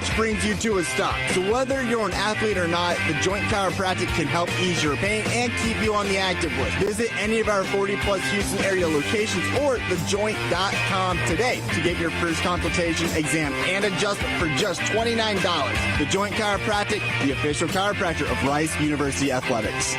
which brings you to a stop. So whether you're an athlete or not, the Joint Chiropractic can help ease your pain and keep you on the active list. Visit any of our 40-plus Houston area locations or thejoint.com today to get your first consultation, exam, and adjustment for just $29. The Joint Chiropractic, the official chiropractor of Rice University Athletics.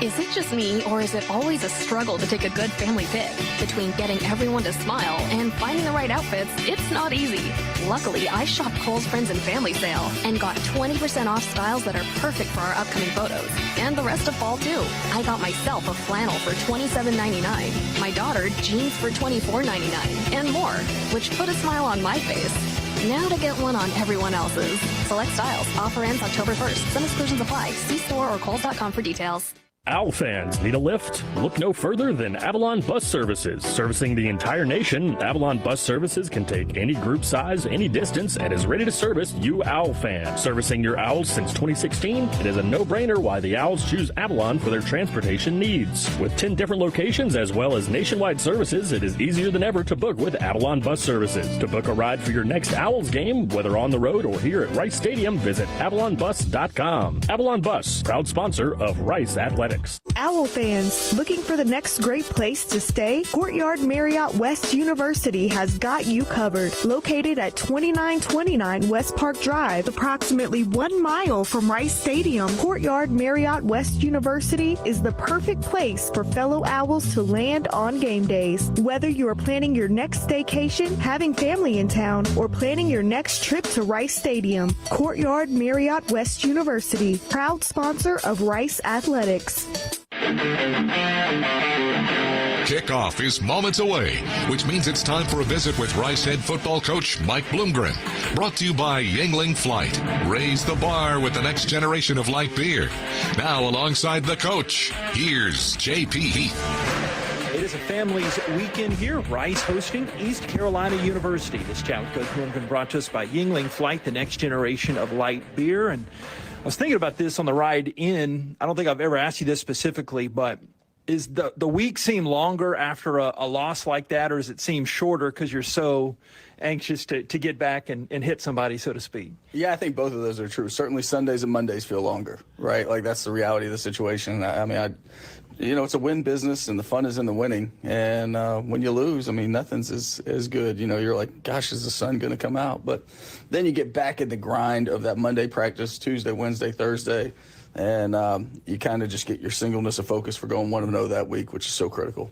Is it just me, or is it always a struggle to take a good family pic? Between getting everyone to smile and finding the right outfits, it's not easy. Luckily, I shopped Kohl's Friends and Family Sale and got 20% off styles that are perfect for our upcoming photos. And the rest of fall, too. I got myself a flannel for $27.99, my daughter jeans for $24.99, and more, which put a smile on my face. Now to get one on everyone else's. Select styles. Offer ends October 1st. Some exclusions apply. See store or Kohl's.com for details. Owl fans, need a lift? Look no further than Avalon Bus Services. Servicing the entire nation, Avalon Bus Services can take any group size, any distance, and is ready to service you Owl fans. Servicing your Owls since 2016, it is a no-brainer why the Owls choose Avalon for their transportation needs. With 10 different locations as well as nationwide services, it is easier than ever to book with Avalon Bus Services. To book a ride for your next Owls game, whether on the road or here at Rice Stadium, visit avalonbus.com. Avalon Bus, proud sponsor of Rice Athletics. Owl fans, looking for the next great place to stay? Courtyard Marriott West University has got you covered. Located at 2929 West Park Drive, approximately 1 mile from Rice Stadium, Courtyard Marriott West University is the perfect place for fellow Owls to land on game days. Whether you are planning your next staycation, having family in town, or planning your next trip to Rice Stadium, Courtyard Marriott West University, proud sponsor of Rice Athletics. Kickoff is moments away, which means it's time for a visit with Rice head football coach Mike Bloomgren. Brought to you by Yuengling Flight. Raise the bar with the next generation of light beer. Now, alongside the coach, here's J.P. Heath. It is a family's weekend here. Rice hosting East Carolina University. This chat with Coach Bloomgren brought to us by Yuengling Flight, the next generation of light beer. And I was thinking about this on the ride in. I don't think I've ever asked you this specifically, but is the week seem longer after a loss like that, or does it seem shorter because you're so anxious to get back and hit somebody, so to speak? Yeah, I think both of those are true. Certainly Sundays and Mondays feel longer, right? Like, that's the reality of the situation. I mean, it's a win business, and the fun is in the winning. And when you lose, I mean, nothing's as good. You're like, gosh, is the sun going to come out? But then you get back in the grind of that Monday practice, Tuesday, Wednesday, Thursday, and you kind of just get your singleness of focus for going 1-0 that week, which is so critical.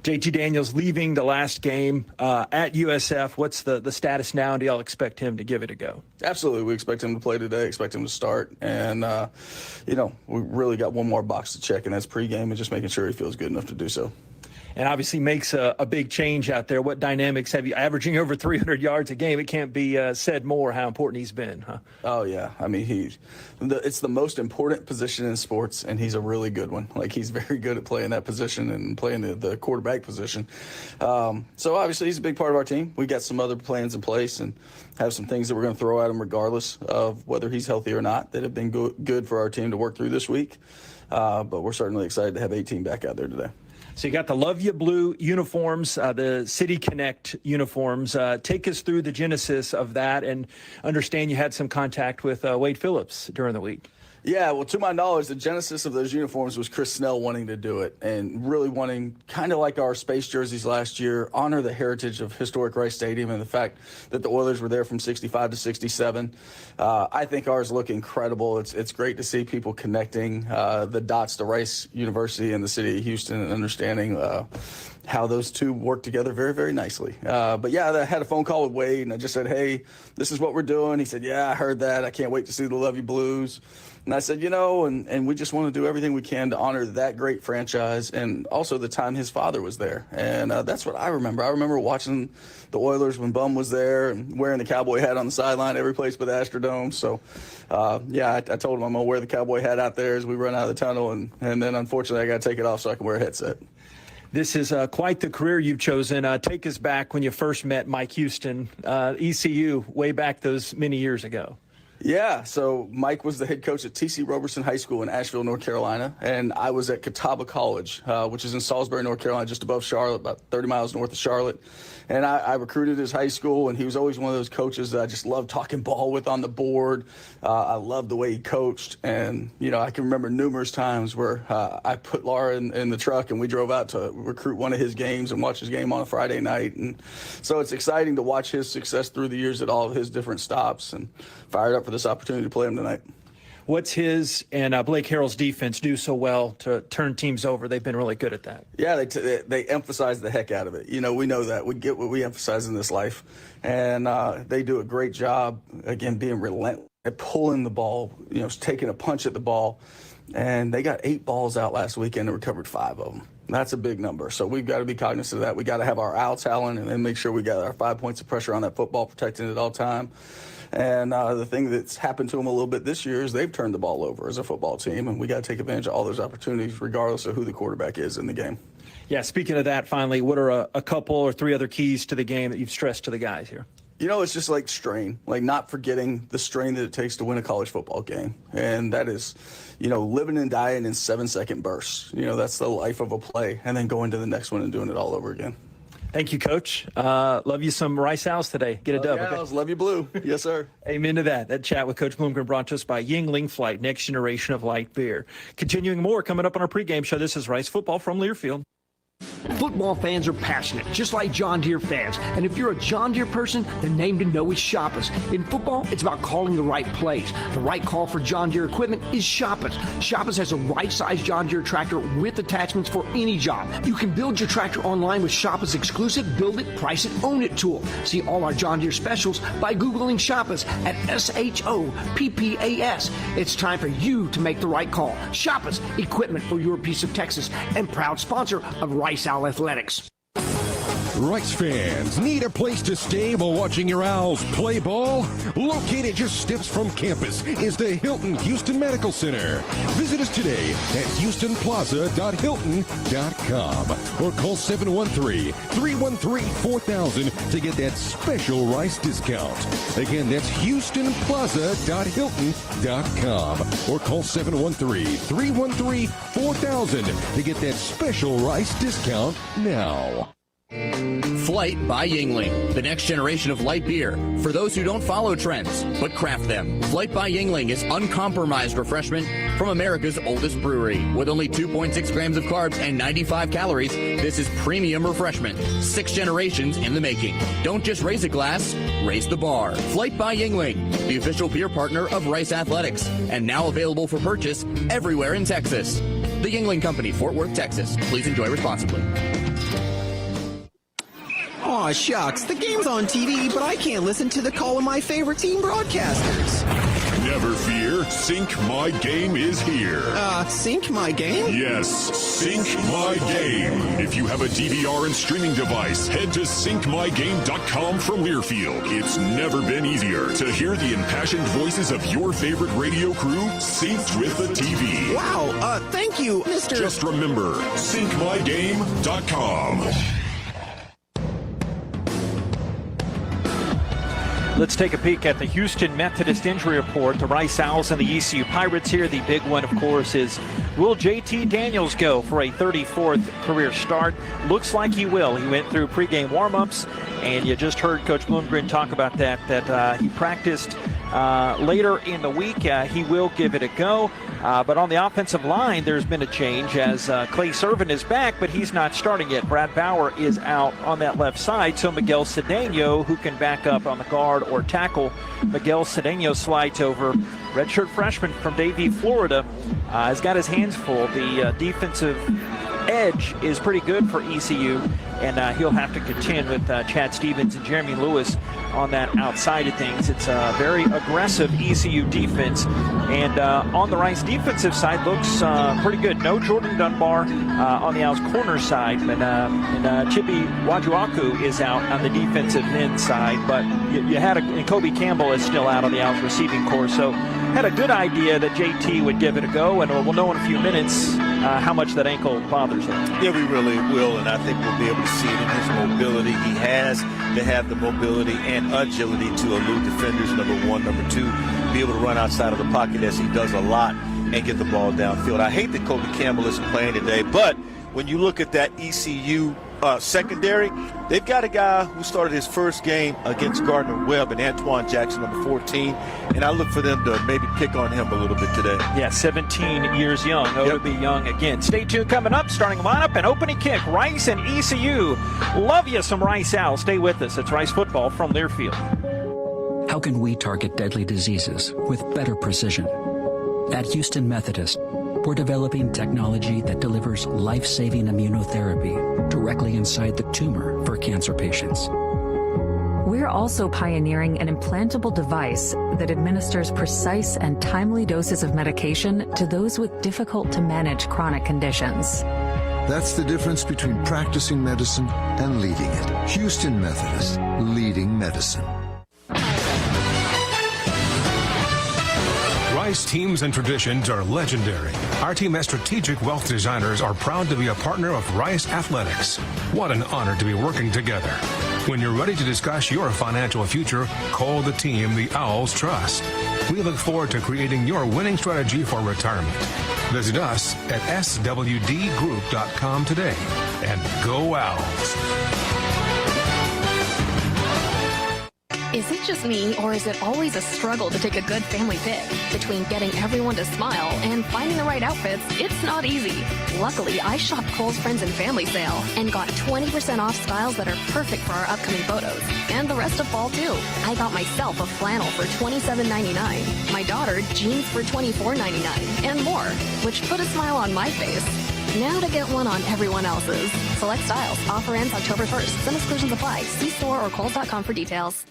JT Daniels leaving the last game at USF. What's the status now? Do y'all expect him to give it a go? Absolutely. We expect him to play today, expect him to start. And, we really got one more box to check, and that's pregame and just making sure he feels good enough to do so. And obviously makes a big change out there. What dynamics have you averaging over 300 yards a game? It can't be said more how important he's been, huh? Oh, yeah. I mean, it's the most important position in sports, and he's a really good one. Like, he's very good at playing that position and playing the quarterback position. So, obviously, he's a big part of our team. We got some other plans in place and have some things that we're going to throw at him regardless of whether he's healthy or not that have been good for our team to work through this week. But we're certainly excited to have 18 back out there today. So you got the Love Ya Blue uniforms, the City Connect uniforms. Take us through the genesis of that, and understand you had some contact with Wade Phillips during the week. Yeah, well, to my knowledge, the genesis of those uniforms was Chris Snell wanting to do it and really wanting, kind of like our space jerseys last year, honor the heritage of historic Rice Stadium and the fact that the Oilers were there from 65 to 67. I think ours look incredible. It's great to see people connecting the dots to Rice University and the city of Houston and understanding how those two work together very, very nicely. But, yeah, I had a phone call with Wade, and I just said, hey, this is what we're doing. He said, yeah, I heard that. I can't wait to see the Love You Blues. And I said, and we just want to do everything we can to honor that great franchise and also the time his father was there. And that's what I remember. I remember watching the Oilers when Bum was there and wearing the cowboy hat on the sideline every place but the Astrodome. So, I told him I'm going to wear the cowboy hat out there as we run out of the tunnel. And then, unfortunately, I got to take it off so I can wear a headset. This is quite the career you've chosen. Take us back when you first met Mike Houston, ECU, way back those many years ago. Yeah, so Mike was the head coach at T.C. Roberson High School in Asheville, North Carolina, and I was at Catawba College, which is in Salisbury, North Carolina, just above Charlotte, about 30 miles north of Charlotte. And I recruited his high school, and he was always one of those coaches that I just loved talking ball with on the board. I loved the way he coached. And, I can remember numerous times where I put Laura in the truck and we drove out to recruit one of his games and watch his game on a Friday night. And so it's exciting to watch his success through the years at all of his different stops, and fired up for this opportunity to play him tonight. What's his and Blake Harrell's defense do so well to turn teams over? They've been really good at that. Yeah, they emphasize the heck out of it. We know that. We get what we emphasize in this life. And they do a great job, again, being relentless at pulling the ball, taking a punch at the ball. And they got 8 balls out last weekend and recovered 5 of them. That's a big number. So we've got to be cognizant of that. We got to have our out talent and then make sure we got our 5 points of pressure on that football, protecting it at all time. And the thing that's happened to them a little bit this year is they've turned the ball over as a football team, and we got to take advantage of all those opportunities regardless of who the quarterback is in the game. Yeah, speaking of that, finally, what are a couple or 3 other keys to the game that you've stressed to the guys here? It's just like strain, like not forgetting the strain that it takes to win a college football game. And that is, living and dying in 7-second bursts. That's the life of a play, and then going to the next one and doing it all over again. Thank you, Coach. Love you some Rice Owls today. Get a dub. Okay? Love you, Blue. Yes, sir. Amen to that. That chat with Coach Bloomgren brought to us by Yingling Flight, next generation of light beer. Continuing more coming up on our pregame show. This is Rice Football from Learfield. Football fans are passionate, just like John Deere fans. And if you're a John Deere person, the name to know is Shoppers. In football, it's about calling the right plays. The right call for John Deere equipment is Shoppers. Shoppers has a right-sized John Deere tractor with attachments for any job. You can build your tractor online with Shoppers' exclusive Build It, Price It, Own It tool. See all our John Deere specials by Googling Shoppers at SHOPPAS. It's time for you to make the right call. Shoppers, equipment for your piece of Texas, and proud sponsor of Rice Owl Athletics. Rice fans need a place to stay while watching your Owls play ball? Located just steps from campus is the Hilton Houston Medical Center. Visit us today at houstonplaza.hilton.com or call 713-313-4000 to get that special Rice discount. Again, that's houstonplaza.hilton.com or call 713-313-4000 to get that special Rice discount now. Flight by Yingling, the next generation of light beer. For those who don't follow trends, but craft them. Flight by Yingling is uncompromised refreshment from America's oldest brewery. With only 2.6 grams of carbs and 95 calories, this is premium refreshment. 6 generations in the making. Don't just raise a glass, raise the bar. Flight by Yingling, the official beer partner of Rice Athletics, and now available for purchase everywhere in Texas. The Yingling Company, Fort Worth, Texas. Please enjoy responsibly. Aw, shucks. The game's on TV, but I can't listen to the call of my favorite team broadcasters. Never fear. Sync My Game is here. Sync My Game? Yes, Sync My Game. If you have a DVR and streaming device, head to syncmygame.com from Learfield. It's never been easier to hear the impassioned voices of your favorite radio crew synced with the TV. Wow, thank you, Mr. Just remember, syncmygame.com. Let's take a peek at the Houston Methodist injury report. The Rice Owls and the ECU Pirates here. The big one, of course, is will JT Daniels go for a 34th career start? Looks like he will. He went through pregame warm-ups, and you just heard Coach Bloomgren talk about that he practiced later in the week. He will give it a go. But on the offensive line, there's been a change as Clay Servant is back, but he's not starting yet. Brad Bauer is out on that left side, so Miguel Cedeno, who can back up on the guard or tackle. Miguel Cedeno slides over. Redshirt freshman from Davie, Florida, has got his hands full. The defensive edge is pretty good for ECU, and he'll have to contend with Chad Stevens and Jeremy Lewis on that outside of things. It's a very aggressive ECU defense, and on the Rice defensive side looks pretty good. No Jordan Dunbar on the Owls corner side, and Chippy Wajuaku is out on the defensive end side, but you had and Kobe Campbell is still out on the Owls receiving corps, so had a good idea that JT would give it a go, and we'll know in a few minutes how much that ankle bothers him. Yeah, we really will, and I think we'll be able to see it in his mobility. He has to have the mobility and agility to elude defenders, number one. Number two, be able to run outside of the pocket as he does a lot and get the ball downfield. I hate that Kobe Campbell isn't playing today, but when you look at that ECU secondary, they've got a guy who started his first game against Gardner-Webb and Antoine Jackson, number 14, and I look for them to maybe pick on him a little bit today. Yeah, 17 years young. To be young again. Stay tuned. Coming up, starting lineup and opening kick, Rice and ECU. Love you some Rice Owls. Stay with us. It's Rice football from Learfield. How can we target deadly diseases with better precision? At Houston Methodist, we're developing technology that delivers life-saving immunotherapy directly inside the tumor for cancer patients. We're also pioneering an implantable device that administers precise and timely doses of medication to those with difficult-to-manage chronic conditions. That's the difference between practicing medicine and leading it. Houston Methodist, leading medicine. Rice teams and traditions are legendary. Our team as strategic wealth designers are proud to be a partner of Rice Athletics. What an honor to be working together. When you're ready to discuss your financial future, call the team the Owls trust. We look forward to creating your winning strategy for retirement. Visit us at swdgroup.com today and go Owls. Is it just me, or is it always a struggle to take a good family pic? Between getting everyone to smile and finding the right outfits, it's not easy. Luckily, I shopped Kohl's Friends and Family Sale and got 20% off styles that are perfect for our upcoming photos. And the rest of fall, too. I got myself a flannel for $27.99, my daughter jeans for $24.99, and more, which put a smile on my face. Now to get one on everyone else's. Select styles. Offer ends October 1st. Some exclusions apply. See store or Kohl's.com for details.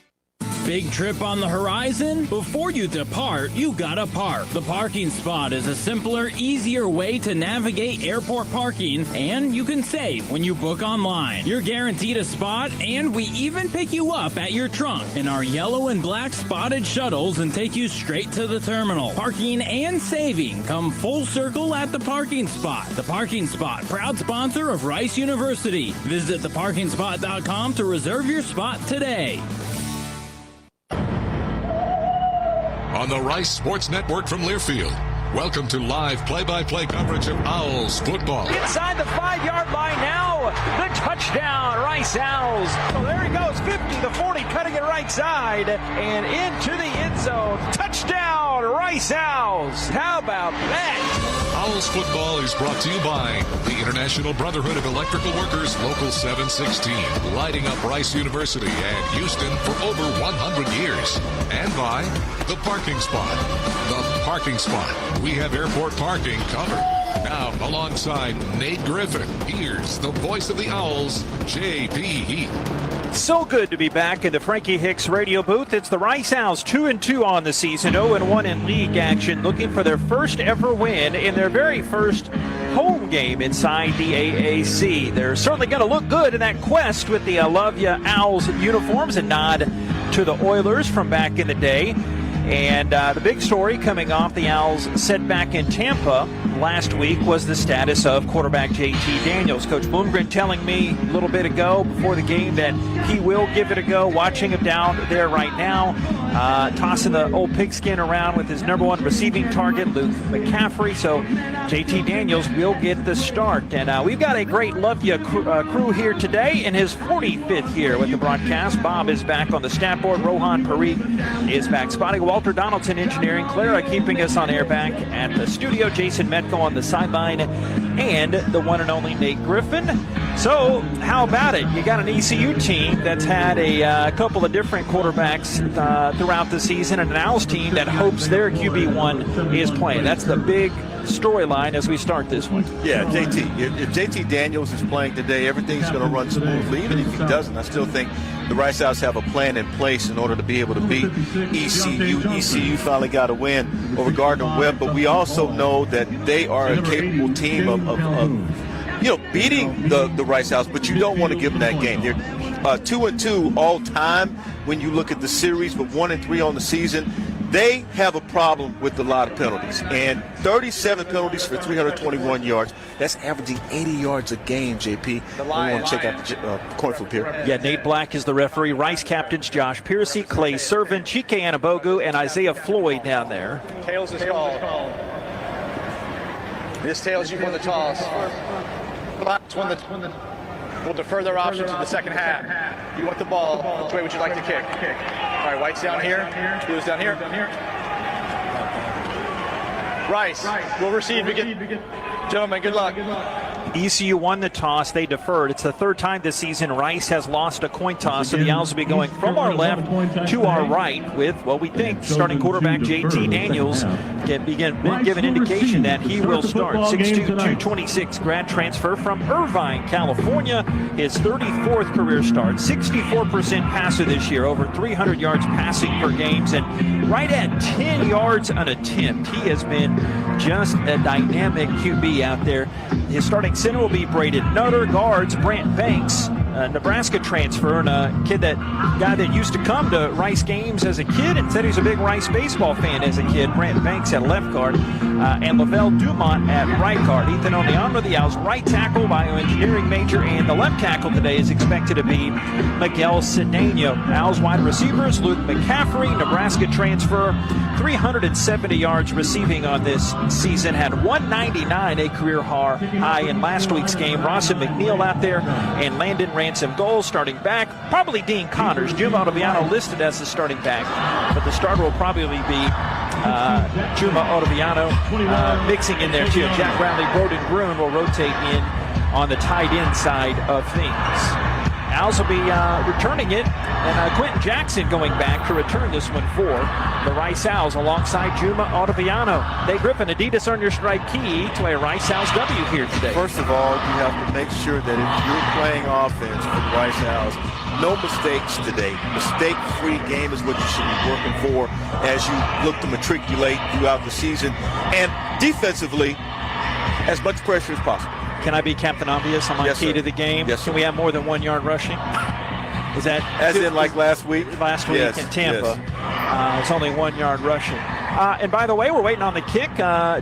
Big trip on the horizon? Before you depart, you gotta park. The parking spot is a simpler, easier way to navigate airport parking, and you can save when you book online. You're guaranteed a spot, and we even pick you up at your trunk in our yellow and black spotted shuttles and take you straight to the terminal. Parking and saving come full circle at the parking spot. The Parking Spot, proud sponsor of Rice University. Visit theparkingspot.com to reserve your spot today. On the Rice Sports Network from Learfield, welcome to live play-by-play coverage of Owls football. Inside the 5-yard line now, the touchdown, Rice Owls. So there he goes, 50, the 40, cutting it right side, and into the end zone. Touchdown, Rice Owls. How about that? Owls football is brought to you by the International Brotherhood of Electrical Workers, Local 716, lighting up Rice University and Houston for over 100 years. And by the Parking Spot. The Parking Spot. We have airport parking covered. Now, alongside Nate Griffin, here's the voice of the Owls, J.P. Heath. So good to be back in the Frankie Hicks radio booth. It's the Rice Owls 2-2 on the season, 0-1 in league action, looking for their first ever win in their very first home game inside the AAC. They're certainly going to look good in that quest with the I Love Ya Owls uniforms, a nod to the Oilers from back in the day. And the big story coming off the Owls' setback in Tampa last week was the status of quarterback JT Daniels. Coach Bloomgren telling me a little bit ago before the game that he will give it a go, watching him down there right now, tossing the old pigskin around with his number one receiving target, Luke McCaffrey. So JT Daniels will get the start. And we've got a great Love Ya crew here today in his 45th year with the broadcast. Bob is back on the stat board. Rohan Parikh is back spotting. Walter Donaldson engineering. Clara keeping us on air back at the studio. Jason Metco on the sideline, and the one and only Nate Griffin. So how about it? You got an ECU team that's had a couple of different quarterbacks throughout the season, and an Owls team that hopes their QB1 is playing. That's the big storyline as we start this one. Yeah, JT. If JT Daniels is playing today, everything's going to run smoothly. Even if he doesn't, I still think the Rice Owls have a plan in place in order to be able to beat ECU. ECU finally got a win over Gardner-Webb, but we also know that they are a capable team of beating the Rice Owls, but you don't want to give them that game. They're 2-2 all time when you look at the series, but 1-3 on the season. They have a problem with a lot of penalties, and 37 penalties for 321 yards. That's averaging 80 yards a game, JP. We want to check out the coin flip here. Yeah, Nate Black is the referee. Rice captains Josh Piercy, Clay Servant, Chike Anabogu, and Isaiah Floyd down there. Tails is called. This Tails, you won the toss. We'll defer their options to the second half. You want the ball. Which way would you like to kick? All right, White's down here. Blue's down here. Rice will receive. Gentlemen, good luck. ECU won the toss. They deferred. It's the third time this season Rice has lost a coin toss, so the Owls will be going from our left to our right with, well, we think, starting quarterback JT Daniels been given indication that he will start. 6'2", 226 grad transfer from Irvine, California. His 34th career start. 64% passer this year, over 300 yards passing per game, and right at 10 yards an attempt. He has been just a dynamic QB out there. His starting center will be Braden Nutter. Guards, Brant Banks, Nebraska transfer, and a guy that used to come to Rice games as a kid and said he's a big Rice baseball fan as a kid. Brant Banks at left guard, and Lavelle Dumont at right guard. Ethan Oniano, the Owls' right tackle, bioengineering major, and the left tackle today is expected to be Miguel Cedeno. Owls wide receivers, Luke McCaffrey, Nebraska transfer, 370 yards receiving on this season, had 199, a career high in last week's game. Rawson McNeil out there, and Landon Ransom goal. Starting back, probably Dean Connors. Juma Otoviano listed as the starting back, but the starter will probably be Juma Otoviano, mixing in there too. Jack Brownlee, Broden Gruen will rotate in on the tight end side of things. Owls will be returning it, and Quentin Jackson going back to return this one for the Rice Owls alongside Juma Otoviano. Dave Griffin, Adidas Earn Your Stripe key to a Rice Owls W here today. First of all, you have to make sure that if you're playing offense for the Rice Owls, no mistakes today. Mistake-free game is what you should be working for as you look to matriculate throughout the season. And defensively, as much pressure as possible. Can I be Captain Obvious on my key to the game? Yes, Can we have more than 1 yard rushing? Is that as in like last week? Last week in Tampa. It's only 1 yard rushing. And by the way, we're waiting on the kick.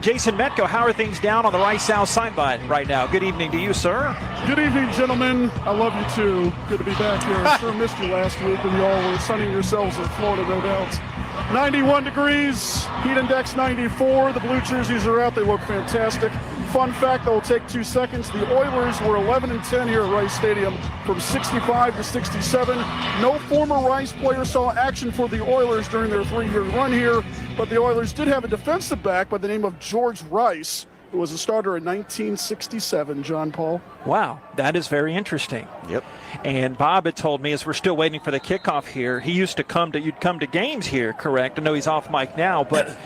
Jason Metko, how are things down on the Rice Owls sideline right now? Good evening to you, sir. Good evening, gentlemen. I love you too. Good to be back here. I sure missed you last week when you all were sunning yourselves in Florida, no doubt. 91 degrees, heat index 94. The blue jerseys are out. They look fantastic. Fun fact that will take 2 seconds. The Oilers were 11-10 here at Rice Stadium from 65 to 67. No former Rice player saw action for the Oilers during their 3-year run here, but the Oilers did have a defensive back by the name of George Rice, who was a starter in 1967, John Paul. Wow, that is very interesting. Yep. And Bob had told me, as we're still waiting for the kickoff here, he used to you'd come to games here, correct? I know he's off mic now, but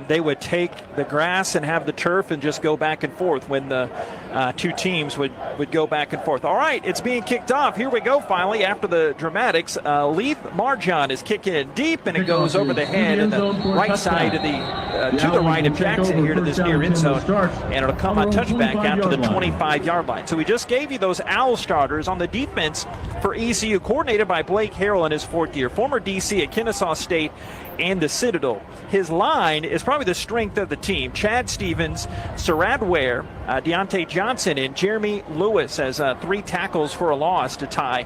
they would take the grass and have the turf and just go back and forth when the two teams would go back and forth. All right, it's being kicked off. Here we go finally after the dramatics. Leith Marjan is kicking it deep, and it goes over the head and the right side of to the right of Jackson here to this near end zone, and it'll come on touchback out to the 25-yard line. So we just gave you those Owl starters on the defense for ECU, coordinated by Blake Harrell in his 4th year, former DC at Kennesaw State and the Citadel. His line is probably the strength of the team. Chad Stevens, Sarad Ware, Deontay Johnson, and Jeremy Lewis as 3 tackles for a loss to tie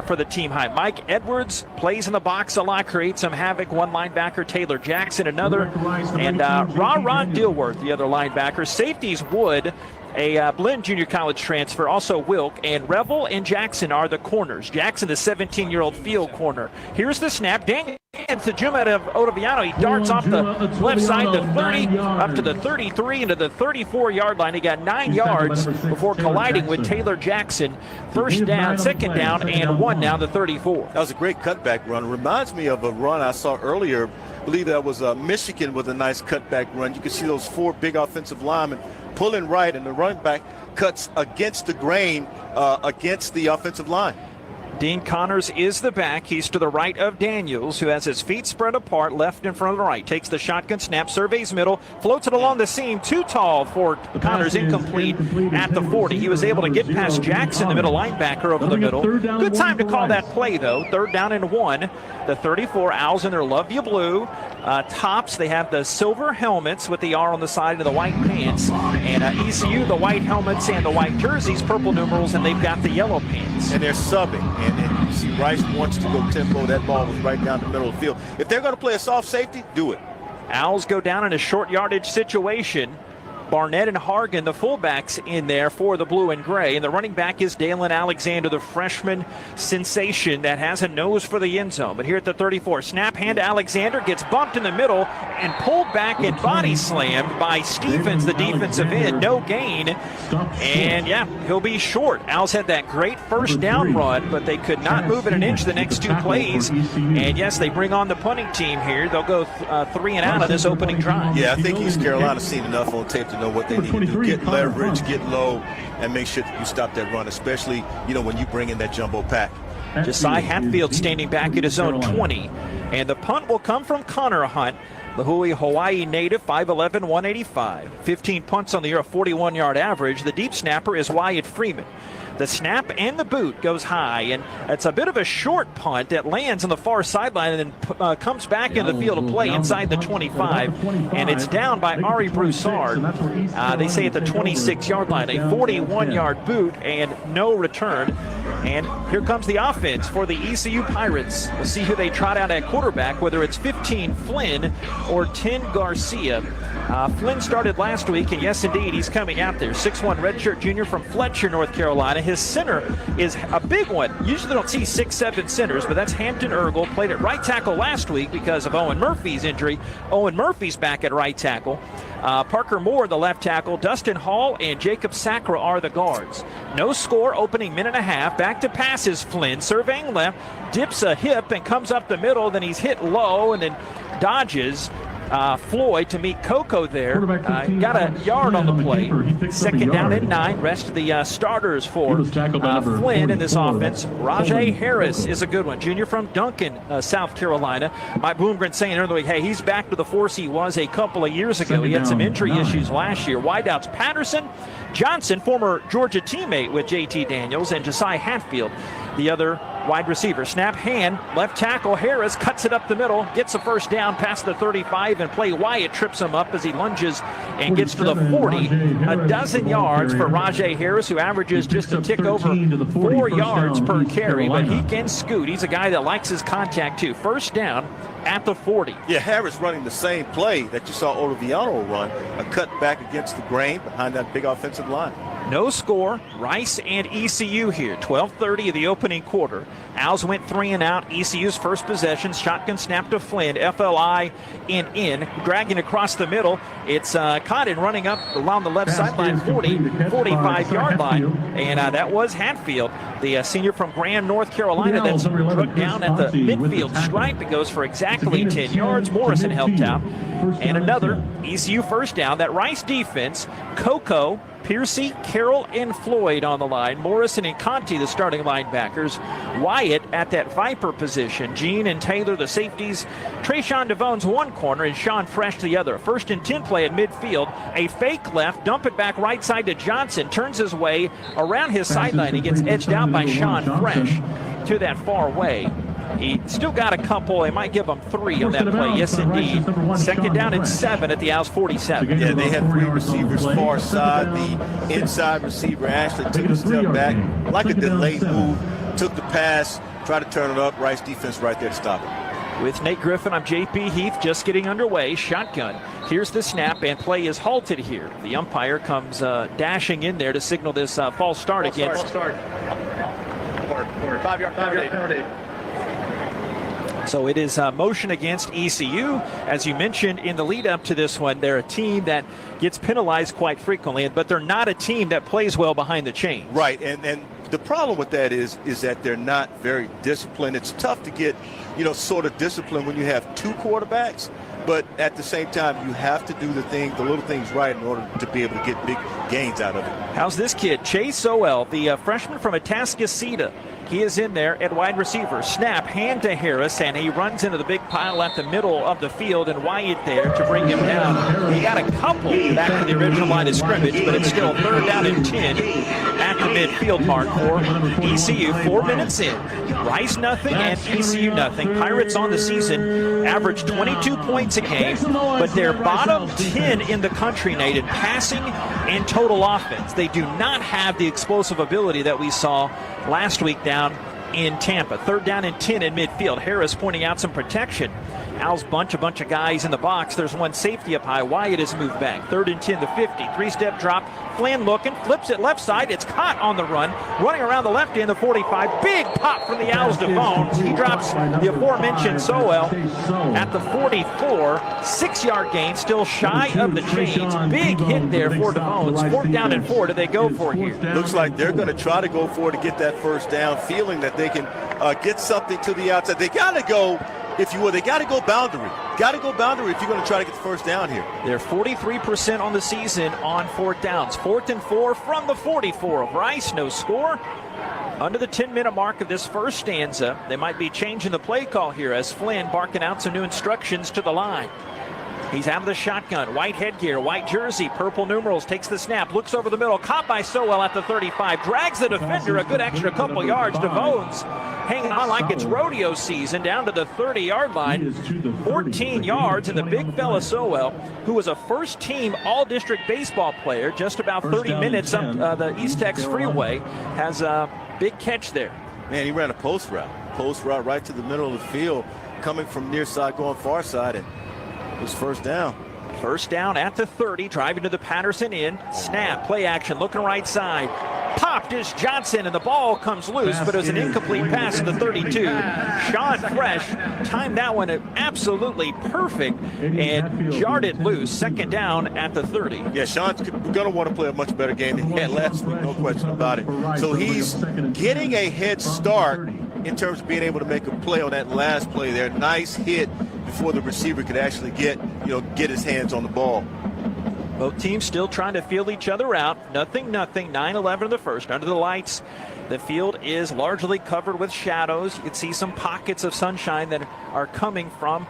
for the team high. Mike Edwards plays in the box a lot, creates some havoc. One linebacker, Taylor Jackson, another, and Ron Dilworth, the other linebacker. Safeties Wood, a Blinn Junior College transfer, also Wilk, and Revel and Jackson are the corners. Jackson, the 17-year-old field corner. Here's the snap. Daniel to Juma of Otoviano. He darts off the left side to 30, up to the 33, into the 34-yard line. He got 9 yards before colliding with Taylor Jackson. First down, second down, and 1 down to 34. That was a great cutback run. Reminds me of a run I saw earlier. I believe that was Michigan with a nice cutback run. You can see those 4 big offensive linemen pulling right, and the running back cuts against the grain against the offensive line. Dean Connors is the back. He's to the right of Daniels, who has his feet spread apart, left in front of the right. Takes the shotgun snap, surveys middle, floats it along the seam. Too tall for Connors, incomplete at the 40. He was able to get past Jackson, the middle linebacker, over the middle. Good time to call that play, though. 3rd down and 1. The 34 Owls in their Love You Blue tops. They have the silver helmets with the R on the side and the white pants. And ECU, the white helmets and the white jerseys, purple numerals, and they've got the yellow pants. And they're subbing. And you see Rice wants to go tempo. That ball was right down the middle of the field. If they're going to play a soft safety, do it. Owls go down in a short yardage situation. Barnett and Hargan, the fullbacks, in there for the blue and gray. And the running back is Dalen Alexander, the freshman sensation that has a nose for the end zone. But here at the 34, snap hand to Alexander, gets bumped in the middle and pulled back and body slammed by Stevens, the defensive end. No gain. And yeah, he'll be short. Owls had that great first down run, but they could not move it an inch the next two plays. And yes, they bring on the punting team here. They'll go 3 and out of this opening drive. Yeah, I think East Carolina's seen enough on tape to know what they need to do. Get leverage, get low, and make sure that you stop that run, especially, when you bring in that jumbo pack. Josiah Hatfield standing back at his own 20. And the punt will come from Connor Hunt, the Hawaii native, 5'11", 185. 15 punts on the year, a 41-yard average. The deep snapper is Wyatt Freeman. The snap and the boot goes high, and it's a bit of a short punt that lands on the far sideline and then comes back in the field of play inside the 25, and it's down by Ari Broussard. They say at the 26-yard line, a 41-yard boot and no return. And here comes the offense for the ECU Pirates. We'll see who they trot out at quarterback, whether it's 15 Flynn or 10 Garcia. Flynn started last week, and yes, indeed, he's coming out there. 6'1" redshirt junior from Fletcher, North Carolina. His center is a big one. Usually don't see 6'7" centers, but that's Hampton Ergel. Played at right tackle last week because of Owen Murphy's injury. Owen Murphy's back at right tackle. Parker Moore, the left tackle. Dustin Hall and Jacob Sacra are the guards. No score, opening minute and a half. Back to passes, Flynn. Surveying left, dips a hip and comes up the middle. Then he's hit low and then dodges Floyd to meet Coco there. Got a yard on the play. Second down and 9. Rest of the starters for Flynn in this offense. Rajay Harris is a good one. Junior from Duncan, South Carolina. Mike Bloomgren saying earlier, hey, he's back to the force he was a couple of years ago. He had some injury issues last year. Wideouts Patterson, Johnson, former Georgia teammate with JT Daniels, and Josiah Hatfield, the other wide receiver. Snap hand, left tackle Harris cuts it up the middle, gets a first down past the 35, and play Wyatt trips him up as he lunges and gets to the 40. A dozen yards for Rajay Harris, who averages just a tick over 4 yards per carry, but he can scoot. He's a guy that likes his contact too. First down at the 40. Yeah, Harris running the same play that you saw Ottaviano run, a cut back against the grain behind that big offensive line. No score. Rice and ECU here. 12:30 of the opening quarter. Owls went 3 and out. ECU's first possession. Shotgun snap to Flynn. FLI in. Dragging across the middle. It's caught and running up along the left sideline, 45-yard line. And that was Hatfield, the senior from Graham, North Carolina, that's struck down at the midfield stripe. It goes for exactly 10 yards. Morrison helped out. And another ECU first down. That Rice defense, Coco, Piercy, Carroll, and Floyd on the line. Morrison and Conti, the starting linebackers. Wyatt at that Viper position. Gene and Taylor, the safeties. Trayshawn DeVone's one corner and Sean Fresh the other. 1st and 10 play at midfield. A fake left, dump it back right side to Johnson. Turns his way around his sideline. He gets edged out by Sean Fresh to that far way. He still got a couple. They might give him 3 on that play. Yes, indeed. Second down and 7 at the Owls 47. Yeah, they had 3 receivers far side. The inside receiver actually took a step back, like a delayed move, took the pass, tried to turn it up. Rice defense right there to stop it. With Nate Griffin, I'm JP Heath, just getting underway. Shotgun. Here's the snap, and play is halted here. The umpire comes dashing in there to signal this false start against. False start. 5-yard penalty. So it is motion against ECU. As you mentioned in the lead up to this one, they're a team that gets penalized quite frequently, but they're not a team that plays well behind the chains. Right, and the problem with that is that they're not very disciplined. It's tough to get, sort of disciplined when you have 2 quarterbacks, but at the same time, you have to do the little things right in order to be able to get big gains out of it. How's this kid? Chase Sowell, the freshman from Atascocita. He is in there at wide receiver. Snap, hand to Harris, and he runs into the big pile at the middle of the field, and Wyatt there to bring him down. He got a couple back to the original line of scrimmage, but it's still 3rd down and 10 at the midfield mark for ECU. 4 minutes in. Rice nothing and ECU nothing. Pirates on the season average 22 points a game, but they're bottom 10 in the country, Nate, in passing and total offense. They do not have the explosive ability that we saw last week down in Tampa. 3rd down and 10 in midfield. Harris pointing out some protection Owls bunch a bunch of guys in the box. There's one safety up high. Wyatt is moved back. 3rd and 10, the 50. Three-step drop. Flynn looking, flips it left side. It's caught on the run. Running around the left end, the 45. Big pop from the Owls to Bones. He drops the aforementioned Sowell at the 44. 6-yard gain, still shy of the chains. Big hit there for DeVones. 4th down and 4. Do they go for it here? Looks like they're going to try to go for it to get that first down, feeling that they can get something to the outside. They got to go, if you will, they got to go boundary. Got to go boundary if you're going to try to get the first down here. They're 43% on the season on 4th downs. 4th and 4 from the 44 of Rice. No score. Under the 10-minute mark of this first stanza, they might be changing the play call here as Flynn barking out some new instructions to the line. He's out of the shotgun. White headgear, white jersey, purple numerals, takes the snap, looks over the middle, caught by Sowell at the 35, drags the defender a good extra couple yards. DeVones hanging on like it's rodeo season down to the 30-yard line. 14 yards, and the big fella Sowell, who was a first-team all-district baseball player, just about 30 minutes up the East Tex Freeway, has a big catch there. Man, he ran a post route right to the middle of the field, coming from near side, going far side, and it was first down. First down at the 30, driving to the Patterson end. Snap, play action, looking right side. Popped is Johnson, and the ball comes loose, but it was an incomplete pass to the 32. Sean Fresh timed that one absolutely perfect and jarred it loose. 2nd down at the 30. Yeah, Sean's going to want to play a much better game than he had last week, no question about it. So he's getting a head start in terms of being able to make a play on that last play there. Nice hit before the receiver could actually get his hands on the ball. Both teams still trying to feel each other out. Nothing. 9-11 in the first. Under the lights, the field is largely covered with shadows. You can see some pockets of sunshine that are coming from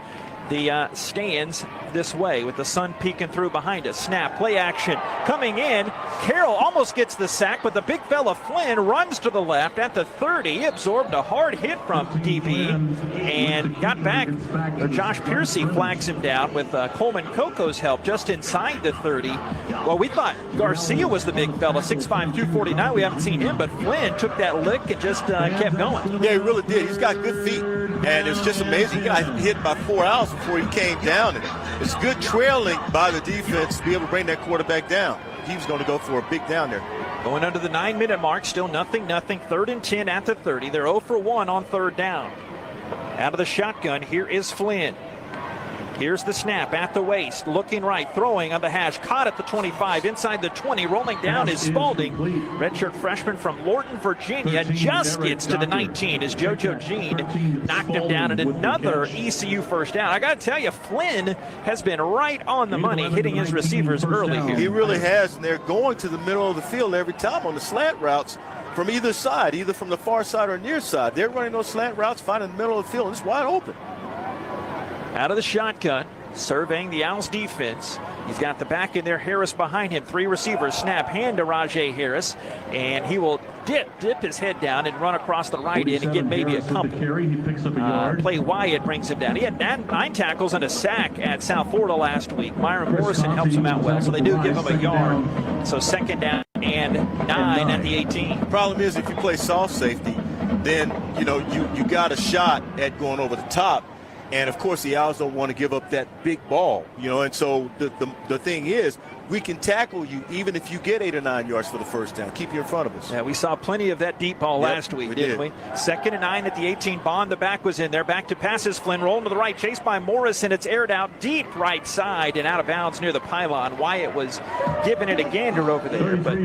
the stands this way with the sun peeking through behind us. Snap, play action, coming in. Carroll almost gets the sack, but the big fella Flynn runs to the left at the 30. He absorbed a hard hit from DB and got back. Josh Piercy flags him down with Coleman Coco's help just inside the 30. Well, we thought Garcia was the big fella, 6'5", 249. We haven't seen him, but Flynn took that lick and just kept going. Yeah, he really did. He's got good feet, and it's just amazing. He got hit by 4 Owls before he came down. And it's good trailing by the defense to be able to bring that quarterback down. He was going to go for a big down there. Going under the 9-minute mark, still nothing. 3rd and 10 at the 30. They're 0 for 1 on 3rd down. Out of the shotgun, here is Flynn. Here's the snap at the waist, looking right, throwing on the hash, caught at the 25, inside the 20, rolling down is Spalding. Redshirt freshman from Lorton, Virginia, just gets to the 19 as JoJo Jean knocked him down at another ECU first down. I got to tell you, Flynn has been right on the money, hitting his receivers early here. He really has, and they're going to the middle of the field every time on the slant routes from either side, either from the far side or near side. They're running those slant routes, finding the middle of the field, and it's wide open. Out of the shotgun, surveying the Owls defense. He's got the back in there, Harris behind him. 3 receivers, snap, hand to Rajay Harris, and he will dip his head down and run across the right end and get maybe a couple. Play Wyatt brings him down. He had 9 tackles and a sack at South Florida last week. Myron Morrison helps him out well, so they do give him a yard. So 2nd down and 9 at the 18. Problem is, if you play soft safety, then you got a shot at going over the top. And, of course, the Owls don't want to give up that big ball, and so the thing is, we can tackle you even if you get 8 or 9 yards for the first down. Keep you in front of us. Yeah, we saw plenty of that deep ball last week, didn't we? 2nd and 9 at the 18. Bond, the back was in there. Back to passes. Flynn rolling to the right. Chased by Morrison. It's aired out deep right side and out of bounds near the pylon. Wyatt was giving it a gander over there, but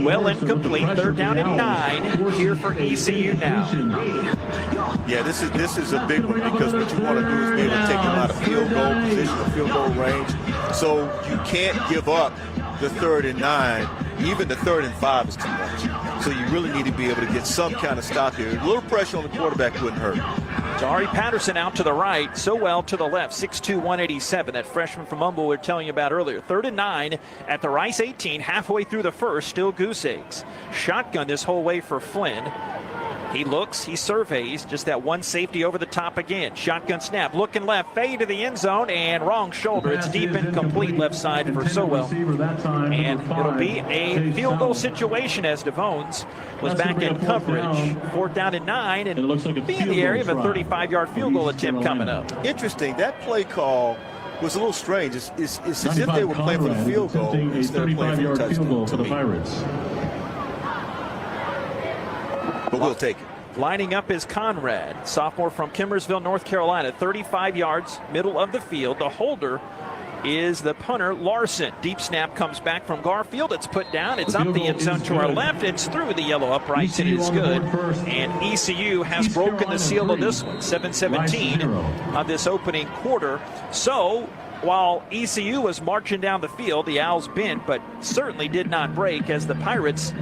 well incomplete. 3rd down and 9 here for ECU now. Yeah, this is a big one because what you want to do is be able to take them out of field goal position or field goal range. So you can't give up the 3rd and 9. Even the 3rd and 5 is too much. So you really need to be able to get some kind of stop here. A little pressure on the quarterback wouldn't hurt. Jari Patterson out to the right, Sowell to the left, 6'2", 187. That freshman from Humble we were telling you about earlier. 3rd and 9 at the Rice 18, halfway through the first, still goose eggs. Shotgun this whole way for Flynn. He looks, he surveys, just that one safety over the top again. Shotgun snap, looking left, fade to the end zone, and wrong shoulder. It's deep and complete left side for Sowell. And it'll be a field goal situation as DeVones was back in coverage. 4th down and 9, and be in the area of a 35-yard field goal attempt coming up. Interesting, that play call was a little strange. It's as if they were playing for the field goal instead of playing for the touchdown to the Pirates. But we'll take it. Lining up is Conrad, sophomore from Kimmersville, North Carolina. 35 yards, middle of the field. The holder is the punter, Larson. Deep snap comes back from Garfield. It's put down. It's up the end zone to our left. It's through the yellow uprights. It is good. And ECU has broken the seal of this one. 7-17 of this opening quarter. So while ECU was marching down the field, the Owls bent, but certainly did not break as the Pirates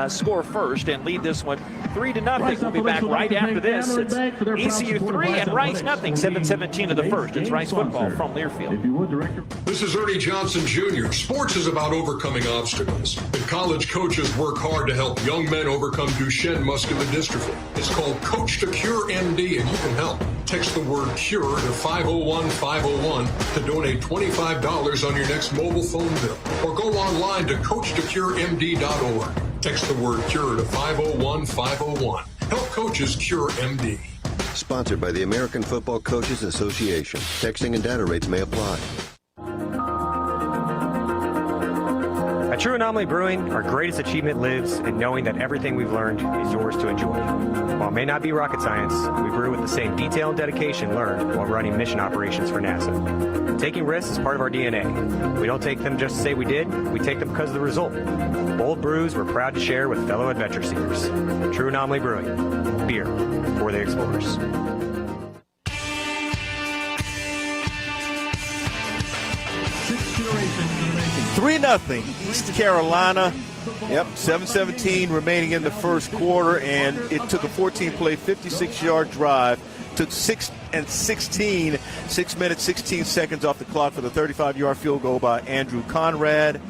score first and lead this one 3-0. We'll be back right after this. It's ECU 3 and Rice nothing. 7-17 of the first. It's Rice football from Learfield. This is Ernie Johnson Jr. Sports is about overcoming obstacles, and college coaches work hard to help young men overcome Duchenne muscular dystrophy. It's called Coach to Cure MD, and you can help. Text the word CURE to 501-501 to donate $25 on your next mobile phone bill, or go online to coachtocuremd.org. Text the word CURE to 501-501. Help coaches cure MD. Sponsored by the American Football Coaches Association. Texting and data rates may apply. At True Anomaly Brewing, our greatest achievement lives in knowing that everything we've learned is yours to enjoy. While it may not be rocket science, we brew with the same detail and dedication learned while running mission operations for NASA. Taking risks is part of our DNA. We don't take them just to say we did, we take them because of the result. Bold brews we're proud to share with fellow adventure seekers. True Anomaly Brewing, beer for the explorers. Three 3-0 East Carolina. Yep, 7:17 remaining in the first quarter, and it took a 14-play, 56-yard drive. Took 6 minutes, 16 seconds off the clock for the 35-yard field goal by Andrew Conrad.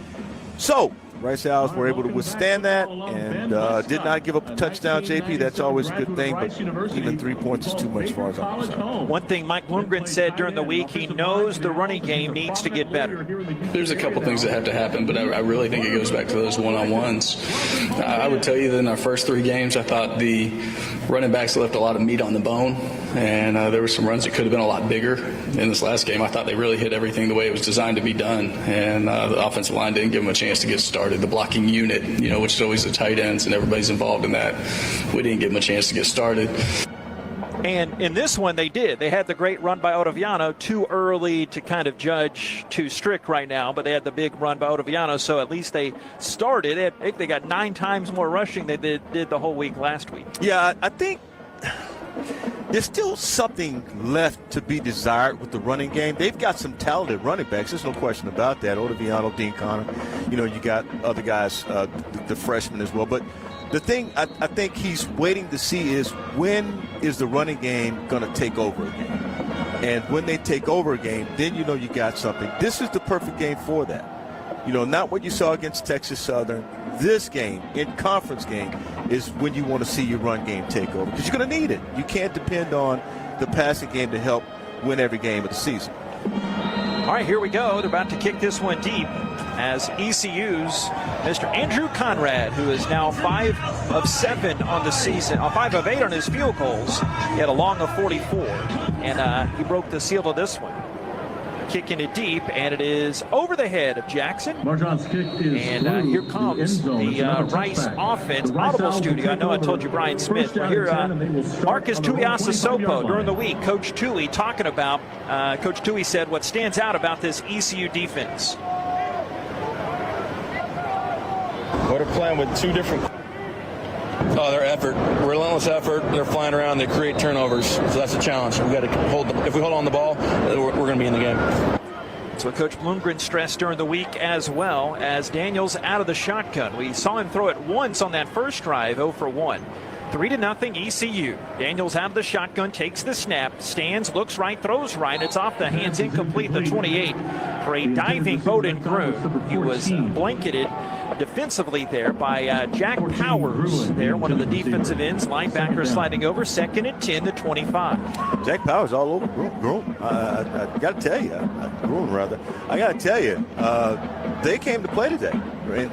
So Rice Owls were able to withstand that and did not give up a touchdown, JP. That's always a good thing, but even 3 points is too much as far as I'm concerned. One thing Mike Bloomgren said during the week, he knows the running game needs to get better. There's a couple things that have to happen, but I really think it goes back to those one-on-ones. I would tell you that in our first 3 games, I thought the running backs left a lot of meat on the bone, and there were some runs that could have been a lot bigger. In this last game, I thought they really hit everything the way it was designed to be done, and the offensive line didn't give them a chance to get started. The blocking unit, which is always the tight ends, and everybody's involved in that, we didn't give them a chance to get started. And in this one, they did. They had the great run by Ottaviano. Too early to kind of judge too strict right now, but they had the big run by Ottaviano, so at least they started. They got 9 times more rushing than they did the whole week last week. Yeah, I think there's still something left to be desired with the running game. They've got some talented running backs. There's no question about that. Ottaviano, Dean Connor. You got other guys, the freshmen as well. But the thing I think he's waiting to see is when is the running game going to take over again? And when they take over a game, then you got something. This is the perfect game for that. Not what you saw against Texas Southern. This game, in conference game, is when you want to see your run game take over because you're going to need it. You can't depend on the passing game to help win every game of the season. All right, here we go. They're about to kick this one deep as ECU's Mr. Andrew Conrad, who is now 5 of 7 on the season, 5 of 8 on his field goals. He had a long of 44, and he broke the seal of this one. Kicking it deep, and it is over the head of Jackson. Marjon's kick is and here comes the Rice offense. Audible studio. I know I told you Brian Smith. We're here. Marcus Tuiasosopo during the week. Coach Tui talking about. Coach Tui said what stands out about this ECU defense. What are playing with 2 different. Oh, their effort, relentless effort. They're flying around. They create turnovers. So that's a challenge. We got to hold. If we hold on the ball, we're going to be in the game. That's what Coach Bloomgren stressed during the week as well, as Daniels out of the shotgun. We saw him throw it once on that first drive, 0 for 1. 3-0 ECU. Daniels out of the shotgun, takes the snap, stands, looks right, throws right. It's off the hands, incomplete, the 28 for a diving Bowden Groom. He was blanketed defensively there by Jack Powers there, one of the defensive ends, linebacker sliding over. 2nd and 10, the 25. Jack Powers all over Groom. I got to tell you, Groom rather. I got to tell you, they came to play today.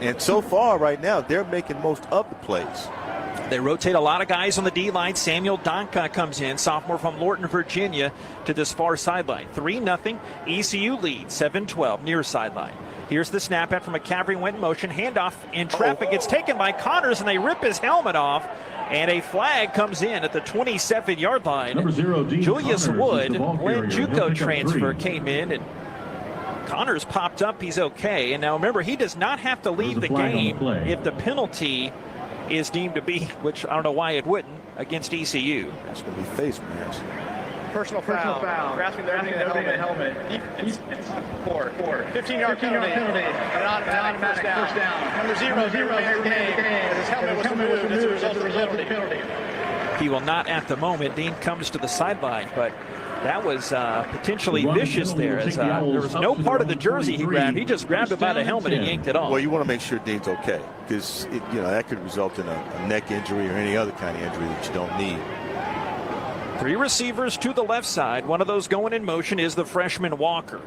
And so far right now, they're making most of the plays. They rotate a lot of guys on the D-line. Samuel Donka comes in, sophomore from Lorton, Virginia, to this far sideline. 3-0 ECU lead, 7-12 near sideline. Here's the snap after McCaffrey went in motion. Handoff in traffic. It's taken by Connors, and they rip his helmet off. And a flag comes in at the 27-yard line. 0, Julius Wood, Glenn JUCO transfer, came in, and Connors popped up. He's okay. And now remember, he does not have to leave the game if the penalty is deemed to be, which I don't know why it wouldn't, against ECU. That's going to be face mask. Personal foul. Grasping the helmet. It's 15-yard penalty. An automatic first down. Number 0 game. His helmet was removed as a result of the penalty. He will not at the moment. Dean comes to the sideline, but that was potentially vicious there. As there was no part of the jersey he grabbed. He just grabbed it by the helmet and yanked it off. Well, you want to make sure Dean's okay, because that could result in a neck injury or any other kind of injury that you don't need. 3 receivers to the left side. One of those going in motion is the freshman Walker.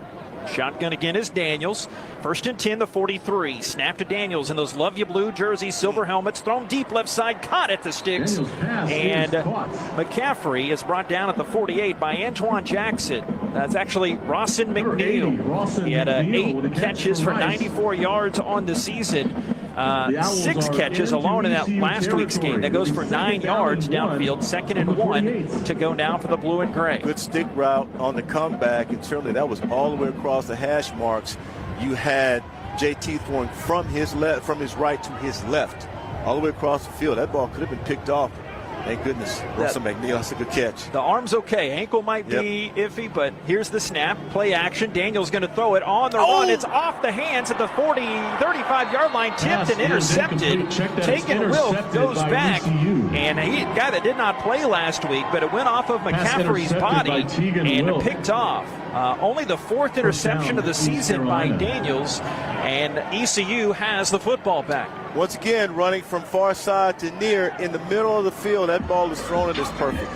Shotgun again is Daniels. 1st and 10, the 43. Snap to Daniels in those love you blue jerseys, silver helmets, thrown deep left side, caught at the sticks. And McCaffrey is brought down at the 48 by Antoine Jackson. That's actually Rawson McNeil. He had 8 catches for 94 yards on the season. 6 catches alone in that last week's game. That goes for 9 yards downfield. 2nd and 1 to go now for the blue and gray. Good stick route on the comeback, and certainly that was all the way across the hash marks. You had JT throwing from his right to his left, all the way across the field. That ball could have been picked off. Thank goodness. Russell McNeil, that's a good catch. The arm's okay. Ankle might be iffy, but here's the snap. Play action. Daniel's going to throw it on the run. It's off the hands at the 35-yard line. Tipped and intercepted. Taken Wilk goes back. And a guy that did not play last week, but it went off of McCaffrey's body and picked off. Only the 4th interception of the season by Daniels, and ECU has the football back. Once again, running from far side to near in the middle of the field. That ball is thrown and it's perfect.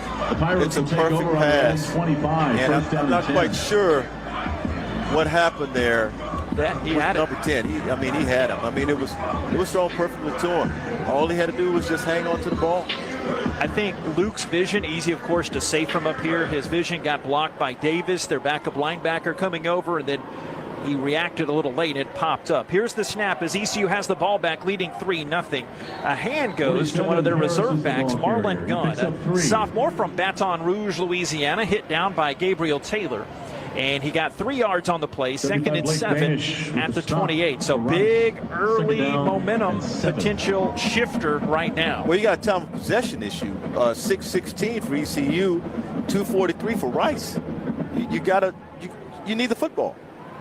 It's a perfect pass. And I'm not quite sure what happened there. He had number 10. He had him. It was thrown perfectly to him. All he had to do was just hang on to the ball. I think Luke's vision, easy of course to say from up here, his vision got blocked by Davis, their backup linebacker coming over, and then he reacted a little late and it popped up. Here's the snap as ECU has the ball back, leading 3-0. A hand goes to one of their reserve backs, Marlon Gunn, a sophomore from Baton Rouge, Louisiana, hit down by Gabriel Taylor. And he got 3 yards on the play, 2nd and 7 at the 28. So big early momentum potential shifter right now. Well, you got a time of possession issue. 6:16 for ECU, 2:43 for Rice. You need the football.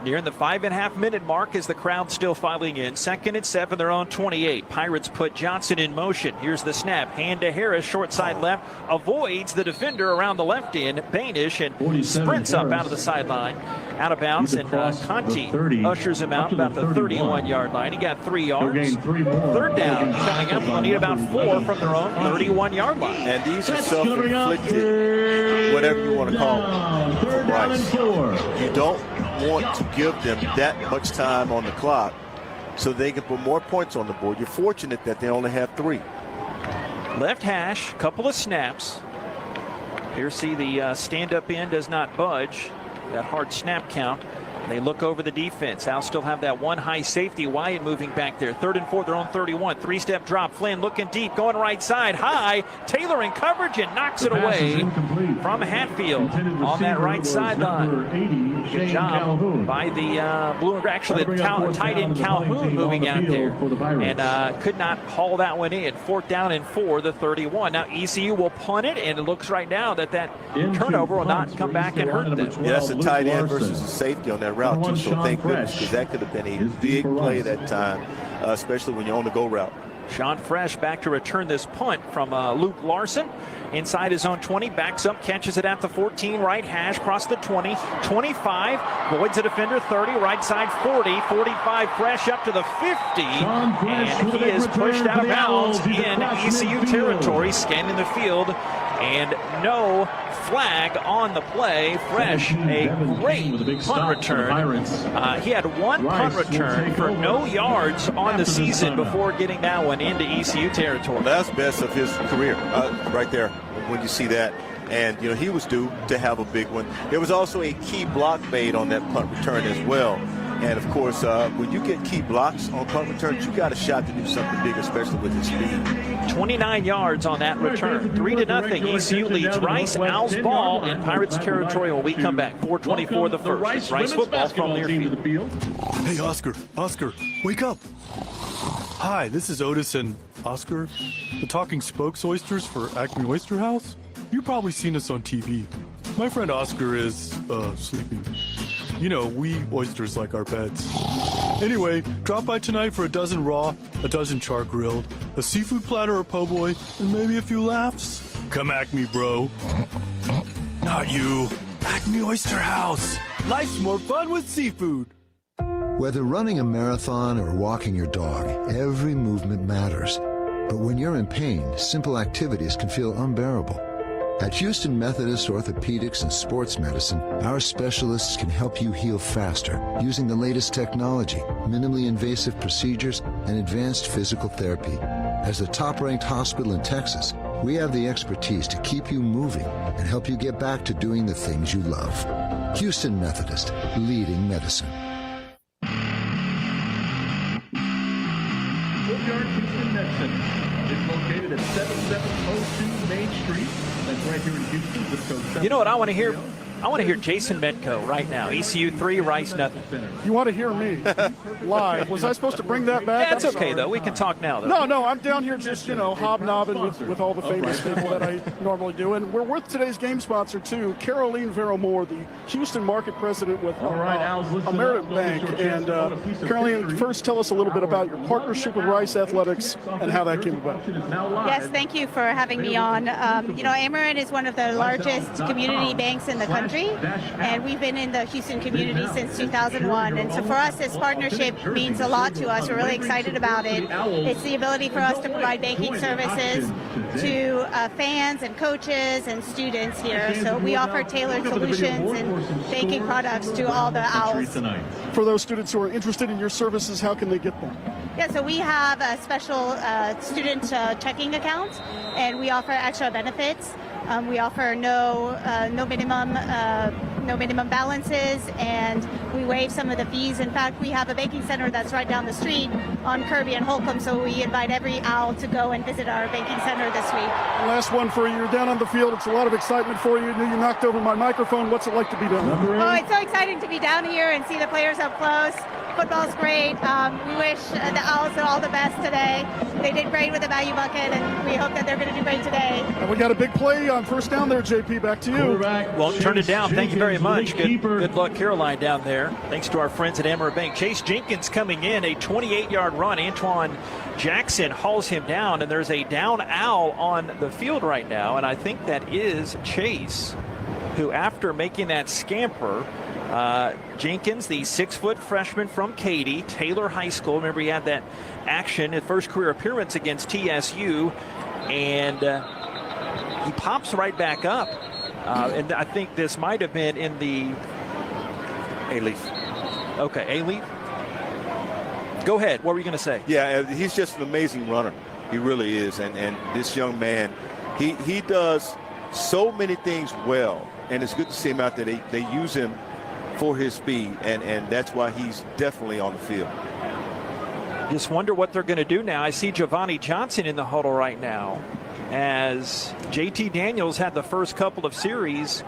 Nearing the 5.5-minute mark as the crowd still filing in. 2nd and 7, they're on 28. Pirates put Johnson in motion. Here's the snap. Hand to Harris, short side left. Avoids the defender around the left end. Banish and sprints up out of the sideline. Out of bounds, and Conti ushers him out about the 31-yard line. He got 3 yards. 3rd down coming up. They'll need about 4 from their own 31-yard line. And these are self-inflicted, whatever you want to call them, from Rice. You don't want to give them that much time on the clock so they can put more points on the board. You're fortunate that they only have 3. Left hash, couple of snaps. Here, see the stand-up end does not budge. That hard snap count. They look over the defense. I'll still have that one high safety. Wyatt moving back there. 3rd and 4, they're on 31. 3-step drop. Flynn looking deep, going right side. High. Taylor in coverage and knocks it away from Hatfield on that right sideline. Good job by the blue and gray. Actually, the tight end Calhoun moving out there. And could not haul that one in. 4th down and 4, the 31. Now ECU will punt it, and it looks right now that turnover will not come back and hurt them. Yeah, that's a tight end versus a safety on that route too, so thank goodness, because that could have been a big play that time, especially when you're on the go route. Sean Fresh back to return this punt from Luke Larson. Inside his own 20, backs up, catches it at the 14, right hash, across the 20, 25, voids a defender, 30, right side 40, 45, Fresh up to the 50, and he is pushed out of bounds in ECU territory, scanning the field, and no flag on the play. Fresh, a great punt return. He had one punt return for no yards on the season before getting that one into ECU territory. That's best of his career right there when you see that. And, you know, he was due to have a big one. There was also a key block made on that punt return as well. And, of course, when you get key blocks on punt returns, you got a shot to do something big, especially with his speed. 29 yards on that return. 3-0. ECU leads Rice. Owls ball in Pirates territory when we come back. 4:24 the first. Rice football from near field. Hey, Oscar, wake up. Hi, this is Otis and Oscar, the talking spokes oysters for Acme Oyster House. You've probably seen us on TV. My friend Oscar is, sleeping. You know, we oysters like our pets. Anyway, drop by tonight for a dozen raw, a dozen char grilled, a seafood platter or po' boy, and maybe a few laughs. Come Acme, bro. Not you. Acme Oyster House. Life's more fun with seafood. Whether running a marathon or walking your dog, every movement matters. But when you're in pain, simple activities can feel unbearable. At Houston Methodist Orthopedics and Sports Medicine, our specialists can help you heal faster using the latest technology, minimally invasive procedures, and advanced physical therapy. As the top-ranked hospital in Texas, we have the expertise to keep you moving and help you get back to doing the things you love. Houston Methodist, leading medicine. Houston Medicine is located at 7702 Main Street. That's right here in Houston. Zip code 7. You know what I want to hear? I want to hear Jason Metco right now. ECU 3, Rice nothing. You want to hear me live? Was I supposed to bring that back? That's okay, though. We can talk now, though. No, I'm down here just, hobnobbing with all the famous people that I normally do. And we're with today's game sponsor, too, Caroline Verro-Moore, the Houston market president with American Bank. And Caroline, first tell us a little bit about your partnership with Rice Athletics and how that came about. Yes, thank you for having me on. Amerant is one of the largest community banks in the country. And we've been in the Houston community since 2001. And so for us, this partnership means a lot to us. We're really excited about it. It's the ability for us to provide banking services to fans and coaches and students here. So we offer tailored solutions and banking products to all the Owls. For those students who are interested in your services, how can they get them? Yeah, so we have a special student checking account, and we offer extra benefits. We offer no minimum balances, and we waive some of the fees. In fact, we have a banking center that's right down the street on Kirby and Holcomb, so we invite every Owl to go and visit our banking center this week. Last one for you. You're down on the field. It's a lot of excitement for you. You knocked over my microphone. What's it like to be down there? Oh, it's so exciting to be down here and see the players up close. Football's great. We wish the Owls all the best today. They did great with the value bucket, and we hope that they're going to do great today. And we got a big play on first down there, JP. Back to you. Won't turn it down. Thank you very much. Good luck, Caroline, down there. Thanks to our friends at Amarillo Bank. Chase Jenkins coming in, a 28-yard run. Antoine Jackson hauls him down, and there's a down Owl on the field right now, and I think that is Chase, who after making that scamper, Jenkins, the 6-foot freshman from Katy, Taylor High School. Remember, he had that action, his first career appearance against TSU, and he pops right back up. And I think this might have been in the A-Leaf. Okay, A-Leaf. Go ahead. What were you going to say? Yeah, he's just an amazing runner. He really is. And this young man, he does so many things well. And it's good to see him out there. They use him for his speed, and that's why he's definitely on the field. Just wonder what they're going to do now. I see Giovanni Johnson in the huddle right now, as JT Daniels had the first couple of series,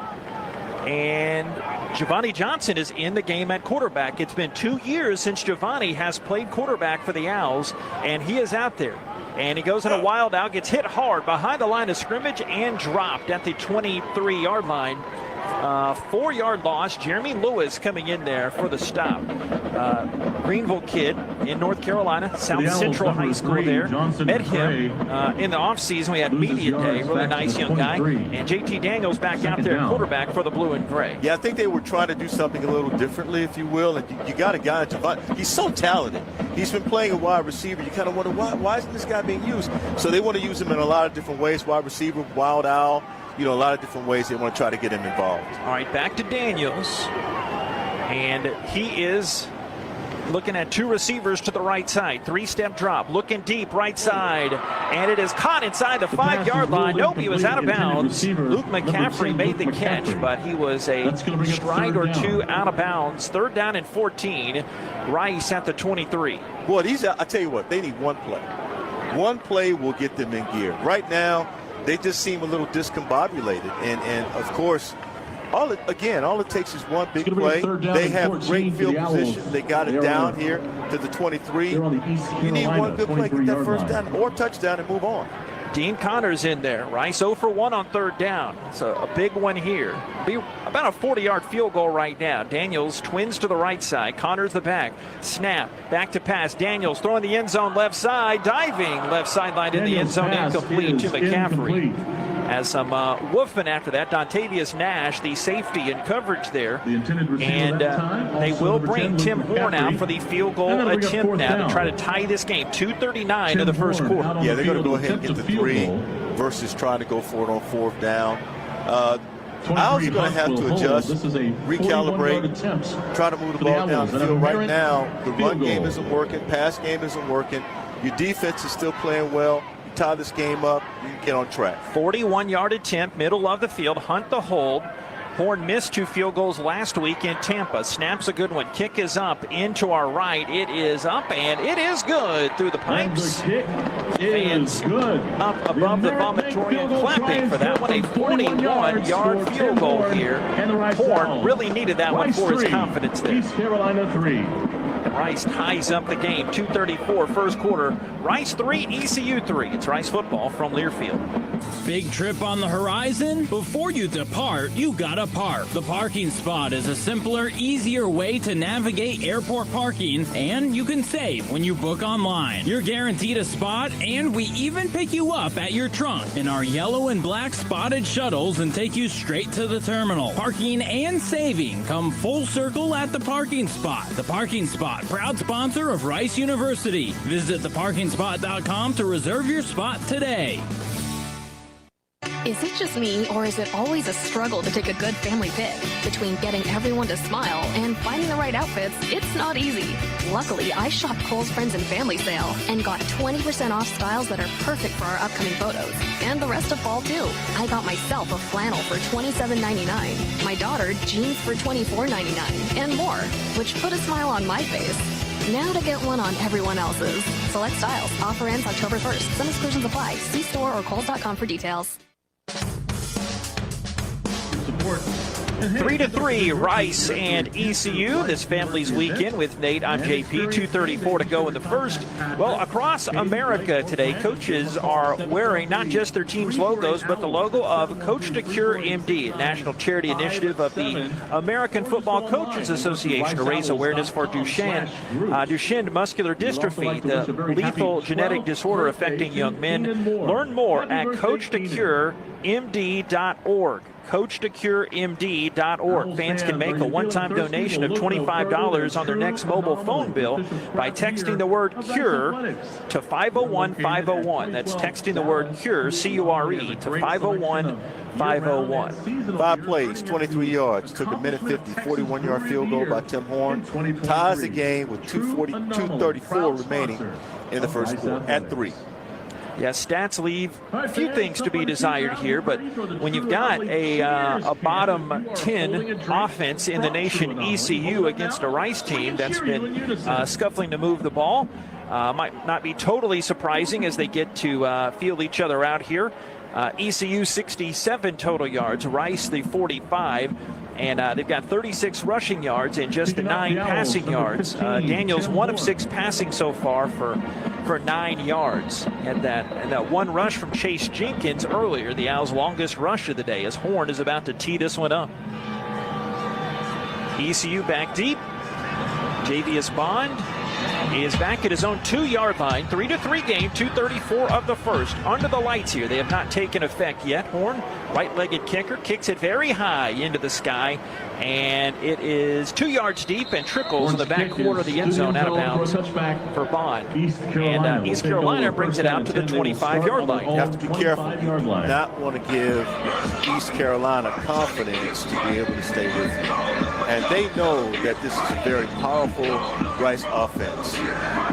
and Giovanni Johnson is in the game at quarterback. It's been 2 years since Giovanni has played quarterback for the Owls, and he is out there. And he goes in a wild out, gets hit hard behind the line of scrimmage and dropped at the 23-yard line 4-yard loss. Jeremy Lewis coming in there for the stop. Greenville kid in North Carolina, South Central High School there. Met him in the offseason. We had media day. Really nice young guy. And JT Daniels back out there at quarterback for the blue and gray. Yeah, I think they were trying to do something a little differently, if you will. And you got a guy, he's so talented. He's been playing a wide receiver. You kind of wonder, why isn't this guy being used? So they want to use him in a lot of different ways. Wide receiver, wild owl, a lot of different ways they want to try to get him involved. All right, back to Daniels. And he is looking at 2 receivers to the right side. 3-step drop, looking deep, right side. And it is caught inside the 5-yard line. Nope, he was out of bounds. Luke McCaffrey made the catch, but he was a stride or 2 out of bounds. 3rd down and 14. Rice at the 23. Boy, I tell you what, they need one play. One play will get them in gear. Right now, they just seem a little discombobulated. And of course, all it takes is one big play. They have great field position. They got it down here to the 23. You need one good play, get that first down or touchdown and move on. Dean Connors in there. Rice 0 for 1 on 3rd down. It's a big one here. Be about a 40-yard field goal right now. Daniels twins to the right side. Connors the back. Snap. Back to pass. Daniels throwing the end zone left side. Diving left sideline in the end zone. Incomplete to McCaffrey. Has some woofing after that. Dontavius Nash, the safety in coverage there. And they will bring Tim Horn out for the field goal attempt now to try to tie this game. 2:39 of the first quarter. Yeah, they're going to go ahead and get the 3 versus trying to go for it on 4th down. Owls are going to have to adjust, recalibrate, try to move the ball down the field. Right now, the run game isn't working, pass game isn't working. Your defense is still playing well. Tie this game up, you can get on track. 41-yard attempt, middle of the field. Hunt the hold. Horn missed 2 field goals last week in Tampa. Snaps a good one. Kick is up into our right. It is up and it is good through the pipes. Fans up above the vomitorium clapping for that one. A 41-yard field goal here. Horn really needed that one for his confidence there. East Carolina 3. Rice ties up the game. 2:34 first quarter. Rice 3, ECU 3. It's Rice football from Learfield. Big trip on the horizon? Before you depart, you gotta park. The parking spot is a simpler, easier way to navigate airport parking, and you can save when you book online. You're guaranteed a spot, and we even pick you up at your trunk in our yellow and black spotted shuttles and take you straight to the terminal. Parking and saving come full circle at the parking spot. The parking spot, proud sponsor of Rice University. Visit theparkingspot.com to reserve your spot today. Is it just me, or is it always a struggle to take a good family pic? Between getting everyone to smile and finding the right outfits, it's not easy. Luckily, I shopped Kohl's Friends and Family Sale and got 20% off styles that are perfect for our upcoming photos. And the rest of fall, too. I got myself a flannel for $27.99, my daughter jeans for $24.99, and more, which put a smile on my face. Now to get one on everyone else's. Select styles. Offer ends October 1st. Some exclusions apply. See store or Kohl's.com for details. 3-3, Rice and ECU. This family's weekend with Nate. I'm JP. 2:34 to go in the first. Well, across America today, coaches are wearing not just their team's logos, but the logo of Coach to Cure MD, a national charity initiative of the American Football Coaches Association to raise awareness for Duchenne muscular dystrophy, the lethal genetic disorder affecting young men. Learn more at CoachToCureMD.org. CoachToCureMD.org. Fans can make a one-time donation of $25 on their next mobile phone bill by texting the word CURE to 501-501. That's texting the word CURE, C-U-R-E, to 501-501. 5 plays, 23 yards. Took a minute 50, 41-yard field goal by Tim Horn. Ties the game with 2:34 remaining in the first quarter at 3. Yeah, stats leave a few things to be desired here, but when you've got a bottom 10 offense in the nation, ECU, against a Rice team that's been scuffling to move the ball, might not be totally surprising as they get to feel each other out here. ECU 67 total yards, Rice the 45. And they've got 36 rushing yards and just 9 passing yards. Daniels 1 of 6 passing so far for 9 yards. And that one rush from Chase Jenkins earlier, the Owls' longest rush of the day, as Horn is about to tee this one up. ECU back deep. Javius Bond is back at his own 2-yard line. 3-3 game, 2:34 of the first. Under the lights here. They have not taken effect yet. Horn, right-legged kicker, kicks it very high into the sky. And it is 2 yards deep and trickles in the back quarter of the end zone out of bounds for Bond. And East Carolina brings it out to the 25-yard line. You have to be careful. You do not want to give East Carolina confidence to be able to stay with you. And they know that this is a very powerful Rice offense.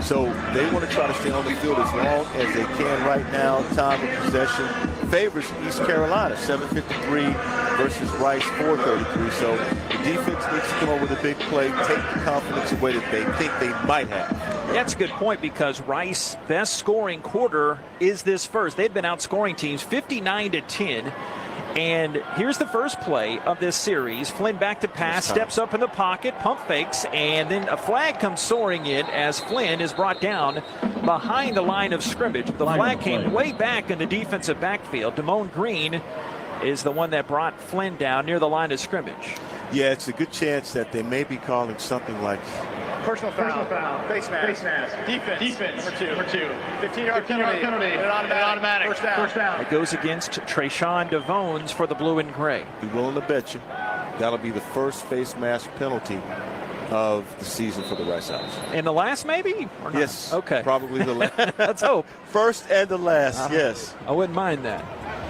So they want to try to stay on the field as long as they can right now. Time of possession favors East Carolina, 7:53 versus Rice, 4:33. So the defense needs to come up with a big play, take the confidence away that they think they might have. That's a good point because Rice's best scoring quarter is this first. They've been outscoring teams 59-10. And here's the first play of this series. Flynn back to pass, steps up in the pocket, pump fakes, and then a flag comes soaring in as Flynn is brought down behind the line of scrimmage. The flag came way back in the defensive backfield. Damone Green is the one that brought Flynn down near the line of scrimmage. Yeah, it's a good chance that they may be calling something like personal foul, face mask, defense, number two, 15-yard penalty, and automatic, first down. It goes against Trayshawn DeVones for the blue and gray. Be willing to bet you that'll be the first face mask penalty of the season for the Rice Owls. And the last, maybe? Or not? Yes. Okay. Probably the last. Let's hope. First and the last, yes. I wouldn't mind that.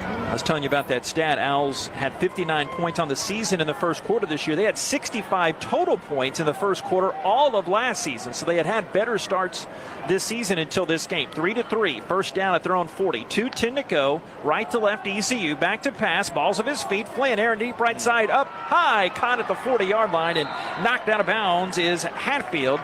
I was telling you about that stat. Owls had 59 points on the season in the first quarter this year. They had 65 total points in the first quarter all of last season. So they had better starts this season until this game. 3-3. First down at their own 40. 2:10 to go. Right to left ECU. Back to pass. Balls of his feet. Flynn, air deep right side. Up high. Caught at the 40-yard line and knocked out of bounds is Hatfield.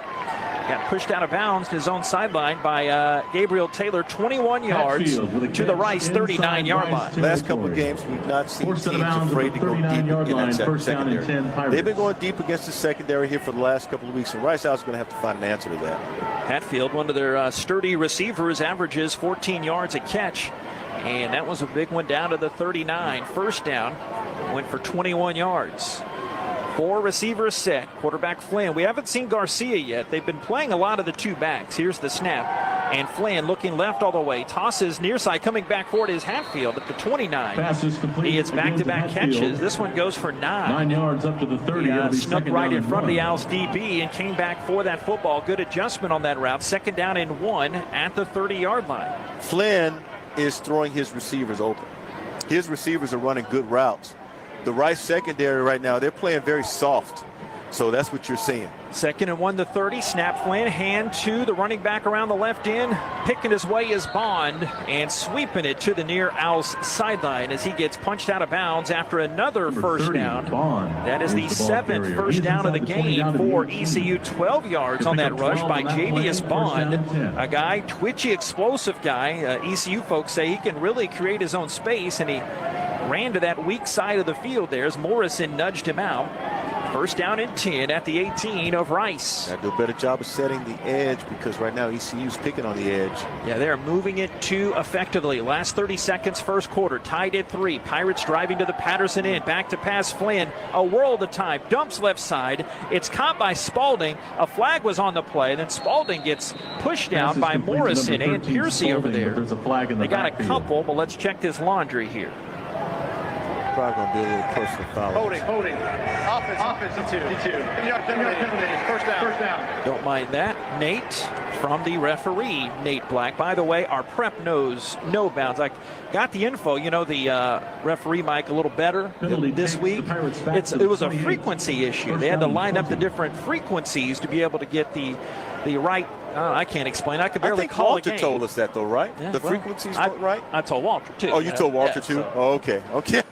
Got pushed out of bounds to his own sideline by Gabriel Taylor, 21 yards to the Rice 39-yard line. Last couple of games, we've not seen teams afraid to go deep in that secondary. They've been going deep against the secondary here for the last couple of weeks, and Rice Owls is going to have to find an answer to that. Hatfield, one of their sturdy receivers, averages 14 yards a catch, and that was a big one down to the 39. First down, went for 21 yards. 4 receivers set. Quarterback Flynn. We haven't seen Garcia yet. They've been playing a lot of the 2 backs. Here's the snap. And Flynn looking left all the way. Tosses near side. Coming back forward is Hatfield at the 29. He hits back-to-back catches. This one goes for 9. 9 yards up to the 30. He snuck right in front of the Owls DB and came back for that football. Good adjustment on that route. Second down and 1 at the 30-yard line. Flynn is throwing his receivers open. His receivers are running good routes. The Rice secondary right now, they're playing very soft. So that's what you're seeing. Second and 1 to 30. Snap Flynn. Hand to the running back around the left end. Picking his way is Bond and sweeping it to the near Owls sideline as he gets punched out of bounds after another first down. That is the 7th first down of the game for ECU. 12 yards on that rush by Javius Bond. A guy, twitchy, explosive guy. ECU folks say he can really create his own space, and he ran to that weak side of the field there as Morrison nudged him out. First down and 10 at the 18 of Rice. Got to do a better job of setting the edge because right now ECU's picking on the edge. Yeah, they're moving it too effectively. Last 30 seconds, first quarter, tied at 3. Pirates driving to the Patterson end. Back to pass Flynn. A world of time. Dumps left side. It's caught by Spalding. A flag was on the play. Then Spalding gets pushed down by Morrison and Piercy over there. They got a couple, but let's check this laundry here. Probably going to be a little personal foul. Holding. Offensive 2. 10-yard penalty. First down. Don't mind that. Nate from the referee, Nate Black. By the way, our prep knows no bounds. I got the info, the referee mic a little better this week. It was a frequency issue. They had to line up the different frequencies to be able to get the right. I can't explain. I could barely call Walter told us that, though, right? Yeah, the frequencies weren't right? I told Walter, too. Oh, you told Walter, too? So. Oh, okay.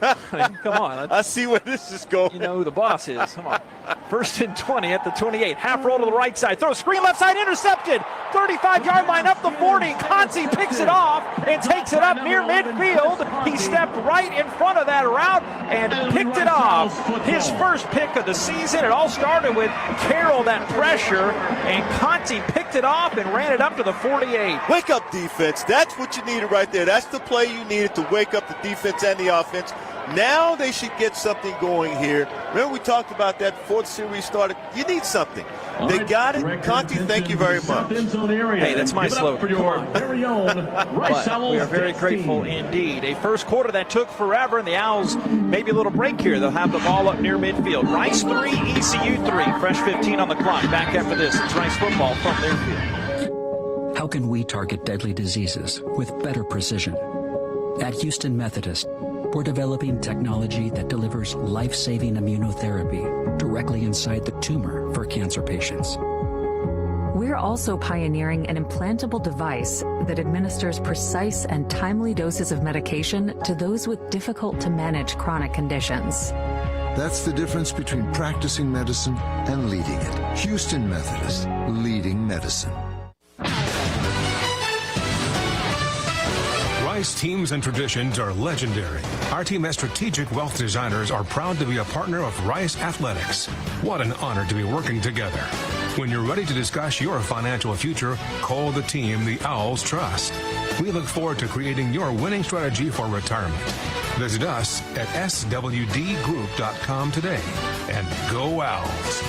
Come on. I see where this is going. You know who the boss is. Come on. First and 20 at the 28. Half roll to the right side. Throw screen left side. Intercepted. 35-yard line up the 40. Conti picks it off and takes it up near midfield. He stepped right in front of that route and picked it off. His first pick of the season. It all started with Carroll, that pressure, and Conti picked it off and ran it up to the 48. Wake up defense. That's what you needed right there. That's the play you needed to wake up the defense and the offense. Now they should get something going here. Remember we talked about that before the series started. You need something. They got it. Conti, thank you very much. Hey, that's my slogan. Come on. But we are very grateful indeed. A first quarter that took forever, and the Owls maybe a little break here. They'll have the ball up near midfield. Rice 3, ECU 3. Fresh 15 on the clock. Back after this, it's Rice football from their field. How can we target deadly diseases with better precision? At Houston Methodist, we're developing technology that delivers life-saving immunotherapy directly inside the tumor for cancer patients. We're also pioneering an implantable device that administers precise and timely doses of medication to those with difficult-to-manage chronic conditions. That's the difference between practicing medicine and leading it. Houston Methodist, leading medicine. Rice teams and traditions are legendary. Our team as strategic wealth designers are proud to be a partner of Rice Athletics. What an honor to be working together. When you're ready to discuss your financial future, call the team the Owls trust. We look forward to creating your winning strategy for retirement. Visit us at swdgroup.com today and go Owls.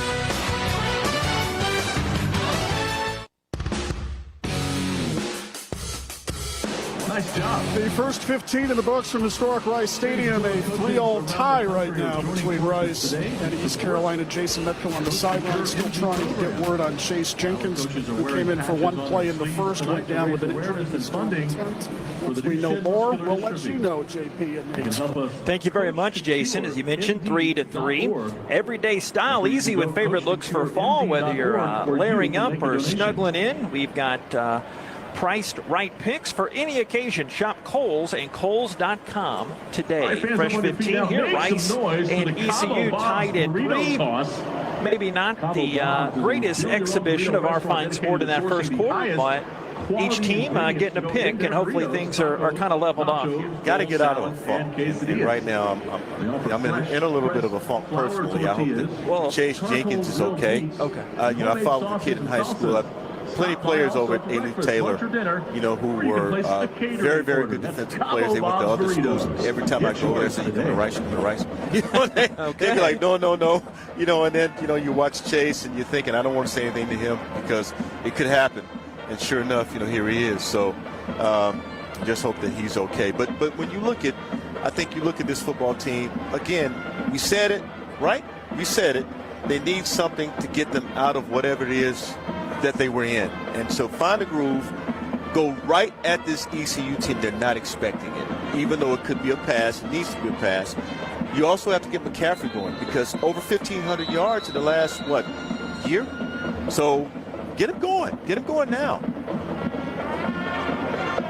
Nice job. The first 15 in the books from historic Rice Stadium. A 3-all tie right now between Rice and East Carolina. Jason Metcalf on the sideline, still trying to get word on Chase Jenkins, who came in for one play in the first, went down with an injury. Once we know more, we'll let you know, JP and Nate. Thank you very much, Jason. As you mentioned, 3-3. Everyday style, easy with favorite looks for fall, whether you're layering up or snuggling in. We've got priced right picks for any occasion. Shop Kohl's and Kohls.com today. Fresh 15 here. Rice and ECU tied at 3. Maybe not the greatest exhibition of our fine sport in that first quarter, but each team getting a pick, and hopefully things are kind of leveled off. Got to get out of a funk. And right now, I'm in a little bit of a funk personally. I hope that Chase Jenkins is okay. Okay. I followed the kid in high school. Plenty of players over at Ailey Taylor, who were very, very good defensive players. They went to other schools. Every time I go there, I say, you come to Rice, you come to Rice. They'd be like, no. And then, you watch Chase and you're thinking, I don't want to say anything to him because it could happen. And sure enough, here he is. So just hope that he's okay. But when you look at this football team, again, we said it, right? We said it. They need something to get them out of whatever it is that they were in. And so find a groove, go right at this ECU team. They're not expecting it. Even though it could be a pass, it needs to be a pass. You also have to get McCaffrey going because over 1,500 yards in the last, year? So get him going. Get him going now.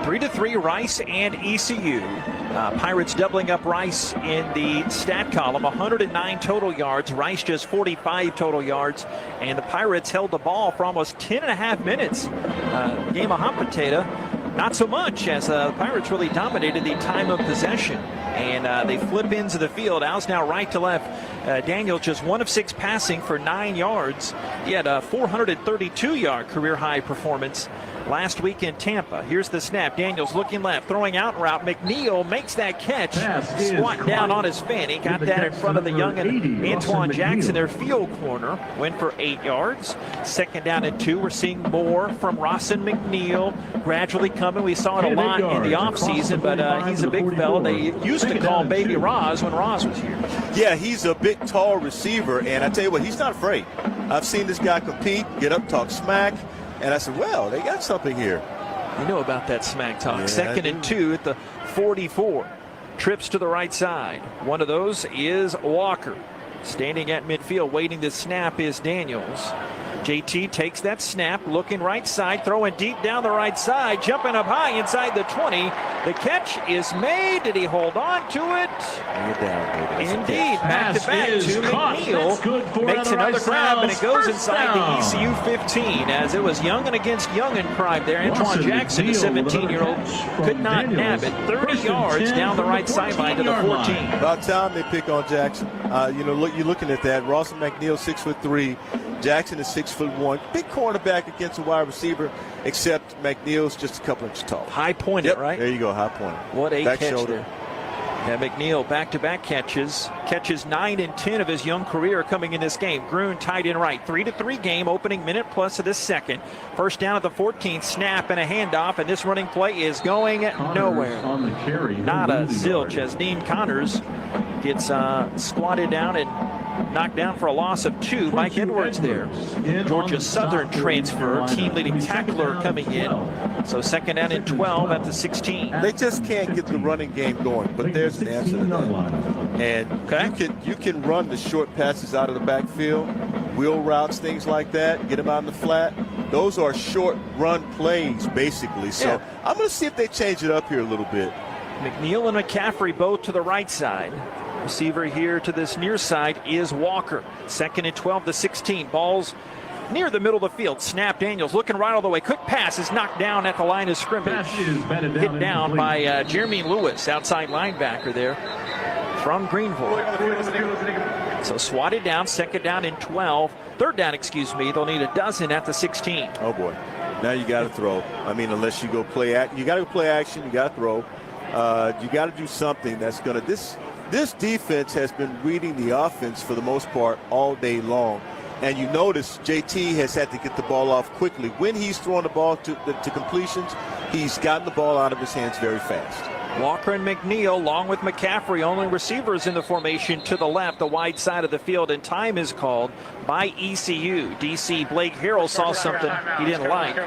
3-3 Rice and ECU. Pirates doubling up Rice in the stat column. 109 total yards. Rice just 45 total yards. And the Pirates held the ball for almost 10.5 minutes. Game of hot potato. Not so much, as the Pirates really dominated the time of possession. And they flip into the field. Owls now right to left. Daniel just 1 of 6 passing for 9 yards. He had a 432-yard career-high performance last week in Tampa. Here's the snap. Daniels looking left, throwing out route. McNeil makes that catch, squatting down on his fin. He got that in front of the young Antoine Jackson, their field corner. Went for 8 yards. 2nd down and 2. We're seeing more from Rawson McNeil gradually coming. We saw it a lot in the offseason, but he's a big fella. They used to call Baby Roz when Roz was here. Yeah, he's a big, tall receiver, and I tell you what, he's not afraid. I've seen this guy compete, get up, talk smack. And I said, well, they got something here. You know about that smack talk. Yeah, 2nd and 2 at the 44. Trips to the right side. One of those is Walker. Standing at midfield, waiting to snap is Daniels. JT takes that snap, looking right side, throwing deep down the right side, jumping up high inside the 20. The catch is made. Did he hold on to it? Indeed, back to back to McNeil. Makes another grab, and it goes inside the ECU 15, as it was Youngin against Youngin crime there. Antoine Jackson, the 17-year-old, could not nab it. 30 yards down the right sideline to the 14. About time they pick on Jackson. You're looking at that. Rawson McNeil, 6'3". Jackson is 6'1". Big cornerback against a wide receiver, except McNeil's just a couple inches tall. High pointed, right? There you go, high pointed. What a back catch shoulder. there. And McNeil back-to-back catches 9 and 10 of his young career coming in this game. Gruen tied in right. 3-3 game, opening minute plus of this second. First down at the 14, snap and a handoff, and this running play is going nowhere. On the carry. Not a zilch as Dean Connors gets squatted down and knocked down for a loss of 2. Mike Edwards there. Georgia Southern transfer, team leading tackler coming in. So second down and 12 at the 16. They just can't get the running game going, but there's an answer to that. And you can run the short passes out of the backfield, wheel routes, things like that, get them out in the flat. Those are short run plays, basically. So I'm going to see if they change it up here a little bit. McNeil and McCaffrey both to the right side. Receiver here to this near side is Walker. Second and 12 to 16. Ball's near the middle of the field. Snap. Daniels looking right all the way. Quick pass is knocked down at the line of scrimmage. Hit down by Jeremy Lewis, outside linebacker there from Greenville. So swatted down. Second down and 12. Third down, excuse me. They'll need a dozen at the 16. Oh boy. Now you got to throw. I mean, unless you go play action, you got to play action. You got to throw. You got to do something that's going to. This defense has been reading the offense for the most part all day long. And you notice JT has had to get the ball off quickly. When he's throwing the ball to completions, he's gotten the ball out of his hands very fast. Walker and McNeil, along with McCaffrey, only receivers in the formation to the left, the wide side of the field, and time is called by ECU. DC Blake Harrell saw something he didn't like.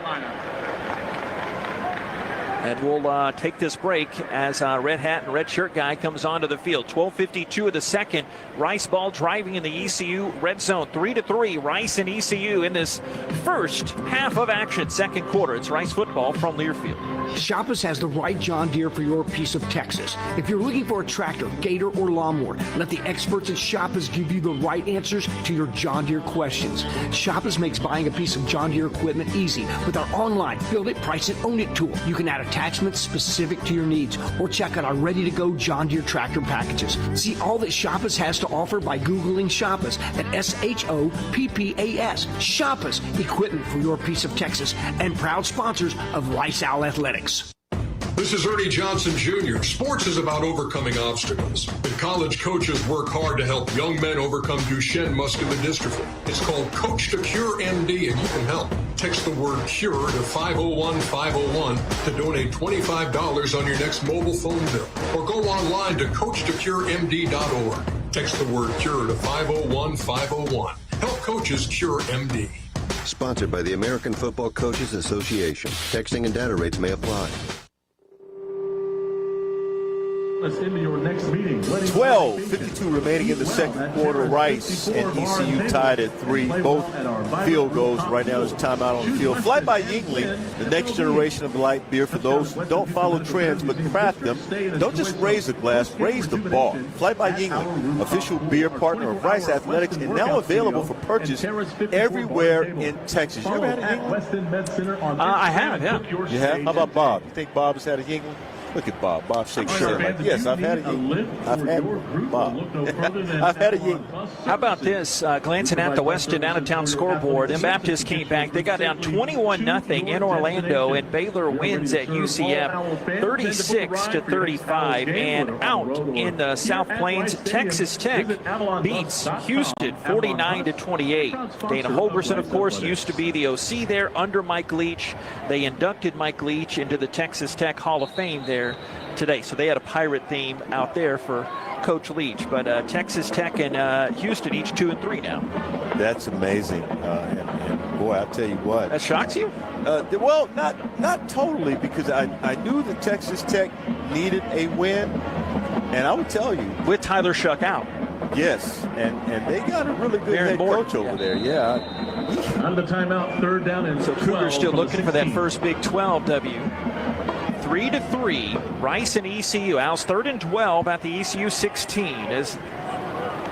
And we'll take this break as red hat and red shirt guy comes onto the field. 12:52 of the second. Rice ball driving in the ECU red zone. 3-3. Rice and ECU in this first half of action, second quarter. It's Rice football from Learfield. Shoppers has the right John Deere for your piece of Texas. If you're looking for a tractor, gator, or lawnmower, let the experts at Shoppers give you the right answers to your John Deere questions. Shoppers makes buying a piece of John Deere equipment easy with our online Build It, Price It, Own It tool. You can add attachments specific to your needs or check out our ready-to-go John Deere tractor packages. See all that Shoppers has to offer by Googling Shoppers at SHOPPAS. Shoppers, equipment for your piece of Texas, and proud sponsors of Rice Owl Athletics. This is Ernie Johnson Jr. Sports is about overcoming obstacles, and college coaches work hard to help young men overcome Duchenne muscular dystrophy. It's called Coach to Cure MD, and you can help. Text the word CURE to 501-501 to donate $25 on your next mobile phone bill, or go online to CoachToCureMD.org. Text the word CURE to 501-501. Help coaches cure MD. Sponsored by the American Football Coaches Association. Texting and data rates may apply. Into your next meeting. 12:52 remaining in the second quarter. Rice and ECU tied at 3. Both field goals. Right now there's a timeout on the field. Fly by Yingling, the next generation of light beer. For those who don't follow trends but craft them, don't just raise the glass, raise the bar. Fly by Yingling, official beer partner of Rice Athletics, and now available for purchase everywhere in Texas. You ever had a Yingling? I have, yeah. You have? How about Bob? You think Bob has had a Yingling? Look at Bob. Bob shakes his head like, yes, I've had a Yingling. I've had one, Bob. I've had a Yingling. How about this? Glancing at the Weston out-of-town scoreboard, and Baptist came back. They got down 21-0 in Orlando, and Baylor wins at UCF 36-35. And out in the South Plains, Texas Tech beats Houston 49-28. Dana Holgerson, of course, used to be the OC there under Mike Leach. They inducted Mike Leach into the Texas Tech Hall of Fame there today. So they had a pirate theme out there for Coach Leach. But Texas Tech and Houston each 2-3 now. That's amazing. And boy, I'll tell you what. That shocks you? Well, not totally, because I knew that Texas Tech needed a win. And I would tell you. With Tyler Shuck out. Yes, and they got a really good head coach over there. Yeah. On the timeout, third down and so Cougars still looking for that first Big 12 W. 3-3, Rice and ECU. Owls 3rd and 12 at the ECU 16 as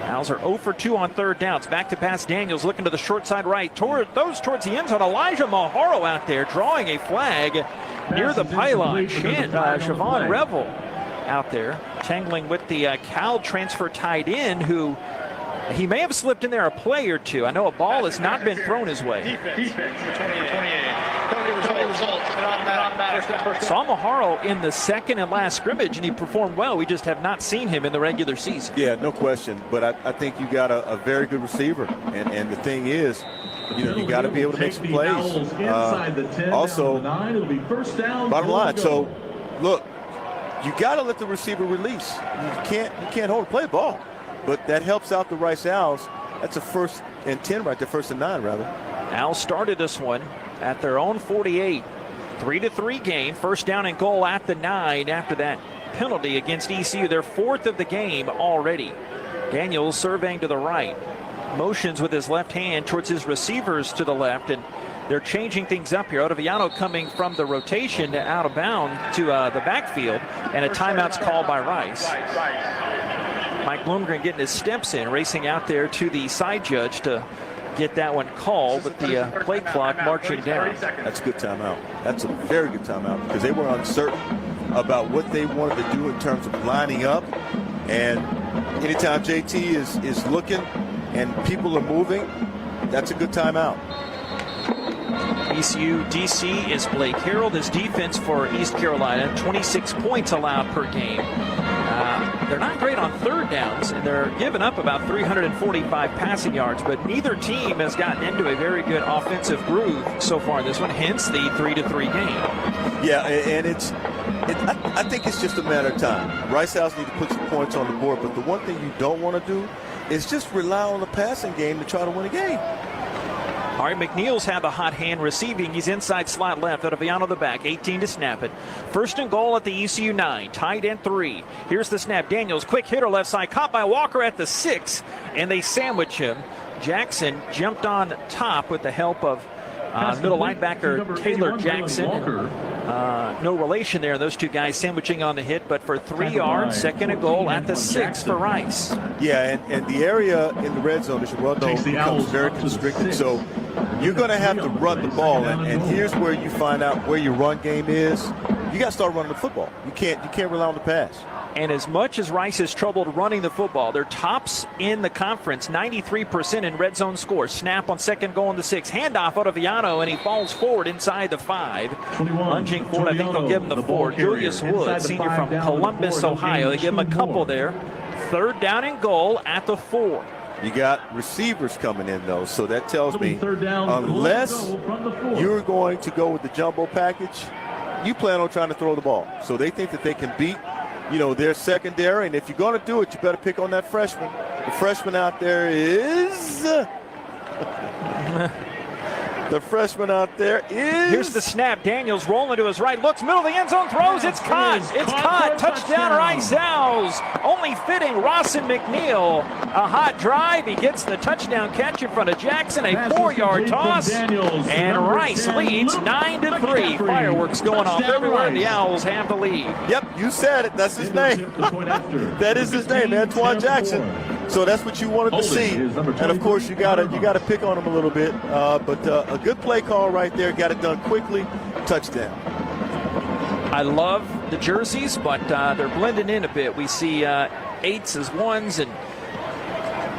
Owls are 0 for 2 on third downs. Back to pass Daniels looking to the short side right. Towards the end zone. Elijah Maharo out there drawing a flag near the pylon. Siobhan Revel out there tangling with the Cal transfer tight end who he may have slipped in there a play or two. I know a ball has not been thrown his way. Defense, 28. Saw Maharo in the second and last scrimmage, and he performed well. We just have not seen him in the regular season. Yeah, no question. But I think you got a very good receiver. And the thing is, you got to be able to make some plays. Also, bottom line. So, look, you got to let the receiver release. You can't hold play ball. But that helps out the Rice Owls. That's a 1st and 10 right there, 1st and 9 rather. Owls started this one at their own 48. 3-3 game. 1st down and goal at the 9 after that penalty against ECU. Their 4th of the game already. Daniels surveying to the right. Motions with his left hand towards his receivers to the left, and they're changing things up here. Ottaviano coming from the rotation out of bound to the backfield, and a timeout's called by Rice. Mike Bloomgren getting his steps in, racing out there to the side judge to get that one called, with the play clock marching down. That's a good timeout. That's a very good timeout, because they were uncertain about what they wanted to do in terms of lining up. And anytime JT is looking and people are moving, that's a good timeout. ECU DC is Blake Harrell. His defense for East Carolina, 26 points allowed per game. They're not great on 3rd downs, and they're giving up about 345 passing yards, but neither team has gotten into a very good offensive groove so far in this one, hence the 3-3 game. Yeah, and I think it's just a matter of time. Rice Owls need to put some points on the board, but the one thing you don't want to do is just rely on the passing game to try to win a game. All right, McNeil's had the hot hand receiving. He's inside slot left. Ottaviano the back, 18 to snap it. 1st and goal at the ECU 9, tight end 3. Here's the snap. Daniels, quick hitter left side, caught by Walker at the 6, and they sandwich him. Jackson jumped on top with the help of middle linebacker Taylor Jackson. No relation there. Those two guys sandwiching on the hit, but for 3 yards, 2nd and goal at the 6 for Rice. Yeah, and the area in the red zone, as you well know, becomes very constricted. So you're going to have to run the ball, and here's where you find out where your run game is. You got to start running the football. You can't rely on the pass. And as much as Rice has troubled running the football, they're tops in the conference, 93% in red zone scores. Snap on 2nd goal in the 6. Handoff Ottaviano, and he falls forward inside the 5. Lunging forward, I think they'll give him the 4. Julius Wood, senior from Columbus, Ohio. They give him a couple there. 3rd down and goal at the 4. You got receivers coming in, though, so that tells me unless you're going to go with the jumbo package, you plan on trying to throw the ball. So they think that they can beat their secondary, and if you're going to do it, you better pick on that freshman. The freshman out there is... Here's the snap. Daniels rolling to his right. Looks middle of the end zone. Throws. It's caught. It's caught. Touchdown, Rice Owls. Only fitting Rawson McNeil. A hot drive. He gets the touchdown catch in front of Jackson. A 4-yard toss. And Rice leads 9-3. Fireworks going off everywhere. The Owls have the lead. Yep, you said it. That's his name. That is his name, Antoine Jackson. So that's what you wanted to see. And of course, you gotta pick on him a little bit. But a good play call right there. Got it done quickly. Touchdown. I love the jerseys, but they're blending in a bit. We see 8s as 1s, and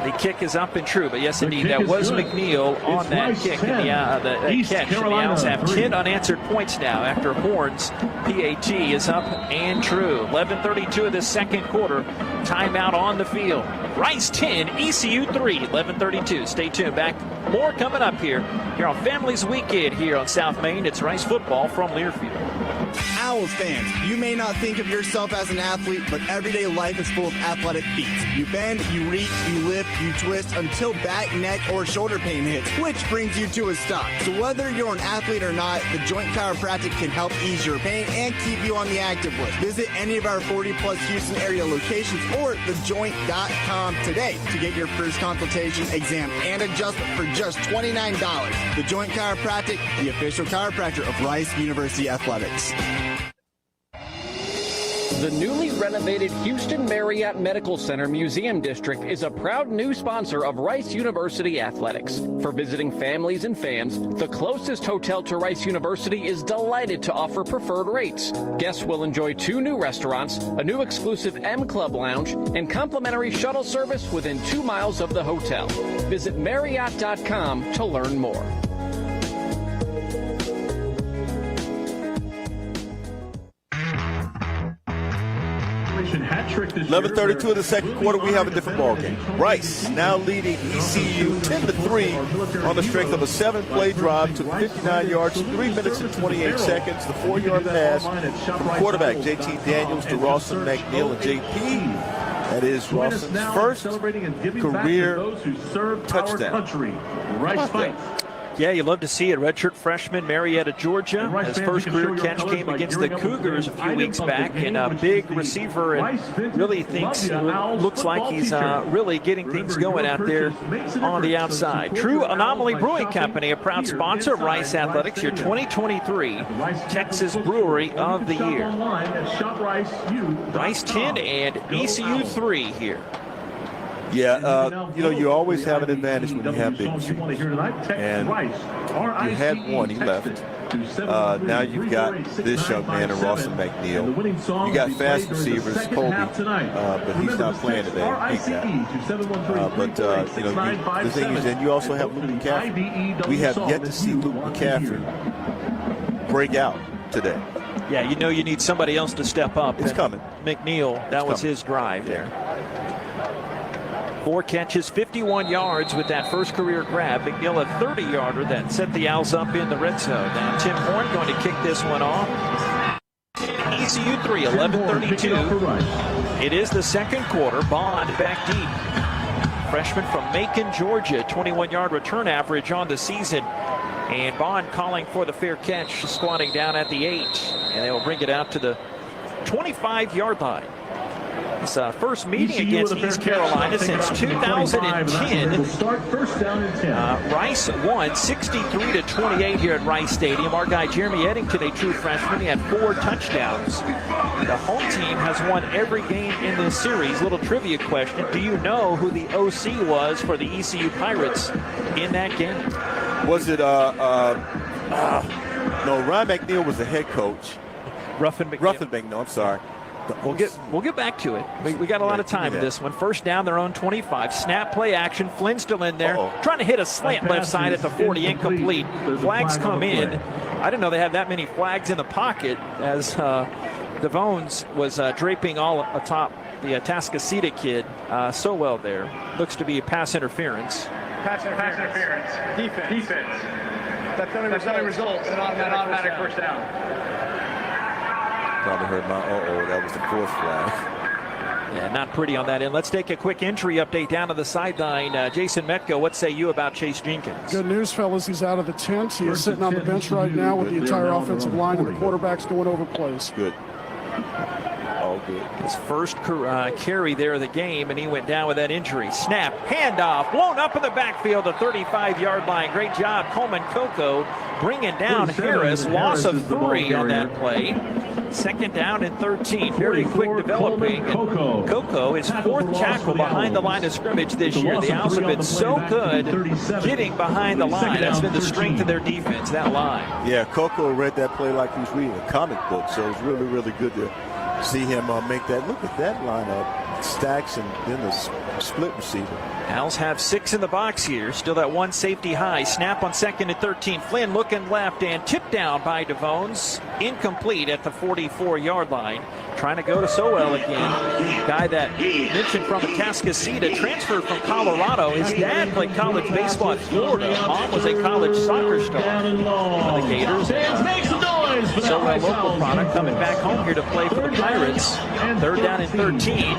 the kick is up and true. But yes, indeed, that was McNeil on that kick. And the catch. And the Owls have 10 unanswered points now after Horns. PAT is up and true. 11:32 of the 2nd quarter. Timeout on the field. Rice 10, ECU 3, 11:32. Stay tuned. Back more coming up here on Families Weekend here on South Main. It's Rice football from Learfield. Owls fans, you may not think of yourself as an athlete, but everyday life is full of athletic feats. You bend, you reach, you lift, you twist until back, neck, or shoulder pain hits, which brings you to a stop. So whether you're an athlete or not, the Joint Chiropractic can help ease your pain and keep you on the active list. Visit any of our 40-plus Houston area locations or thejoint.com today to get your first consultation, exam, and adjustment for just $29. The Joint Chiropractic, the official chiropractor of Rice University Athletics. The newly renovated Houston Marriott Medical Center Museum District is a proud new sponsor of Rice University Athletics. For visiting families and fans, the closest hotel to Rice University is delighted to offer preferred rates. Guests will enjoy 2 new restaurants, a new exclusive M Club lounge, and complimentary shuttle service within 2 miles of the hotel. Visit Marriott.com to learn more. hat trick this 11:32 of the second quarter, we have a different ball game. Rice now leading ECU 10-3 on the strength of a 7-play drive to 59 yards, 3 minutes and 28 seconds. The 4-yard pass from quarterback JT Daniels to Rawson McNeil, and JP. That is Rawson's first career touchdown. Rice fights. Yeah, you love to see it. Redshirt freshman, Marietta, Georgia. His first career catch came against the Cougars a few weeks back, and a big receiver, and really looks like he's really getting things going out there on the outside. True Anomaly Brewing Company, a proud sponsor of Rice Athletics, your 2023 Texas Brewery of the Year. Rice 10 and ECU 3 here. Yeah, you always have an advantage when you have big receivers. And you had one, he left. Now you've got this young man, Rawson McNeil. You got fast receivers, Colby, but he's not playing today. The thing is, and you also have Luke McCaffrey. We have yet to see Luke McCaffrey break out today. Yeah, you need somebody else to step up. It's coming. McNeil, that was his drive there. 4 catches, 51 yards with that first career grab. McNeil a 30-yarder that set the Owls up in the red zone. Now Tim Horn going to kick this one off. ECU 3, 11:32. It is the second quarter. Bond back deep. Freshman from Macon, Georgia, 21-yard return average on the season. And Bond calling for the fair catch, squatting down at the 8. And they will bring it out to the 25-yard line. It's first meeting against East Carolina since 2010. Rice won 63-28 here at Rice Stadium. Our guy Jeremy Eddington, a true freshman, he had 4 touchdowns. The home team has won every game in this series. Little trivia question: do you know who the OC was for the ECU Pirates in that game? Was it no? Ryan McNeil was the head coach. Ruffin McNeil. I'm sorry. We'll get back to it. We got a lot of time in this one. First down, their own 25. Snap, play action. Flynn still in there. Trying to hit a slant left side at the 40, incomplete. Flags come in. I didn't know they had that many flags in the pocket as Devones was draping all atop the Tascasita kid so well there. Looks to be a pass interference. Pass interference. Defense. That's going to result in an automatic first down. Probably heard that was the 4th flag. Yeah, not pretty on that end. Let's take a quick injury update down to the sideline. Jason Metko, what say you about Chase Jenkins? Good news, fellas. He's out of the tent. He is sitting on the bench right now with the entire offensive line and the quarterbacks going over plays. Good. All good. His first carry there of the game, and he went down with that injury. Snap, handoff, blown up in the backfield, the 35-yard line. Great job, Coleman Coco bringing down Harris. Loss of 3 on that play. Second down and 13. Very quick developing. And Coco is 4th tackle behind the line of scrimmage this year. The Owls have been so good getting behind the line. That's been the strength of their defense, that line. Yeah, Coco read that play like he was reading a comic book, so it's really, really good to see him make that. Look at that lineup. Stacks and then the split receiver. Owls have 6 in the box here. Still that 1 safety high. Snap on 2nd and 13. Flynn looking left and tipped down by Devones. Incomplete at the 44-yard line. Trying to go to Sowell again. Guy that mentioned from Tascasita, transferred from Colorado. His dad played college baseball at Florida. Mom was a college soccer star for the Gators. Sowell, local product, coming back home here to play for the Pirates. 3rd down and 13.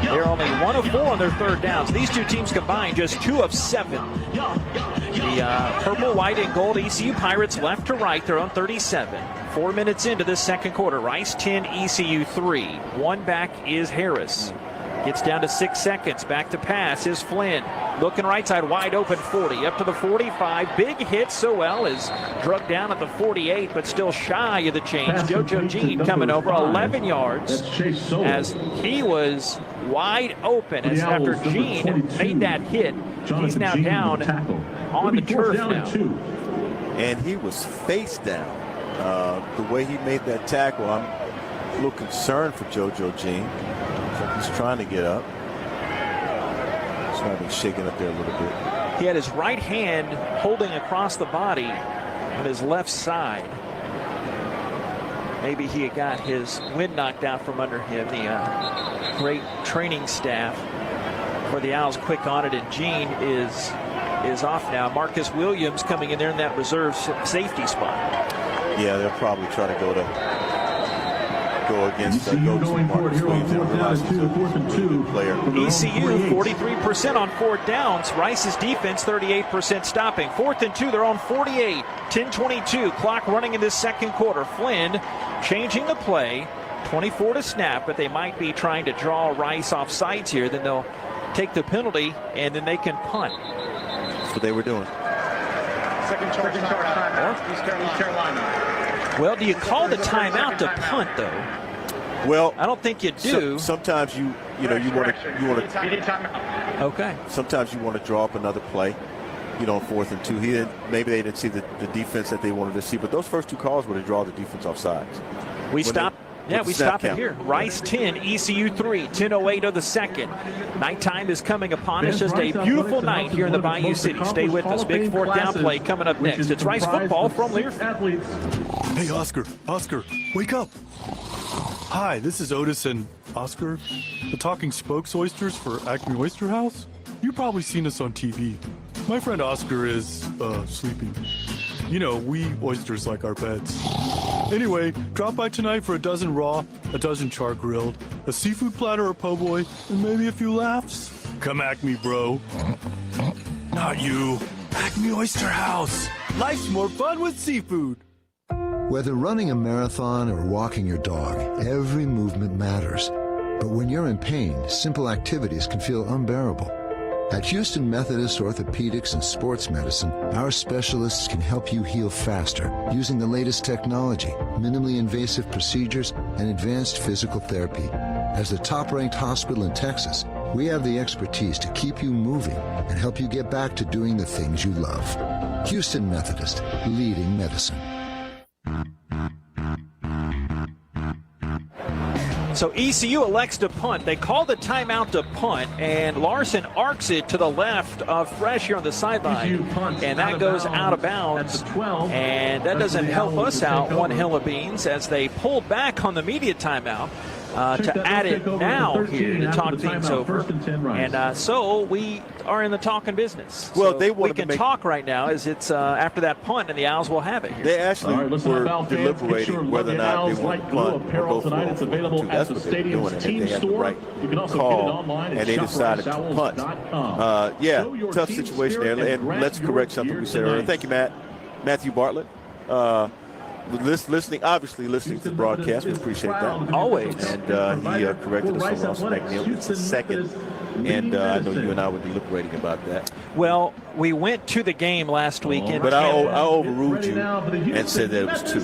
They're only 1 of 4 on their 3rd downs. These two teams combined just 2 of 7. The purple, white, and gold ECU Pirates left to right. They're on 37. 4 minutes into this second quarter. Rice 10, ECU 3. One back is Harris. Gets down to 6 seconds. Back to pass is Flynn. Looking right side, wide open 40. Up to the 45. Big hit. Sowell is drugged down at the 48, but still shy of the change. JoJo Jean coming over 11 yards as he was wide open. As after Jean made that hit, he's now down on the turf now. And he was face down. The way he made that tackle, I'm a little concerned for JoJo Jean. He's trying to get up. He's probably shaking up there a little bit. He had his right hand holding across the body on his left side. maybe he had got his wind knocked out from under him. The great training staff for the Owls quick on it, and Gene is off now. Marcus Williams coming in there in that reserve safety spot. Yeah, they'll probably try to go against Marcus Williams and realize he's a good player. ECU 43% on 4th downs. Rice's defense 38% stopping. 4th and 2, they're on 48. 10:22 clock running in this second quarter. Flynn changing the play. 24 to snap, but they might be trying to draw Rice off sides here. Then they'll take the penalty, and then they can punt. That's what they were doing. Second charge time. East Carolina. Well, do you call the timeout to punt, though? Well, I don't think you do. Sometimes you want to. Okay. Sometimes you want to draw up another play. On 4th and 2. Maybe they didn't see the defense that they wanted to see, but those first two calls were to draw the defense off sides. We stop it here. Rice 10, ECU 3, 10:08 of the second. Nighttime is coming upon us. Just a beautiful night here in the Bayou City. Stay with us. Big 4th down play coming up next. It's Rice football from Learfield. Hey, Oscar, wake up. Hi, this is Otis and Oscar, the talking spokes oysters for Acme Oyster House. You've probably seen us on TV. My friend Oscar is, sleeping. We oysters like our pets. Anyway, drop by tonight for a dozen raw, a dozen char grilled, a seafood platter or po' boy, and maybe a few laughs. Come Acme, bro. Not you. Acme Oyster House. Life's more fun with seafood. Whether running a marathon or walking your dog, every movement matters. But when you're in pain, simple activities can feel unbearable. At Houston Methodist Orthopedics and Sports Medicine, our specialists can help you heal faster using the latest technology, minimally invasive procedures, and advanced physical therapy. As the top-ranked hospital in Texas, we have the expertise to keep you moving and help you get back to doing the things you love. Houston Methodist, leading medicine. So ECU elects to punt. They call the timeout to punt, and Larson arcs it to the left of Fresh here on the sideline, and that goes out of bounds. And that doesn't help us out one hill of beans as they pull back on the media timeout to add it now here to talk things over. And so we are in the talking business. Well, so they we can talk right now as it's after that punt, and the Owls will have it here. They actually were deliberating whether or not they want to punt or go for it. That's what they were doing, and they had the right call, and they decided to punt. Tough situation there, and let's correct something we said earlier. Thank you, Matt. Matthew Bartlett. Listening to the broadcast. We appreciate that. Always. And he corrected us on Ross McNeil. It's the second. And I know you and I were deliberating about that. Well, we went to the game last weekend. But I overruled you and said that it was 2.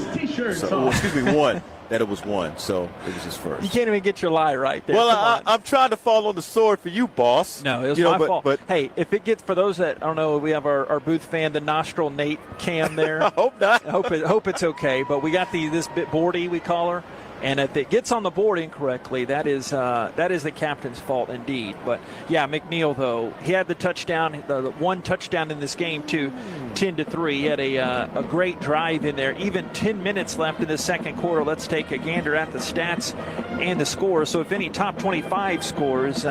Excuse me, 1. That it was 1, so it was his first. You can't even get your lie right there. Well, I'm trying to fall on the sword for you, boss. No, it was my fault. But hey, if it gets, for those that, I don't know, we have our booth fan, the nostril Nate Cam there. I hope not. I hope it's okay. But we got this bit boardy, we call her. And if it gets on the board incorrectly, that is the captain's fault indeed. But yeah, McNeil though, he had the touchdown, the one touchdown in this game too, 10-3. He had a great drive in there. Even 10 minutes left in the second quarter. Let's take a gander at the stats and the scores. So if any top 25 scores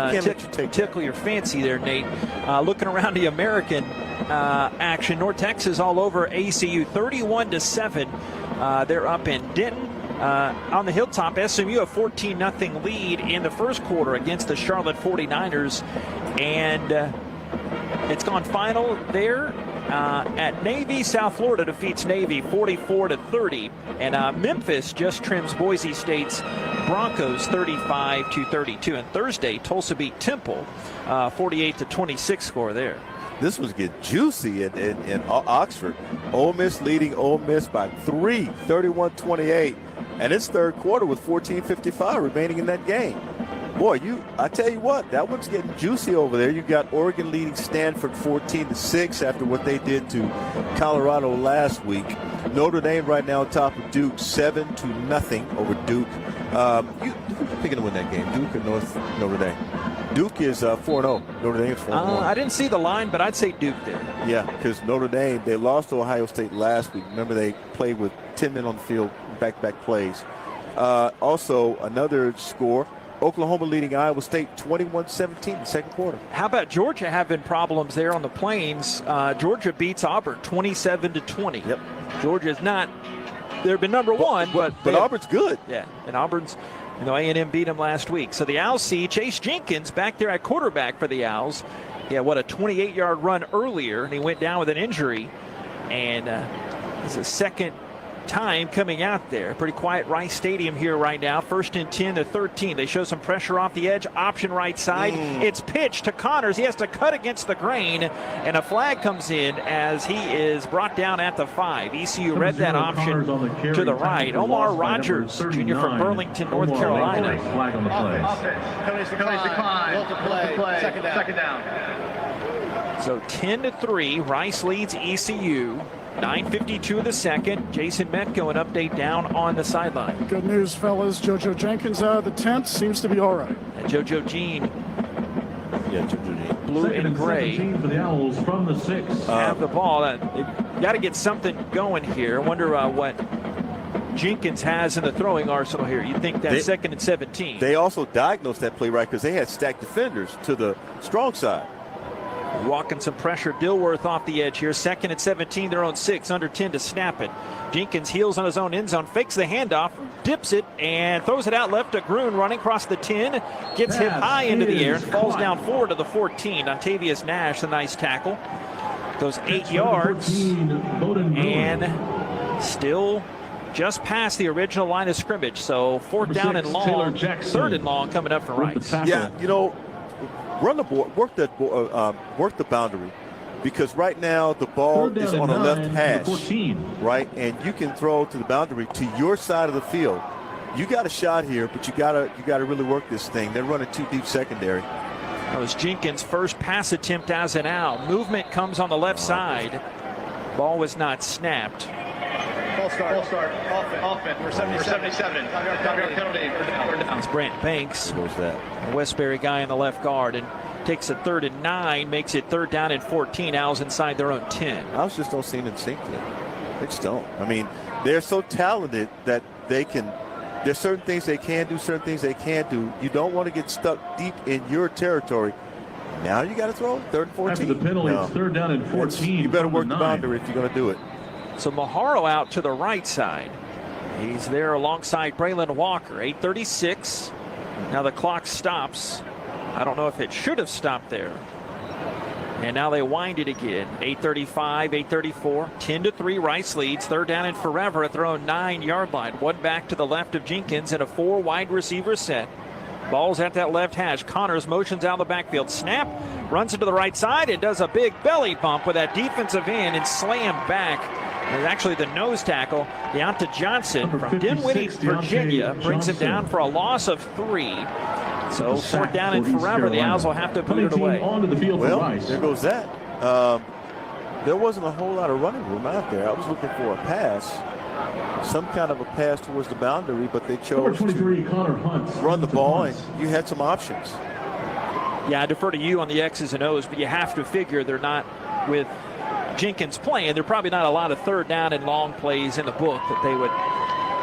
tickle your fancy there, Nate. Looking around the American action, North Texas all over ACU, 31-7. They're up in Denton. On the hilltop, SMU a 14-0 lead in the first quarter against the Charlotte 49ers. And it's gone final there at Navy. South Florida defeats Navy 44-30. And Memphis just trims Boise State's Broncos 35-32. And Thursday, Tulsa beat Temple 48-26 score there. This was getting juicy in Oxford. Ole Miss leading Ole Miss by 3, 31-28. And it's third quarter with 14:55 remaining in that game. Boy, I tell you what, that one's getting juicy over there. You got Oregon leading Stanford 14-6 after what they did to Colorado last week. Notre Dame right now on top of Duke, 7-0 over Duke. Who's picking to win that game, Duke or Notre Dame? Duke is 4-0. Notre Dame's 4-1. I didn't see the line, but I'd say Duke there. Yeah, because Notre Dame, they lost to Ohio State last week. Remember, they played with 10 men on the field, back-to-back plays. Also, another score. Oklahoma leading Iowa State 21-17 in the second quarter. How about Georgia having problems there on the Plains? Georgia beats Auburn 27-20. Yep. Georgia's not, they've been number one, but Auburn's good. Yeah, and Auburn's, A&M beat them last week. So the Owls see Chase Jenkins back there at quarterback for the Owls. Yeah, what a 28-yard run earlier, and he went down with an injury. And it's a second time coming out there. Pretty quiet Rice Stadium here right now. 1st and 10 to 13. They show some pressure off the edge. Option right side. It's pitched to Connors. He has to cut against the grain, and a flag comes in as he is brought down at the 5. ECU read that option to the right. Omar Rogers, junior from Burlington, North Carolina. Flag on the play. Penalties decline. Play. Second down. So 10-3. Rice leads ECU. 9:52 of the second. Jason Metco, an update down on the sideline. Good news, fellas. JoJo Jenkins out of the tent. Seems to be all right. And JoJo Jean. Yeah, JoJo Jean. Blue and gray. For the Owls from the 6. Have the ball. Got to get something going here. I wonder what Jenkins has in the throwing arsenal here. You think that's 2nd and 17. They also diagnosed that play right because they had stacked defenders to the strong side. Walking some pressure. Dilworth off the edge here. 2nd and 17. Their own 6. Under 10 to snap it. Jenkins heels on his own end zone. Fakes the handoff. Dips it and throws it out left to Gruen running across the 10. Gets hit high into the air and falls down forward to the 14. Ontavious Nash, a nice tackle. Goes 8 yards. And still just past the original line of scrimmage. So 4th down and long. 3rd and long coming up for Rice. Yeah, run the board, work the boundary, because right now the ball is on a left hash, right, and you can throw to the boundary to your side of the field. You got a shot here, but you gotta really work this thing. They're running too deep secondary. That was Jenkins' first pass attempt as an Owl. Movement comes on the left side. Ball was not snapped. Full start. Offense. We're 77. Penalty. It's Brant Banks. What was that? A Westbury guy in the left guard, and takes a 3rd and 9, makes it 3rd down and 14. Owls inside their own 10. Owls just don't seem instinctive. They just don't. I mean, they're so talented that they can. There's certain things they can do, certain things they can't do. You don't want to get stuck deep in your territory. Now you got to throw 3rd and 14. After the penalty, it's 3rd down and 14. You better work the boundary if you're going to do it. So Maharo out to the right side. He's there alongside Braylon Walker. 8:36. Now the clock stops. I don't know if it should have stopped there. And now they wind it again. 8:35, 8:34. 10-3 Rice leads. 3rd down and forever at their own 9-yard line. One back to the left of Jenkins and a 4 wide receiver set. Ball's at that left hash. Connors motions out of the backfield. Snap. Runs into the right side and does a big belly bump with that defensive end and slammed back. It's actually the nose tackle. Deonta Johnson from Dinwiddie, Virginia, brings him down for a loss of 3. So 4th down and forever. The Owls will have to put it away. Well, there goes that. There wasn't a whole lot of running room out there. I was looking for a pass, some kind of a pass towards the boundary, but they chose to run the ball, and you had some options. Yeah, I defer to you on the X's and O's, but you have to figure they're not with Jenkins playing. There are probably not a lot of 3rd down and long plays in the book that they would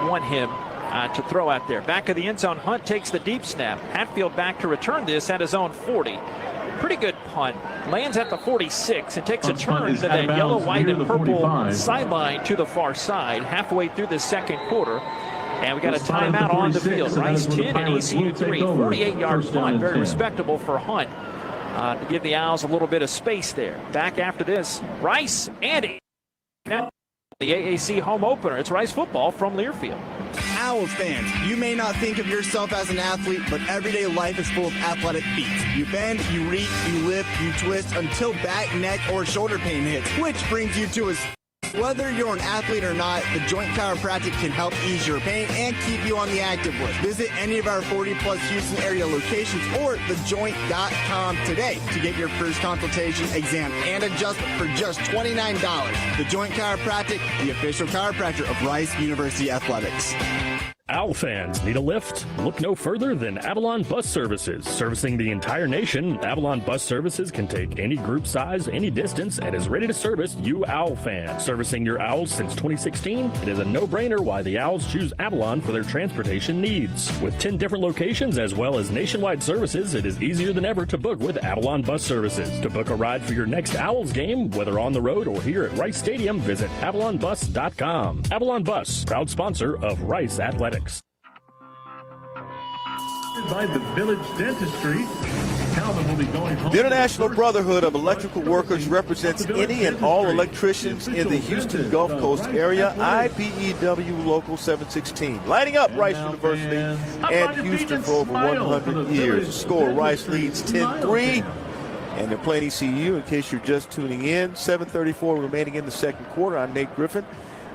want him to throw out there. Back of the end zone, Hunt takes the deep snap. Hatfield back to return this at his own 40. Pretty good punt. Lands at the 46 and takes a turn to that yellow, white, and purple sideline to the far side halfway through the second quarter. And we got a timeout on the field. Rice 10 and ECU 3. 48-yard punt. Very respectable for Hunt. To give the Owls a little bit of space there. Back after this, Rice and now the AAC home opener. It's Rice football from Learfield. Owls fans, you may not think of yourself as an athlete, but everyday life is full of athletic feats. You bend, you reach, you lift, you twist until back, neck, or shoulder pain hits, which brings you to a... Whether you're an athlete or not, the Joint Chiropractic can help ease your pain and keep you on the active list. Visit any of our 40-plus Houston area locations or thejoint.com today to get your first consultation, exam, and adjustment for just $29. The Joint Chiropractic, the official chiropractor of Rice University Athletics. Owl fans, need a lift? Look no further than Avalon Bus Services. Servicing the entire nation, Avalon Bus Services can take any group size, any distance, and is ready to service you Owl fans. Servicing your Owls since 2016, it is a no-brainer why the Owls choose Avalon for their transportation needs. With 10 different locations as well as nationwide services, it is easier than ever to book with Avalon Bus Services. To book a ride for your next Owls game, whether on the road or here at Rice Stadium, visit avalonbus.com. Avalon Bus, proud sponsor of Rice Athletics. By the Village Dentistry, Calvin will be going home. The International Brotherhood of Electrical Workers represents any and all electricians in the Houston Gulf Coast area. IBEW Local 716, lighting up Rice University and Houston for over 100 years. The score, Rice leads 10-3. And they're playing ECU, in case you're just tuning in. 7:34 remaining in the second quarter. I'm Nate Griffin.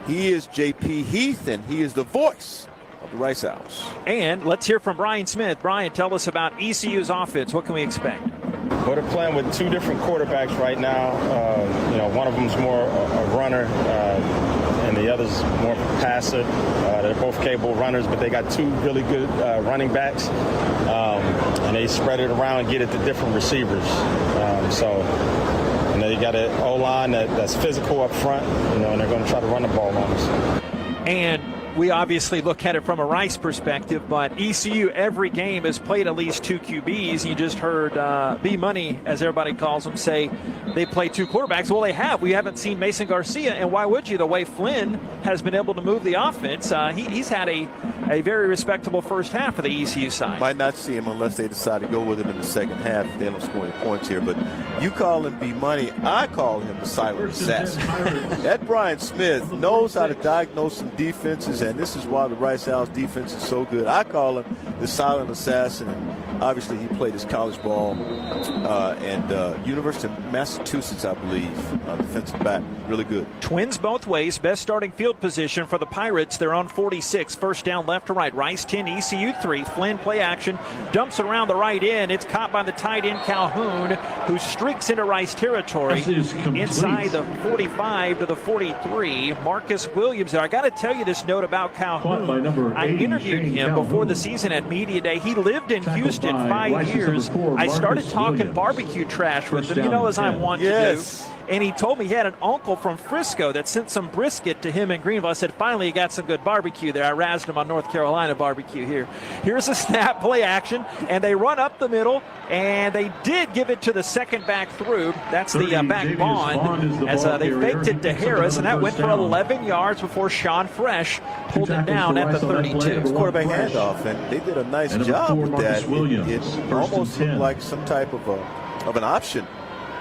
He is JP Heath, and he is the voice of the Rice Owls. And let's hear from Brian Smith. Brian, tell us about ECU's offense. What can we expect? Well, they're playing with two different quarterbacks right now. One of them's more a runner, and the other's more passive. They're both capable runners, but they got two really good running backs, and they spread it around and get it to different receivers. You got an O-line that's physical up front, and they're going to try to run the ball on us. And we obviously look at it from a Rice perspective, but ECU every game has played at least two QBs. You just heard B-Money, as everybody calls him, say they play two quarterbacks. Well, they have. We haven't seen Mason Garcia, and why would you? The way Flynn has been able to move the offense, he's had a very respectable first half for the ECU side. Might not see him unless they decide to go with him in the second half. They don't score any points here, but you call him B-Money. I call him the silent assassin. That Brian Smith knows how to diagnose some defenses, and this is why the Rice Owls defense is so good. I call him the silent assassin. And obviously, he played his college ball and University of Massachusetts, I believe, defensive back. Really good. Twins both ways. Best starting field position for the Pirates. They're on 46. First down left to right. Rice 10, ECU 3. Flynn play action. Dumps around the right end. It's caught by the tight end Calhoun, who streaks into Rice territory. Inside the 45 to the 43. Marcus Williams there. I got to tell you this note about Calhoun. I interviewed him before the season at Media Day. He lived in Houston 5 years. I started talking barbecue trash with him, as I'm wont to do. And he told me he had an uncle from Frisco that sent some brisket to him in Greenville. I said, finally, he got some good barbecue there. I razzed him on North Carolina barbecue here. Here's a snap, play action, and they run up the middle, and they did give it to the second back through. That's the back Bond, as they faked it to Harris, and that went for 11 yards before Sean Fresh pulled it down at the 32. Quarterback handoff, and they did a nice job with that. It almost looked like some type of an option.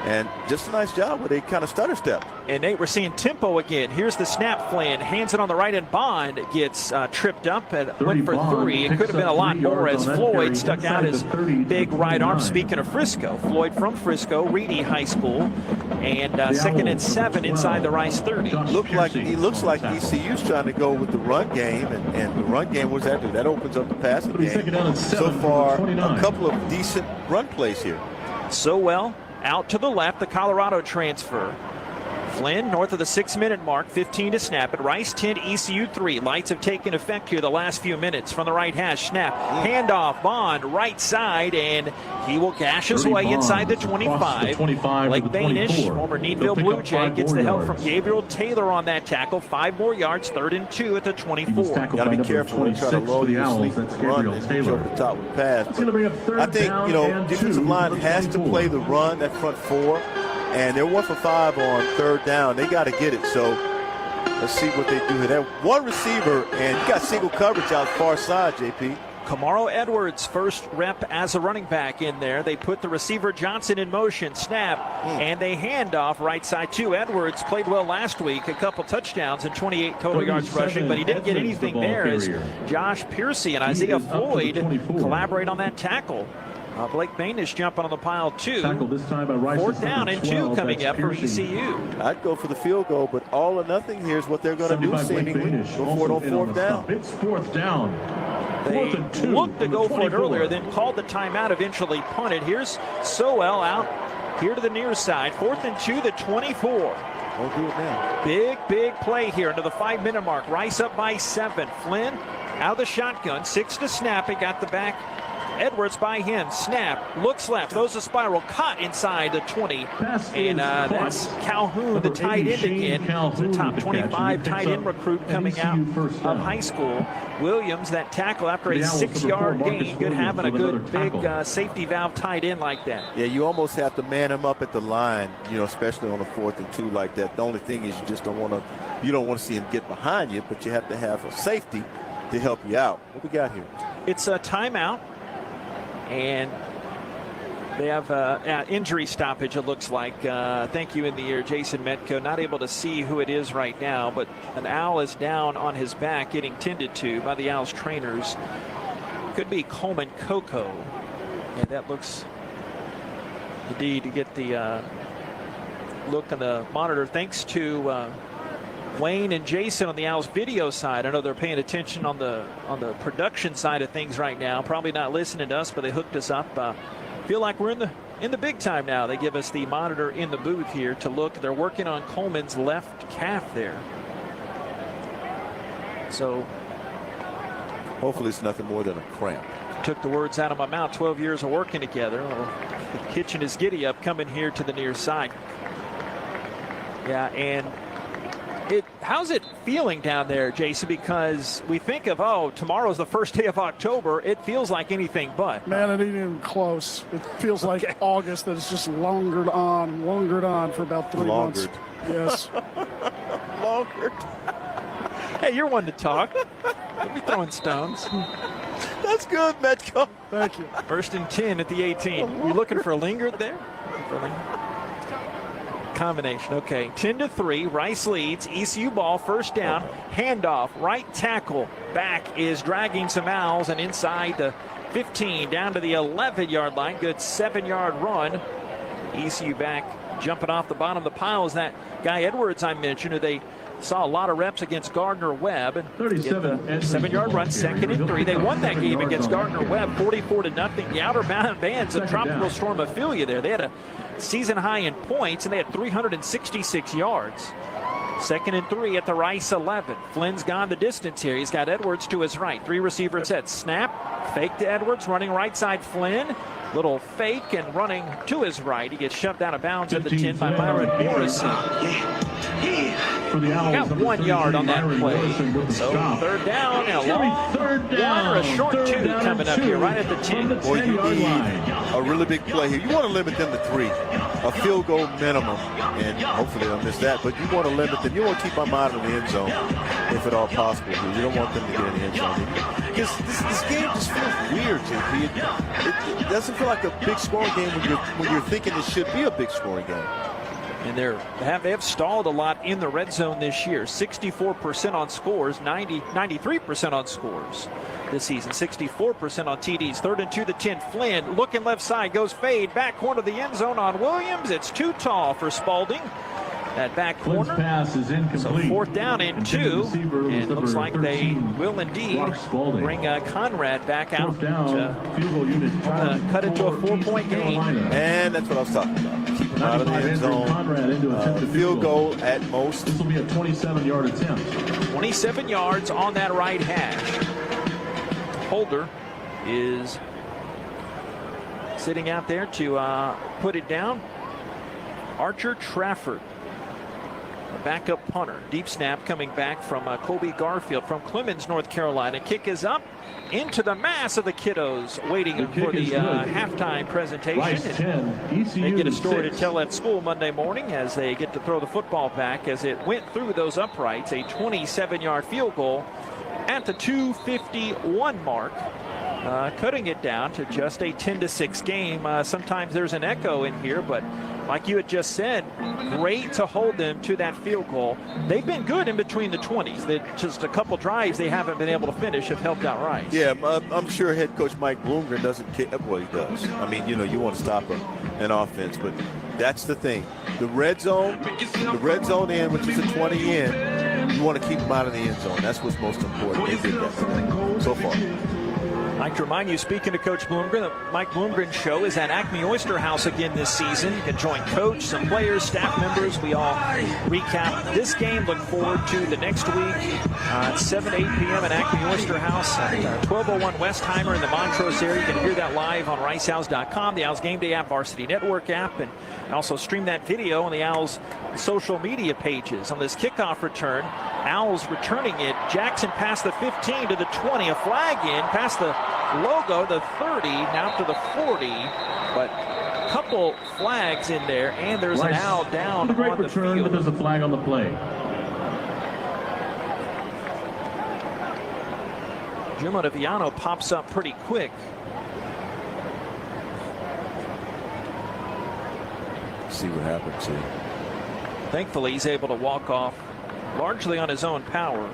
And just a nice job where they kind of stutter step. And Nate, we're seeing tempo again. Here's the snap, Flynn hands it on the right end. Bond gets tripped up and went for 3. It could have been a lot more as Floyd stuck out his big right arm. Speaking of Frisco, Floyd from Frisco, Reedy High School, and second and 7 inside the Rice 30. He looks like ECU's trying to go with the run game, and the run game, what does that do? That opens up the passing game. So far, a couple of decent run plays here. So well. Out to the left, the Colorado transfer. Flynn north of the 6-minute mark, 15 to snap it. Rice 10, ECU 3. Lights have taken effect here the last few minutes from the right hash. Snap, handoff, Bond, right side, and he will gash his way inside the 25. Blake Bainish, former Needville Blue Jay, gets the help from Gabriel Taylor on that tackle. 5 more yards, 3rd and 2 at the 24. Got to be careful when you try to load your sleep and run and over the top with the pass. I think, defensive line has to play the run, that front 4. And they're 1 for 5 on 3rd down. They got to get it. So let's see what they do here. They're one receiver, and you got single coverage out far side, JP. Kamaro Edwards, first rep as a running back in there. They put the receiver Johnson in motion, snap, and they hand off right side to Edwards. Played well last week, a couple touchdowns and 28 total yards rushing, but he didn't get anything there as Josh Piercy and Isaiah Floyd collaborate on that tackle. Blake Bainish jumping on the pile, 2. 4th down and 2 coming up for ECU. I'd go for the field goal, but all or nothing here is what they're going to do seemingly before on 4th down. It's 4th down. They looked to go for it earlier, then called the timeout, eventually punted. Here's Sowell out here to the near side. 4th and 2, the 24. Won't do it now. Big play here into the 5-minute mark. Rice up by 7. Flynn Out of the shotgun, 6 to snap. He got the back. Edwards by him. Snap. Looks left. Throws a spiral. Caught inside the 20. And that's Calhoun, the tight end again. The top 25 tight end recruit coming out of high school. Williams, that tackle after a 6-yard gain. Good having a good big safety valve tight end like that. Yeah, you almost have to man him up at the line, especially on a 4th and 2 like that. The only thing is you just don't want to see him get behind you, but you have to have a safety to help you out. What we got here? It's a timeout. And they have injury stoppage, it looks like. Thank you in the ear, Jason Metco. Not able to see who it is right now, but an owl is down on his back getting tended to by the Owls trainers. Could be Coleman Coco. And that looks indeed to get the look on the monitor. Thanks to Wayne and Jason on the Owls video side. I know they're paying attention on the production side of things right now. Probably not listening to us, but they hooked us up. Feel like we're in the big time now. They give us the monitor in the booth here to look. They're working on Coleman's left calf there. So hopefully it's nothing more than a cramp. Took the words out of my mouth. 12 years of working together. The kitchen is giddy up coming here to the near side. Yeah, and how's it feeling down there, Jason? Because we think of, tomorrow's the first day of October. It feels like anything but. Man, it ain't even close. It feels like August, that it's just longered on for about 3 months. Yes. Longered. Hey, you're one to talk. Don't be throwing stones. That's good, Metco. Thank you. 1st and 10 at the 18. You looking for a lingered there? Combination. Okay, 10-3. Rice leads. ECU ball, first down. Handoff. Right tackle. Back is dragging some Owls, and inside the 15 down to the 11-yard line. Good 7-yard run. ECU back jumping off the bottom of the pile is that guy Edwards I mentioned, who they saw a lot of reps against Gardner Webb. And 7-yard run, 2nd and 3. They won that game against Gardner Webb 44-0. The Outer Bands of Tropical Storm Ophelia there. They had a season high in points, and they had 366 yards. 2nd and 3 at the Rice 11. Flynn's gone the distance here. He's got Edwards to his right. 3 receivers set. Snap. Fake to Edwards. Running right side Flynn. Little fake and running to his right. He gets shoved out of bounds at the 10 by Myron Morrison. Got 1 yard on that play. So 3rd down, and a long 1 or a short 2 coming up here right at the 10. Boy, you need a really big play here. You want to limit them to 3. A field goal minimum, and hopefully they'll miss that, but you want to limit them. You want to keep them out of the end zone if at all possible. You don't want them to get in the end zone. Because this game just feels weird, JP. It doesn't feel like a big scoring game when you're thinking it should be a big scoring game. And they have stalled a lot in the red zone this year. 64% on scores, 93% on scores this season. 64% on TDs. 3rd and 2 to 10. Flynn looking left side, goes fade back corner of the end zone on Williams. It's too tall for Spalding. That back corner. Pass is incomplete. So 4th down and 2. And it looks like they will indeed bring Conrad back out to cut it to a 4-point game. And that's what I was talking about. Keep him out of the end zone. Field goal at most. This will be a 27-yard attempt. 27 yards on that right hash. Holder is sitting out there to put it down. Archer Trafford, a backup punter. Deep snap coming back from Colby Garfield from Clemens, North Carolina. Kick is up into the mass of the kiddos waiting for the halftime presentation. They get a story to tell at school Monday morning as they get to throw the football back as it went through those uprights. A 27-yard field goal at the 2:51 mark. Cutting it down to just a 10-6 game. Sometimes there's an echo in here, but like you had just said, great to hold them to that field goal. They've been good in between the 20s. Just a couple drives they haven't been able to finish have helped out Rice. Yeah, I'm sure head coach Mike Bloomgren doesn't care what he does. I mean, you want to stop an offense, but that's the thing. The red zone in, which is a 20 in, you want to keep them out of the end zone. That's what's most important. They did that today so far. I'd like to remind you, speaking to Coach Bloomgren, the Mike Bloomgren Show is at Acme Oyster House again this season. You can join Coach, some players, staff members. We all recap this game. Look forward to the next week at 7 to 8 p.m. at Acme Oyster House at 1201 Westheimer in the Montrose area. You can hear that live on ricehouse.com, the Owls Game Day app, Varsity Network app, and also stream that video on the Owls social media pages. On this kickoff return, Owls returning it. Jackson past the 15 to the 20. A flag in past the logo, the 30, now to the 40. But a couple flags in there, and there's an Owl down The great on the return, field. but there's a flag on the play. Jim Ottaviano pops up pretty quick. See what happens here. Thankfully, he's able to walk off largely on his own power.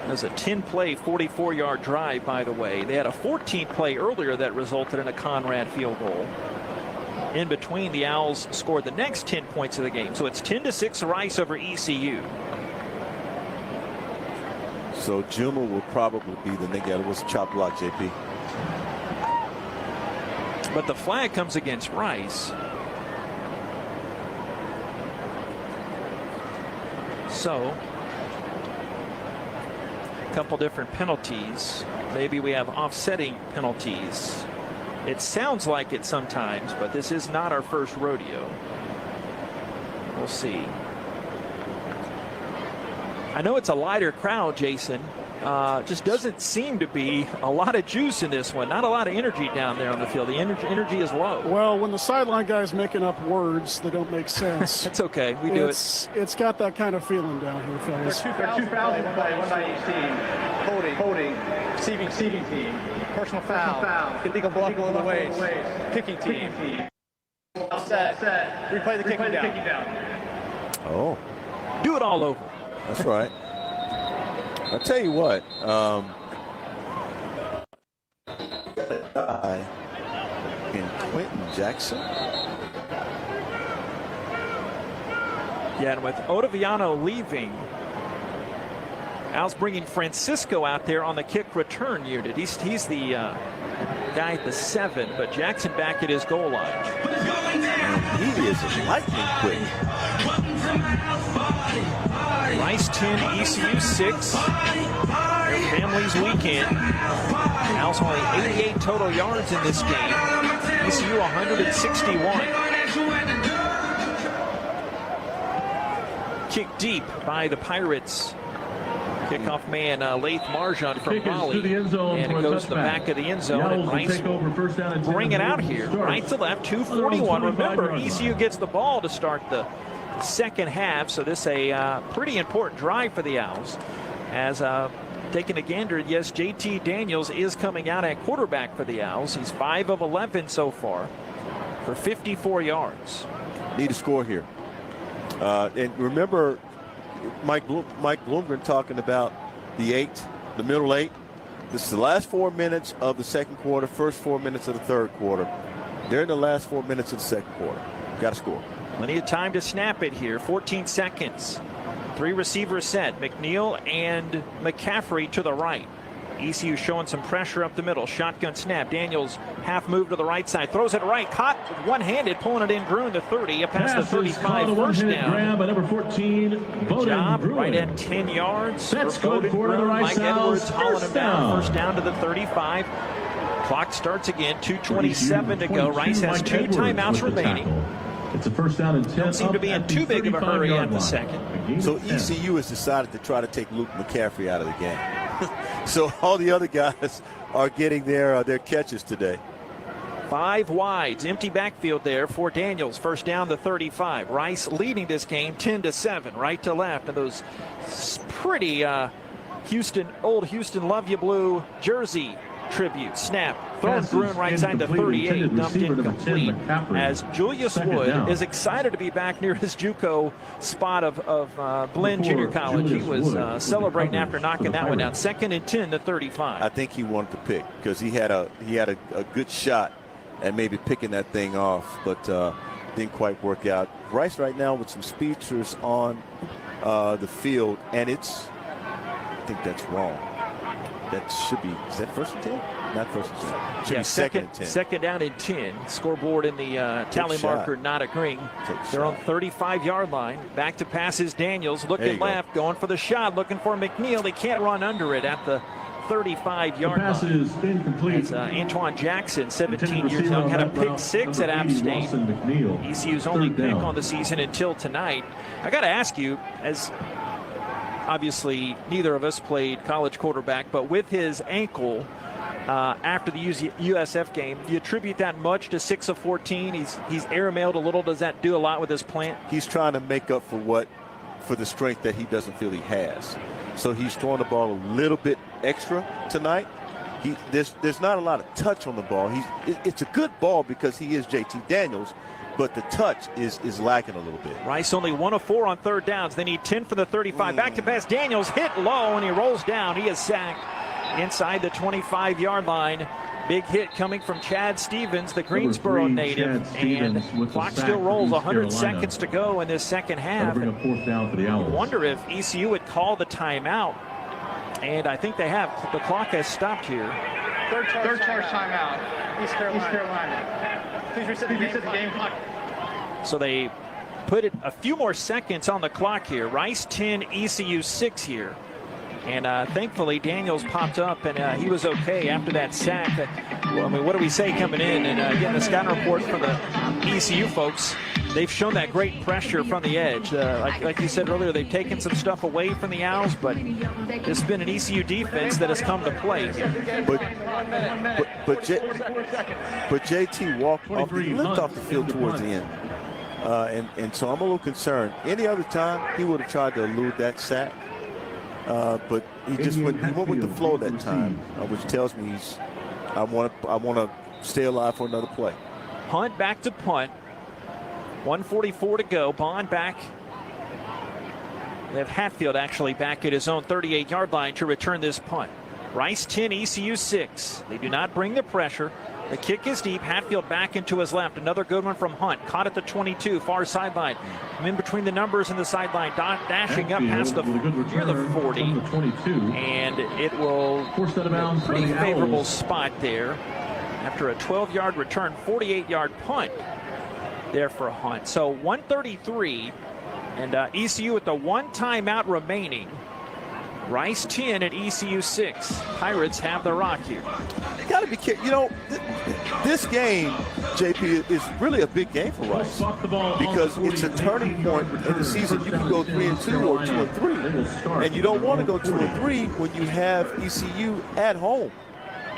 There's a 10-play, 44-yard drive, by the way. They had a 14-play earlier that resulted in a Conrad field goal. In between, the Owls scored the next 10 points of the game. So it's 10-6 Rice over ECU. So Juma will probably be the nigga. It was a chop block, JP. But the flag comes against Rice. So, a couple different penalties. Maybe we have offsetting penalties. It sounds like it sometimes, but this is not our first rodeo. We'll see. I know it's a lighter crowd, Jason. Just doesn't seem to be a lot of juice in this one. Not a lot of energy down there on the field. The energy is low. Well, when the sideline guy's making up words that don't make sense. It's okay. We do it. It's got that kind of feeling down here, fellas. There are 2,000 one by each team. Holding. Receiving team. Personal foul. Illegal block below the waist. Kicking team. Set. Replay the kicking down. Oh. Do it all over. That's right. I'll tell you what. In Quentin Jackson. Yeah, and with Ottaviano leaving, Al's bringing Francisco out there on the kick return unit. He's the guy at the 7, but Jackson back at his goal line. And he is lightning quick. Rice 10, ECU 6. Their family's weekend. Owls only 88 total yards in this game. ECU 161. Kick deep by the Pirates. Kickoff man, Laith Marjan from Raleigh. And it goes to the back of the end zone. And Rice bring it out here. Right to left, 2:41. Remember, ECU gets the ball to start the second half. So this is a pretty important drive for the Owls. As taking a gander, yes, JT Daniels is coming out at quarterback for the Owls. He's 5 of 11 so far for 54 yards. Need to score here. And remember, Mike Bloomgren talking about the middle 8. This is the last 4 minutes of the second quarter, first 4 minutes of the third quarter. They're in the last 4 minutes of the second quarter. Got to score. Plenty of time to snap it here. 14 seconds. 3 receivers set. McNeil and McCaffrey to the right. ECU showing some pressure up the middle. Shotgun snap. Daniels half move to the right side. Throws it right. Caught one-handed. Pulling it in. Gruen to 30. Up past the 35. First down. Grab by number 14. Good job. Right at 10 yards. That's good for the Mike Edwards hauling him down. First down to the 35. Clock starts again. 2:27 to go. Rice has 2 timeouts remaining. It's a first down and 10. Don't seem to be in too big of a hurry at the second. So ECU has decided to try to take Luke McCaffrey out of the game. So all the other guys are getting their catches today. 5 wides, empty backfield there for Daniels. First down to 35. Rice leading this game 10-7, right to left. And those pretty old Houston Love You Blue jersey tribute. Snap. Thrown Gruen right side to 38. Dumped incomplete. As Julius Wood is excited to be back near his JUCO spot of Blinn Junior College. He was celebrating after knocking that one down. 2nd and 10 to 35. I think he wanted to pick because he had a good shot at maybe picking that thing off, but didn't quite work out. Rice right now with some speedsters on the field, and I think that's wrong. That should be, is that first and 10? Not first and 10. Should be second and 10. Second down and 10. Scoreboard in the tally marker not agreeing. They're on 35-yard line. Back to passes Daniels. Looking left, going for the shot, looking for McNeil. They can't run under it at the 35-yard line. Pass is incomplete. As Antoine Jackson, 17 years young, had a pick 6 at App State. ECU's only pick on the season until tonight. I got to ask you, as obviously neither of us played college quarterback, but with his ankle after the USF game, do you attribute that much to 6 of 14? He's airmailed a little. Does that do a lot with his plant? He's trying to make up for the strength that he doesn't feel he has. So he's throwing the ball a little bit extra tonight. There's not a lot of touch on the ball. It's a good ball because he is JT Daniels, but the touch is lacking a little bit. Rice only 1 of 4 on third downs. They need 10 for the 35. Back to pass. Daniels hit low and he rolls down. He is sacked inside the 25-yard line. Big hit coming from Chad Stevens, the Greensboro native, and clock still rolls. 100 seconds to go in this second half. I wonder if ECU would call the timeout, and I think they have. The clock has stopped here. Third charge timeout. East Carolina. Please reset the game clock. So they put it a few more seconds on the clock here. Rice 10, ECU 6 here. And thankfully, Daniels popped up, and he was okay after that sack. Well, I mean, what do we say coming in? And again, the scouting report for the ECU folks, they've shown that great pressure from the edge. Like you said earlier, they've taken some stuff away from the Owls, but it's been an ECU defense that has come to play. But JT walked off, he limped off the field towards the end. And so I'm a little concerned. Any other time, he would have tried to elude that sack. But he just went with the flow that time, which tells me I want to stay alive for another play. Hunt back to punt. 1:44 to go. Bond back. They have Hatfield actually back at his own 38-yard line to return this punt. Rice 10, ECU 6. They do not bring the pressure. The kick is deep. Hatfield back into his left. Another good one from Hunt. Caught at the 22, far sideline. In between the numbers and the sideline, dashing up past the 40. And it will a pretty favorable spot there after a 12-yard return, 48-yard punt there for Hunt. So 133, and ECU with the 1 timeout remaining. Rice 10 at ECU 6. Pirates have the rock here. You got to be careful. You know, this game, JP, is really a big game for Rice because it's a turning point in the season. You can go 3-2 or 2-3, and you don't want to go 2-3 when you have ECU at home.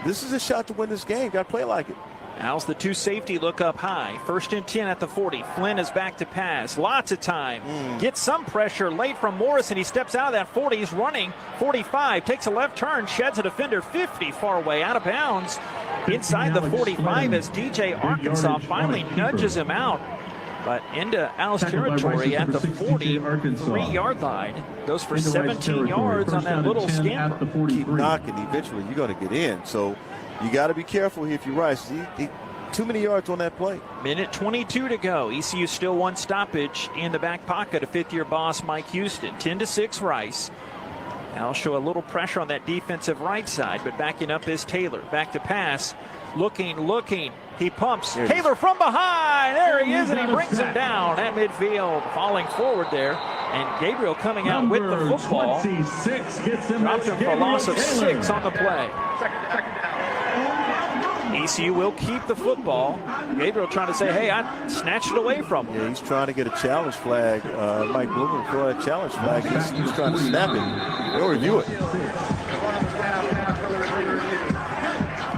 This is a shot to win this game. Got to play like it. Owls the 2 safety look up high. 1st and 10 at the 40. Flynn is back to pass. Lots of time. Gets some pressure late from Morrison. He steps out of that 40. He's running 45. Takes a left turn. Sheds a defender 50 far away. Out of bounds inside the 45 as DJ Arkansas finally nudges him out. But into Owls territory at the 43-yard line. Goes for 17 yards on that little scamper. Keep knocking. Eventually you're going to get in. So you got to be careful here if you're Rice. Too many yards on that play. Minute 22 to go. ECU still 1 stoppage in the back pocket of 5th-year boss Mike Houston. 10-6 Rice. Now show a little pressure on that defensive right side, but backing up is Taylor. Back to pass. Looking. He pumps. Taylor from behind. There he is, and he brings him down at midfield. Falling forward there. And Gabriel coming out with the football. 26 gets him. Dropped him for a loss of 6 on the play. ECU will keep the football. Gabriel trying to say, hey, I snatched it away from him. Yeah, he's trying to get a challenge flag. Mike Blooming throw a challenge flag. He's trying to snap it. They'll review it.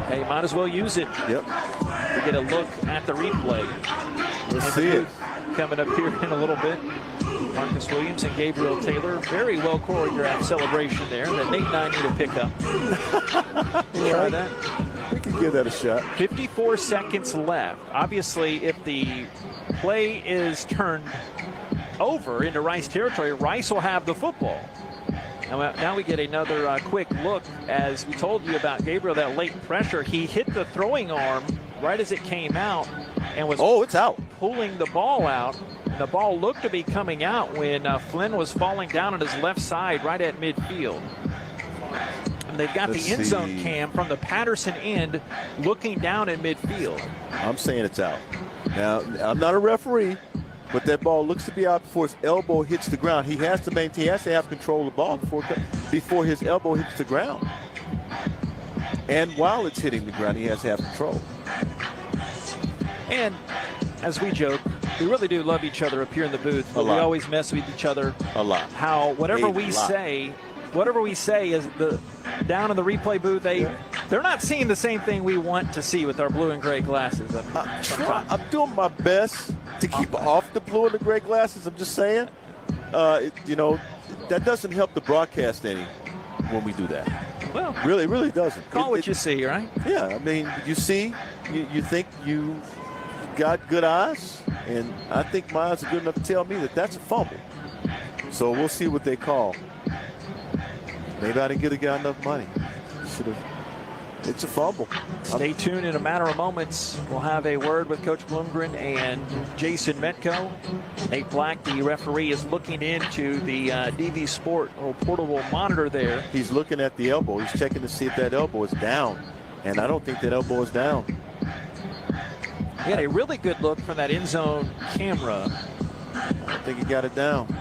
Hey, might as well use it. Yep. To get a look at the replay. Let's see it. Coming up here in a little bit. Marcus Williams and Gabriel Taylor. Very well choreographed celebration there that Nate and I need to pick up. Try that. We can give that a shot. 54 seconds left. Obviously, if the play is turned over into Rice territory, Rice will have the football. Now we get another quick look. As we told you about Gabriel, that late pressure, he hit the throwing arm right as it came out and was it's out. Pulling the ball out. The ball looked to be coming out when Flynn was falling down on his left side right at midfield. And they've got the end zone cam from the Patterson end looking down at midfield. I'm saying it's out. Now, I'm not a referee, but that ball looks to be out before his elbow hits the ground. He has to maintain, he has to have control of the ball before his elbow hits the ground. And while it's hitting the ground, he has to have control. And as we joke, we really do love each other up here in the booth, but we always mess with each other. A lot. How whatever we say is down in the replay booth, they're not seeing the same thing we want to see with our blue and gray glasses. I'm doing my best to keep off the blue and the gray glasses. I'm just saying, that doesn't help the broadcast any when we do that. Well, really doesn't. Call what you see, right? Yeah, I mean, you see, you think you got good eyes, and I think my eyes are good enough to tell me that that's a fumble. So we'll see what they call. Maybe I didn't give the guy enough money. It's a fumble. Stay tuned. In a matter of moments, we'll have a word with Coach Bloomgren and Jason Metco. Nate Black, the referee, is looking into the DV Sport portable monitor there. He's looking at the elbow. He's checking to see if that elbow is down, and I don't think that elbow is down. He had a really good look from that end zone camera. I think he got it down.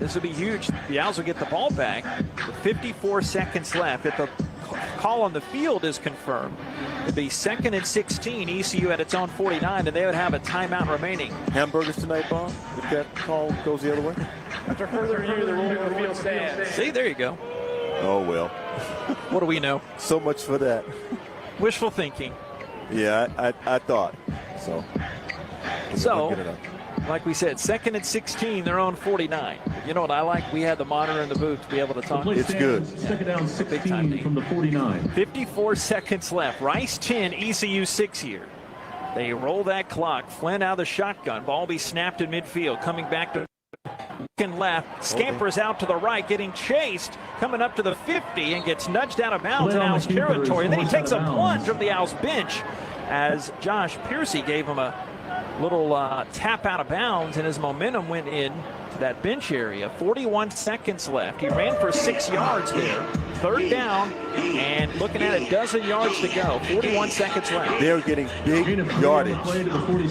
This would be huge. The Owls will get the ball back with 54 seconds left. If the call on the field is confirmed, it'd be 2nd and 16. ECU at its own 49, and they would have a timeout remaining. Hamburgers tonight, Bob, if that call goes the other way? After further review, the rule of the field stands. See, there you go. Oh, well. What do we know? So much for that. Wishful thinking. Yeah, I thought so. Like we said, 2nd and 16, their own 49. You know what I like? We had the monitor in the booth to be able to talk. It's good. Second down, 16 from the 49. 54 seconds left. Rice 10, ECU 6 here. They roll that clock. Flynn out of the shotgun. Ball be snapped in midfield. Coming back to left. Scampers out to the right, getting chased. Coming up to the 50 and gets nudged out of bounds in Owls territory. And then he takes a plunge from the Owls bench as Josh Piercy gave him a little tap out of bounds, and his momentum went in to that bench area. 41 seconds left. He ran for 6 yards there. 3rd down, and looking at a dozen yards to go. 41 seconds left. They're getting big yardage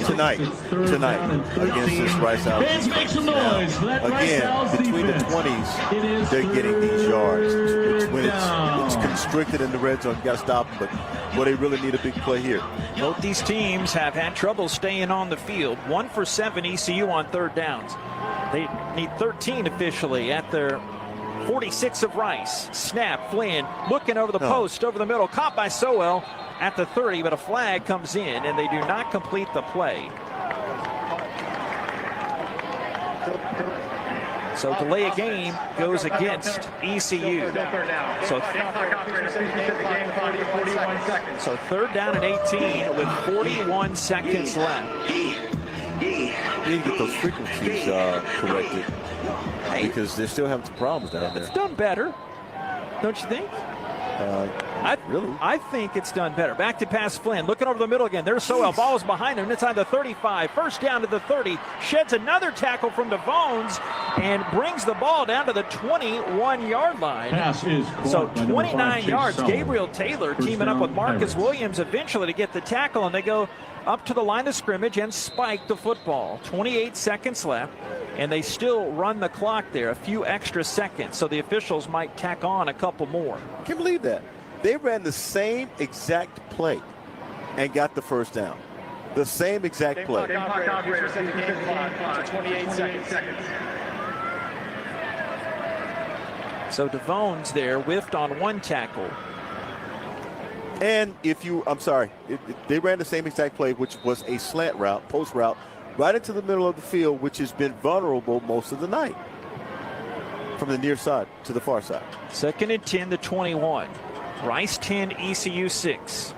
tonight against this Rice Owls. Again, between the 20s, they're getting these yards. When it's constricted in the red zone, you got to stop them, but they really need a big play here. Both these teams have had trouble staying on the field. 1 for 7 ECU on 3rd downs. They need 13 officially at their 46 of Rice. Snap, Flynn looking over the post, over the middle, caught by Sowell at the 30, but a flag comes in, and they do not complete the play. So delay a game goes against ECU. So 3rd down and 18 with 41 seconds left. You need to get those frequencies corrected because they're still having some problems down there. It's done better, don't you think? I think it's done better. Back to pass Flynn. Looking over the middle again. There's Sowell. Ball is behind him. Inside the 35. 1st down to the 30. Sheds another tackle from DeVones and brings the ball down to the 21-yard line. So 29 yards. Gabriel Taylor teaming up with Marcus Williams eventually to get the tackle, and they go up to the line of scrimmage and spike the football. 28 seconds left, and they still run the clock there, a few extra seconds, so the officials might tack on a couple more. I can't believe that. They ran the same exact play and got the 1st down. The same exact play. Game clock operator set the game clock to 28 seconds. So DeVones there whiffed on 1 tackle. And they ran the same exact play, which was a slant route, post route, right into the middle of the field, which has been vulnerable most of the night. From the near side to the far side. 2nd and 10 to 21. Rice 10, ECU 6.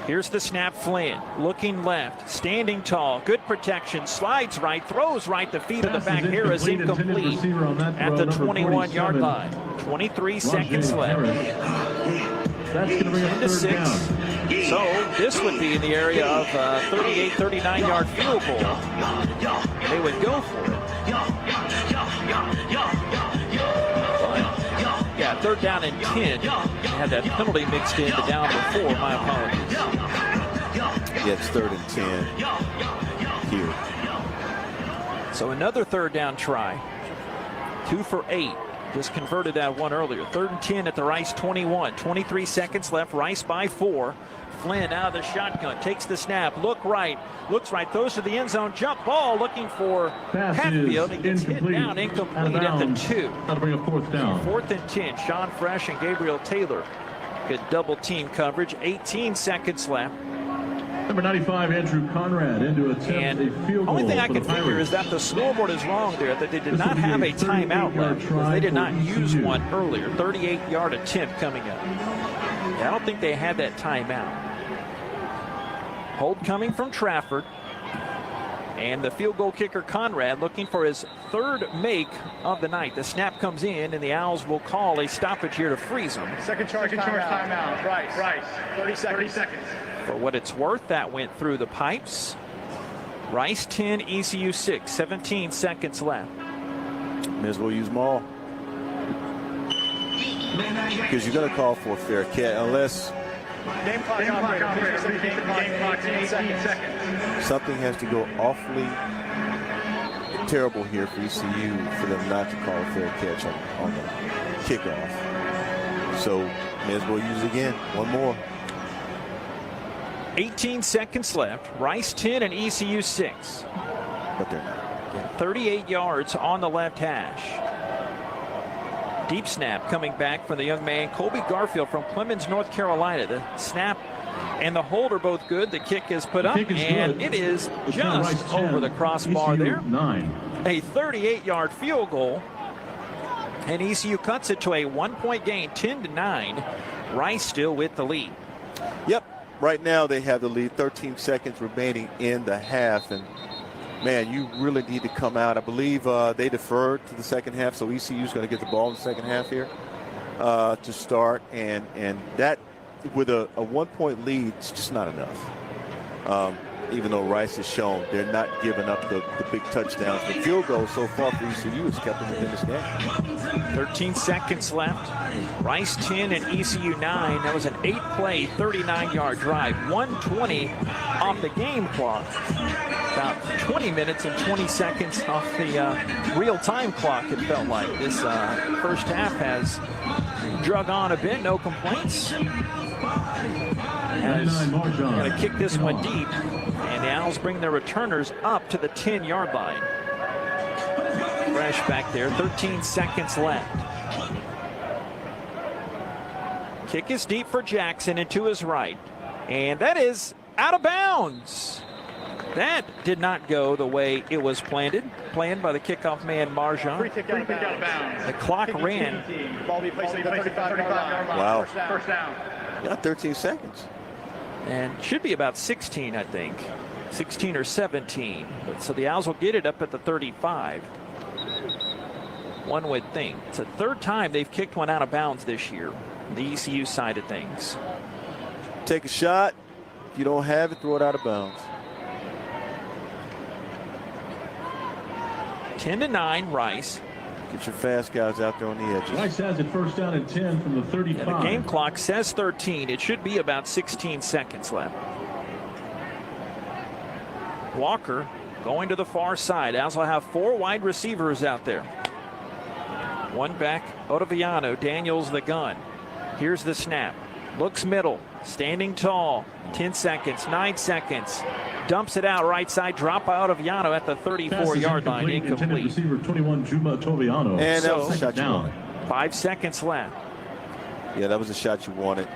Here's the snap. Flynn looking left, standing tall, good protection, slides right, throws right. The feet of the back here is incomplete at the 21-yard line. 23 seconds left. That's going to bring up 6. So this would be in the area of 38, 39-yard field goal. They would go for it. Yeah, 3rd down and 10. Had that penalty mixed in to down to 4. My apologies. Yeah, it's 3rd and 10 here. So another 3rd down try. 2 for 8. Just converted that one earlier. 3rd and 10 at the Rice 21. 23 seconds left. Rice by 4. Flynn out of the shotgun, takes the snap, looks right, throws to the end zone, jump ball, looking for Hatfield. He gets hit down, incomplete at the 2. That'll bring a 4th down. 4th and 10, Sean Fresh and Gabriel Taylor. Good double team coverage, 18 seconds left. Number 95, Andrew Conrad, into attempt a field goal. Only thing I can figure is that the scoreboard is wrong there, that they did not have a timeout left, because they did not use one earlier. 38-yard attempt coming up. Yeah, I don't think they had that timeout. Hold coming from Trafford. And the field goal kicker Conrad looking for his 3rd make of the night. The snap comes in, and the Owls will call a stoppage here to freeze them. Second charge timeout. Rice. 30 seconds. For what it's worth, that went through the pipes. Rice 10, ECU 6. 17 seconds left. May as well use them all. Because you're going to call for a fair catch unless Game clock operator. Game clock 10 seconds. Something has to go awfully terrible here for ECU for them not to call a fair catch on the kickoff. So may as well use it again. One more. 18 seconds left. Rice 10 and ECU 6. But they're not. 38 yards on the left hash. Deep snap coming back from the young man Colby Garfield from Clemens, North Carolina. The snap and the hold are both good. The kick is put up, and it is just over the crossbar there. A 38-yard field goal, and ECU cuts it to a 1-point gain, 10-9. Rice still with the lead. Yep, right now they have the lead. 13 seconds remaining in the half, and man, you really need to come out. I believe they deferred to the second half, so ECU is going to get the ball in the second half here to start. And that, with a 1-point lead, it's just not enough. Even though Rice has shown they're not giving up the big touchdowns. The field goal so far for ECU has kept them within this game. 13 seconds left. Rice 10 and ECU 9. That was an 8-play, 39-yard drive. 1:20 off the game clock. About 20 minutes and 20 seconds off the real-time clock, it felt like. This first half has drug on a bit, no complaints. Going to kick this one deep, and the Owls bring their returners up to the 10-yard line. Fresh back there, 13 seconds left. Kick is deep for Jackson and to his right, and that is out of bounds. That did not go the way it was planned by the kickoff man Marjan. Free kick out of bounds. The clock ran. Ball be placed at the 35-yard line. Wow. First down. Yeah, 13 seconds. And should be about 16, I think. 16 or 17. So the Owls will get it up at the 35. One would think. It's the 3rd time they've kicked one out of bounds this year. The ECU side of things. Take a shot. If you don't have it, throw it out of bounds. 10-9, Rice. Get your fast guys out there on the edges. Rice has it first down and 10 from the 35. And the game clock says 13. It should be about 16 seconds left. Walker going to the far side. Owls will have 4 wide receivers out there. One back, Ottaviano. Daniels the gun. Here's the snap. Looks middle. Standing tall. 10 seconds. 9 seconds. Dumps it out right side. Drop out of Yano at the 34-yard line. Incomplete. Receiver 21, Juma Toviano. And that was the shot you wanted. 5 seconds left. Yeah, that was the shot you wanted.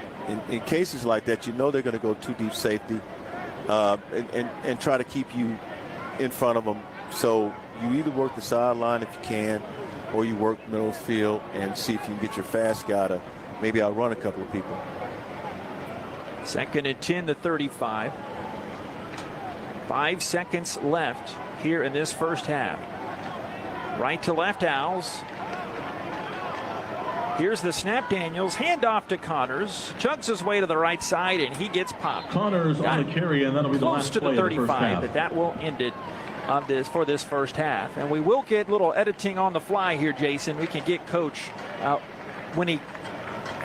In cases like that, you know they're going to go too deep safety and try to keep you in front of them. So you either work the sideline if you can, or you work middle field and see if you can get your fast guy to maybe outrun a couple of people. 2nd and 10 to 35. 5 seconds left here in this first half. Right to left, Owls. Here's the snap. Daniels, handoff to Connors, chugs his way to the right side, and he gets popped. Connors on the carry, and that'll be the last play. Close to the 35, but that will end it for this first half. And we will get little editing on the fly here, Jason. We can get Coach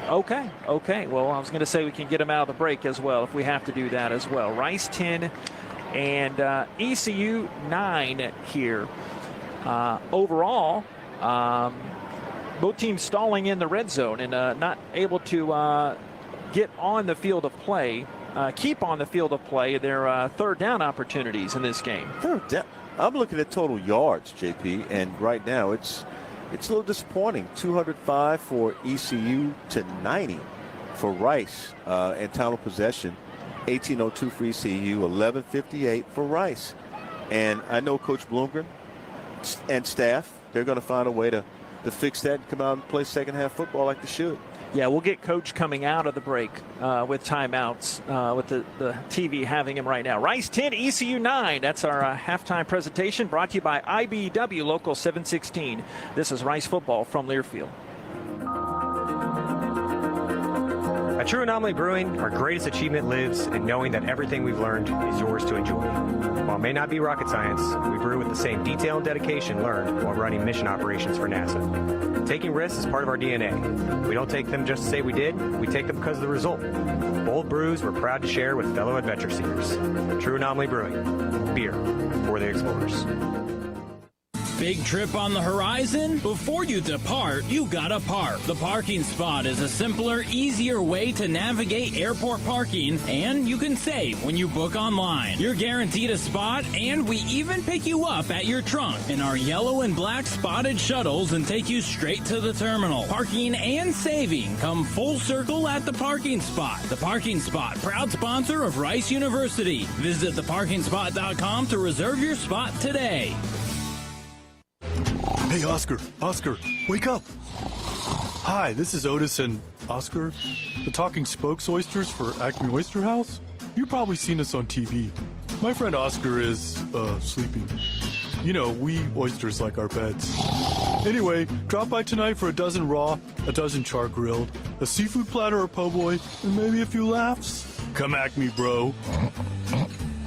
Okay. Well, I was going to say we can get him out of the break as well if we have to do that as well. Rice 10 and ECU 9 here. Overall, both teams stalling in the red zone and not able to get on the field of play, keep on the field of play their third down opportunities in this game. Third down. I'm looking at total yards, JP, and right now it's a little disappointing. 205 for ECU to 90 for Rice, and time of possession 18:02 for ECU, 11:58 for Rice. And I know Coach Bloomgren and staff, they're going to find a way to fix that and come out and play second half football like they should. Yeah, we'll get Coach coming out of the break with timeouts, with the TV having him right now. Rice 10, ECU 9. That's our halftime presentation brought to you by IBEW Local 716. This is Rice football from Learfield. At True Anomaly Brewing, our greatest achievement lives in knowing that everything we've learned is yours to enjoy. While it may not be rocket science, we brew with the same detail and dedication learned while running mission operations for NASA. Taking risks is part of our DNA. We don't take them just to say we did, we take them because of the result. Bold brews we're proud to share with fellow adventure seekers. True Anomaly Brewing, beer for the explorers. Big trip on the horizon? Before you depart, you gotta park. The parking spot is a simpler, easier way to navigate airport parking, and you can save when you book online. You're guaranteed a spot, and we even pick you up at your trunk in our yellow and black spotted shuttles and take you straight to the terminal. Parking and saving come full circle at the parking spot. The Parking Spot, proud sponsor of Rice University. Visit theparkingspot.com to reserve your spot today. Hey, Oscar, wake up. Hi, this is Otis and Oscar, the talking spokes oysters for Acme Oyster House. You've probably seen us on TV. My friend Oscar is, sleeping. You know, we oysters like our beds. Anyway, drop by tonight for a dozen raw, a dozen char grilled, a seafood platter or po' boy, and maybe a few laughs. Come Acme, bro.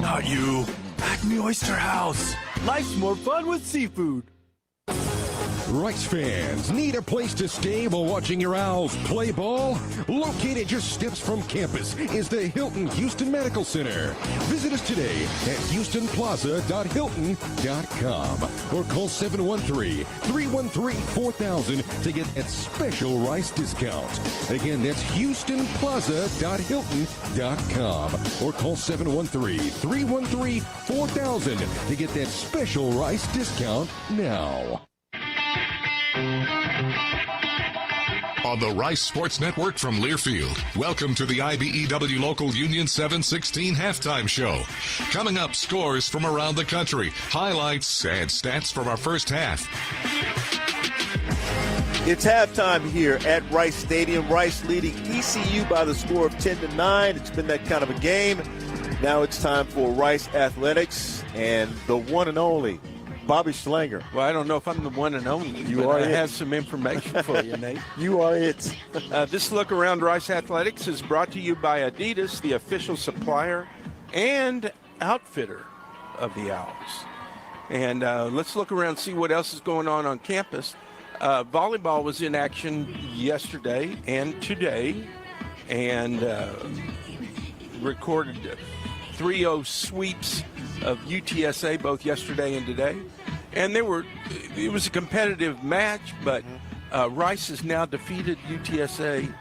Not you. Acme Oyster House. Life's more fun with seafood. Rice fans, need a place to stay while watching your Owls play ball? Located just steps from campus is the Hilton Houston Medical Center. Visit us today at houstonplaza.hilton.com or call 713-313-4000 to get that special Rice discount. Again, that's houstonplaza.hilton.com or call 713-313-4000 to get that special Rice discount now. On the Rice Sports Network from Learfield, welcome to the IBEW Local Union 716 Halftime Show. Coming up, scores from around the country, highlights, and stats from our first half. It's halftime here at Rice Stadium. Rice leading ECU by the score of 10-9. It's been that kind of a game. Now it's time for Rice Athletics and the one and only Bobby Schlanger. Well, I don't know if I'm the one and only. You are I it. have some information for you, Nate. You are it. This look around Rice Athletics is brought to you by Adidas, the official supplier and outfitter of the Owls. And let's look around and see what else is going on campus. Volleyball was in action yesterday and today, and recorded 3-0 sweeps of UTSA both yesterday and today. And it was a competitive match, but Rice has now defeated UTSA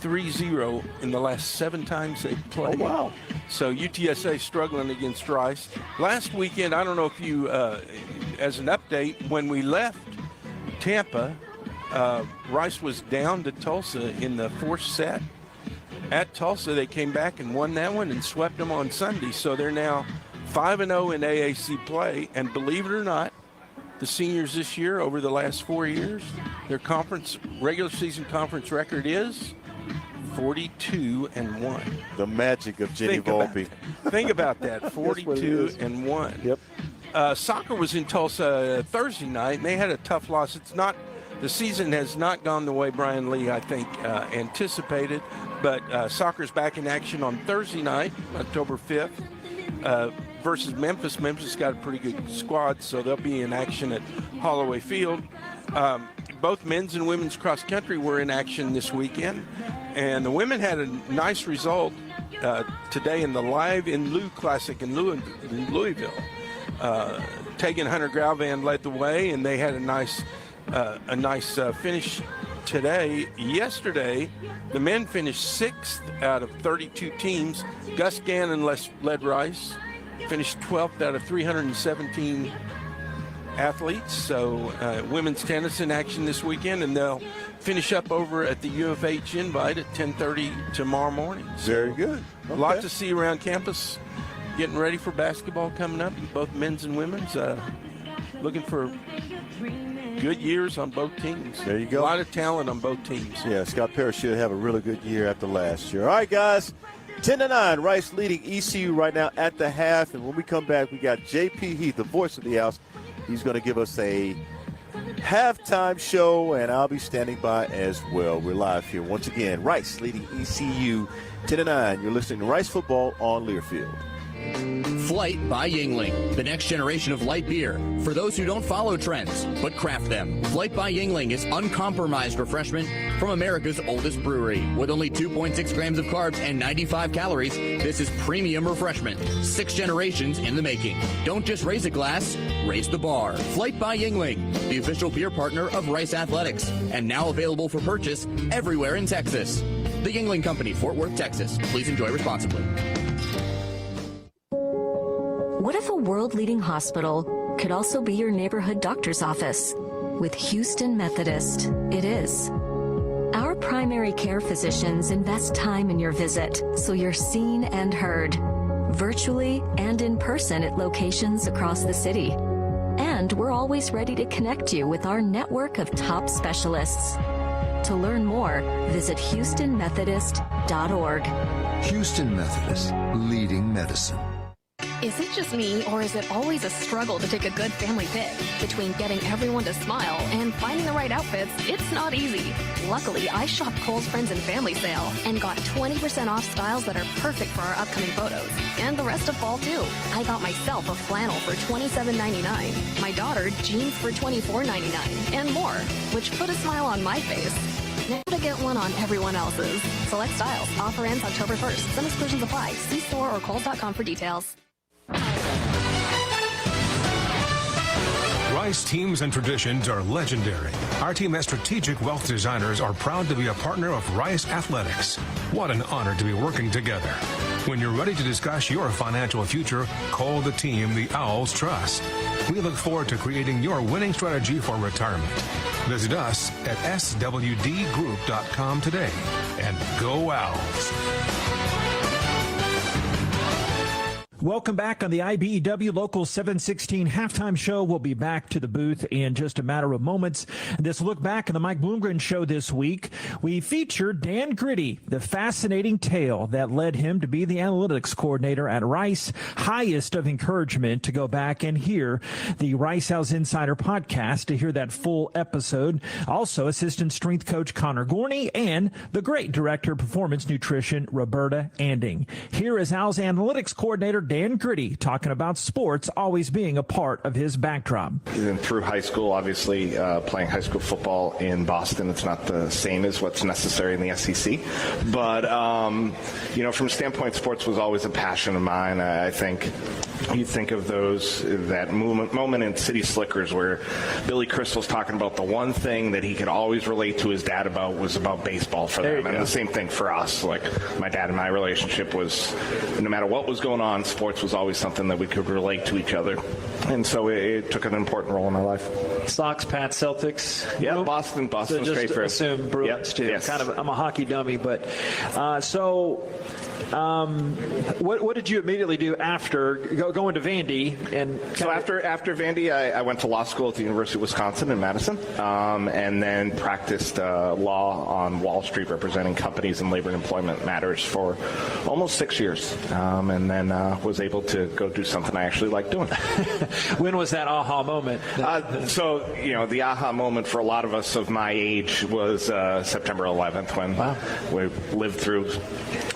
3-0 in the last 7 times they've played. Oh, wow. So UTSA struggling against Rice. Last weekend, I don't know if you, as an update, when we left Tampa, Rice was down to Tulsa in the 4th set. At Tulsa, they came back and won that one and swept them on Sunday. So they're now 5-0 in AAC play. And believe it or not, the seniors this year, over the last 4 years, their regular season conference record is 42-1. The magic of Jenny Volpe. Think about that, 42-1. Yep. Soccer was in Tulsa Thursday night, and they had a tough loss. The season has not gone the way Brian Lee, I think, anticipated. But soccer's back in action on Thursday night, October 5th, versus Memphis. Memphis got a pretty good squad, so they'll be in action at Holloway Field. both men's and women's cross country were in action this weekend, and the women had a nice result today in the Live in Lou Classic in Louisville. Tegan Hunter-Grauvan led the way, and they had a nice finish today. Yesterday, the men finished 6th out of 32 teams. Gus Gannon led Rice, finished 12th out of 317 athletes. So women's tennis in action this weekend, and they'll finish up over at the U of H Invite at 10:30 tomorrow morning. So very good. A lot to see around campus, getting ready for basketball coming up, both men's and women's. Looking for good years on both teams. There you go. A lot of talent on both teams. Yeah, Scott Parrish should have a really good year after last year. All right, guys, 10-9, Rice leading ECU right now at the half. And when we come back, we got J.P. Heath, the voice of the house. He's going to give us a halftime show, and I'll be standing by as well. We're live here once again. Rice leading ECU 10-9. You're listening to Rice Football on Learfield. Flight by Yingling, the next generation of light beer. For those who don't follow trends, but craft them. Flight by Yingling is uncompromised refreshment from America's oldest brewery. With only 2.6 grams of carbs and 95 calories, this is premium refreshment. 6 generations in the making. Don't just raise a glass, raise the bar. Flight by Yingling, the official beer partner of Rice Athletics, and now available for purchase everywhere in Texas. The Yingling Company, Fort Worth, Texas. Please enjoy responsibly. What if a world-leading hospital could also be your neighborhood doctor's office? With Houston Methodist, it is. Our primary care physicians invest time in your visit so you're seen and heard, virtually and in person at locations across the city. And we're always ready to connect you with our network of top specialists. To learn more, visit HoustonMethodist.org. Houston Methodist, leading medicine. Is it just me, or is it always a struggle to take a good family pic? Between getting everyone to smile and finding the right outfits, it's not easy. Luckily, I shopped Kohl's Friends and Family Sale and got 20% off styles that are perfect for our upcoming photos. And the rest of fall, too. I got myself a flannel for $27.99, my daughter jeans for $24.99, and more, which put a smile on my face. Now to get one on everyone else's. Select styles. Offer ends October 1st. Some exclusions apply. See store or Kohl's.com for details. Rice teams and traditions are legendary. Our team as strategic wealth designers are proud to be a partner of Rice Athletics. What an honor to be working together. When you're ready to discuss your financial future, call the team the Owls trust. We look forward to creating your winning strategy for retirement. Visit us at swdgroup.com today. And go Owls. Welcome back on the IBEW Local 716 halftime show. We'll be back to the booth in just a matter of moments. This look back on the Mike Bloomgren show this week, we featured Dan Gritty, the fascinating tale that led him to be the analytics coordinator at Rice. Highest of encouragement to go back and hear the Rice House Insider podcast to hear that full episode. Also, assistant strength coach Connor Gorney and the great director of performance nutrition, Roberta Anding. Here is Al's analytics coordinator, Dan Gritty, talking about sports always being a part of his backdrop. And through high school, obviously, playing high school football in Boston, it's not the same as what's necessary in the SEC. But, from a standpoint, sports was always a passion of mine. I think you think of that moment in City Slickers where Billy Crystal's talking about the one thing that he could always relate to his dad about was about baseball for them. And the same thing for us. Like, my dad and my relationship was, no matter what was going on, sports was always something that we could relate to each other. And so it took an important role in my life. Sox, Pats, Celtics. Yeah, Boston so was great for us. Assume Bruins too. Yes. I'm a hockey dummy, but what did you immediately do after going to Vandy? And so after Vandy, I went to law school at the University of Wisconsin in Madison, and then practiced law on Wall Street, representing companies and labor and employment matters for almost 6 years, and then was able to go do something I actually like doing. When was that aha moment? So, the aha moment for a lot of us of my age was September 11th when we lived through,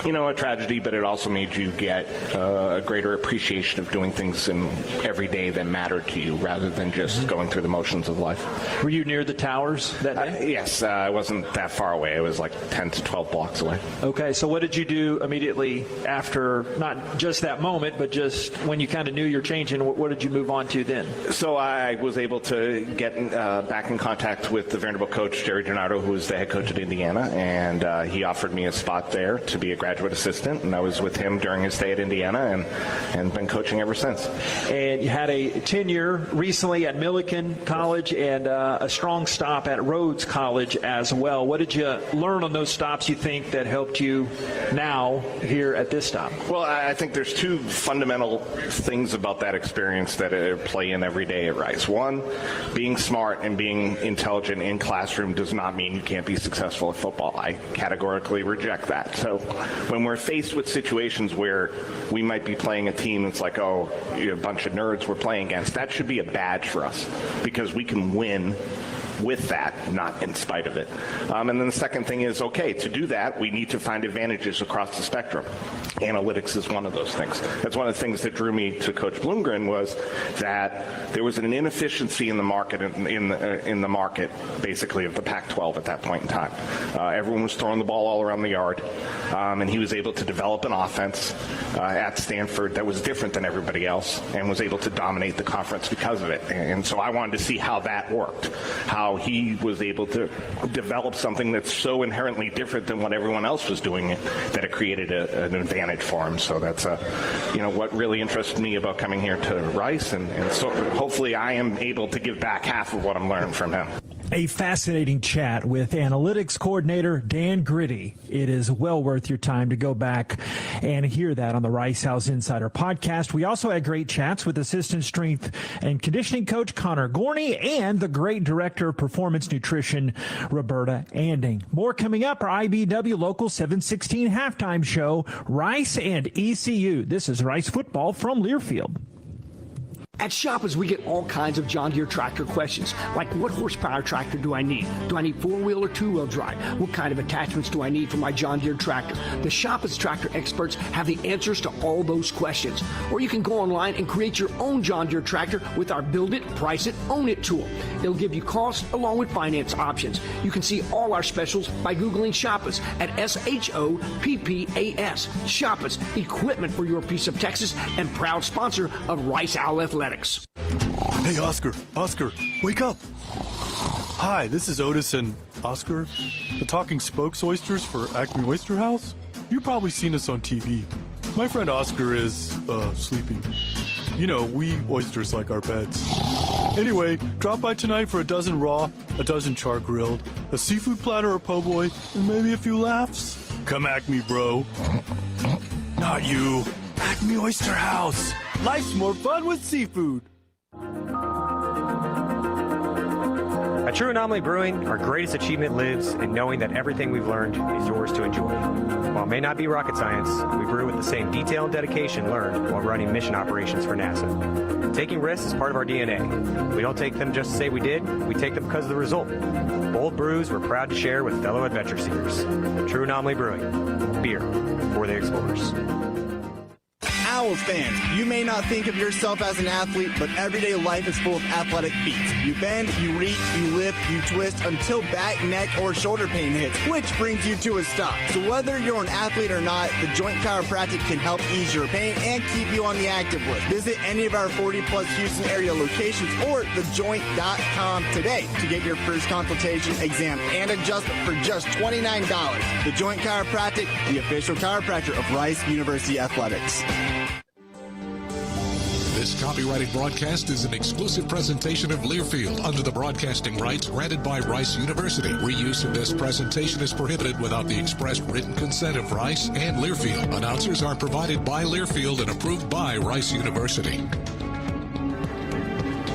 a tragedy, but it also made you get a greater appreciation of doing things in every day that mattered to you rather than just going through the motions of life. Were you near the towers that day? Yes, I wasn't that far away. It was like 10 to 12 blocks away. Okay, so what did you do immediately after, not just that moment, but just when you kind of knew you're changing, what did you move on to then? So I was able to get back in contact with the Vanderbilt coach, Jerry Gennaro, who was the head coach at Indiana, and he offered me a spot there to be a graduate assistant, and I was with him during his stay at Indiana and been coaching ever since. And you had a tenure recently at Millikan College and a strong stop at Rhodes College as well. What did you learn on those stops, you think, that helped you now here at this stop? Well, I think there's two fundamental things about that experience that play in every day at Rice. One, being smart and being intelligent in classroom does not mean you can't be successful at football. I categorically reject that. So when we're faced with situations where we might be playing a team that's like, oh, a bunch of nerds we're playing against, that should be a badge for us because we can win with that, not in spite of it. And then the second thing is, okay, to do that, we need to find advantages across the spectrum. Analytics is one of those things. That's one of the things that drew me to Coach Bloomgren was that there was an inefficiency in the market, in the market, basically, of the Pac-12 at that point in time. Everyone was throwing the ball all around the yard, and he was able to develop an offense at Stanford that was different than everybody else and was able to dominate the conference because of it. And so I wanted to see how that worked, how he was able to develop something that's so inherently different than what everyone else was doing that it created an advantage for him. So that's what really interested me about coming here to Rice, and so hopefully I am able to give back half of what I'm learning from him. A fascinating chat with analytics coordinator Dan Gritty. It is well worth your time to go back and hear that on the Rice House Insider podcast. We also had great chats with assistant strength and conditioning coach Connor Gorney and the great director of performance nutrition, Roberta Anding. More coming up, our IBW Local 716 halftime show, Rice and ECU. This is Rice football from Learfield. At Shoppers, we get all kinds of John Deere tractor questions, like what horsepower tractor do I need? Do I need four-wheel or two-wheel drive? What kind of attachments do I need for my John Deere tractor? The Shoppers tractor experts have the answers to all those questions. Or you can go online and create your own John Deere tractor with our Build It, Price It, Own It tool. It'll give you cost along with finance options. You can see all our specials by Googling Shoppers at SHOPPAS. Shoppers, equipment for your piece of Texas and proud sponsor of Rice Owl Athletics. Hey, Oscar, wake up. Hi, this is Otis and Oscar, the talking spokes oysters for Acme Oyster House. You've probably seen us on TV. My friend Oscar is, sleeping. We oysters like our pets. Anyway, drop by tonight for a dozen raw, a dozen char grilled, a seafood platter or po' boy, and maybe a few laughs. Come Acme, bro. Not you. Acme Oyster House. Life's more fun with seafood. At True Anomaly Brewing, our greatest achievement lives in knowing that everything we've learned is yours to enjoy. While it may not be rocket science, we brew with the same detail and dedication learned while running mission operations for NASA. Taking risks is part of our DNA. We don't take them just to say we did, we take them because of the result. Bold brews we're proud to share with fellow adventure seekers. True Anomaly Brewing, beer for the explorers. Owls fans, you may not think of yourself as an athlete, but everyday life is full of athletic feats. You bend, you reach, you lift, you twist until back, neck, or shoulder pain hits, which brings you to a stop. So whether you're an athlete or not, the Joint Chiropractic can help ease your pain and keep you on the active list. Visit any of our 40-plus Houston area locations or thejoint.com today to get your first consultation, exam, and adjustment for just $29. The Joint Chiropractic, the official chiropractor of Rice University Athletics. This copyrighted broadcast is an exclusive presentation of Learfield under the broadcasting rights granted by Rice University. Reuse of this presentation is prohibited without the express written consent of Rice and Learfield. Announcers are provided by Learfield and approved by Rice University.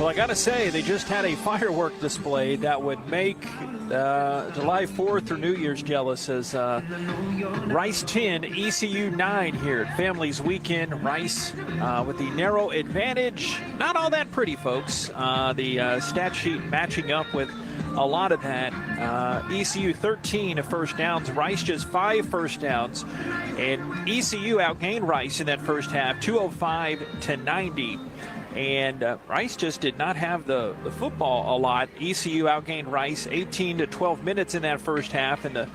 Well, I got to say, they just had a firework display that would make July 4th or New Year's jealous, as Rice 10, ECU 9 here at Families Weekend. Rice with the narrow advantage. Not all that pretty, folks. The stat sheet matching up with a lot of that. ECU 13 of first downs, Rice just 5 first downs, and ECU outgained Rice in that first half, 205-90. And Rice just did not have the football a lot. ECU outgained Rice 18 to 12 minutes in that first half, and the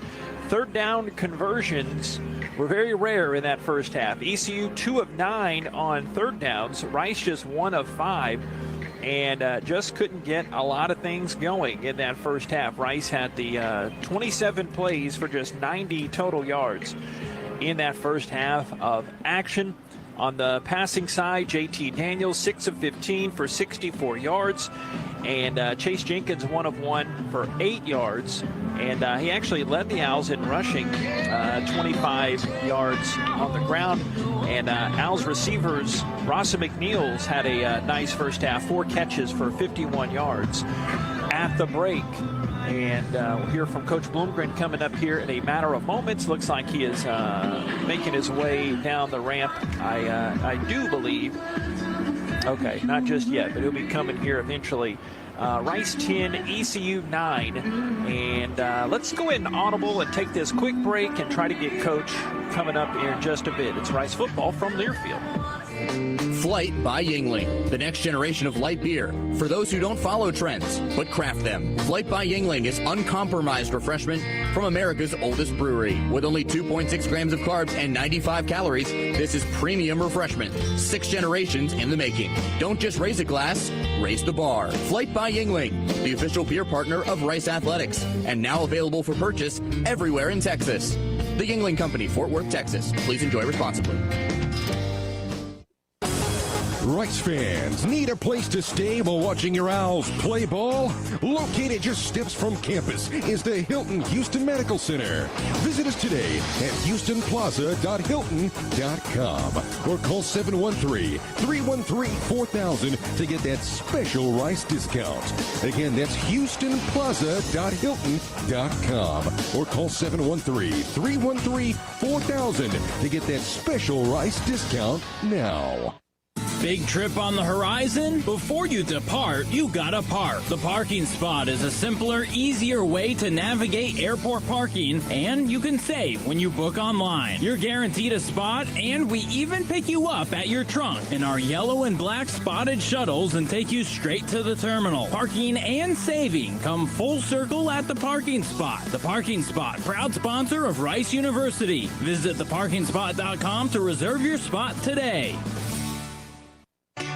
third down conversions were very rare in that first half. ECU 2 of 9 on third downs, Rice just 1 of 5, and just couldn't get a lot of things going in that first half. Rice had the 27 plays for just 90 total yards in that first half of action. On the passing side, JT Daniels, 6 of 15 for 64 yards. And Chase Jenkins, 1 of 1 for 8 yards. And he actually led the Owls in rushing, 25 yards on the ground. And Owls receivers, Rossa McNeils, had a nice first half, 4 catches for 51 yards at the break. And we'll hear from Coach Bloomgren coming up here in a matter of moments. Looks like he is making his way down the ramp, I do believe. Okay, not just yet, but he'll be coming here eventually. Rice 10, ECU 9. And let's go ahead and audible and take this quick break and try to get Coach coming up here in just a bit. It's Rice football from Learfield. Flight by Yingling, the next generation of light beer. For those who don't follow trends, but craft them. Flight by Yingling is uncompromised refreshment from America's oldest brewery. With only 2.6 grams of carbs and 95 calories, this is premium refreshment. 6 generations in the making. Don't just raise a glass, raise the bar. Flight by Yingling, the official beer partner of Rice Athletics, and now available for purchase everywhere in Texas. The Yingling Company, Fort Worth, Texas. Please enjoy responsibly. Rice fans need a place to stay while watching your Owls play ball? Located just steps from campus is the Hilton Houston Medical Center. Visit us today at houstonplaza.hilton.com or call 713-313-4000 to get that special Rice discount. Again, that's houstonplaza.hilton.com or call 713-313-4000 to get that special Rice discount now. Big trip on the horizon? Before you depart, you gotta park. The parking spot is a simpler, easier way to navigate airport parking, and you can save when you book online. You're guaranteed a spot, and we even pick you up at your trunk in our yellow and black spotted shuttles and take you straight to the terminal. Parking and saving come full circle at the parking spot. The parking spot, proud sponsor of Rice University. Visit theparkingspot.com to reserve your spot today.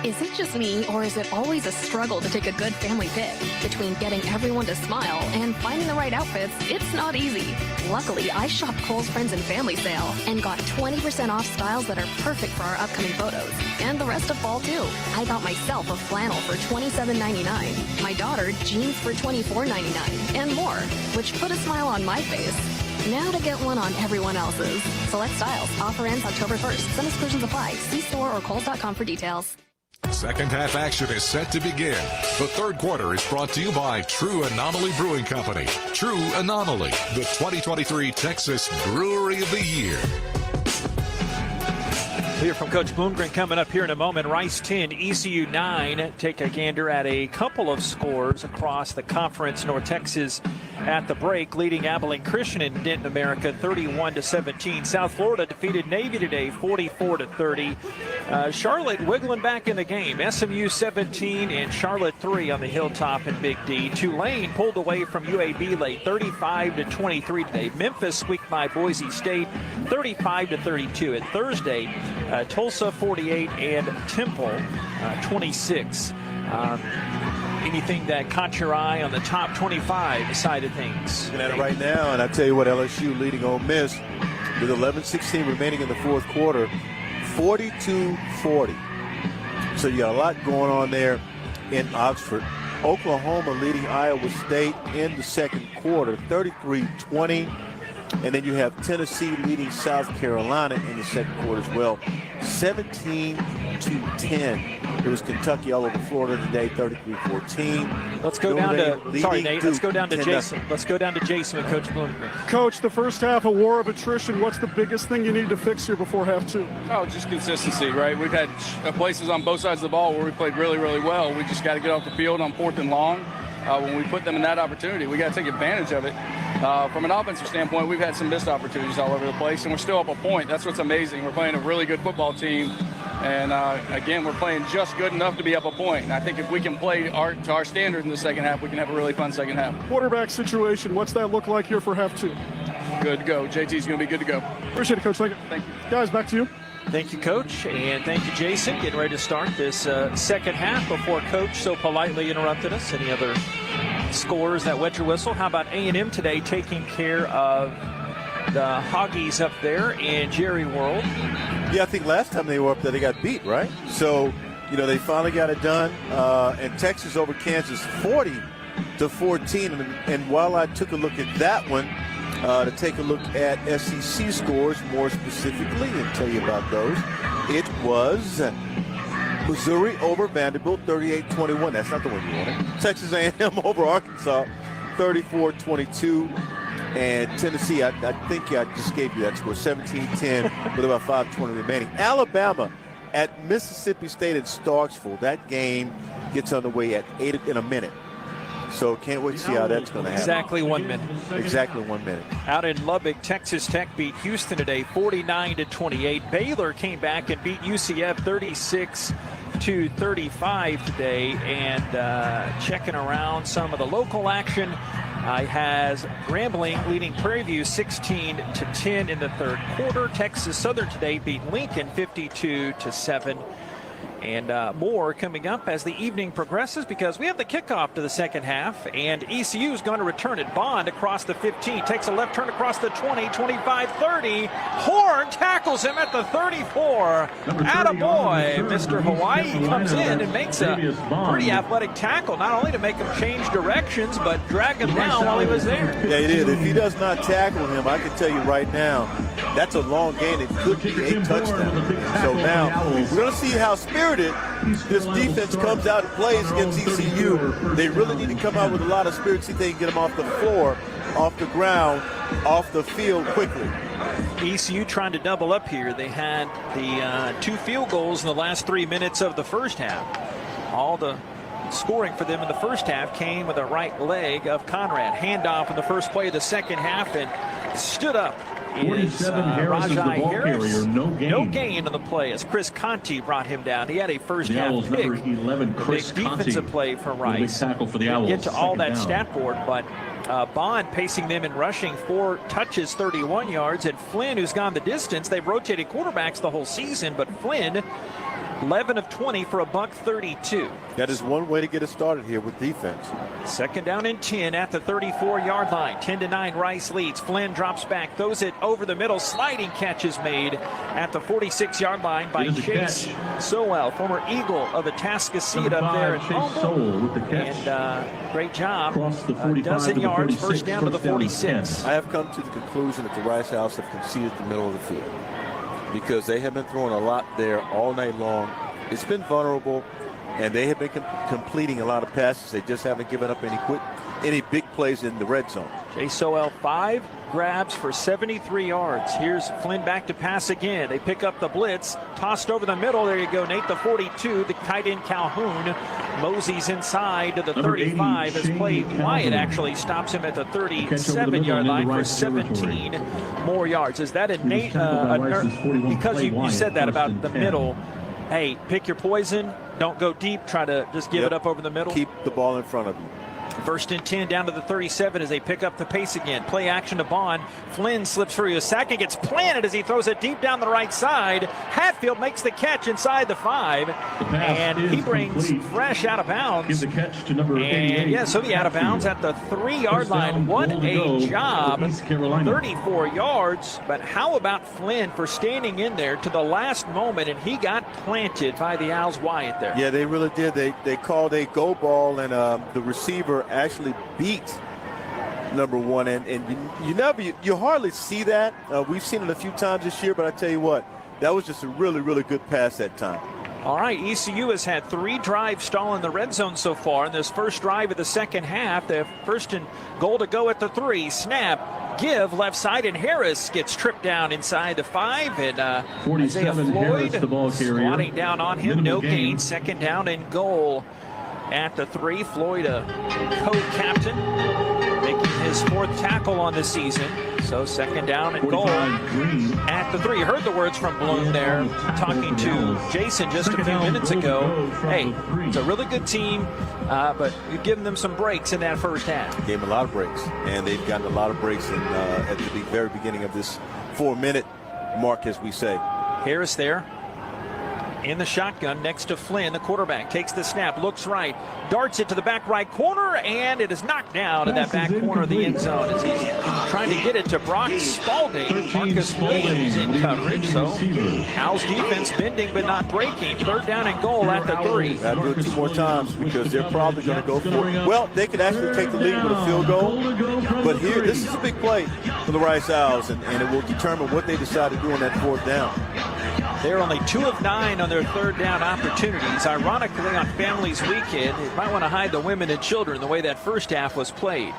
Is it just me, or is it always a struggle to take a good family pic? Between getting everyone to smile and finding the right outfits, it's not easy. Luckily, I shopped Kohl's Friends and Family Sale and got 20% off styles that are perfect for our upcoming photos. And the rest of fall, too. I got myself a flannel for $27.99, my daughter jeans for $24.99, and more, which put a smile on my face. Now to get one on everyone else's. Select styles. Offer ends October 1st. Some exclusions apply. See store or Kohl's.com for details. Second half action is set to begin. The third quarter is brought to you by True Anomaly Brewing Company. True Anomaly, the 2023 Texas Brewery of the Year. Hear from Coach Bloomgren coming up here in a moment. Rice 10, ECU 9. Take a gander at a couple of scores across the conference. North Texas at the break, leading Abilene Christian in Denton, America, 31-17. South Florida defeated Navy today, 44-30. Charlotte wiggling back in the game. SMU 17 and Charlotte 3 on the Hilltop in Big D. Tulane pulled away from UAB late, 35-23 today. Memphis squeaked by Boise State, 35-32. And Thursday, Tulsa 48 and Temple 26. Anything that caught your eye on the top 25 side of things? Looking at it right now, and I tell you what, LSU leading Ole Miss with 11:16 remaining in the fourth quarter, 42-40. So you got a lot going on there in Oxford. Oklahoma leading Iowa State in the second quarter, 33-20. And then you have Tennessee leading South Carolina in the second quarter as well, 17-10. It was Kentucky all over Florida today, 33-14. Let's go down to, sorry, Nate, let's go down to Jason. Let's go down to Jason with Coach Bloomgren. Coach, the first half, a war of attrition. What's the biggest thing you need to fix here before half two? Oh, just consistency, right? We've had places on both sides of the ball where we played really, really well. We just got to get off the field on 4th and long. When we put them in that opportunity, we got to take advantage of it. From an offensive standpoint, we've had some missed opportunities all over the place, and we're still up a point. That's what's amazing. We're playing a really good football team, and again, we're playing just good enough to be up a point. And I think if we can play to our standard in the second half, we can have a really fun second half. Quarterback situation, what's that look like here for half two? Good to go. JT's going to be good to go. Appreciate it, Coach. Thank you. Guys, back to you. Thank you, Coach, and thank you, Jason. Getting ready to start this second half before Coach so politely interrupted us. Any other scores that wet your whistle? How about A&M today taking care of the Hoggies up there in Jerry World? Yeah, I think last time they were up there, they got beat, right? So, they finally got it done. And Texas over Kansas 40-14. And while I took a look at that one, to take a look at SEC scores more specifically and tell you about those, it was Missouri over Vanderbilt, 38-21. That's not the one you wanted. Texas A&M over Arkansas, 34-22. And Tennessee, I think I just gave you that score, 17-10 with about 5:20 remaining. Alabama at Mississippi State in Starksville. That game gets underway at 8 in a minute. So can't wait to see how that's going to happen. Exactly 1 minute. Exactly 1 minute. Out in Lubbock, Texas Tech beat Houston today, 49-28. Baylor came back and beat UCF 36-35 today. And checking around some of the local action, has Grambling leading Prairie View 16-10 in the third quarter. Texas Southern today beat Lincoln 52-7. And more coming up as the evening progresses, because we have the kickoff to the second half, and ECU is going to return it. Bond across the 15, takes a left turn across the 20, 25, 30. Horn tackles him at the 34. Attaboy, Mr. Hawaii comes in and makes a pretty athletic tackle, not only to make him change directions, but drag him down while he was there. Yeah, he did. If he does not tackle him, I can tell you right now, that's a long gain. It could be a touchdown. So now we're going to see how spirited this defense comes out and plays against ECU. They really need to come out with a lot of spirit, see if they can get them off the floor, off the ground, off the field quickly. ECU trying to double up here. They had the 2 field goals in the last 3 minutes of the first half. All the scoring for them in the first half came with a right leg of Conrad. Handoff in the first play of the second half, and stood up is Rajai Harris. No gain on the play as Chris Conti brought him down. He had a first half pick. 11, Chris big defensive play for Rice. Big tackle for the Owls. Get to all that down. stat board, but Bond pacing them in rushing, 4 touches, 31 yards. And Flynn, who's gone the distance, they've rotated quarterbacks the whole season, but Flynn 11 of 20 for $132. That is one way to get it started here with defense. Second down and 10 at the 34-yard line. 10-9 Rice leads. Flynn drops back, throws it over the middle. Sliding catch is made at the 46-yard line by Chase Sowell, former Eagle of Atascocita up there in Humboldt. And great job. A dozen yards, first down to the 46. I have come to the conclusion that the Rice Owls have conceded the middle of the field, because they have been throwing a lot there all night long. It's been vulnerable, and they have been completing a lot of passes. They just haven't given up any big plays in the red zone. Jay Sowell, 5 grabs for 73 yards. Here's Flynn back to pass again. They pick up the blitz, tossed over the middle. There you go, Nate, the 42. The tight end Calhoun moseys inside to the 35. As play Wyatt actually stops him at the 37-yard line for 17 more yards. Is that a Nate? Because you said that about the middle. Hey, pick your poison. Don't go deep. Try to just give it up over the middle. Keep the ball in front of you. First and 10 down to the 37 as they pick up the pace again. Play action to Bond. Flynn slips through a sack and gets planted as he throws it deep down the right side. Hatfield makes the catch inside the 5. And he brings fresh out of bounds. Gives the catch to number 88. Yeah, so he out of bounds at the 3-yard line. What a job. 34 yards. But how about Flynn for standing in there to the last moment, and he got planted by the Owls Wyatt there. Yeah, they really did. They called a go ball, and the receiver actually beat number 1, and you hardly see that. We've seen it a few times this year, but I tell you what, that was just a really, really good pass that time. All right, ECU has had 3 drives stall in the red zone so far in this first drive of the second half. The first and goal to go at the 3. Snap, give, left side, and Harris gets tripped down inside the 5. And Isaiah Floyd Harris, the ball carrier. squatting down on him. No Game. gain. Second down and goal at the 3. Floyd, a co-captain, making his 4th tackle on the season. So second down and goal at the 3. You heard the words from Bloom there, talking to Jason just a few minutes ago. Hey, it's a really good team, but you've given them some breaks in that first half. Gave them a lot of breaks, and they've gotten a lot of breaks at the very beginning of this 4-minute mark, as we say. Harris there in the shotgun next to Flynn. The quarterback takes the snap, looks right, darts it to the back right corner, and it is knocked down in that back corner of the end zone as he's trying to get it to Brock Spalding. Marcus Williams in coverage, so Al's defense bending but not breaking. Third down and goal at the 3. Got to do it 2 more times because they're probably going to go for it. Well, they could actually take the lead with a field goal, but here, this is a big play for the Rice Owls, and it will determine what they decide to do on that 4th down. They're only 2 of 9 on their third down opportunities. Ironically, on Families Weekend, you might want to hide the women and children the way that first half was played.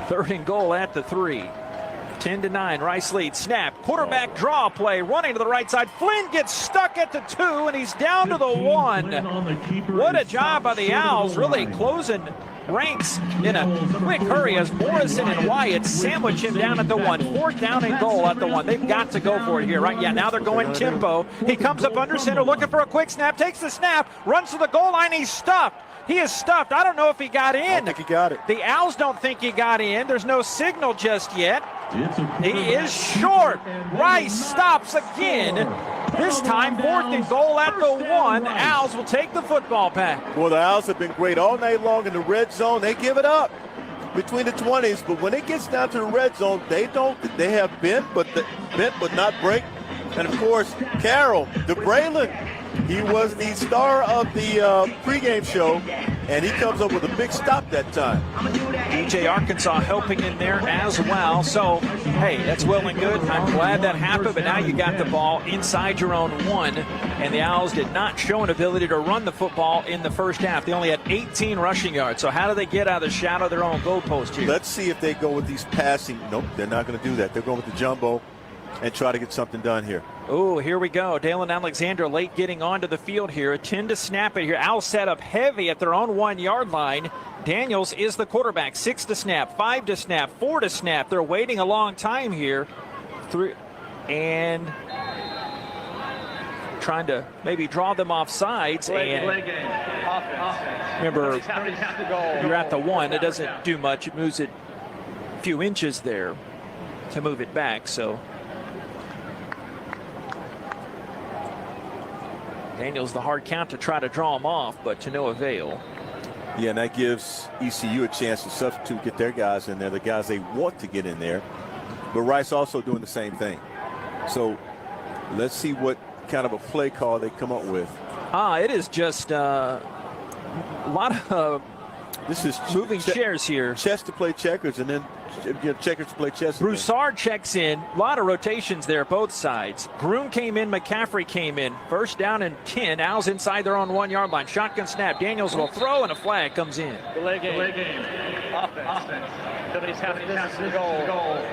Third and goal at the 3. 10-9, Rice leads. Snap, quarterback draw play, running to the right side. Flynn gets stuck at the 2, and he's down to the 1. What a job by the Owls, really closing ranks in a quick hurry as Morrison and Wyatt sandwich him down at the 1. 4th down and goal at the 1. They've got to go for it here, right? Yeah, now they're going tempo. He comes up under center looking for a quick snap, takes the snap, runs to the goal line. He's stuffed. He is stuffed. I don't know if he got in. I don't think he got it. The Owls don't think he got in. There's no signal just yet. He is short. Rice stops again. This time, 4th and goal at the 1. Owls will take the football back. Well, the Owls have been great all night long in the red zone. They give it up between the 20s, but when it gets down to the red zone, they don't. They have bent but not break. And of course, Carroll, DeBraylon, he was the star of the pregame show, and he comes up with a big stop that time. DJ Arkansas helping in there as well. So, hey, that's well and good. I'm glad that happened, but now you got the ball inside your own 1, and the Owls did not show an ability to run the football in the first half. They only had 18 rushing yards. So how do they get out of the shadow of their own goalpost here? Let's see if they go with these passing. Nope, they're not going to do that. They're going with the jumbo and try to get something done here. Oh, here we go. Dalen Alexander late getting onto the field here. A 10 to snap it here. Owls set up heavy at their own 1-yard line. Daniels is the quarterback. 6 to snap, 5 to snap, 4 to snap. They're waiting a long time here. And trying to maybe draw them off sides. And remember, you're at the 1. It doesn't do much. It moves it a few inches there to move it back. So Daniels the hard count to try to draw him off, but to no avail. Yeah, and that gives ECU a chance to substitute, get their guys in there, the guys they want to get in there. But Rice also doing the same thing. So let's see what kind of a play call they come up with. It is just a lot of this is moving chairs here. Chess to play checkers, and then checkers to play chess. Broussard checks in. A lot of rotations there, both sides. Groom came in, McCaffrey came in. First down and 10. Owls inside their own 1-yard line. Shotgun snap. Daniels will throw, and a flag comes in. Delay game. Offense. Somebody's having this is the goal.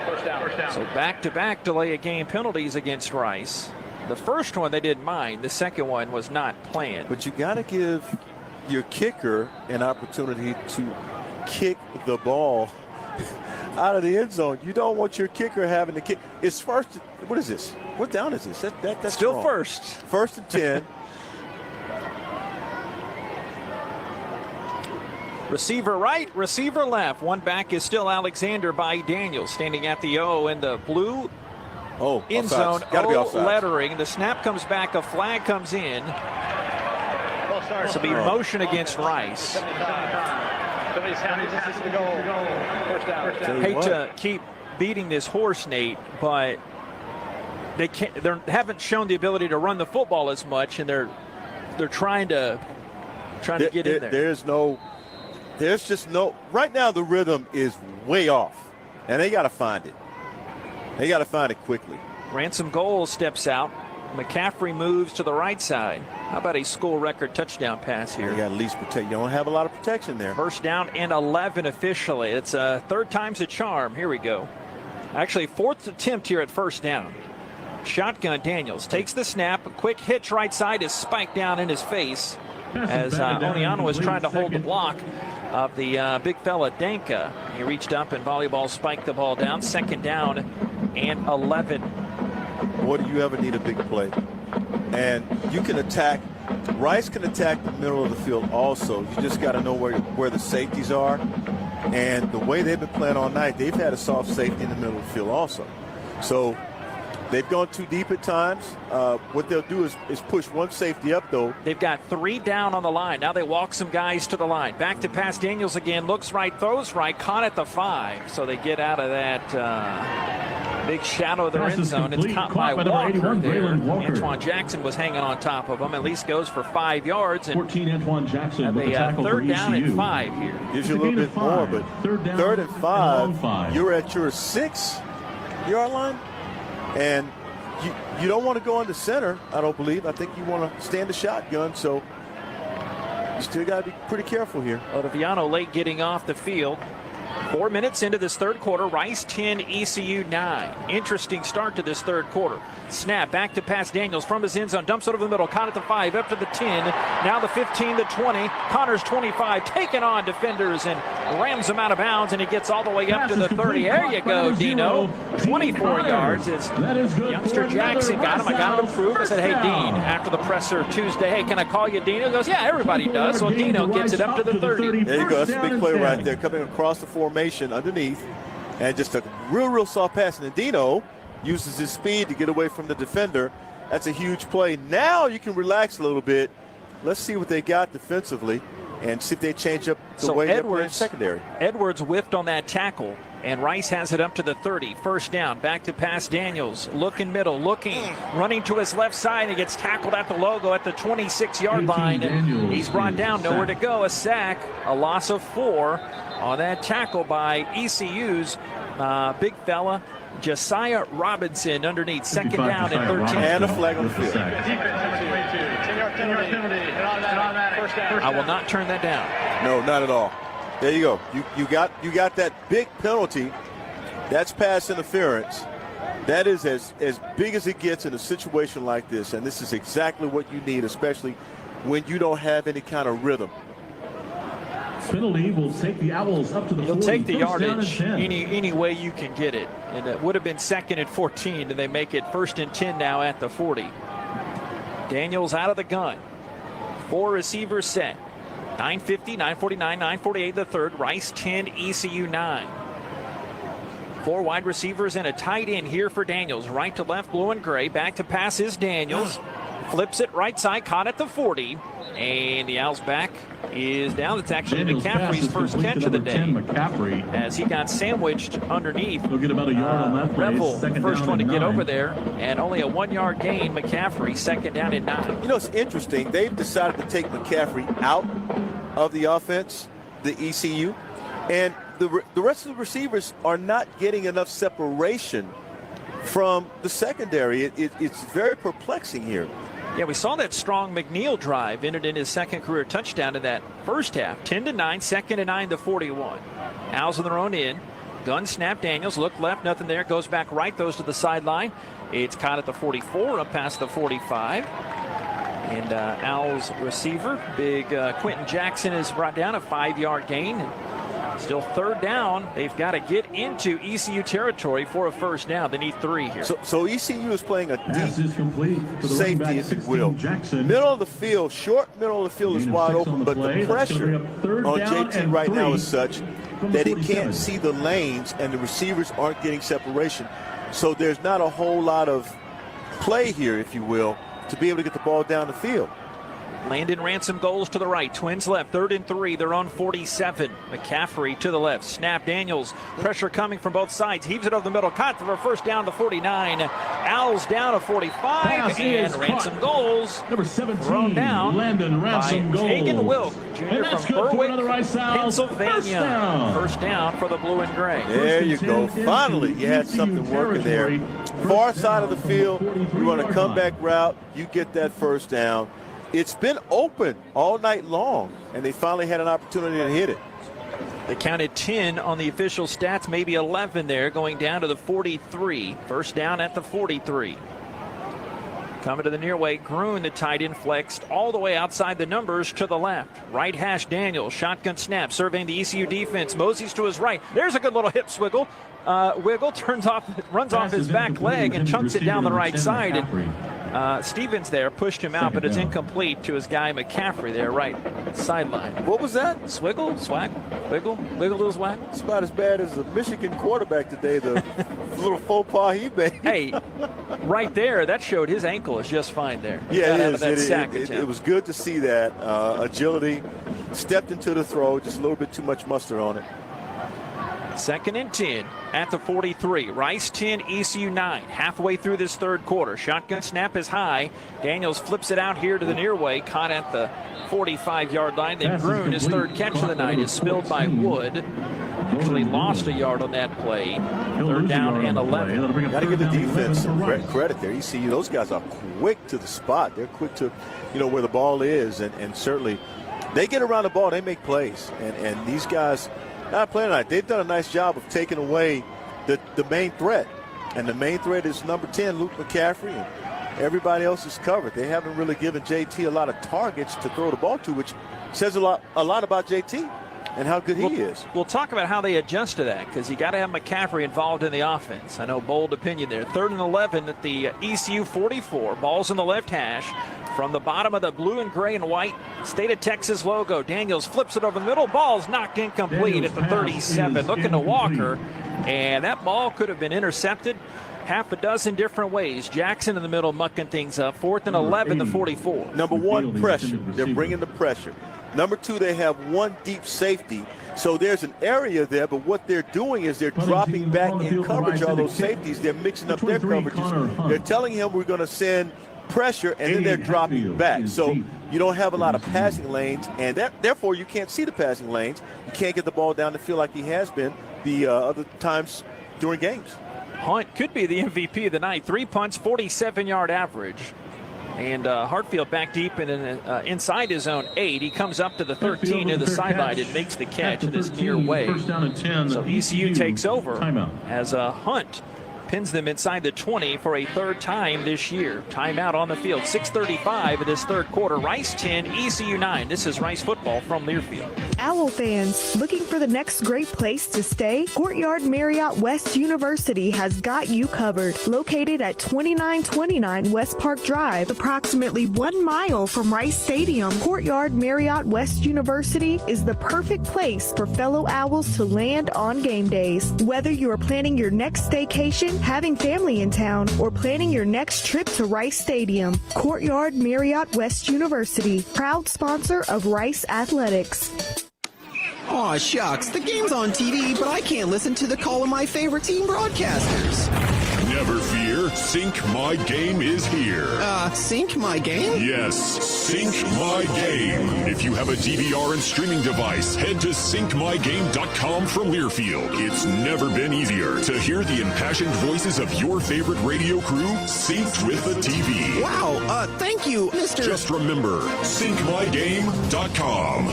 First down. So back-to-back delay of game penalties against Rice. The first one they didn't mind. The second one was not planned. But you got to give your kicker an opportunity to kick the ball out of the end zone. You don't want your kicker having to kick. It's first. What is this? What down is this? That's still wrong. First and 10. Receiver right, receiver left. One back is still Alexander by Daniels, standing at the O in the blue end zone. O lettering. The snap comes back. A flag comes in. This will be motion against Rice. Hate to keep beating this horse, Nate, but they haven't shown the ability to run the football as much, and they're trying to get in there. There's just no. Right now, the rhythm is way off, and they got to find it. They got to find it quickly. Ransom Gold steps out. McCaffrey moves to the right side. How about a school record touchdown pass here? You got least protect. You don't have a lot of protection there. First down and 11 officially. It's third time's a charm. Here we go. Actually, fourth attempt here at first down. Shotgun Daniels takes the snap. A quick hitch right side is spiked down in his face as Oniano was trying to hold the block of the big fella Danka. He reached up and volleyball spiked the ball down. Second down and 11. Boy, do you ever need a big play. And you can attack. Rice can attack the middle of the field also. You just got to know where the safeties are. And the way they've been playing all night, they've had a soft safety in the middle of the field also. So they've gone too deep at times. What they'll do is push one safety up, though. They've got 3 down on the line. Now they walk some guys to the line. Back to pass Daniels again. Looks right, throws right. Caught at the 5. So they get out of that big shadow of their end zone. It's caught by Walker there. Antoine Jackson was hanging on top of him. At least goes for 5 yards. And 14 Antoine Jackson have with a the tackle third for down ECU. and 5 here. Gives you a little bit more, but third and 5, you're at your 6-yard line. And you don't want to go into center, I don't believe. I think you want to stand the shotgun, so you still got to be pretty careful here. Ottaviano late getting off the field. 4 minutes into this third quarter. Rice 10, ECU 9. Interesting start to this third quarter. Snap back to pass Daniels from his end zone. Dumps it over the middle. Caught at the 5, up to the 10. Now the 15, the 20. Connors 25. Taking on defenders and rams him out of bounds. And he gets all the way up to the 30. There you go, Dino. 24 yards. It's youngster Jackson got him. I got him approved. I said, hey, Dean, after the presser Tuesday, hey, can I call you Dino? He goes, yeah, everybody does. So Dino gets it up to the 30. There you go. That's a big play right there. Coming across the formation underneath. And just a real soft pass. And Dino uses his speed to get away from the defender. That's a huge play. Now you can relax a little bit. Let's see what they got defensively and see if they change up the way they're playing secondary. Edwards whiffed on that tackle, and Rice has it up to the 30. First down, back to pass Daniels. Looking middle, running to his left side. He gets tackled at the logo at the 26-yard line. And he's brought down, nowhere to go. A sack, a loss of 4 on that tackle by ECU's big fella, Josiah Robinson, underneath. Second down and 13. And a flag on the field. I will not turn that down. No, not at all. There you go. You got that big penalty. That's pass interference. That is as big as it gets in a situation like this. And this is exactly what you need, especially when you don't have any kind of rhythm. Penalty will take the Owls up to the 40. You'll take the yardage any way you can get it. And it would have been 2nd and 14, and they make it 1st and 10 now at the 40. Daniels out of the gun. 4 receivers set. 9:50, 9:49, 9:48 the third. Rice 10, ECU 9. 4 wide receivers and a tight end here for Daniels. Right to left, blue and gray. Back to pass is Daniels. Flips it right side, caught at the 40. And the Owls back is down. It's actually McCaffrey's first catch of the day. McCaffrey, as he got sandwiched underneath. He'll get about a yard on that play. Revel, first one to get over there, and only a 1-yard gain. McCaffrey, second down and 9. You know, it's interesting. They've decided to take McCaffrey out of the offense, the ECU, and the rest of the receivers are not getting enough separation from the secondary. It's very perplexing here. Yeah, we saw that strong McNeil drive ended in his 2nd career touchdown in that first half. 10-9, 2nd and 9 to 41. Owls on their own end. Gun snap, Daniels. Look left, nothing there. Goes back right, goes to the sideline. It's caught at the 44, up past the 45. And Owls receiver, big Quentin Jackson, is brought down, a 5-yard gain. Still third down. They've got to get into ECU territory for a first down. They need 3 here. So ECU is playing a deep safety, if you will. Middle of the field, short middle of the field is wide open, but the pressure on JT right now is such that it can't see the lanes and the receivers aren't getting separation. So there's not a whole lot of play here, if you will, to be able to get the ball down the field. Landon Ransom goals to the right. Twins left. 3rd and 3. They're on 47. McCaffrey to the left. Snap Daniels. Pressure coming from both sides. Heaves it over the middle. Caught for a first down to 49. Owls down to 45. And Ransom goals. Number 17. Thrown down Landon Ransom by goals. Hagen Wilk, junior from Berwick, Pennsylvania. First down for the blue and gray. There you go. Finally, you had something working there far side of the field, you run a comeback route, you get that first down. It's been open all night long, and they finally had an opportunity to hit it. They counted 10 on the official stats, maybe 11 there, going down to the 43. First down at the 43. Coming to the near way, Gruen, the tight end, flexed all the way outside the numbers to the left. Right hash Daniels, shotgun snap, surveying the ECU defense. Mosey's to his right. There's a good little hip swiggle. Wiggle runs off his back leg and chunks it down the right side. And Stevens there pushed him out, but it's incomplete to his guy McCaffrey there, right sideline. What was that? Swiggle, swag, wiggle, little swag. It's about as bad as the Michigan quarterback today, the little faux pas he made. Hey, right there, that showed his ankle is just fine there. Yeah, it is. It was good to see that. Agility, stepped into the throw, just a little bit too much mustard on it. 2nd and 10 at the 43. Rice 10, ECU 9. Halfway through this third quarter. Shotgun snap is high. Daniels flips it out here to the near way. Caught at the 45-yard line. Then Gruen, his third catch of the night, is spilled by Wood. Actually lost a yard on that play. 3rd down and 11. Got to give the defense some credit there. ECU, those guys are quick to the spot. They're quick to, where the ball is. And certainly they get around the ball. They make plays. And these guys not playing tonight. They've done a nice job of taking away the main threat. And the main threat is number 10, Luke McCaffrey. And everybody else is covered. They haven't really given JT a lot of targets to throw the ball to, which says a lot about JT and how good he is. We'll talk about how they adjust to that, because you got to have McCaffrey involved in the offense. I know, bold opinion there. 3rd and 11 at the ECU 44. Ball's in the left hash. From the bottom of the blue and gray and white State of Texas logo, Daniels flips it over the middle. Ball's knocked incomplete at the 37. Looking to Walker, and that ball could have been intercepted half a dozen different ways. Jackson in the middle mucking things up. 4th and 11, the 44. Number 1, pressure. They're bringing the pressure. Number 2, they have one deep safety. So there's an area there, but what they're doing is they're dropping back in coverage on those safeties. They're mixing up their coverages. They're telling him we're going to send pressure, and then they're dropping back. So you don't have a lot of passing lanes, and therefore you can't see the passing lanes. You can't get the ball down the field like he has been the other times during games. Hunt could be the MVP of the night. 3 punts, 47-yard average. And Hartfield back deep and inside his own 8. He comes up to the 13 to the sideline and makes the catch this near way. So ECU takes over as Hunt pins them inside the 20 for a 3rd time this year. Timeout on the field. 6:35 of this third quarter. Rice 10, ECU 9. This is Rice football from Learfield. Owl fans, looking for the next great place to stay? Courtyard Marriott West University has got you covered. Located at 2929 West Park Drive, approximately 1 mile from Rice Stadium, Courtyard Marriott West University is the perfect place for fellow Owls to land on game days. Whether you are planning your next staycation, having family in town, or planning your next trip to Rice Stadium, Courtyard Marriott West University, proud sponsor of Rice Athletics. Aw, shucks, the game's on TV, but I can't listen to the call of my favorite team broadcasters. Never fear, Sync My Game is here. Sync My Game? Yes, Sync My Game. If you have a DVR and streaming device, head to syncmygame.com from Learfield. It's never been easier to hear the impassioned voices of your favorite radio crew synced with the TV. Wow, thank you, Mr. Just remember, syncmygame.com.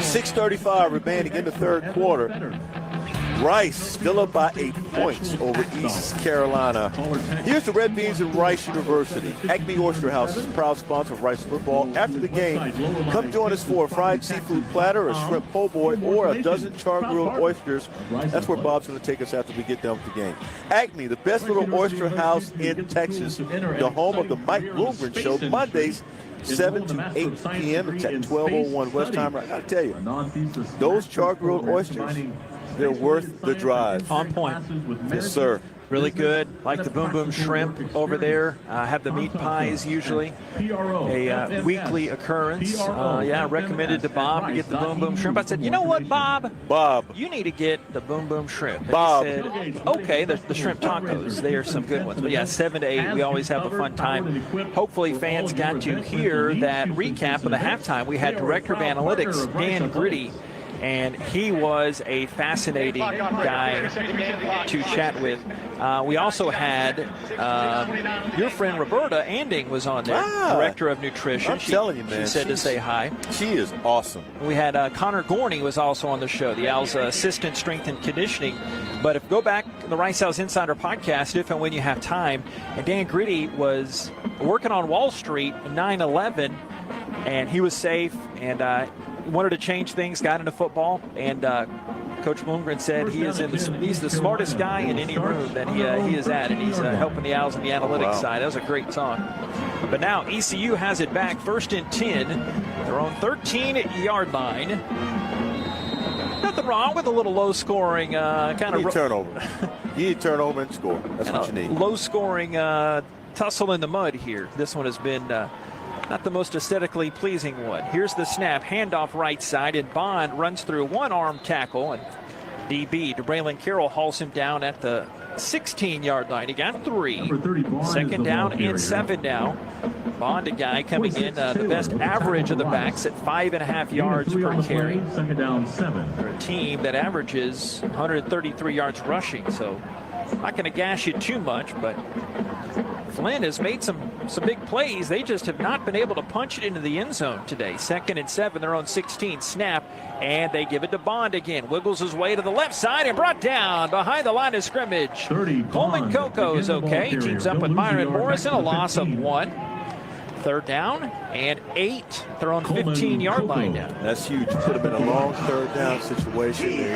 6:35 remaining in the third quarter. Rice still up by 8 points over East Carolina. Here's the Red Beans of Rice University. Acme Oyster House is a proud sponsor of Rice football. After the game, come join us for a fried seafood platter, a shrimp po' boy, or a dozen char-grilled oysters. That's where Bob's going to take us after we get done with the game. Acme, the best little oyster house in Texas, the home of the Mike Bloomgren Show, Mondays 7 to 8 p.m. It's at 1201 Westheimer. I got to tell you, those char-grilled oysters, they're worth the drive. On point. Yes, sir. Really good. Like the Boom Boom Shrimp over there. Have the meat pies usually. A weekly occurrence. Recommended to Bob to get the Boom Boom Shrimp. I said, you know what, Bob? You need to get the Boom Boom Shrimp. And Bob. He said, okay, the shrimp tacos. They are some good ones. But yeah, 7 to 8, we always have a fun time. Hopefully fans got to hear that recap of the halftime. We had Director of Analytics, Dan Gritty, and he was a fascinating guy to chat with. We also had your friend Roberta Anding was on there, Director of Nutrition. I'm telling you, man. She said to say hi. She is awesome. We had Connor Gorney was also on the show, the Owls assistant strength and conditioning. But if go back to the Rice Owls Insider podcast, if and when you have time, and Dan Gritty was working on Wall Street 9/11, and he was safe and wanted to change things, got into football, and Coach Bloomgren said he's the smartest guy in any room that he is at, and he's helping the Owls on the analytics side. That was a great talk. But now ECU has it back, 1st and 10, their own 13-yard line. Nothing wrong with a little low-scoring kind of turnover. You need turnover and score. That's what you need. Low-scoring tussle in the mud here. This one has been not the most aesthetically pleasing one. Here's the snap, handoff right side, and Bond runs through one-arm tackle, and DB DeBraylon Carroll hauls him down at the 16-yard line. He got 3. Second down and 7 now. Bond, a guy coming in the best average of the backs at 5.5 yards per carry. Second down, 7. They're a team that averages 133 yards rushing, so not going to gash you too much, but Flynn has made some big plays. They just have not been able to punch it into the end zone today. 2nd and 7, their own 16 snap, and they give it to Bond again. Wiggles his way to the left side and brought down behind the line of scrimmage. Coleman Coco is okay. Teams up with Myron Morrison, a loss of 1. 3rd down and 8. They're on 15-yard line now. That's huge. Put them in a long 3rd down situation. You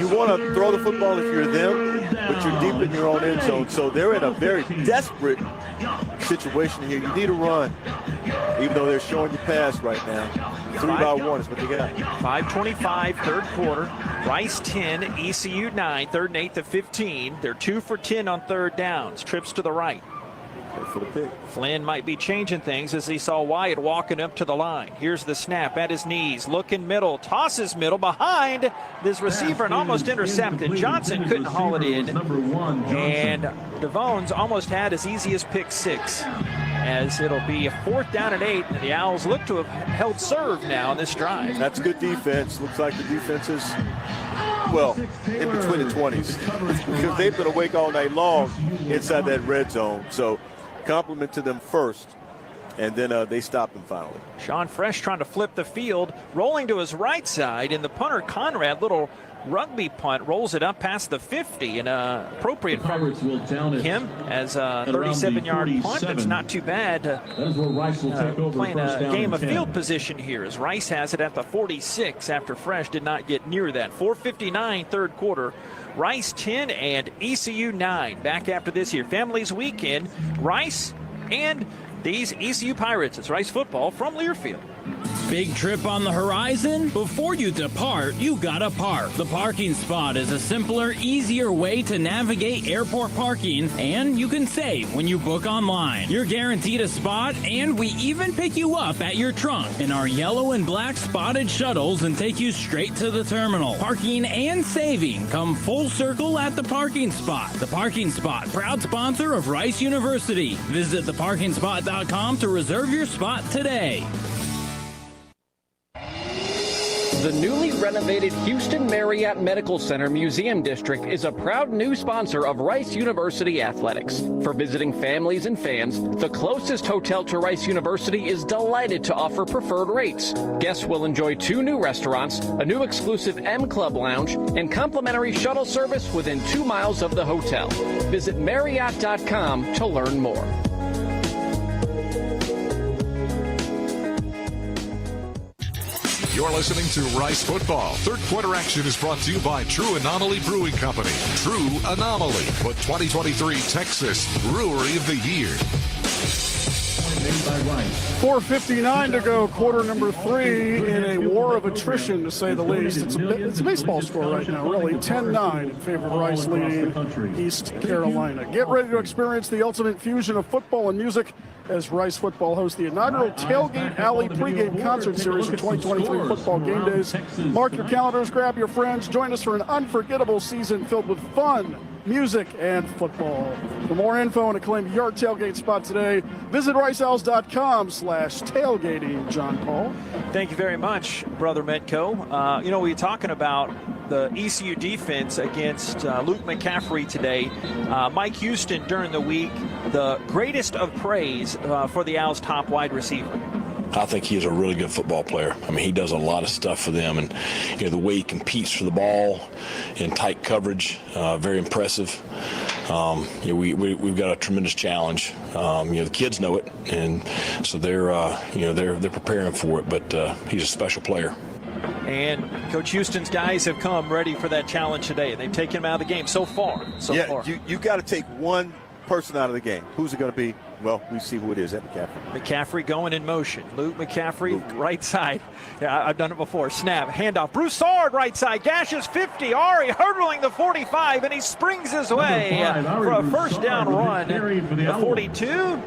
want to throw the football if you're them, but you're deep in your own end zone. So they're in a very desperate situation here. You need a run, even though they're showing you pass right now. 3-by-1 is what they got. 5:25, 3rd quarter. Rice 10, ECU 9, 3rd and 8 to 15. They're 2 for 10 on 3rd downs. Trips to the right. For the pick. Flynn might be changing things as he saw Wyatt walking up to the line. Here's the snap at his knees, looking middle, tosses middle behind this receiver and almost intercepted. Johnson couldn't haul it in, and DeVones almost had as easy as pick 6, as it'll be a 4th down and 8, and the Owls look to have held serve now on this drive. That's good defense. Looks like the defense is, well, in between the 20s, because they've been awake all night long inside that red zone. So compliment to them first, and then they stopped them finally. Sean Fresh trying to flip the field, rolling to his right side, and the punter Conrad, little rugby punt, rolls it up past the 50, and appropriate for him as a 37-yard punt. That's not too bad. Playing a game of field position here, as Rice has it at the 46 after Fresh did not get near that. 4:59, 3rd quarter. Rice 10 and ECU 9. Back after this here, Families Weekend, Rice and these ECU Pirates. It's Rice football from Learfield. Big trip on the horizon? Before you depart, you gotta park. The parking spot is a simpler, easier way to navigate airport parking, and you can save when you book online. You're guaranteed a spot, and we even pick you up at your trunk in our yellow and black spotted shuttles and take you straight to the terminal. Parking and saving come full circle at the parking spot. The Parking Spot, proud sponsor of Rice University. Visit theparkingspot.com to reserve your spot today. The newly renovated Houston Marriott Medical Center Museum District is a proud new sponsor of Rice University Athletics. For visiting families and fans, the closest hotel to Rice University is delighted to offer preferred rates. Guests will enjoy 2 new restaurants, a new exclusive M Club lounge, and complimentary shuttle service within 2 miles of the hotel. Visit Marriott.com to learn more. You're listening to Rice Football. 3rd quarter action is brought to you by True Anomaly Brewing Company. True Anomaly, put 2023 Texas Brewery of the Year. 4:59 to go, quarter number 3 in a war of attrition, to say the least. It's a baseball score right now, really. 10-9 in favor of Rice leading East Carolina. Get ready to experience the ultimate fusion of football and music as Rice football hosts the inaugural Tailgate Alley Pre-Game Concert Series for 2023 football game days. Mark your calendars, grab your friends, join us for an unforgettable season filled with fun, music, and football. For more info and to claim your tailgate spot today, visit riceowls.com/tailgating. John Paul. Thank you very much, Brother Metco. We were talking about the ECU defense against Luke McCaffrey today. Mike Houston during the week, the greatest of praise for the Owls' top wide receiver. I think he is a really good football player. I mean, he does a lot of stuff for them, and the way he competes for the ball in tight coverage, very impressive. We've got a tremendous challenge. The kids know it, and so they're preparing for it. But he's a special player. And Coach Houston's guys have come ready for that challenge today. They've taken him out of the game so far. You got to take one person out of the game. Who's it going to be? Well, we see who it is at McCaffrey. McCaffrey going in motion. Luke McCaffrey, right side. Yeah, I've done it before. Snap, handoff. Broussard, right side. Gashes 50. Ari hurdling the 45, and he springs his way for a first down run. The 42.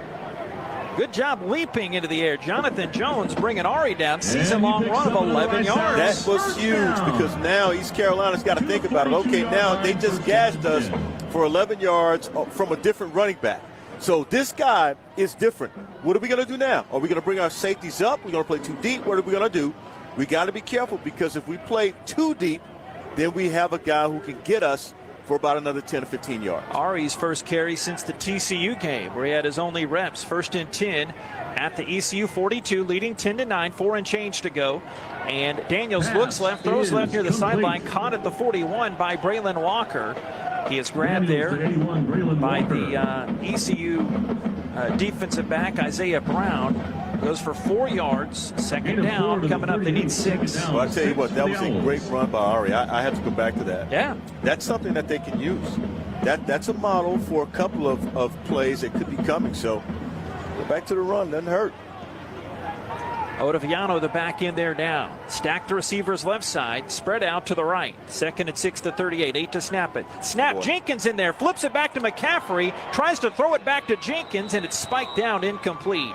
Good job leaping into the air. Jonathan Jones bringing Ari down. Sees a long run of 11 yards. That was huge because now East Carolina's got to think about it. Okay, now they just gashed us for 11 yards from a different running back. So this guy is different. What are we going to do now? Are we going to bring our safeties up? We're going to play too deep? What are we going to do? We got to be careful because if we play too deep, then we have a guy who can get us for about another 10 or 15 yards. Ari's first carry since the TCU game where he had his only reps. 1st and 10 at the ECU 42, leading 10-9, 4 and change to go. And Daniels looks left, throws left near the sideline, caught at the 41 by Braylon Walker. He is grabbed there by the ECU defensive back, Isaiah Brown. Goes for 4 yards. 2nd down coming up. They need 6. Well, I tell you what, that was a great run by Ari. I have to go back to that. Yeah. That's something that they can use. That's a model for a couple of plays that could be coming. So go back to the run. Doesn't hurt. Ottaviano, the back end there down. Stacked the receivers left side. Spread out to the right. 2nd and 6 to 38. 8 to snap it. Snap. Boy. Jenkins in there. Flips it back to McCaffrey. Tries to throw it back to Jenkins, and it's spiked down incomplete.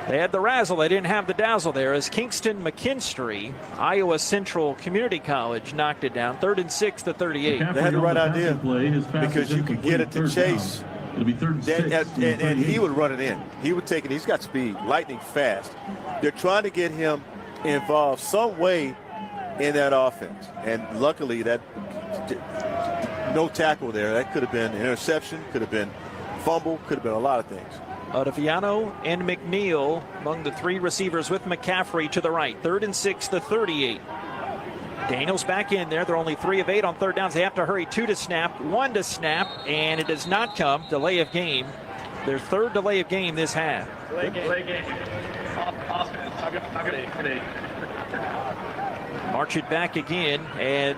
They had the razzle. They didn't have the dazzle there as Kingston McKinstry, Iowa Central Community College, knocked it down. 3rd and 6 to 38. They had the right idea because you could get it to Chase. It'll be 3rd and 6. And he would run it in. He would take it. He's got speed, lightning fast. They're trying to get him involved some way in that offense. And luckily, that no tackle there. That could have been an interception, could have been fumble, could have been a lot of things. Ottaviano and McNeil among the 3 receivers with McCaffrey to the right. 3rd and 6 to 38. Daniels back in there. They're only 3 of 8 on 3rd downs. They have to hurry. 2 to snap, 1 to snap, and it does not come. Delay of game. Their 3rd delay of game this half. Delay game. March it back again, and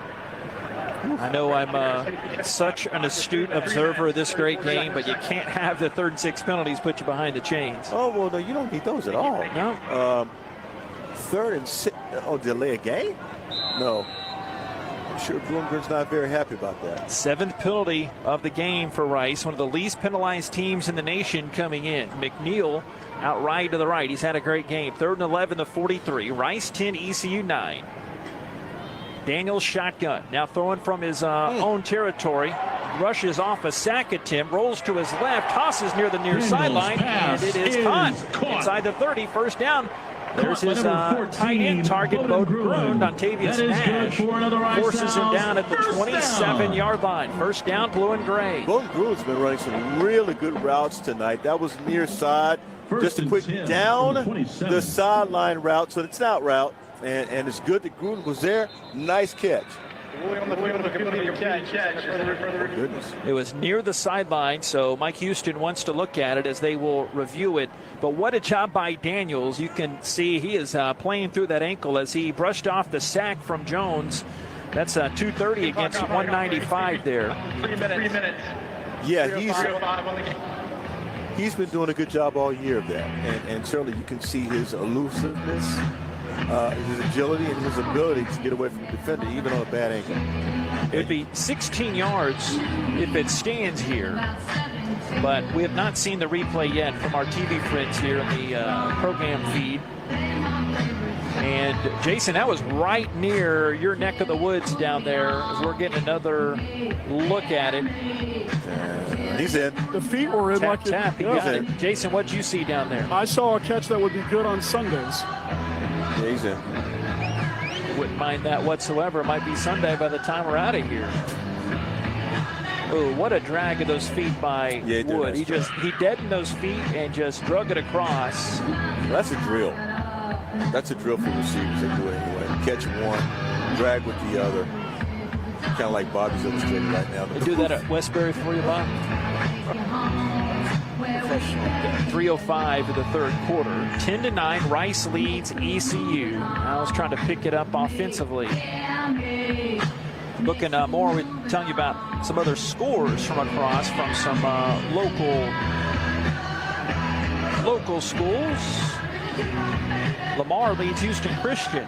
I know I'm such an astute observer of this great game, but you can't have the 3rd and 6 penalties put you behind the chains. Oh, well, no, you don't need those at all. No. 3rd and 6. Oh, delay a game? No. I'm sure Bloomgren's not very happy about that. 7th penalty of the game for Rice, one of the least penalized teams in the nation coming in. McNeil out right to the right. He's had a great game. 3rd and 11 to 43. Rice 10, ECU 9. Daniels shotgun. Now throwing from his own territory. Rushes off a sack attempt. Rolls to his left. Tosses near the near sideline. And it is caught. Inside the 30. First down. There's his tight end target, Bowden Grund, Octavius Nash. Forces him down at the 27-yard line. First down, blue and gray. Bowden Grund's been running some really good routes tonight. That was near side. Just a quick down the sideline route. So it's an out route. And it's good that Gruden was there. Nice catch. It was near the sideline, so Mike Houston wants to look at it as they will review it. But what a job by Daniels. You can see he is playing through that ankle as he brushed off the sack from Jones. That's 230 against 195 there. 3 minutes. Yeah, he's been doing a good job all year of that. And certainly you can see his elusiveness, his agility, and his ability to get away from the defender, even on a bad angle. It would be 16 yards if it stands here. But we have not seen the replay yet from our TV friends here in the program feed. And Jason, that was right near your neck of the woods down there as we're getting another look at it. He's in. The feet were in like tap. He got it. Jason, what did you see down there? I saw a catch that would be good on Sundays. Yeah, he's in. Wouldn't mind that whatsoever. It might be Sunday by the time we're out of here. Oh, what a drag of those feet by Wood. He deadened those feet and just drug it across. Well, that's a drill. That's a drill for receivers. They do it anyway. Catch one, drag with the other. Kind of like Bobby's illustrated right now. They do that at Westbury for you, Bob? 3:05 of the third quarter. 10-9, Rice leads ECU. Owls trying to pick it up offensively. Looking more, we're telling you about some other scores from across from some local schools. Lamar leads Houston Christian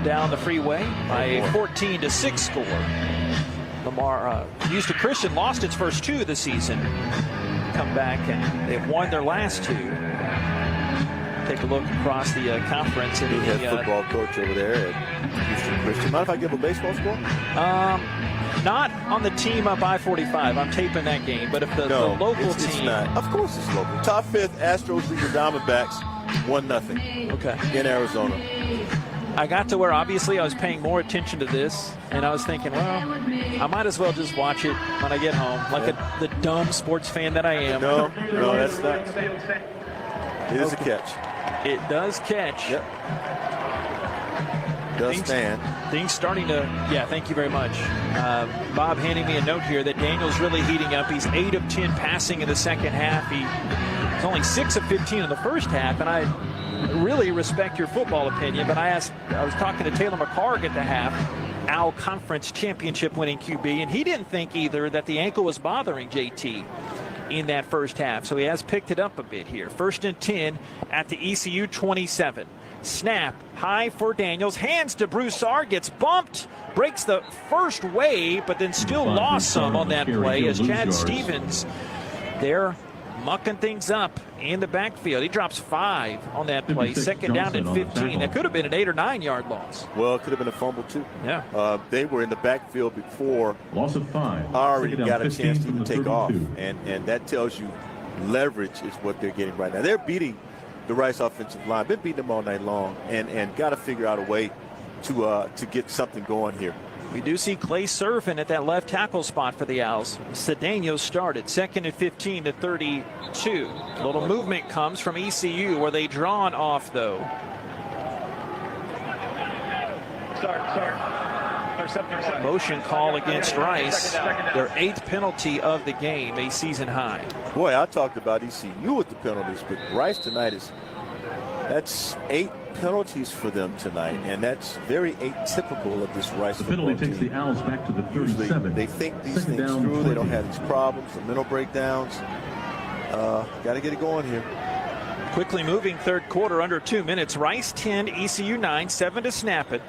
down the freeway by a 14-6 score. Houston Christian lost its first two of the season. Come back and they've won their last two. Take a look across the conference. And the football coach over there at Houston Christian. Mind if I give a baseball score? Not on the team up I-45. I'm taping that game. But if the local team. It's not. Of course it's local. Top fifth, Astros lead the Diamondbacks 1-0. Okay. In Arizona. I got to where obviously I was paying more attention to this, and I was thinking, well, I might as well just watch it when I get home, like the dumb sports fan that I am. No, that's not. It is a catch. It does catch. Yep. Does stand. Things starting to, thank you very much. Bob handing me a note here that Daniel's really heating up. He's 8 of 10 passing in the second half. He's only 6 of 15 in the first half, and I really respect your football opinion, but I was talking to Taylor McCarg at the half, Owl Conference Championship winning QB, and he didn't think either that the ankle was bothering JT in that first half, so he has picked it up a bit here. 1st and 10 at the ECU 27. Snap high for Daniels, hands to Broussard, gets bumped, breaks the first wave, but then still lost some on that play as Chad Stevens there mucking things up in the backfield. He drops 5 on that play. 2nd down and 15. That could have been an 8 or 9 yard loss. Well, it could have been a fumble too. Yeah. They were in the backfield before. Loss of 5. Already got a chance to take off, and that tells you leverage is what they're getting right now. They're beating the Rice offensive line. Been beating them all night long, and got to figure out a way to get something going here. We do see Clay Servin at that left tackle spot for the Owls. Cedeno started 2nd and 15 to 32. A little movement comes from ECU where they drawn off though. Motion call against Rice. Their 8th penalty of the game, a season high. Boy, I talked about ECU with the penalties, but Rice tonight that's 8 penalties for them tonight, and that's very atypical of this Rice football penalty team. takes the Owls back to the 37. Usually they think these things through. They don't have these problems, the mental breakdowns. Got to get it going here. Quickly moving third quarter, under 2 minutes. Rice 10, ECU 9, 7 to snap it.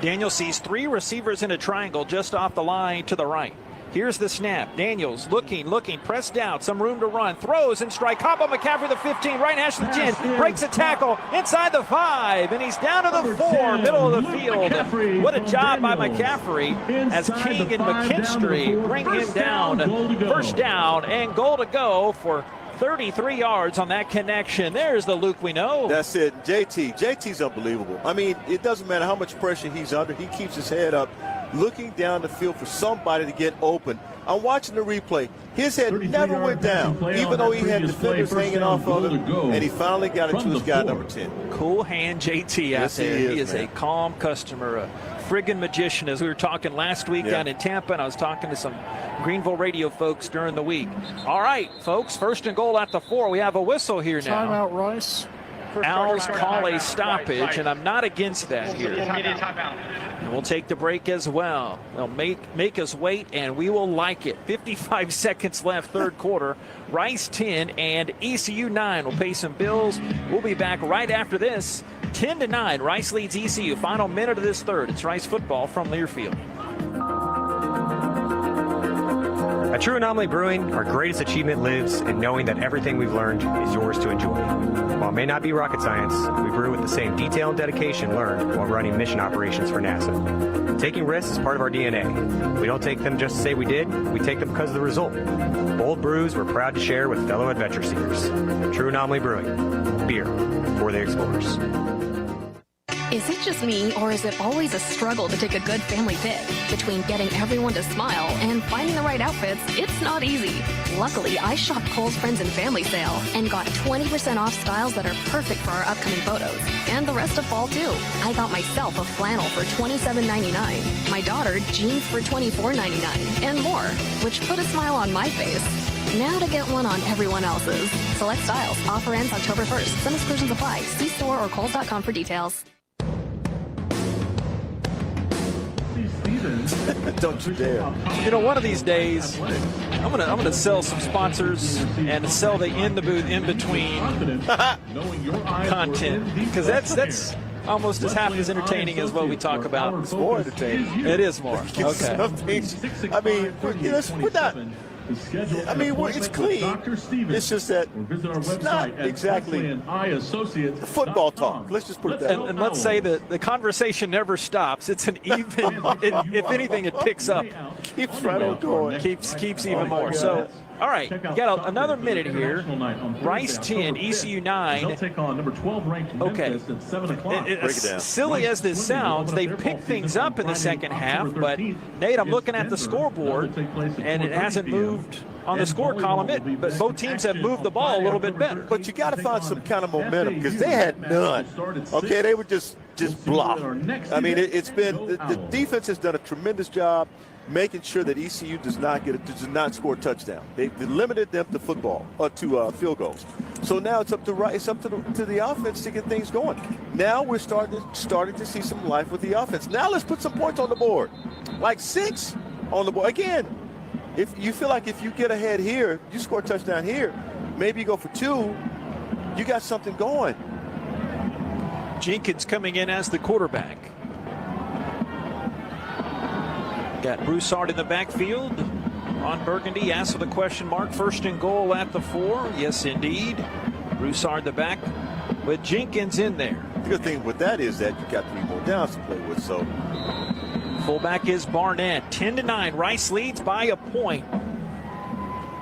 Daniel sees 3 receivers in a triangle just off the line to the right. Here's the snap. Daniels looking, pressed down, some room to run, throws and strike. Combo McCaffrey, the 15, right hash to the 10, breaks a tackle inside the 5, and he's down to the 4, middle of the field. What a job by McCaffrey as King and McKinstry bring him down. 1st down and goal to go for 33 yards on that connection. There's the Luke we know. That's it. JT's unbelievable. I mean, it doesn't matter how much pressure he's under. He keeps his head up, looking down the field for somebody to get open. I'm watching the replay. His head never went down, even though he had defenders hanging off of him, and he finally got it to his guy, number 10. Cool hand JT out there. He is a calm customer, a friggin' magician, as we were talking last week down in Tampa, and I was talking to some Greenville radio folks during the week. All right, folks, 1st and goal at the 4. We have a whistle here now. Timeout, Rice. Owls call a stoppage, and I'm not against that here. And we'll take the break as well. They'll make us wait, and we will like it. 55 seconds left, third quarter. Rice 10 and ECU 9 will pay some bills. We'll be back right after this. 10-9, Rice leads ECU. Final minute of this third. It's Rice football from Learfield. At True Anomaly Brewing, our greatest achievement lives in knowing that everything we've learned is yours to enjoy. While it may not be rocket science, we brew with the same detail and dedication learned while running mission operations for NASA. Taking risks is part of our DNA. We don't take them just to say we did, we take them because of the result. Bold brews we're proud to share with fellow adventure seekers. True Anomaly Brewing, beer for the explorers. Is it just me, or is it always a struggle to take a good family pic? Between getting everyone to smile and finding the right outfits, it's not easy. Luckily, I shopped Kohl's Friends and Family Sale and got 20% off styles that are perfect for our upcoming photos. And the rest of fall, too. I got myself a flannel for $27.99, my daughter jeans for $24.99, and more, which put a smile on my face. Now to get one on everyone else's. Select styles. Offer ends October 1st. Some exclusions apply. See store or Kohl's.com for details. Don't you dare. You know, one of these days, I'm gonna sell some sponsors and sell the in the booth in between content, because that's almost as half as entertaining as what we talk about. It's more entertaining. It is more. Okay. Some things, I mean, we're not. I mean, it's clean. It's just that it's not exactly football talk. Let's just put it that way. And let's say that the conversation never stops. It's an even, if anything, it picks up. Keeps right on going. Keeps even more. So, all right, got another minute here. Rice 10, ECU 9. They'll take on number 12 ranked Memphis at 7 o'clock. As silly as this sounds, they picked things up in the second half, but Nate, I'm looking at the scoreboard, and it hasn't moved on the score column, but both teams have moved the ball a little bit better. But you got to find some kind of momentum, because they had none. Okay, they were just blocked. I mean, it's been the defense has done a tremendous job making sure that ECU does not score a touchdown. They limited them to football or to field goals. So now it's up to the offense to get things going. Now we're starting to see some life with the offense. Now let's put some points on the board, like 6 on the board again. If you feel like if you get ahead here, you score a touchdown here, maybe you go for 2, you got something going. Jenkins coming in as the quarterback. Got Broussard in the backfield. Ron Burgundy asked for the question mark. 1st and goal at the 4. Yes, indeed. Broussard the back with Jenkins in there. The good thing with that is that you got 3 more downs to play with. So fullback is Barnett. 10-9. Rice leads by a point.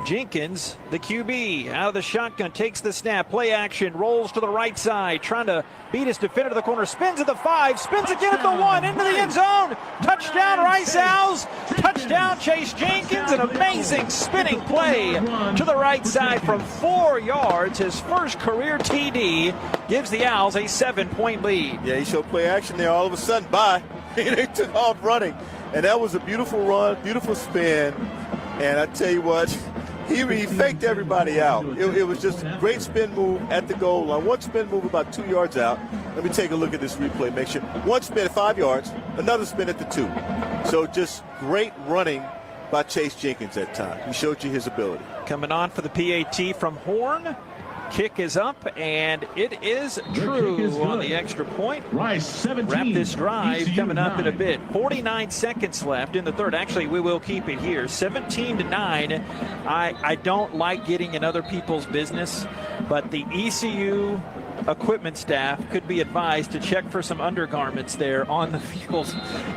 Jenkins, the QB, out of the shotgun, takes the snap, play action, rolls to the right side, trying to beat his defender to the corner, spins at the 5, spins again at the 1, into the end zone. Touchdown, Rice Owls. Touchdown, Chase Jenkins. An amazing spinning play to the right side from 4 yards. His first career TD gives the Owls a 7-point lead. Yeah, he showed play action there. All of a sudden, they took off running. And that was a beautiful run, beautiful spin. And I tell you what, he faked everybody out. It was just a great spin move at the goal line. One spin move about 2 yards out. Let me take a look at this replay. Make sure. One spin at 5 yards, another spin at the 2. So just great running by Chase Jenkins that time. He showed you his ability. Coming on for the PAT from Horn. Kick is up, and it is true on the extra point. Rice 17. Wrap this drive coming up in a bit. 49 seconds left in the third. Actually, we will keep it here. 17-9. I don't like getting in other people's business, but the ECU equipment staff could be advised to check for some undergarments there on the field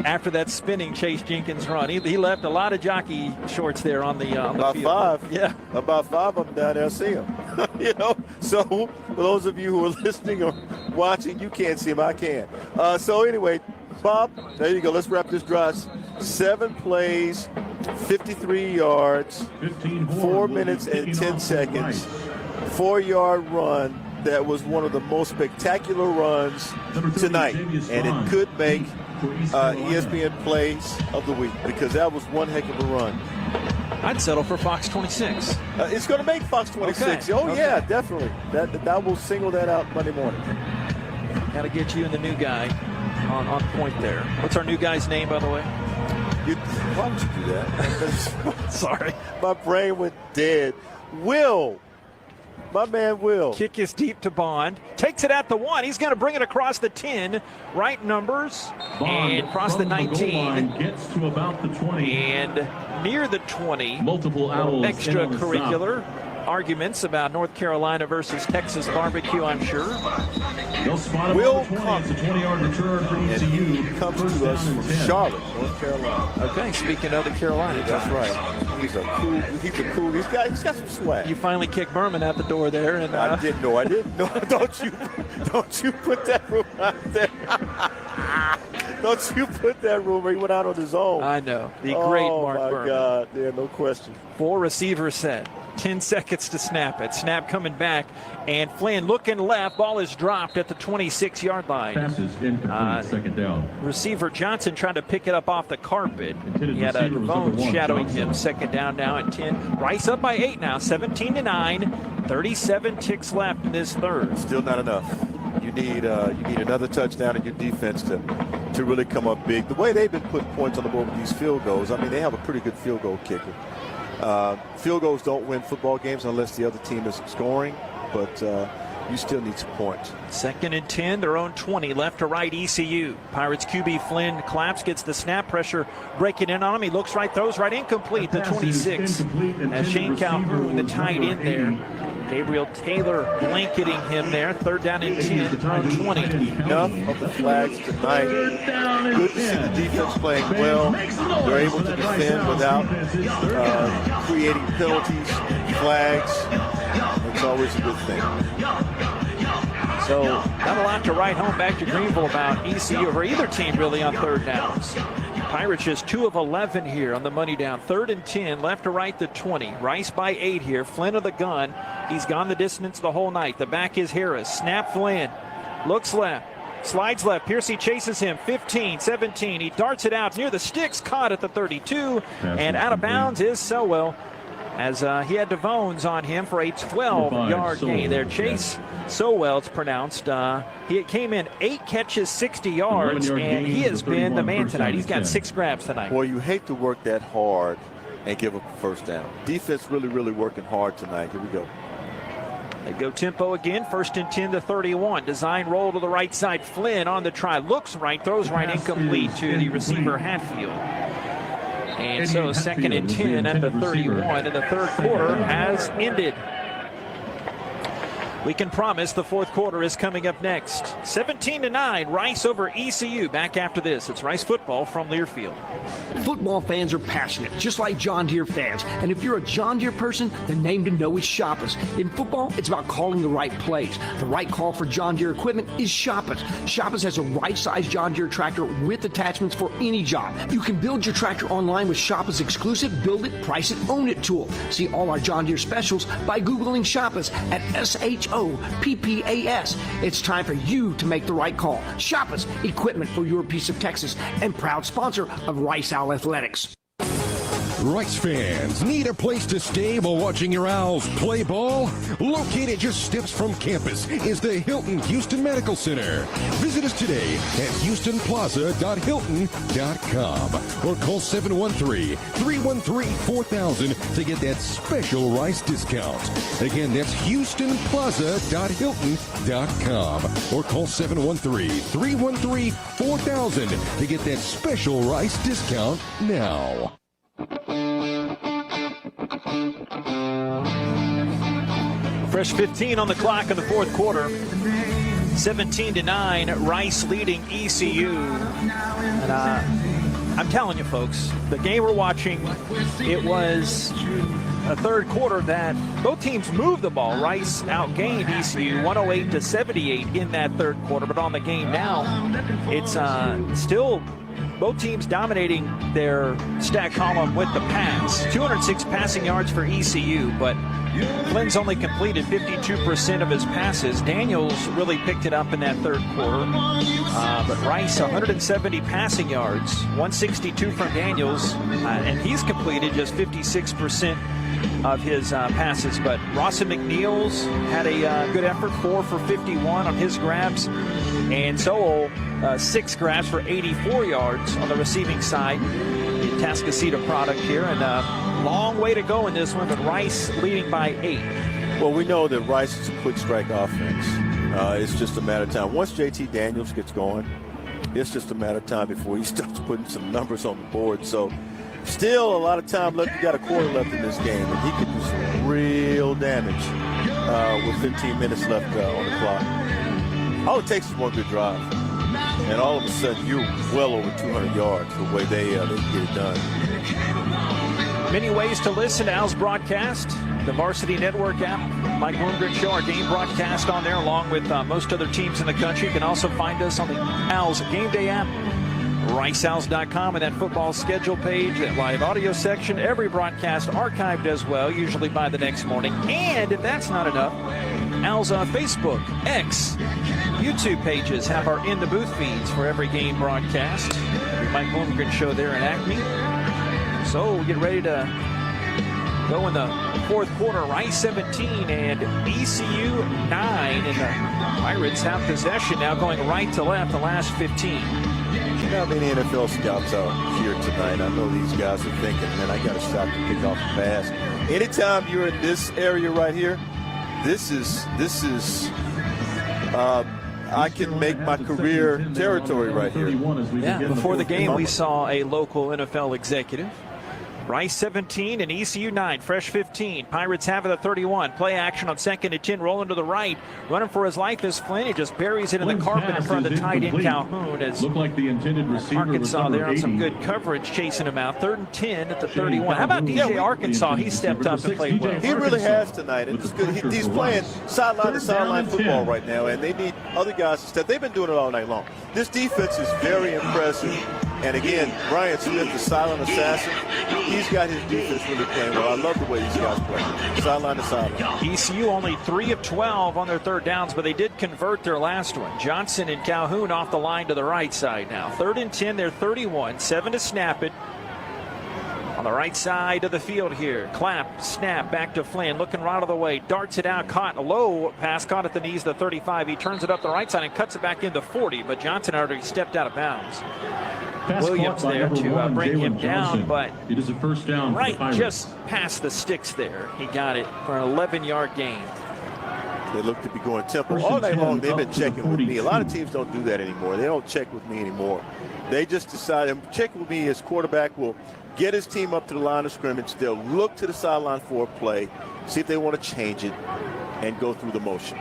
after that spinning Chase Jenkins run. He left a lot of jockey shorts there on the field. About 5. Yeah. About 5 of them down there. I see them. So for those of you who are listening or watching, you can't see them. I can. So anyway, Bob, there you go. Let's wrap this drive. 7 plays, 53 yards, 4 minutes and 10 seconds, 4-yard run. That was one of the most spectacular runs tonight, and it could make ESPN Plays of the Week, because that was one heck of a run. I'd settle for Fox 26. It's going to make Fox 26. Okay. Yeah, definitely. That will single that out Monday morning. Got to get you and the new guy on point there. What's our new guy's name, by the way? Why would you do that? Sorry. My brain went dead. Will My man Will. Kick is deep to Bond. Takes it at the 1. He's going to bring it across the 10. Right numbers. Bond And across the 19. goal line gets to about the 20. And near the 20. Multiple owls. Extracurricular arguments about North Carolina versus Texas barbecue, I'm sure. They'll spot him Will on the 20. come. It's a 20-yard return for And ECU. he comes to us from Charlotte, North Carolina. Okay, speaking of the Carolina. That's right. He's a cool. He's got some swag. You finally kicked Berman out the door there, and I didn't know. Don't you put that rumor out there. Don't you put that rumor. He went out on his own. I know. The great Mark Berman. Oh, my God. Yeah, no question. 4 receiver set. 10 seconds to snap it. Snap coming back, and Flynn looking left. Ball is dropped at the 26-yard line. Passes incomplete, second down. Receiver Johnson trying to pick it up off the carpet. Intended He had a receiver was number phone 1, shadowing Johnson. him. Second down now at 10. Rice up by 8 now. 17-9. 37 ticks left in this third. Still not enough. You need another touchdown in your defense to really come up big. The way they've been putting points on the board with these field goals, I mean, they have a pretty good field goal kicker. Field goals don't win football games unless the other team is scoring, but you still need some points. 2nd and 10, their own 20, left to right ECU. Pirates QB Flynn claps, gets the snap pressure, breaking in on him. He looks right, throws right, incomplete, the 26. As Shane Calhoun, the tight end there. Gabriel Taylor blanketing him there. 3rd down and 10, their own 20. Enough of the flags tonight. Good to see the defense playing well. They're able to defend without creating penalties, flags. It's always a good thing. So not a lot to write home back to Greenville about ECU or either team really on 3rd downs. Pirates just 2 of 11 here on the money down. 3rd and 10, left to right the 20. Rice by 8 here. Flynn of the gun. He's gone the distance the whole night. The back is Harris. Snap Flynn. Looks left. Slides left. Piercy chases him. 15, 17. He darts it out near the sticks. Caught at the 32. And out of bounds is Sowell, as he had DeVones on him for a 12-yard gain there. Chase Sowell, it's pronounced. He came in 8 catches, 60 yards, and he has been the man tonight. He's got 6 grabs tonight. Boy, you hate to work that hard and give up a first down. Defense really working hard tonight. Here we go. They go tempo again. 1st and 10 to 31. Design roll to the right side. Flynn on the try. Looks right, throws right, incomplete to the receiver Hatfield. And so 2nd and 10 at the 31, and the 3rd quarter has ended. We can promise the 4th quarter is coming up next. 17-9, Rice over ECU. Back after this, it's Rice football from Learfield. Football fans are passionate, just like John Deere fans. And if you're a John Deere person, the name to know is Shoppers. In football, it's about calling the right plays. The right call for John Deere equipment is Shoppers. Shoppers has a right-size John Deere tractor with attachments for any job. You can build your tractor online with Shoppers' exclusive Build It, Price It, Own It tool. See all our John Deere specials by Googling Shoppers at SHOPPAS. It's time for you to make the right call. Shoppers, equipment for your piece of Texas, and proud sponsor of Rice Owl Athletics. Rice fans need a place to stay while watching your Owls play ball? Located just steps from campus is the Hilton Houston Medical Center. Visit us today at houstonplaza.hilton.com or call 713-313-4000 to get that special Rice discount. Again, that's houstonplaza.hilton.com or call 713-313-4000 to get that special Rice discount now. Fresh 15 on the clock in the 4th quarter. 17-9, Rice leading ECU. And I'm telling you, folks, the game we're watching, it was a 3rd quarter that both teams moved the ball. Rice outgained ECU 108-78 in that 3rd quarter, but on the game now, it's still both teams dominating their stat column with the pass. 206 passing yards for ECU, but Flynn's only completed 52% of his passes. Daniels really picked it up in that 3rd quarter. But Rice, 170 passing yards, 162 from Daniels, and he's completed just 56% of his passes. But Rawson McNeils had a good effort, 4 for 51 on his grabs. And Sowell, 6 grabs for 84 yards on the receiving side. The Tascasita product here, and a long way to go in this one, but Rice leading by 8. Well, we know that Rice is a quick strike offense. It's just a matter of time. Once JT Daniels gets going, it's just a matter of time before he starts putting some numbers on the board. So still a lot of time left. You got a quarter left in this game, and he could do some real damage with 15 minutes left on the clock. All it takes is one good drive, and all of a sudden you're well over 200 yards the way they get it done. Many ways to listen to Al's broadcast. The Varsity Network app, Mike Bloomgren Show, our game broadcast on there, along with most other teams in the country. You can also find us on the Al's Game Day app, riceals.com, and that football schedule page, that live audio section. Every broadcast archived as well, usually by the next morning. And if that's not enough, Al's Facebook, X, YouTube pages have our In the Booth feeds for every game broadcast. The Mike Bloomgren Show there in Acme. So we get ready to go in the fourth quarter. Rice 17 and ECU 9, and the Pirates have possession now, going right to left the last 15. You know how many NFL scouts out here tonight? I know these guys are thinking, man, I got a shot to pick off the pass. Anytime you're in this area right here, this is I can make my career territory right here. Yeah, before the game we saw a local NFL executive. Rice 17 and ECU 9, fresh 15. Pirates have it at 31. Play action on 2nd and 10, rolling to the right. Running for his life is Flynn. He just buries it in the carpet in front of the tight end Calhoun. As looked like the intended receiver Arkansas there on some good coverage, chasing him out. 3rd and 10 at the 31. How about DJ Arkansas? He stepped up and played well. He really has tonight. And it's good. He's playing sideline to sideline football right now, and they need other guys to step. They've been doing it all night long. This defense is very impressive. And again, Brian Smith, the silent assassin, he's got his defense really playing well. I love the way these guys play. Sideline to sideline. ECU only 3 of 12 on their 3rd downs, but they did convert their last one. Johnson and Calhoun off the line to the right side now. 3rd and 10, they're 31. 7 to snap it. On the right side of the field here. Clap, snap, back to Flynn. Looking right of the way. Darts it out. Caught a low pass. Caught at the knees, the 35. He turns it up the right side and cuts it back into 40. But Johnson already stepped out of bounds. Williams there to bring him down, but it is a first down. Right just past the sticks there. He got it for an 11-yard gain. They look to be going tempo. All night long, they've been checking with me. A lot of teams don't do that anymore. They don't check with me anymore. They just decide, check with me as quarterback will get his team up to the line of scrimmage. They'll look to the sideline for a play, see if they want to change it, and go through the motion.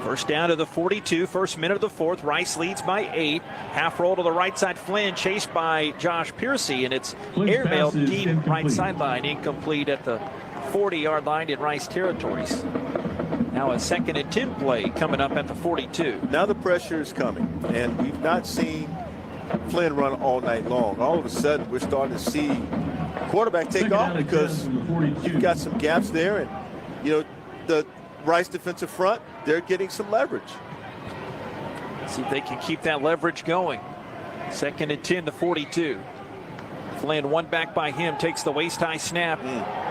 First down to the 42, first minute of the 4th. Rice leads by 8. Half roll to the right side. Flynn chased by Josh Piercy, and it's airmailed deep right sideline. Incomplete at the 40-yard line in Rice territories. Now a 2nd and 10 play coming up at the 42. Now the pressure is coming, and we've not seen Flynn run all night long. All of a sudden, we're starting to see quarterback take off because you've got some gaps there, and you know the Rice defensive front, they're getting some leverage. See if they can keep that leverage going. 2nd and 10, the 42. Flynn, one back by him, takes the waist-high snap,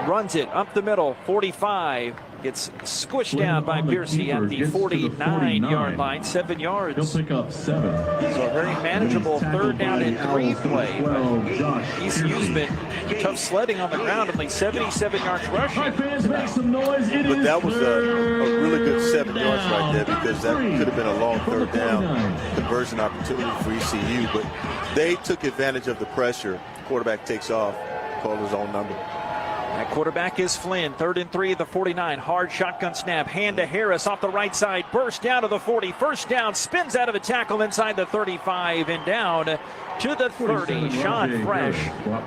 runs it up the middle, 45. Gets squished down by Piercy at the 49-yard line, 7 yards. He'll pick up 7. So a very manageable 3rd down and 3 play. ECU's been tough sledding on the ground, only 77 yards rushing. But that was a really good 7 yards right there, because that could have been a long 3rd down conversion opportunity for ECU. But they took advantage of the pressure. Quarterback takes off, called his own number. That quarterback is Flynn. 3rd and 3 at the 49. Hard shotgun snap. Hand to Harris off the right side. Burst down to the 40. First down. Spins out of a tackle inside the 35 and down to the 30. Sean Fresh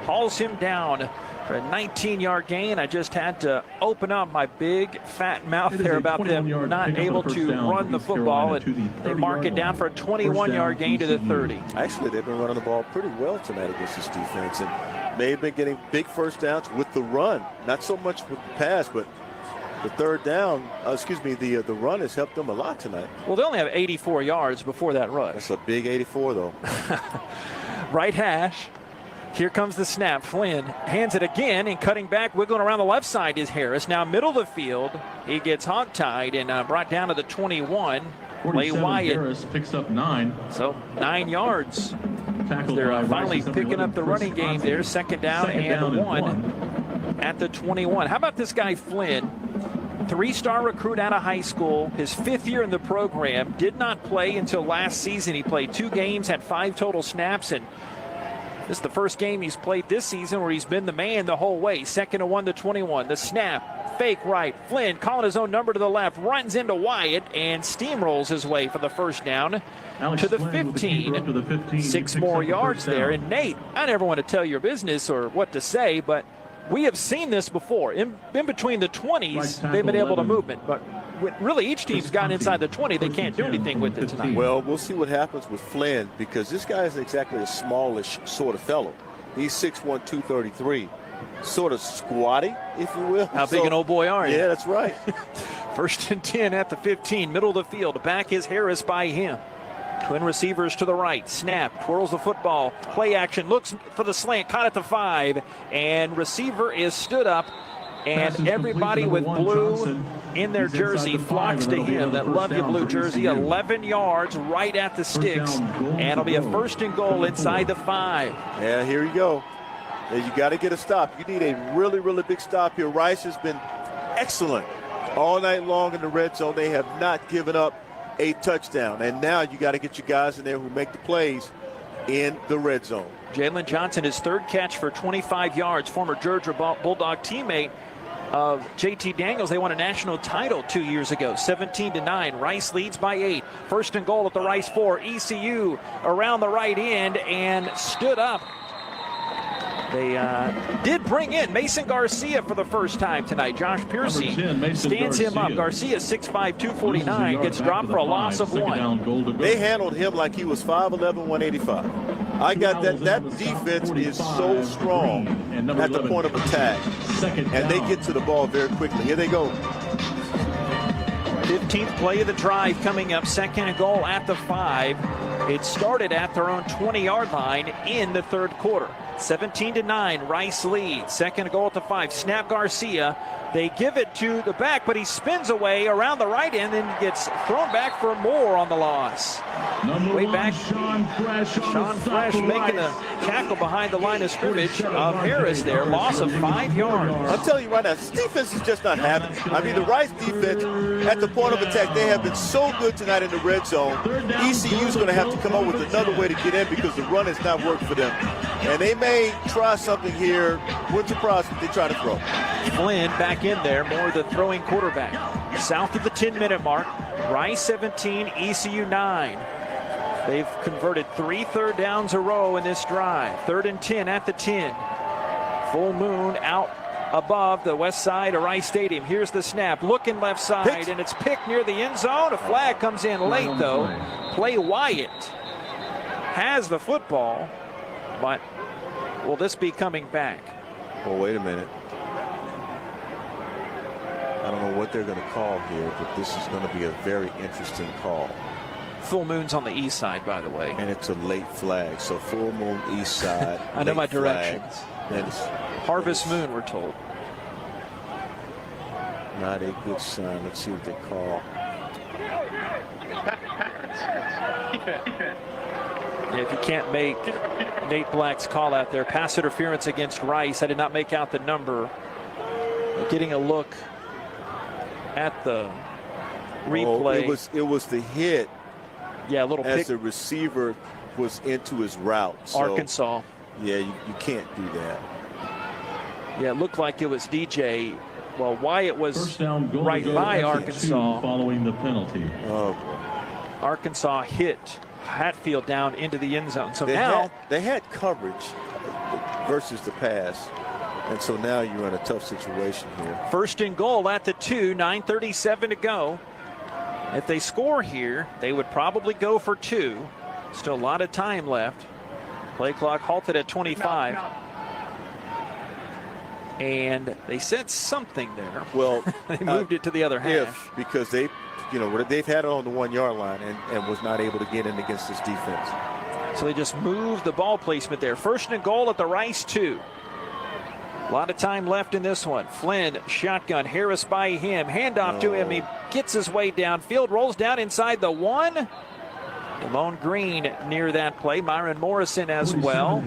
hauls him down for a 19-yard gain. I just had to open up my big fat mouth there about them not able to run the football, and they mark it down for a 21-yard gain to the 30. Actually, they've been running the ball pretty well tonight against this defense, and they've been getting big first downs with the run, not so much with the pass, but the 3rd down, the run has helped them a lot tonight. Well, they only have 84 yards before that rush. That's a big 84, though. Right hash. Here comes the snap. Flynn hands it again, and cutting back, wiggling around the left side is Harris. Now middle of the field. He gets hog-tied and brought down to the 21. Lay Wyatt. Harris picks up 9. So 9 yards. They're finally picking up the running game there. 2nd down and 1 at the 21. How about this guy Flynn? Three-star recruit out of high school, his 5th year in the program, did not play until last season. He played 2 games, had 5 total snaps, and this is the first game he's played this season where he's been the man the whole way. 2nd and 1 to 21. The snap, fake right. Flynn calling his own number to the left, runs into Wyatt and steamrolls his way for the first down to the 15. 6 more yards there. And Nate, I never want to tell your business or what to say, but we have seen this before. In between the 20s, they've been able to move it. But really, each team's gotten inside the 20. They can't do anything with it tonight. Well, we'll see what happens with Flynn, because this guy is exactly a smallish sort of fellow. He's 6'1", 233. Sort of squatty, if you will. How big an old boy are you? Yeah, that's right. 1st and 10 at the 15, middle of the field. Back is Harris by him. Twin receivers to the right. Snap, twirls the football. Play action, looks for the slant, caught at the 5. And receiver is stood up. And everybody with blue in their jersey flocks to him. That love you blue jersey. 11 yards right at the sticks. And it'll be a 1st and goal inside the 5. Yeah, here you go. You got to get a stop. You need a really, really big stop here. Rice has been excellent all night long in the red zone. They have not given up a touchdown. And now you got to get your guys in there who make the plays in the red zone. Jalen Johnson, his 3rd catch for 25 yards. Former Georgia Bulldog teammate of JT Daniels. They won a national title 2 years ago, 17-9. Rice leads by 8. 1st and goal at the Rice 4. ECU around the right end and stood up. They did bring in Mason Garcia for the first time tonight. Josh Piercy stands him up. Garcia, 6'5", 249, gets dropped for a loss of 1. They handled him like he was 5'11", 185. I got that. That defense is so strong at the point of attack. And they get to the ball very quickly. Here they go. 15th play of the drive coming up. 2nd and goal at the 5. It started at their own 20-yard line in the 3rd quarter. 17-9, Rice leads. 2nd goal at the 5. Snap Garcia. They give it to the back, but he spins away around the right end and gets thrown back for more on the loss. Way back, Sean Fresh making a tackle behind the line of scrimmage of Harris there. Loss of 5 yards. I'm telling you right now, this defense is just not happening. I mean, the Rice defense at the point of attack, they have been so good tonight in the red zone. ECU is going to have to come up with another way to get in because the run has not worked for them. And they may try something here. Wouldn't surprise if they try to throw. Flynn back in there, more the throwing quarterback. South of the 10-minute mark, Rice 17, ECU 9. They've converted 3 third downs a row in this drive. 3rd and 10 at the 10. Full moon out above the west side of Rice Stadium. Here's the snap, looking left side, and it's picked near the end zone. A flag comes in late, though. Play Wyatt has the football, but will this be coming back? Well, wait a minute. I don't know what they're going to call here, but this is going to be a very interesting call. Full moon's on the east side, by the way. And it's a late flag, so full moon east side. I know my directions. Flag. Harvest moon, we're told. Not a good sign. Let's see what they call. Yeah, if you can't make Nate Black's call out there, pass interference against Rice. I did not make out the number. Getting a look at the replay. Oh, it was the hit. Yeah, a little as pick. the receiver was into his route. So, Arkansas. Yeah, you can't do that. Yeah, it looked like it was DJ. Well, Wyatt was right by Arkansas. Following the penalty. Oh, Arkansas hit Hatfield down into the end zone. So they had coverage versus the pass. And so now you're in a tough situation here. 1st and goal at the 2, 9:37 to go. If they score here, they would probably go for 2. Still a lot of time left. Play clock halted at 25. And they said something there. Well, they moved it to the other half. Because they've had it on the 1-yard line and was not able to get in against this defense. So they just moved the ball placement there. 1st and goal at the Rice 2. A lot of time left in this one. Flynn, shotgun, Harris by him. Handoff to him. He gets his way downfield, rolls down inside the 1. Damone Green near that play. Myron Morrison as well.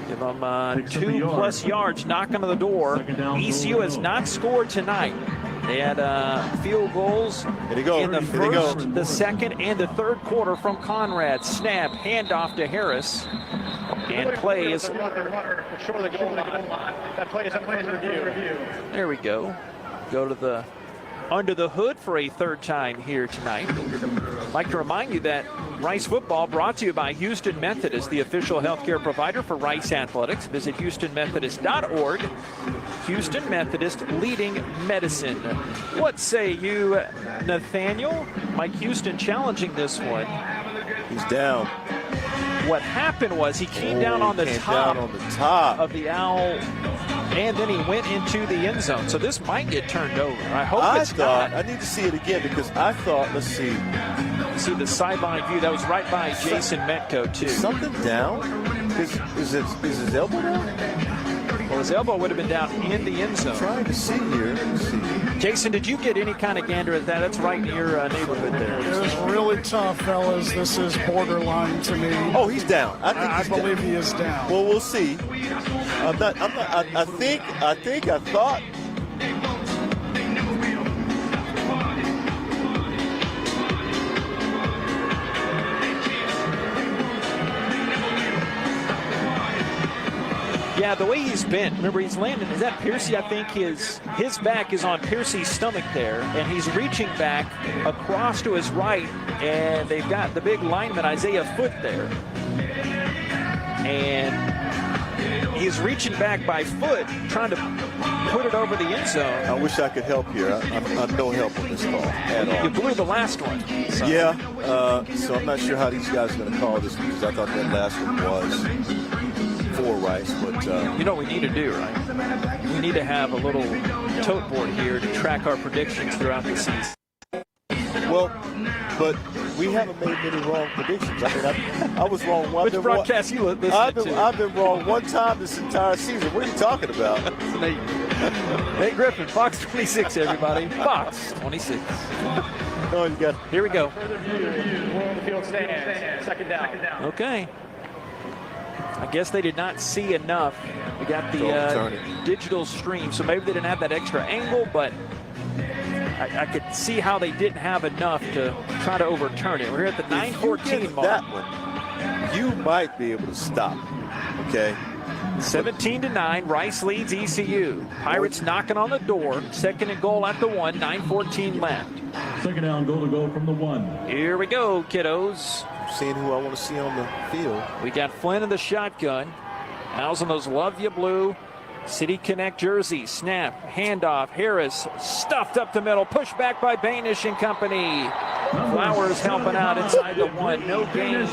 Give them 2+ yards, knocking on the door. ECU has not scored tonight. They had field goals in the first, the second, and the third quarter from Conrad. Snap, handoff to Harris. And play is... There we go. Go to the under the hood for a third time here tonight. I'd like to remind you that Rice football brought to you by Houston Methodist, the official healthcare provider for Rice Athletics. Visit HoustonMethodist.org. Houston Methodist, leading medicine. What say you, Nathaniel? Mike Houston challenging this one. He's down. What happened was he came down on the top of the Owl, and then he went into the end zone. So this might get turned over. I hope it's not. I need to see it again because I thought, let's see. You see the sideline view. That was right by Jason Metco, too. Is something down? Is his elbow down? Well, his elbow would have been down in the end zone. I'm trying to see here. Let's see. Jason, did you get any kind of gander at that? That's right in your neighborhood there. It was really tough, fellas. This is borderline to me. Oh, he's down. I believe he is down. Well, we'll see. I thought. Yeah, the way he's bent, remember he's landing, is that Piercy? I think his back is on Piercy's stomach there, and he's reaching back across to his right, and they've got the big lineman, Isaiah Foote, there. And he's reaching back by foot, trying to put it over the end zone. I wish I could help here. I'm no help on this call at all. You blew the last one. So. Yeah, so I'm not sure how these guys are going to call this because I thought that last one was for Rice, but you know what we need to do, right? We need to have a little tote board here to track our predictions throughout the season. Well, but we haven't made many wrong predictions. I mean, I was wrong one. Which broadcast you listened to? I've been wrong one time this entire season. What are you talking about? Nate Griffin, Fox 26, everybody. Fox 26. Oh, you got. Here we go. Further view, we're on the field stand. Second down. Okay. I guess they did not see enough. We got the digital stream, so maybe they didn't have that extra angle, but I could see how they didn't have enough to try to overturn it. We're here at the 9:14 mark. That one, you might be able to stop. Okay. 17-9, Rice leads ECU. Pirates knocking on the door. Second and goal at the 1, 9:14 left. Second down, goal to go from the 1. Here we go, kiddos. Seeing who I want to see on the field. We got Flynn in the shotgun. Al's in those Love Ya Blue City Connect jersey. Snap, handoff, Harris stuffed up the middle, pushed back by Banish and company. Flowers helping out inside the 1, no gain.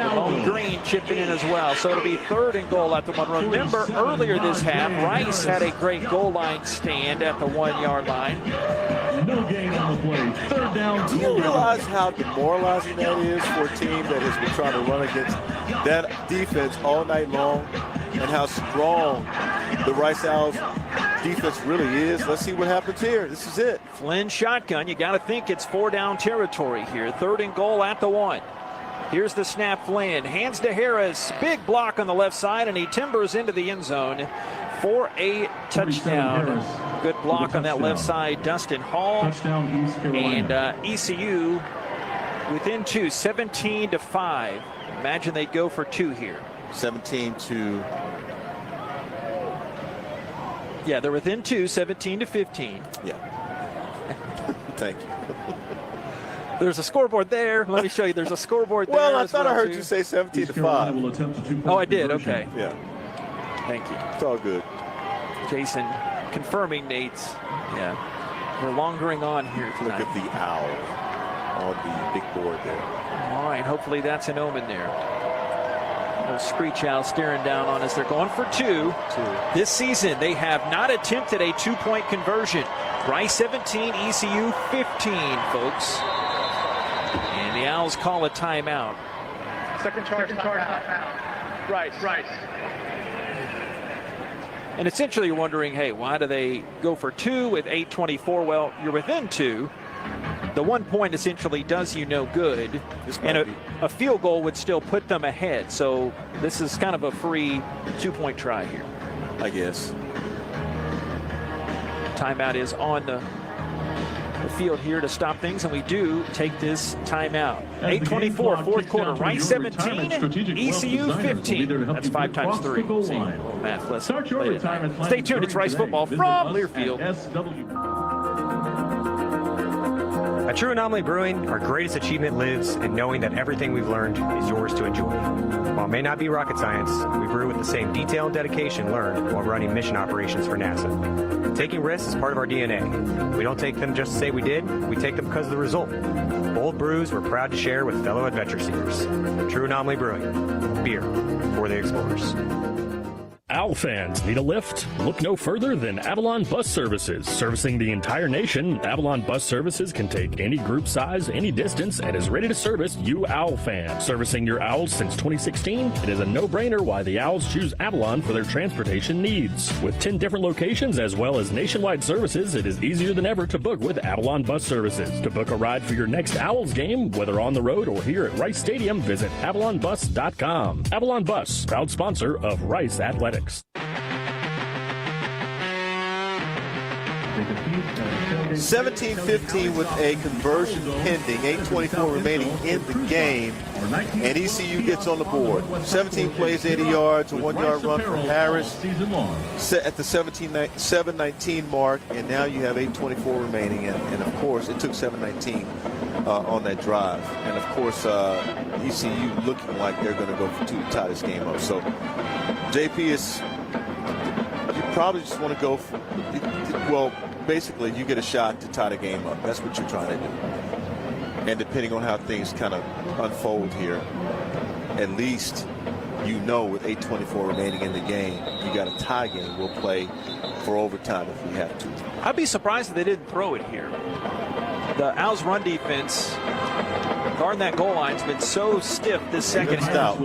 Home Green chipping in as well, so it'll be third and goal at the 1. Remember earlier this half, Rice had a great goal line stand at the 1-yard line. No gain on the play. Third down. Do you realize how demoralizing that is for a team that has been trying to run against that defense all night long, and how strong the Rice Owls defense really is? Let's see what happens here. This is it. Flynn shotgun. You got to think it's 4-down territory here. Third and goal at the 1. Here's the snap. Flynn hands to Harris. Big block on the left side, and he timbers into the end zone for a touchdown. Good block on that left side, Dustin Hall. Touchdown, East Carolina. And ECU within 2, 17-5. Imagine they'd go for 2 here. 17-. Yeah, they're within 2, 17-15. Yeah. Thank you. There's a scoreboard there. Let me show you. There's a scoreboard there. Well, I thought I heard you say 17-5. Oh, I did. Okay. Yeah. Thank you. It's all good. Jason confirming Nate's. Yeah. We're longering on here tonight. Look at the owl on the big board there. All right. Hopefully that's an omen there. Little screech owl staring down on us. They're going for 2. This season, they have not attempted a 2-point conversion. Rice 17, ECU 15, folks. And the Owls call a timeout. Second charge out. Rice. And essentially you're wondering, hey, why do they go for 2 with 8:24? Well, you're within 2. The 1 point essentially does you no good. And a field goal would still put them ahead. So this is kind of a free 2-point try here. I guess. timeout is on the field here to stop things, and we do take this timeout. 8:24, fourth quarter. Rice 17, ECU 15. That's 5 times 3. Math lesson. Stay tuned. It's Rice football from Learfield. At True Anomaly Brewing, our greatest achievement lives in knowing that everything we've learned is yours to enjoy. While it may not be rocket science, we brew with the same detail and dedication learned while running mission operations for NASA. Taking risks is part of our DNA. We don't take them just to say we did, we take them because of the result. Bold brews we're proud to share with fellow adventure seekers. True Anomaly Brewing, beer for the explorers. OWL fans, need a lift? Look no further than Avalon Bus Services. Servicing the entire nation, Avalon Bus Services can take any group size, any distance, and is ready to service you OWL fans. Servicing your Owls since 2016, it is a no-brainer why the Owls choose Avalon for their transportation needs. With 10 different locations as well as nationwide services, it is easier than ever to book with Avalon Bus Services. To book a ride for your next Owls game, whether on the road or here at Rice Stadium, visit avalonbus.com. Avalon Bus, proud sponsor of Rice Athletics. 17-15 with a conversion pending, 8:24 remaining in the game, and ECU gets on the board. 17 plays, 80 yards, a 1-yard run from Harris set at the 7:19 mark, and now you have 8:24 remaining, and of course it took 7:19 on that drive, and of course ECU looking like they're going to go for 2 to tie this game up. So JP is, you probably just want to go for, well, basically you get a shot to tie the game up. That's what you're trying to do. And depending on how things kind of unfold here, at least you know with 8:24 remaining in the game, you got a tie game. We'll play for overtime if we have to. I'd be surprised if they didn't throw it here. The Owls' run defense guarding that goal line's been so stiff this second half.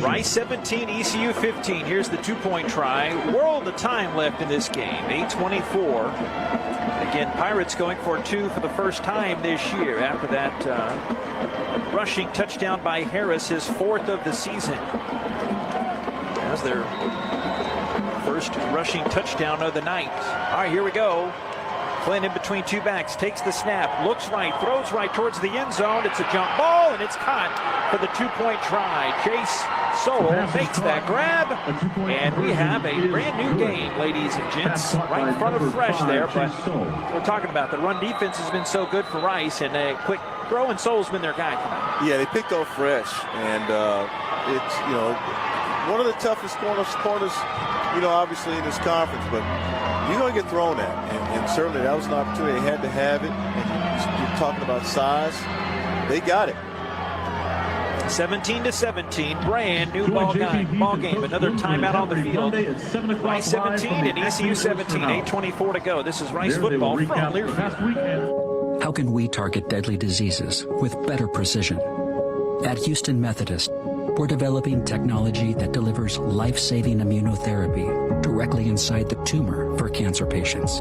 Rice 17, ECU 15. Here's the 2-point try. World of time left in this game. 8:24. Again, Pirates going for 2 for the first time this year after that rushing touchdown by Harris, his 4th of the season. That's their first rushing touchdown of the night. All right, here we go. Flynn in between 2 backs, takes the snap, looks right, throws right towards the end zone. It's a jump ball, and it's caught for the 2-point try. Chase Sowell makes that grab, and we have a brand new game, ladies and gents, right in front of Fresh there. But we're talking about the run defense has been so good for Rice, and a quick throw, and Sowell's been their guy tonight. Yeah, they picked off Fresh, and it's, you know, one of the toughest corners, you know, obviously in this conference, but you're going to get thrown at, and certainly that was an opportunity. They had to have it, and you're talking about size. They got it. 17-17, brand new ball game. Another timeout on the field. Rice 17 and ECU 17, 8:24 to go. This is Rice football from Learfield. How can we target deadly diseases with better precision? At Houston Methodist, we're developing technology that delivers life-saving immunotherapy directly inside the tumor for cancer patients.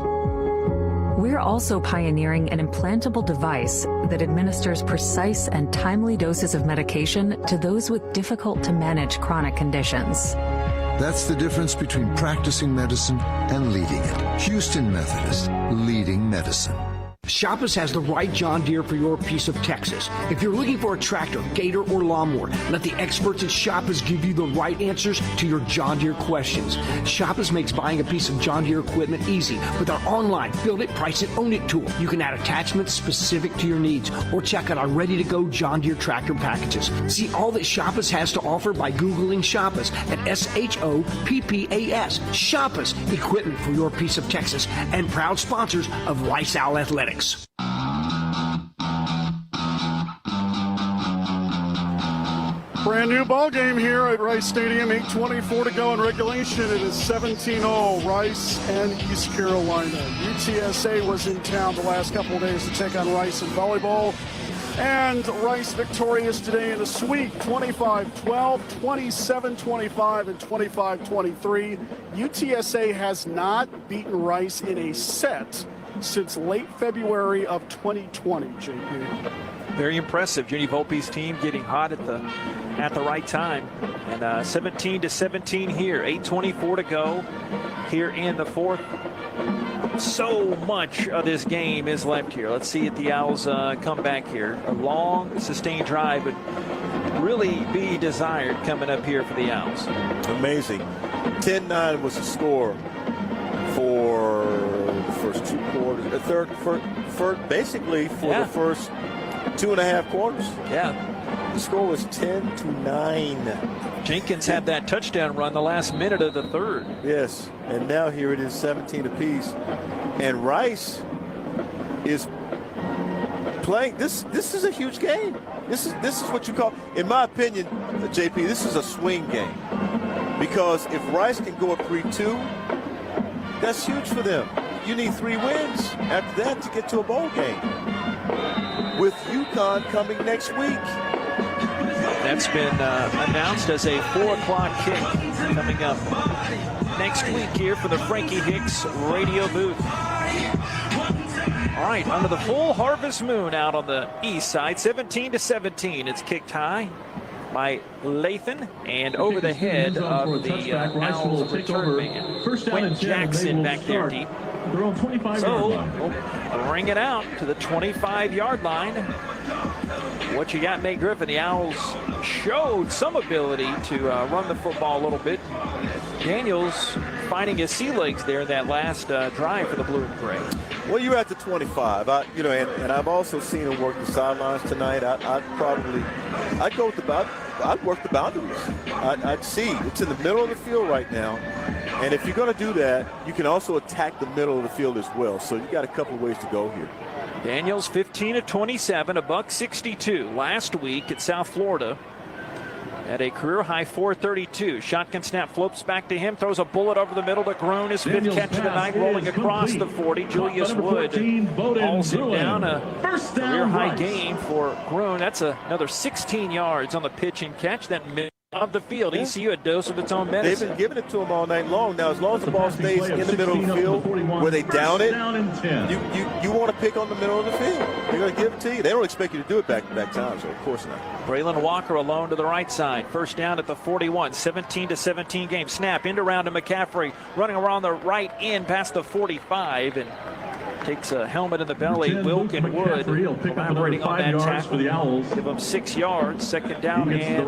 We're also pioneering an implantable device that administers precise and timely doses of medication to those with difficult-to-manage chronic conditions. That's the difference between practicing medicine and leading it. Houston Methodist, leading medicine. Shoppers has the right John Deere for your piece of Texas. If you're looking for a tractor, gator, or lawnmower, let the experts at Shoppers give you the right answers to your John Deere questions. Shoppers makes buying a piece of John Deere equipment easy with our online Build It, Price It, Own It tool. You can add attachments specific to your needs or check out our ready-to-go John Deere tractor packages. See all that Shoppers has to offer by Googling Shoppers at SHOPPAS. Shoppers, equipment for your piece of Texas, and proud sponsors of Rice Owl Athletics. Brand new ball game here at Rice Stadium. 8:24 to go in regulation. It is 17-0, Rice and East Carolina. UTSA was in town the last couple of days to take on Rice in volleyball. And Rice victorious today in a sweep, 25-12, 27-25, and 25-23. UTSA has not beaten Rice in a set since late February of 2020, JP. Very impressive. Ginny Volpe's team getting hot at the right time. And 17-17 here. 8:24 to go here in the fourth. So much of this game is left here. Let's see if the Owls come back here. A long, sustained drive would really be desired coming up here for the Owls. Amazing. 10-9 was the score for the first two quarters. Basically for the first 2.5 quarters. Yeah. The score was 10-9. Jenkins had that touchdown run the last minute of the third. Yes, and now here it is 17 apiece. And Rice is playing. This is a huge game. This is what you call, in my opinion, JP, this is a swing game. Because if Rice can go up 3-2, that's huge for them. You need 3 wins after that to get to a bowl game. With UConn coming next week. That's been announced as a 4 o'clock kick coming up next week here for the Frankie Hicks radio booth. All right, under the full harvest moon out on the east side, 17-17. It's kicked high by Lathan and over the head of the Owls return man. Quentin Jackson back there deep. So we'll bring it out to the 25-yard line. What you got, Nate Griffin? The Owls showed some ability to run the football a little bit. Daniels finding his sea legs there in that last drive for the Blue and Gray. Well, you're at the 25, and I've also seen him work the sidelines tonight. I'd go with I'd work the boundaries. I'd see it's in the middle of the field right now, and if you're going to do that, you can also attack the middle of the field as well. So you got a couple of ways to go here. Daniels 15-27, $162 last week at South Florida. At a career high 432. Shotgun snap floats back to him, throws a bullet over the middle to Groen. His fifth catch of the night, rolling across the 40. Julius Wood hauls him down. A career high gain for Groen. That's another 16 yards on the pitch and catch. That middle of the field. ECU a dose of its own medicine. They've been giving it to him all night long. Now, as long as the ball stays in the middle of the field where they down it, you want to pick on the middle of the field. They're going to give it to you. They don't expect you to do it back-to-back times, so of course not. Braylon Walker alone to the right side. First down at the 41. 17-17 game. Snap into round to McCaffrey. Running around the right end past the 45 and takes a helmet in the belly. Wilkin Wood collaborating on that tackle. Give them 6 yards. Second down and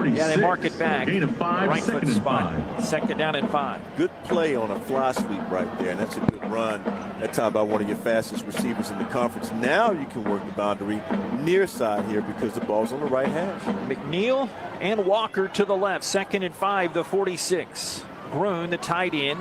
they mark it back. Right foot spot. Second down and 5. Good play on a fly sweep right there, and that's a good run. That time by one of your fastest receivers in the conference. Now you can work the boundary near side here because the ball's on the right half. McNeil and Walker to the left. Second and 5, the 46. Groen, the tight end.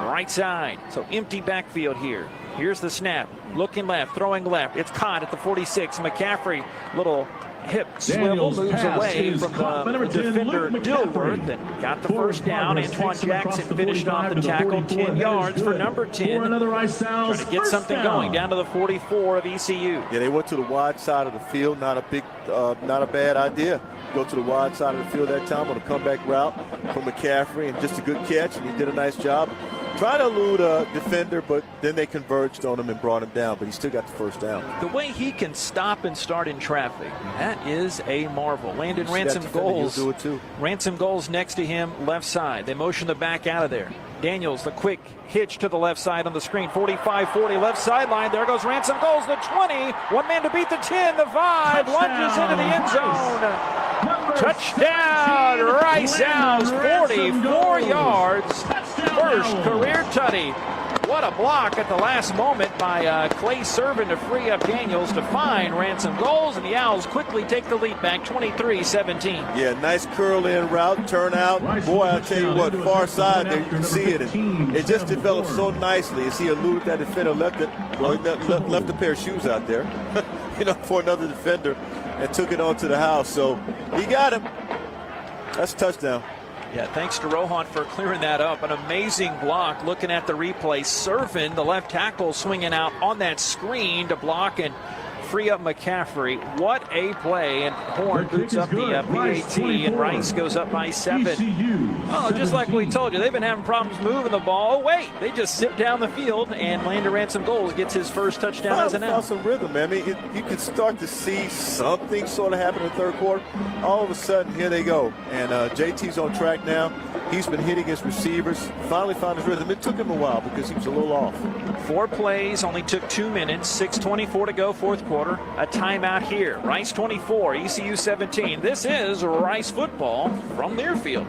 Right side. So empty backfield here. Here's the snap. Looking left, throwing left. It's caught at the 46. McCaffrey, little hip swivel, moves away from the defender Dilworth and got the first down. Antoine Jackson finished off the tackle. 10 yards for number 10. Trying to get something going down to the 44 of ECU. Yeah, they went to the wide side of the field. Not a bad idea. Go to the wide side of the field that time on a comeback route from McCaffrey, and just a good catch, and he did a nice job. Trying to elude a defender, but then they converged on him and brought him down, but he still got the first down. The way he can stop and start in traffic, that is a marvel. Landon Ransom Goals. He'll do it too. Ransom Goals next to him, left side. They motion the back out of there. Daniels, the quick hitch to the left side on the screen. 45-40 left sideline. There goes Ransom Goals, the 20. One man to beat the 10, the 5. Lunges into the end zone. Touchdown, Rice Owls, 44 yards. First career tutty. What a block at the last moment by Clay Servin to free up Daniels to find Ransom Goals, and the Owls quickly take the lead back 23-17. Yeah, nice curl in route, turnout. Boy, I'll tell you what, far side there, you can see it. And it just developed so nicely as he eluded that defender, left a pair of shoes out there, for another defender, and took it onto the house. So he got him. That's a touchdown. Yeah, thanks to Rohan for clearing that up. An amazing block. Looking at the replay, Servin, the left tackle, swinging out on that screen to block and free up McCaffrey. What a play. And Horn boots up the PAT, and Rice goes up by 7. Oh, just like we told you, they've been having problems moving the ball. Oh, wait, they just zip down the field, and Landon Ransom Goals gets his first touchdown as an out. Some rhythm, man. I mean, you can start to see something sort of happen in the third quarter. All of a sudden, here they go. And JT's on track now. He's been hitting his receivers. Finally found his rhythm. It took him a while because he was a little off. 4 plays, only took 2 minutes. 6:24 to go, fourth quarter. A timeout here. Rice 24, ECU 17. This is Rice football from Learfield.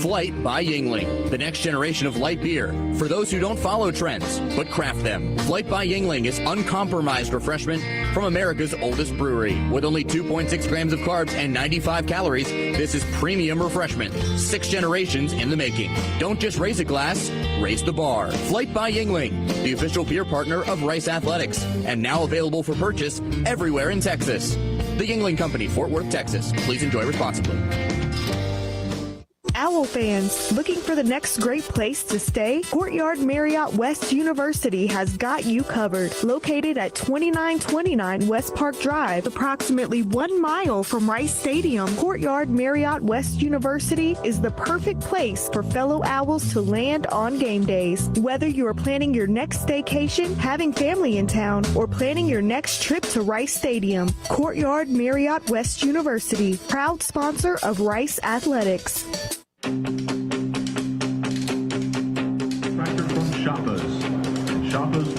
Flight by Yingling, the next generation of light beer. For those who don't follow trends, but craft them. Flight by Yingling is uncompromised refreshment from America's oldest brewery. With only 2.6 grams of carbs and 95 calories, this is premium refreshment. 6 generations in the making. Don't just raise a glass, raise the bar. Flight by Yingling, the official beer partner of Rice Athletics, and now available for purchase everywhere in Texas. The Yingling Company, Fort Worth, Texas. Please enjoy responsibly. Owl fans, looking for the next great place to stay? Courtyard Marriott West University has got you covered. Located at 2929 West Park Drive, approximately 1 mile from Rice Stadium, Courtyard Marriott West University is the perfect place for fellow Owls to land on game days. Whether you are planning your next staycation, having family in town, or planning your next trip to Rice Stadium, Courtyard Marriott West University, proud sponsor of Rice Athletics. Tractor from Shoppers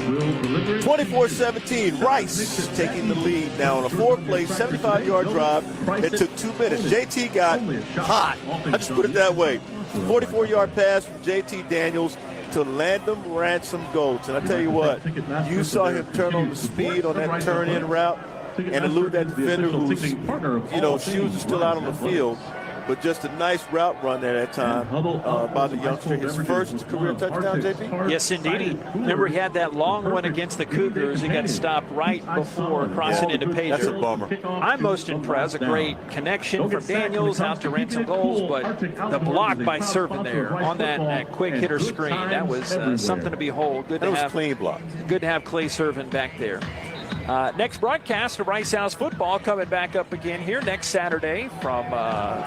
will deliver 24-17, Rice taking the lead now on a 4-play, 75-yard drive. It took 2 minutes. JT got hot. I just put it that way. 44-yard pass from JT Daniels to Landon Ransom Goals. And I tell you what, you saw him turn on the speed on that turn-in route and elude that defender whose, shoes are still out on the field. But just a nice route run there that time by the youngster. His first career touchdown, JP? Yes, indeed. Remember, he had that long one against the Cougars. He got stopped right before crossing into Pager. That's a bummer. I'm most impressed. A great connection from Daniels out to Ransom Goals, but the block by Servin there on that quick hitter screen, that was something to behold. Good to have clean block. Good to have Clay Servin back there. Next broadcast of Rice Owls football coming back up again here next Saturday from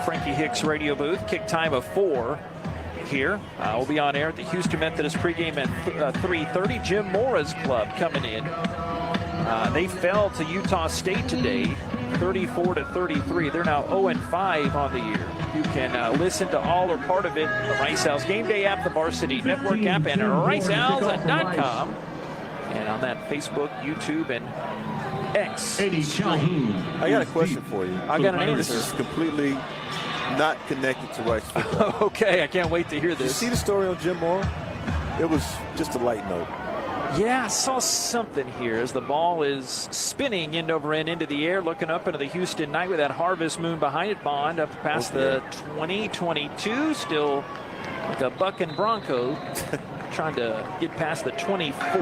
Frankie Hicks radio booth. Kick time of 4 here. We'll be on air at the Houston Methodist pregame at 3:30. Jim Mora's club coming in. They fell to Utah State today, 34-33. They're now 0-5 on the year. You can listen to all or part of it. The Rice Owls Game Day app, the Varsity Network app, and RiceOwls.com. And on that Facebook, YouTube, and X. I got a question for you. I got an answer. This is completely not connected to Rice football. Okay, I can't wait to hear this. Did you see the story on Jim Mora? It was just a light note. Yeah, I saw something here as the ball is spinning end over end into the air, looking up into the Houston night with that harvest moon behind it. Bond up past the 20-22, still like a bucking Bronco. Trying to get past the 24. He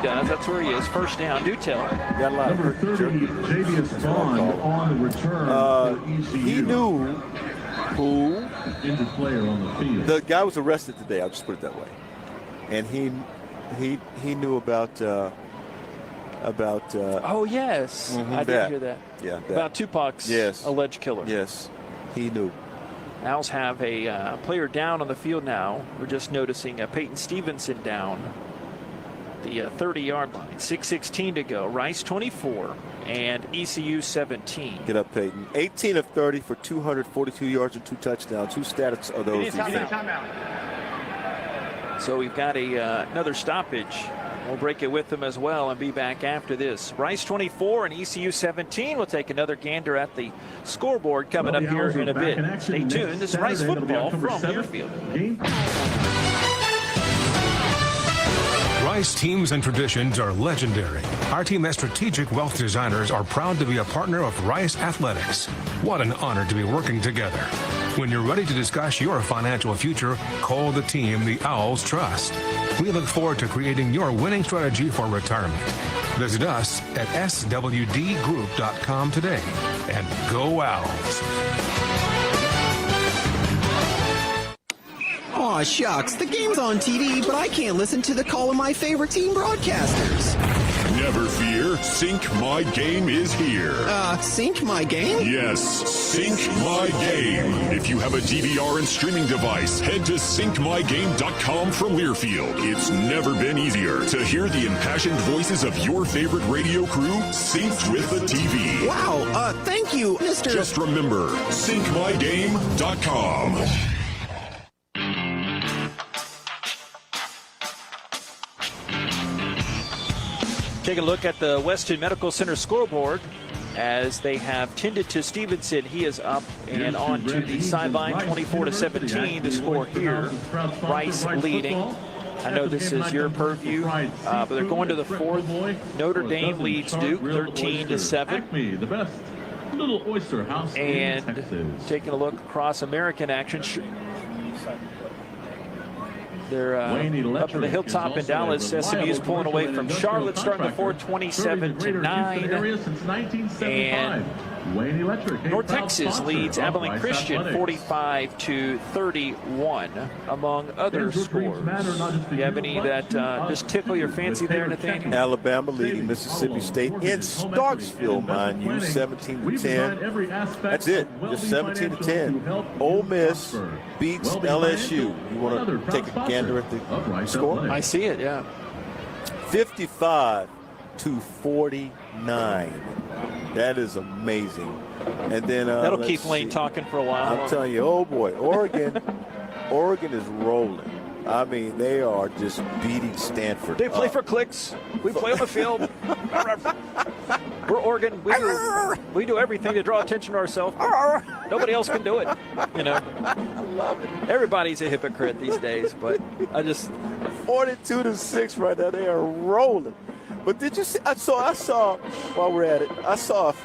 does. That's where he is. First down. Do tell. Got a lot Number 30, Javius Bond on the return. He knew who injured player on the field. The guy was arrested today. I'll just put it that way. And he knew about. Oh yes, I did hear that. Yeah. About Tupac's alleged killer. Yes, he knew. Owls have a player down on the field now. We're just noticing Peyton Stevenson down the 30-yard line. 6:16 to go. Rice 24 and ECU 17. Get up, Peyton. 18 of 30 for 242 yards and 2 touchdowns. Whose stats are those? So we've got another stoppage. We'll break it with them as well and be back after this. Rice 24 and ECU 17. We'll take another gander at the scoreboard coming up here in a bit. Stay tuned. This is Rice football from Learfield. Rice teams and traditions are legendary. Our team as strategic wealth designers are proud to be a partner of Rice Athletics. What an honor to be working together. When you're ready to discuss your financial future, call the team the Owls trust. We look forward to creating your winning strategy for retirement. Visit us at swdgroup.com today. And go Owls. Aw, shucks, the game's on TV, but I can't listen to the call of my favorite team broadcasters. Never fear, Sync My Game is here. Sync My Game? Yes, Sync My Game. If you have a DVR and streaming device, head to syncmygame.com from Learfield. It's never been easier to hear the impassioned voices of your favorite radio crew synced with the TV. Wow, thank you, Mr. Just remember, syncmygame.com. Take a look at the Weston Medical Center scoreboard as they have tended to Stevenson. He is up and on to the sideline, 24-17. The score here. Rice leading. I know this is your purview, but they're going to the fourth. Notre Dame leads Duke 13-7. The best little oyster house in And Texas. taking a look across American action. They're up in the hilltop in Dallas. SMU's pulling away from Charlotte, starting the fourth, 27-9. And North Texas leads Abilene Christian 45-31, among other scores. Do you have any that just tickle your fancy there, Nathaniel? Alabama leading Mississippi State in Starksville, mind you, 17-10. That's it, just 17-10. Ole Miss beats LSU. You want to take a gander at the score? I see it, yeah. 55-49. That is amazing. And then that'll keep Lane talking for a while. I'm telling you, oh boy, Oregon is rolling. I mean, they are just beating Stanford. They play for clicks. We play on the field. We're Oregon. We do everything to draw attention to ourselves. Nobody else can do it. You know. I love it. Everybody's a hypocrite these days, but I just 42-6 right now. They are rolling. But did you see? I saw while we're at it.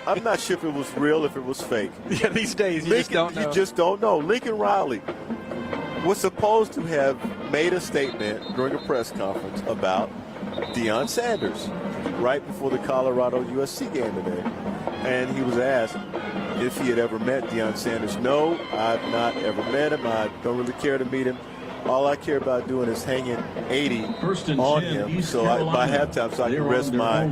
I'm not sure if it was real, if it was fake. Yeah, these days you just don't know. Lincoln Riley was supposed to have made a statement during a press conference about Deion Sanders right before the Colorado USC game today, and he was asked if he had ever met Deion Sanders. No, I've not ever met him. I don't really care to meet him. All I care about doing is hanging 80 on him by halftime so I can rest my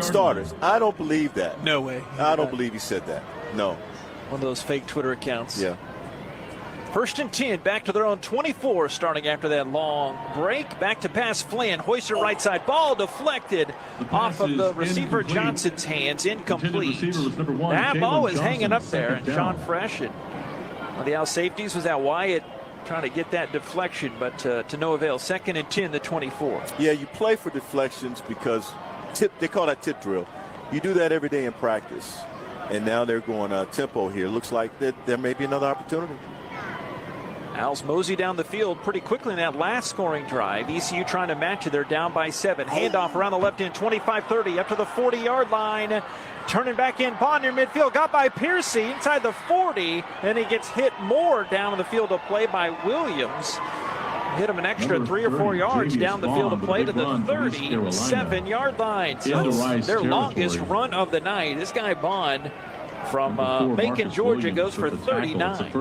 starters. I don't believe that. No way. I don't believe he said that. No. One of those fake Twitter accounts. Yeah. 1st and 10, back to their own 24, starting after that long break. Back to pass Flynn, hoister right side, ball deflected off of the receiver Johnson's hands, incomplete. That ball was hanging up there, and Sean Fresh and one of the out safeties was that Wyatt trying to get that deflection, but to no avail. 2nd and 10, the 24. Yeah, you play for deflections because they call that tip drill. You do that every day in practice, and now they're going tempo here. Looks like there may be another opportunity. Owls mosey down the field pretty quickly in that last scoring drive. ECU trying to match it. They're down by 7. Handoff around the left end, 25-30 up to the 40-yard line. Turning back in, Bond near midfield, got by Piercy inside the 40, and he gets hit more down in the field of play by Williams. Hit him an extra 3 or 4 yards down the field of play to the 37-yard line. So their longest run of the night. This guy Bond from Macon, Georgia, goes for 39.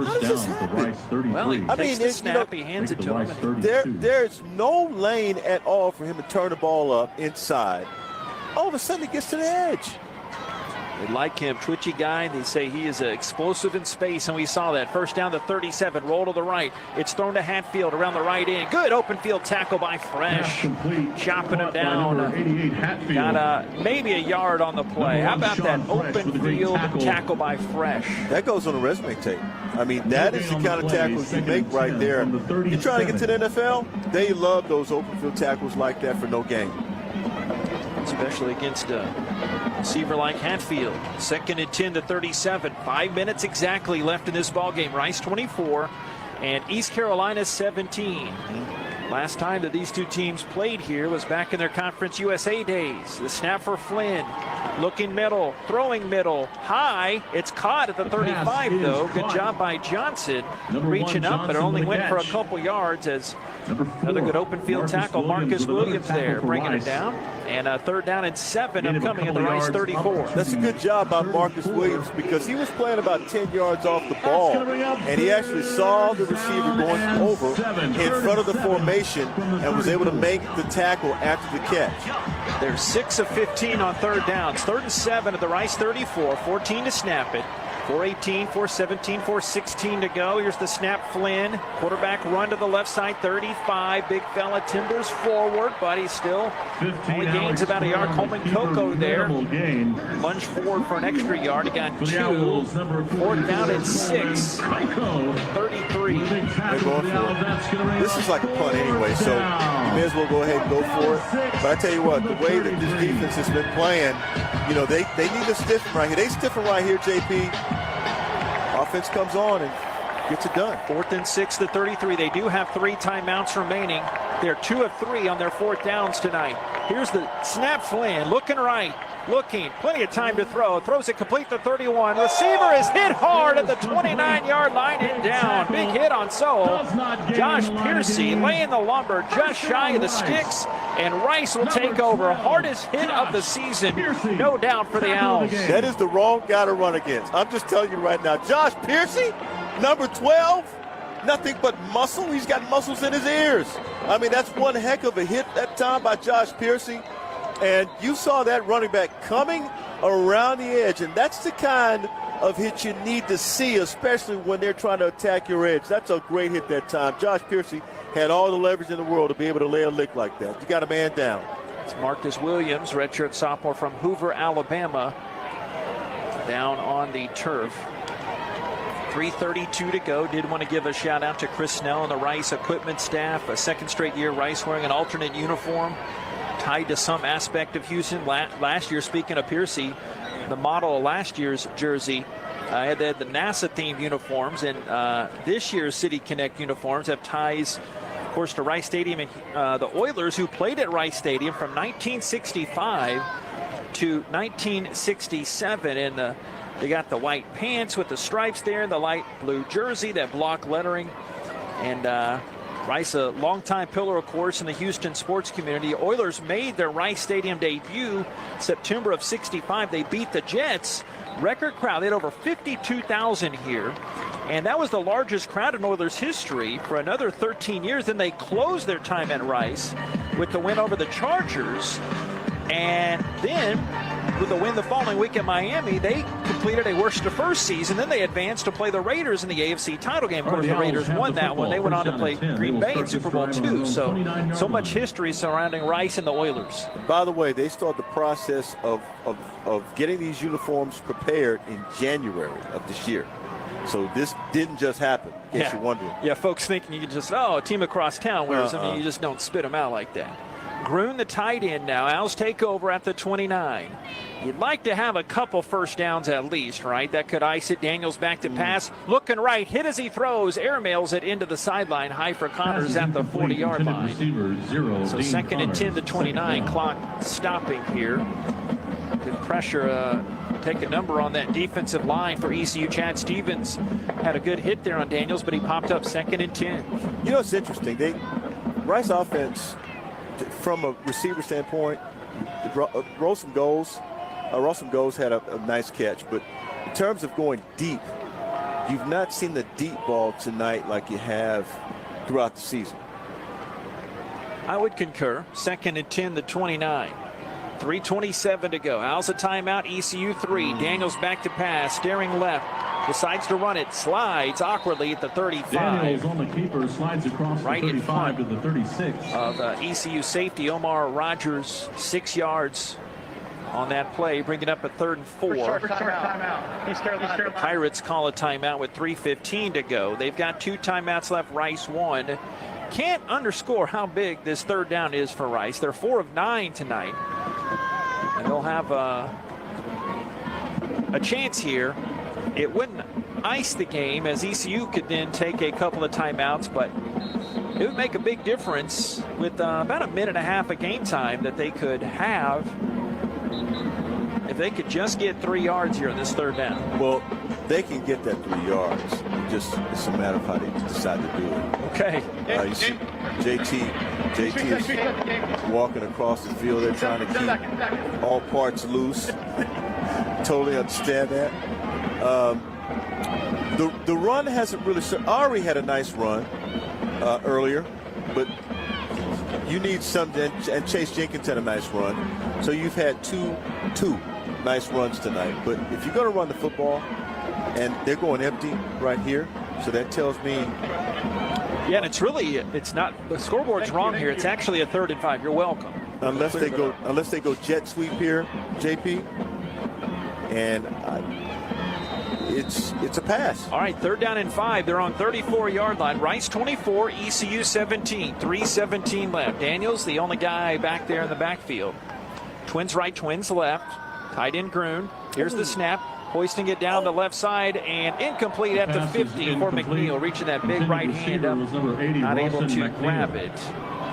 Well, he takes the snap, he hands it to him. There's no lane at all for him to turn the ball up inside. All of a sudden, he gets to the edge. They like him, twitchy guy. They say he is explosive in space, and we saw that. 1st down to 37, roll to the right. It's thrown to Hatfield around the right end. Good open field tackle by Fresh. Chopping him down. Got maybe a yard on the play. How about that open field tackle by Fresh? That goes on the resume tape. I mean, that is the kind of tackles you make right there. You're trying to get to the NFL? They love those open field tackles like that for no gain. Especially against a receiver like Hatfield. 2nd and 10 to 37. 5 minutes exactly left in this ball game. Rice 24 and East Carolina 17. Last time that these two teams played here was back in their Conference USA days. The snap for Flynn. Looking middle, throwing middle, high. It's caught at the 35 though. Good job by Johnson reaching up, but it only went for a couple yards as another good open field tackle. Marcus Williams there bringing it down. And a 3rd down and 7 upcoming at the Rice 34. That's a good job by Marcus Williams because he was playing about 10 yards off the ball. And he actually saw the receiver going over in front of the formation and was able to make the tackle after the catch. They're 6 of 15 on third downs. 3rd and 7 at the Rice 34. 14 to snap it. 4:18, 4:17, 4:16 to go. Here's the snap. Flynn. Quarterback run to the left side. 35. Big fella timbers forward, but he's still only gains about a yard. Coleman Coco there. Lunge forward for an extra yard. He got 2. 4th down and 6. 33. This is like a punt anyway, so you may as well go ahead and go for it. But I tell you what, the way that this defense has been playing, they need to stiffen right here. They stiffen right here, JP. Offense comes on and gets it done. 4th and 6 to 33. They do have 3 timeouts remaining. They're 2 of 3 on their 4th downs tonight. Here's the snap. Flynn looking right. Looking, plenty of time to throw. Throws it complete to 31. Receiver is hit hard at the 29-yard line and down. Big hit on Sowell. Josh Piercy laying the lumber just shy of the sticks, and Rice will take over. Hardest hit of the season, no doubt, for the Owls. That is the wrong guy to run against. I'm just telling you right now. Josh Piercy, number 12, nothing but muscle. He's got muscles in his ears. I mean, that's one heck of a hit that time by Josh Piercy. And you saw that running back coming around the edge, and that's the kind of hit you need to see, especially when they're trying to attack your edge. That's a great hit that time. Josh Piercy had all the leverage in the world to be able to lay a lick like that. You got a man down. It's Marcus Williams, redshirt sophomore from Hoover, Alabama, down on the turf. 3:32 to go. Did want to give a shout out to Chris Snell and the Rice equipment staff. A second straight year, Rice wearing an alternate uniform, tied to some aspect of Houston. Last year, speaking of Piercy, the model of last year's jersey had the NASA-themed uniforms, and this year's City Connect uniforms have ties, of course, to Rice Stadium and the Oilers, who played at Rice Stadium from 1965 to 1967. And they got the white pants with the stripes there, the light blue jersey, that block lettering, and Rice, a longtime pillar, of course, in the Houston sports community. Oilers made their Rice Stadium debut September of '65. They beat the Jets. Record crowd. They had over 52,000 here. And that was the largest crowd in Oilers history for another 13 years. Then they closed their time at Rice with the win over the Chargers. And then, with a win the following week at Miami, they completed a worst to first season. Then they advanced to play the Raiders in the AFC title game. Of course, the Raiders won that one. They went on to play Green Bay in Super Bowl II. So much history surrounding Rice and the Oilers. By the way, they started the process of getting these uniforms prepared in January of this year. So this didn't just happen, in case you're wondering. Yeah, folks thinking you can just, a team across town wears them, and you just don't spit them out like that. Gruen, the tight end now. Owls take over at the 29. You'd like to have a couple first downs at least, right? That could ice it. Daniels back to pass. Looking right. Hit as he throws. Airmails it into the sideline. High for Connors at the 40-yard line. So 2nd and 10 to 29. Clock stopping here. Good pressure. Take a number on that defensive line for ECU. Chad Stevens had a good hit there on Daniels, but he popped up 2nd and 10. You know, it's interesting. Rice offense, from a receiver standpoint, Rosem Goals had a nice catch, but in terms of going deep, you've not seen the deep ball tonight like you have throughout the season. I would concur. 2nd and 10 to 29. 3:27 to go. Owls a timeout. ECU 3. Daniels back to pass. Staring left. Decides to run it. Slides awkwardly at the 35. Daniels on the keeper. Slides across right the 35 to the 36. Of ECU safety Omar Rogers. 6 yards on that play. Bring it up at 3rd and 4. The Pirates call a timeout with 3:15 to go. They've got 2 timeouts left. Rice 1. Can't underscore how big this 3rd down is for Rice. They're 4 of 9 tonight. And they'll have a chance here. It wouldn't ice the game, as ECU could then take a couple of timeouts, but it would make a big difference with about a minute and a half of game time that they could have if they could just get 3 yards here on this 3rd down. Well, they can get that 3 yards. It's a matter of how they decide to do it. Okay. You see JT is walking across the field. They're trying to keep all parts loose. Totally understand that. The run hasn't really. Ari had a nice run earlier, but you need something, and Chase Jenkins had a nice run. So you've had two nice runs tonight. But if you're going to run the football, and they're going empty right here, so that tells me. Yeah, and it's not, the scoreboard's wrong here. It's actually a 3rd and 5. You're welcome. Unless they go jet sweep here, JP, and it's a pass. All right, 3rd down and 5. They're on 34-yard line. Rice 24, ECU 17. 3:17 left. Daniels, the only guy back there in the backfield. Twins right, twins left. Tight end Grun. Here's the snap. Hoisting it down the left side and incomplete at the 50 for McNeil, reaching that big right hand up, not able to grab it.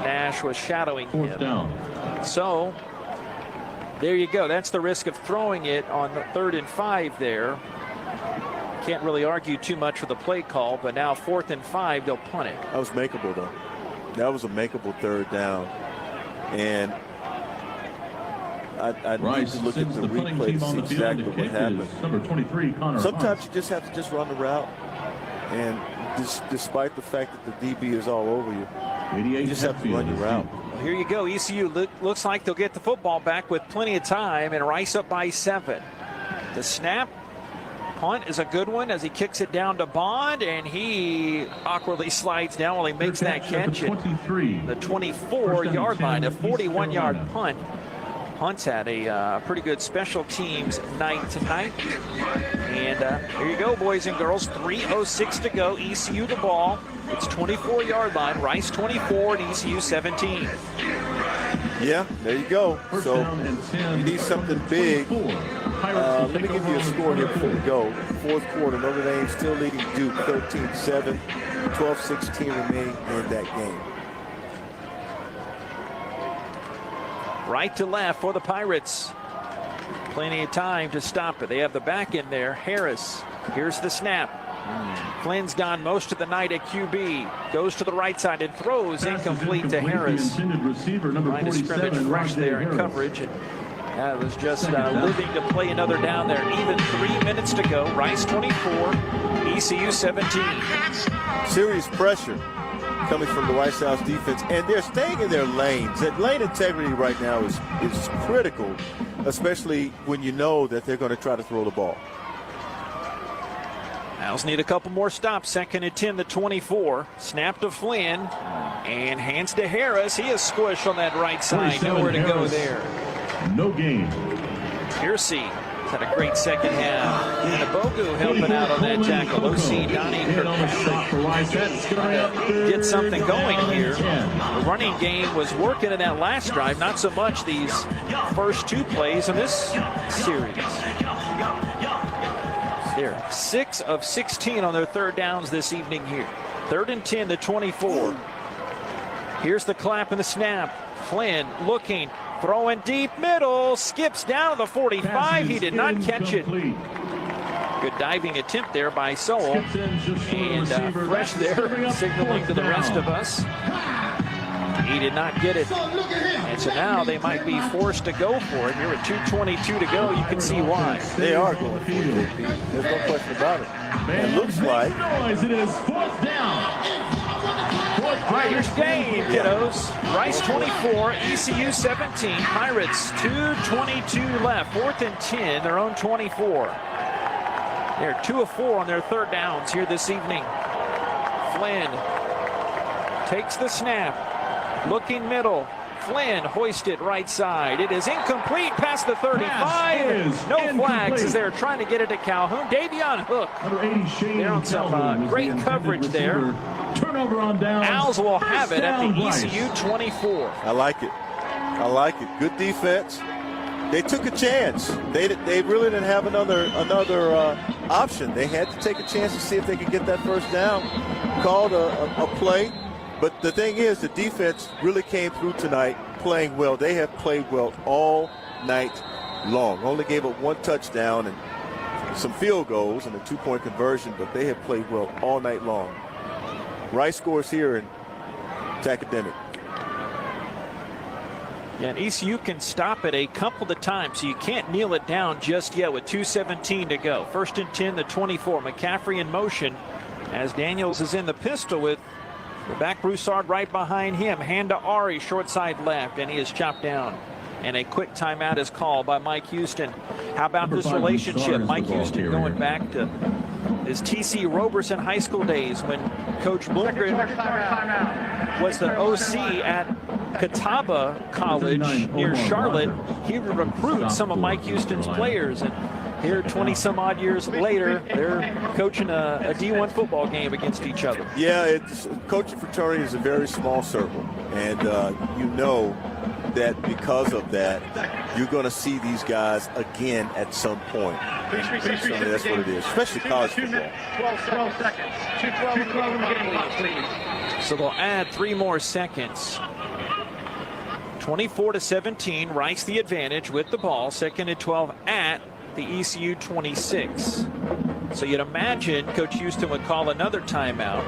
Nash was shadowing him. So there you go. That's the risk of throwing it on the 3rd and 5 there. Can't really argue too much with the play call, but now 4th and 5, they'll punt it. That was makeable, though. That was a makeable 3rd down. And I need to look at the replay to see exactly what happened. Number 23, Sometimes you just have to just run the route. And despite the fact that the DB is all over you, you just have to run your route. Well, here you go. ECU looks like they'll get the football back with plenty of time, and Rice up by 7. The snap. Punt is a good one as he kicks it down to Bond, and he awkwardly slides down while he makes that catch at the 24-yard line, a 41-yard punt. Hunt's had a pretty good special teams night tonight. And here you go, boys and girls. 3:06 to go. ECU the ball. It's 24-yard line. Rice 24 and ECU 17. Yeah, there you go. So you need something big. Let me give you a score here before we go. 4th quarter, Notre Dame still leading Duke 13-7, 12-16 remaining in that game. Right to left for the Pirates. Plenty of time to stop it. They have the back in there. Harris. Here's the snap. Flynn's gone most of the night at QB. Goes to the right side and throws incomplete to Harris. Line of scrimmage rush there in coverage. And that was just living to play another down there. Even 3 minutes to go. Rice 24, ECU 17. Serious pressure coming from the White House defense, and they're staying in their lanes. That lane integrity right now is critical, especially when you know that they're going to try to throw the ball. Owls need a couple more stops. 2nd and 10, the 24. Snap to Flynn and hands to Harris. He is squished on that right side. Nowhere to go there. No gain. Piercy had a great second half. And Abogu helping out on that tackle. OC Donnie get something going here. The running game was working in that last drive. Not so much these first 2 plays in this series. They're 6 of 16 on their 3rd downs this evening here. 3rd and 10 to 24. Here's the clap and the snap. Flynn looking, throwing deep middle, skips down to the 45. He did not catch it. Good diving attempt there by Sowell. And Fresh there signaling to the rest of us. He did not get it. And so now they might be forced to go for it. Here with 2:22 to go, you can see why. They are going for it. There's no question about it. It looks like. It is 4th down. Here's game, kiddos. Rice 24, ECU 17. Pirates 2:22 left. 4th and 10, their own 24. They're 2 of 4 on their 3rd downs here this evening. Flynn takes the snap. Looking middle. Flynn hoisted right side. It is incomplete past the 35. No flags as they're trying to get it to Calhoun. Davion Hook. They're on some great coverage there. Turnover on down. Owls will have it at the ECU 24. I like it. I like it. Good defense. They took a chance. They really didn't have another option. They had to take a chance to see if they could get that first down. Called a play. But the thing is, the defense really came through tonight playing well. They have played well all night long. Only gave up 1 touchdown and some field goals and a 2-point conversion, but they have played well all night long. Rice scores here, and it's academic. Yeah, and ECU can stop it a couple of times, so you can't kneel it down just yet with 2:17 to go. 1st and 10, the 24. McCaffrey in motion as Daniels is in the pistol with Back Broussard right behind him. Hand to Ari, short side left, and he is chopped down. And a quick timeout is called by Mike Houston. How about this relationship? Mike Houston going back to his T.C. Roberson high school days when Coach Bloomgren was the OC at Catawba College near Charlotte. He would recruit some of Mike Houston's players. And here, 20-some-odd years later, they're coaching a D1 football game against each other. Yeah, coaching fraternity is a very small circle. And you know that because of that, you're going to see these guys again at some point. That's what it is, especially college football. 12 seconds. 2:12 in the game clock, please. So they'll add 3 more seconds. 24-17, Rice the advantage with the ball. 2nd and 12 at the ECU 26. So you'd imagine Coach Houston would call another timeout.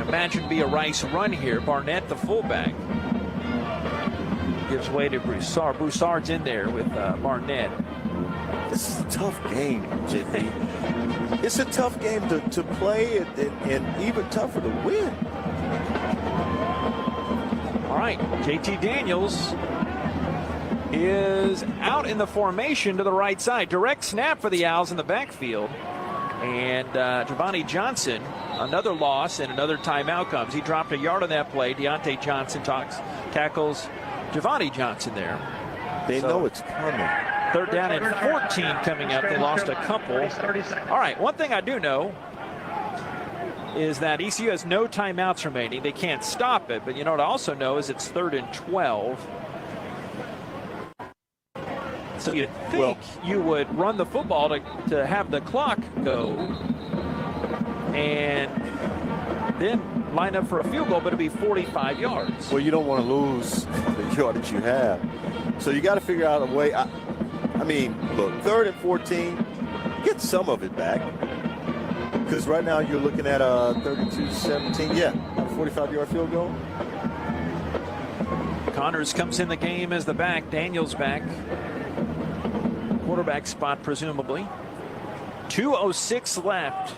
Imagine be a Rice run here. Barnett, the fullback, gives way to Broussard. Broussard's in there with Barnett. This is a tough game, JP. It's a tough game to play and even tougher to win. All right, JT Daniels is out in the formation to the right side. Direct snap for the Owls in the backfield. And Giovanni Johnson, another loss and another timeout comes. He dropped a yard on that play. Deontay Johnson tackles Giovanni Johnson there. They know it's coming. 3rd down and 14 coming up. They lost a couple. All right, one thing I do know is that ECU has no timeouts remaining. They can't stop it, but you know what I also know is it's 3rd and 12. So you think you would run the football to have the clock go and then line up for a field goal, but it'd be 45 yards. Well, you don't want to lose the yardage you have. So you got to figure out a way. I mean, look, 3rd and 14, get some of it back. Because right now you're looking at a 32-17. Yeah, a 45-yard field goal. Connors comes in the game as the back. Daniels back. Quarterback spot, presumably. 2:06 left.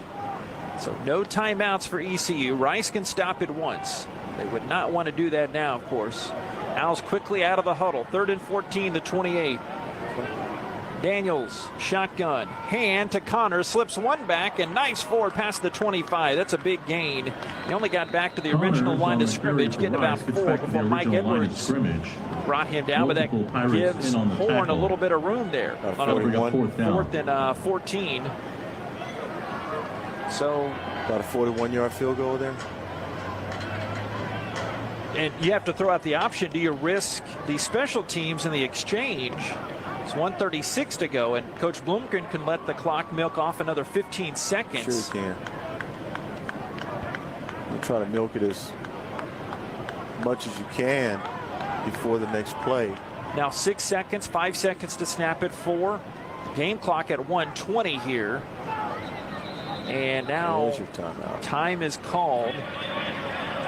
So no timeouts for ECU. Rice can stop it once. They would not want to do that now, of course. Owls quickly out of the huddle. 3rd and 14 to 28. Daniels, shotgun, hand to Connors, slips one back, and nice forward past the 25. That's a big gain. He only got back to the original line of scrimmage, getting about 4 before Mike Edwards brought him down, but that gives Horn a little bit of room there. On a 4th and 14. So about a 41-yard field goal there. And you have to throw out the option. Do you risk the special teams in the exchange? It's 1:36 to go, and Coach Bloomgren can let the clock milk off another 15 seconds. Sure can. You try to milk it as much as you can before the next play. Now 6 seconds, 5 seconds to snap it, 4. Game clock at 1:20 here. And now time is called.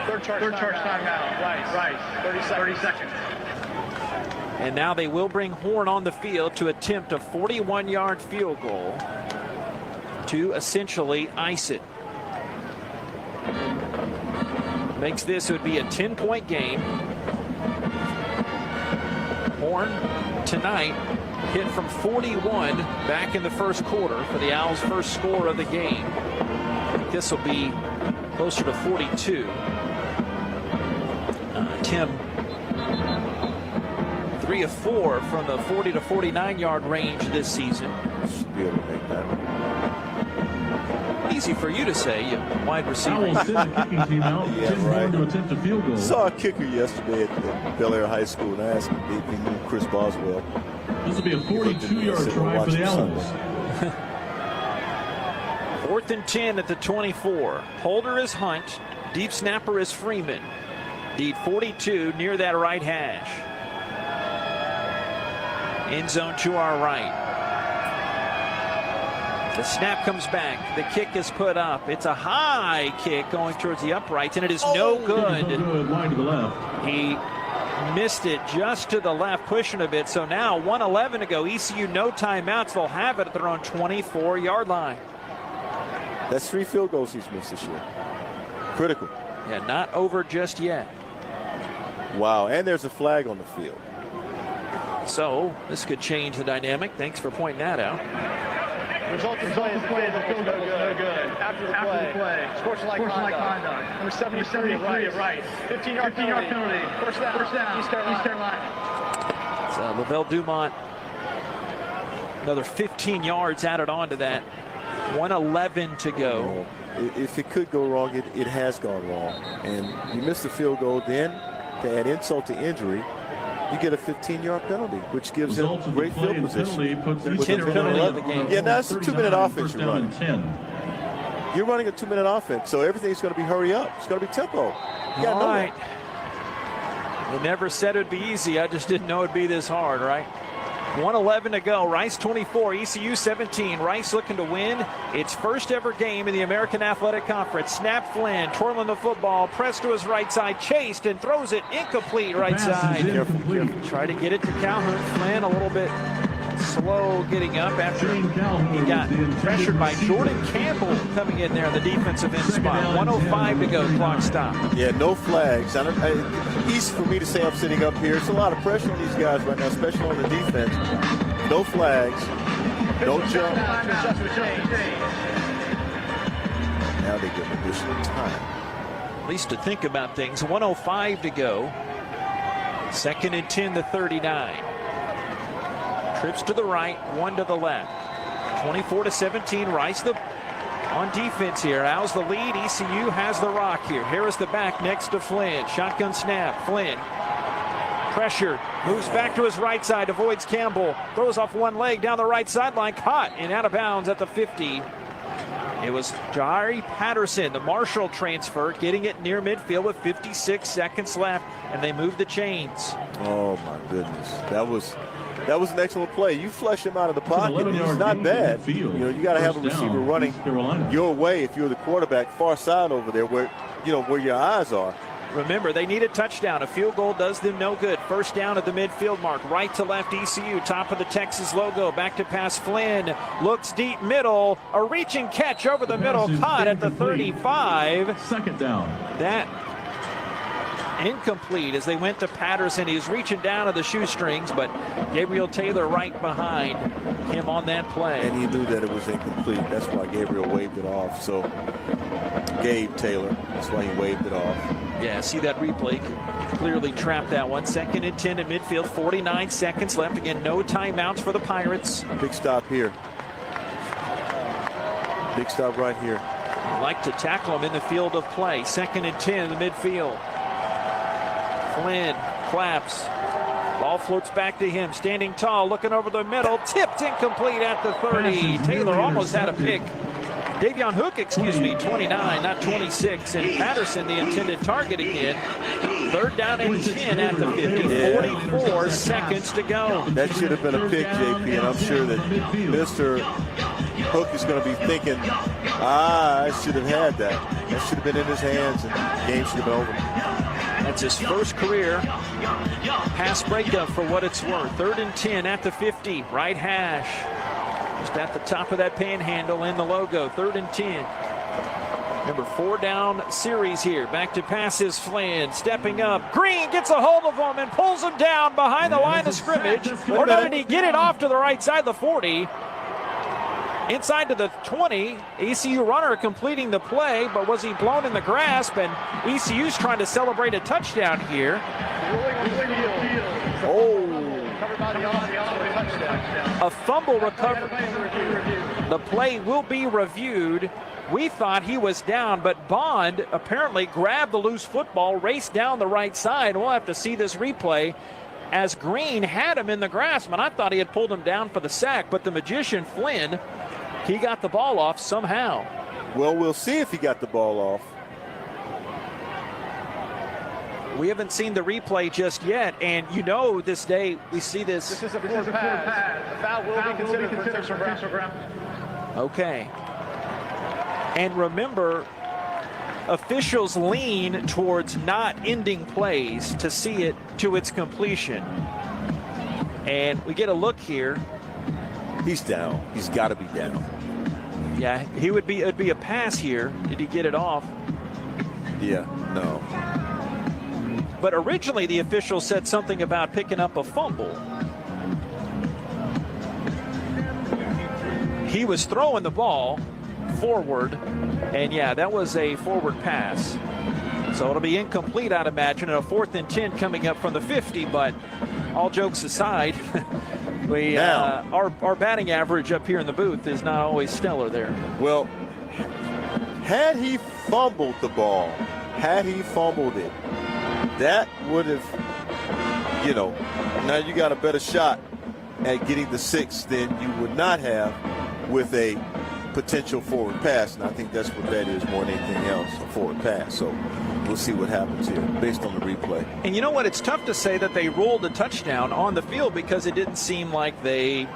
Third charge timeout. Rice. 30 seconds. And now they will bring Horn on the field to attempt a 41-yard field goal to essentially ice it. Makes this, it would be a 10-point game. Horn tonight hit from 41 back in the first quarter for the Owls' first score of the game. This will be closer to 42. Tim, 3 of 4 from the 40 to 49-yard range this season. Should be able to make that. Easy for you to say, you wide receiver. Owls send the kicking team out. Yeah, Tim Horn to attempt a field goal. Saw a kicker yesterday at Bel Air High School, and I asked him if he knew Chris Boswell. This will be a 42-yard try for the Owls. 4th and 10 at the 24. Holder is Hunt. Deep snapper is Freeman. Deep 42 near that right hash. End zone to our right. The snap comes back. The kick is put up. It's a high kick going towards the uprights, and it is no good. Wide to the left. He missed it just to the left, pushing a bit. So now 1:11 to go. ECU no timeouts. They'll have it at their own 24-yard line. That's 3 field goals he's missed this year. critical. Yeah, not over just yet. Wow, and there's a flag on the field. So this could change the dynamic. Thanks for pointing that out. Result of the play is no good. After the play. Sportsmanlike conduct. Number 73 at right. 15-yard penalty. First down. East Carolina. So Lavelle Dumont, another 15 yards added on to that. 1:11 to go. If it could go wrong, it has gone wrong. And you miss the field goal, then to add insult to injury, you get a 15-yard penalty, which gives him great field position. Puts the 10th penalty of the game. Yeah, now it's a 2-minute offense you're running. You're running a 2-minute offense, so everything's going to be hurry up. It's going to be tempo. You got to know that. They never said it'd be easy. I just didn't know it'd be this hard, right? 1:11 to go. Rice 24, ECU 17. Rice looking to win its first ever game in the American Athletic Conference. Snap Flynn, twirling the football, pressed to his right side, chased and throws it incomplete right side. Try to get it to Calhoun. Flynn a little bit slow getting up after he got pressured by Jordan Campbell coming in there in the defensive end spot. 1:05 to go, clock stop. Yeah, no flags. Easy for me to say I'm sitting up here. It's a lot of pressure on these guys right now, especially on the defense. No flags. No jump. Now they get additional time. At least to think about things. 1:05 to go. 2nd and 10 to 39. Trips to the right, 1 to the left. 24-17, Rice on defense here. Al's the lead. ECU has the rock here. Harris the back next to Flynn. Shotgun snap. Flynn pressured. Moves back to his right side. Avoids Campbell. Throws off one leg down the right sideline. Caught and out of bounds at the 50. It was Jari Patterson, the Marshall transfer, getting it near midfield with 56 seconds left. And they move the chains. Oh, my goodness. That was an excellent play. You flush him out of the pocket. It's not bad. You got to have a receiver running your way if you're the quarterback, far side over there where your eyes are. Remember, they need a touchdown. A field goal does them no good. First down at the midfield mark. Right to left ECU. Top of the Texas logo. Back to pass Flynn. Looks deep middle. A reaching catch over the middle. Caught at the 35. Second down. That incomplete as they went to Patterson. He was reaching down to the shoestrings, but Gabriel Taylor right behind him on that play. And he knew that it was incomplete. That's why Gabriel waved it off. So Gabe Taylor, that's why he waved it off. Yeah, see that replay. Clearly trapped that one. 2nd and 10 at midfield. 49 seconds left. Again, no timeouts for the Pirates. Big stop here. Big stop right here. Like to tackle him in the field of play. 2nd and 10 in the midfield. Flynn claps. Ball floats back to him. Standing tall, looking over the middle. Tipped incomplete at the 30. Taylor almost had a pick. Davion Hook, 29, not 26. And Patterson, the intended target again. 3rd down and 10 at the 50. 44 seconds to go. That should have been a pick, JP, and I'm sure that Mr. Hook is going to be thinking, I should have had that. That should have been in his hands, and the game should have been over. That's his first career pass breakup for what it's worth. 3rd and 10 at the 50. Right hash. Just at the top of that panhandle in the logo. 3rd and 10. Remember, 4-down series here. Back to passes. Flynn stepping up. Green gets a hold of him and pulls him down behind the line of scrimmage. Or did he get it off to the right side of the 40? Inside to the 20, ECU runner completing the play, but was he blown in the grasp? And ECU's trying to celebrate a touchdown here. Oh. A fumble recovery. The play will be reviewed. We thought he was down, but Bond apparently grabbed the loose football, raced down the right side. We'll have to see this replay as Green had him in the grasp, and I thought he had pulled him down for the sack, but the magician Flynn, he got the ball off somehow. Well, we'll see if he got the ball off. We haven't seen the replay just yet, and this day we see this. This is a poor pass. The foul will be considered for intentional ground. Okay. And remember, officials lean towards not ending plays to see it to its completion. And we get a look here. He's down. He's got to be down. Yeah, it'd be a pass here. Did he get it off? Yeah, no. But originally the official said something about picking up a fumble. He was throwing the ball forward, and yeah, that was a forward pass. So it'll be incomplete, I'd imagine, and a 4th and 10 coming up from the 50. But all jokes aside, our batting average up here in the booth is not always stellar there. Well, had he fumbled the ball, had he fumbled it, that would have, you know, now you got a better shot at getting the 6 than you would not have with a potential forward pass. And I think that's what that is more than anything else, a forward pass. So we'll see what happens here based on the replay. And you know what? It's tough to say that they ruled a touchdown on the field because it didn't seem like they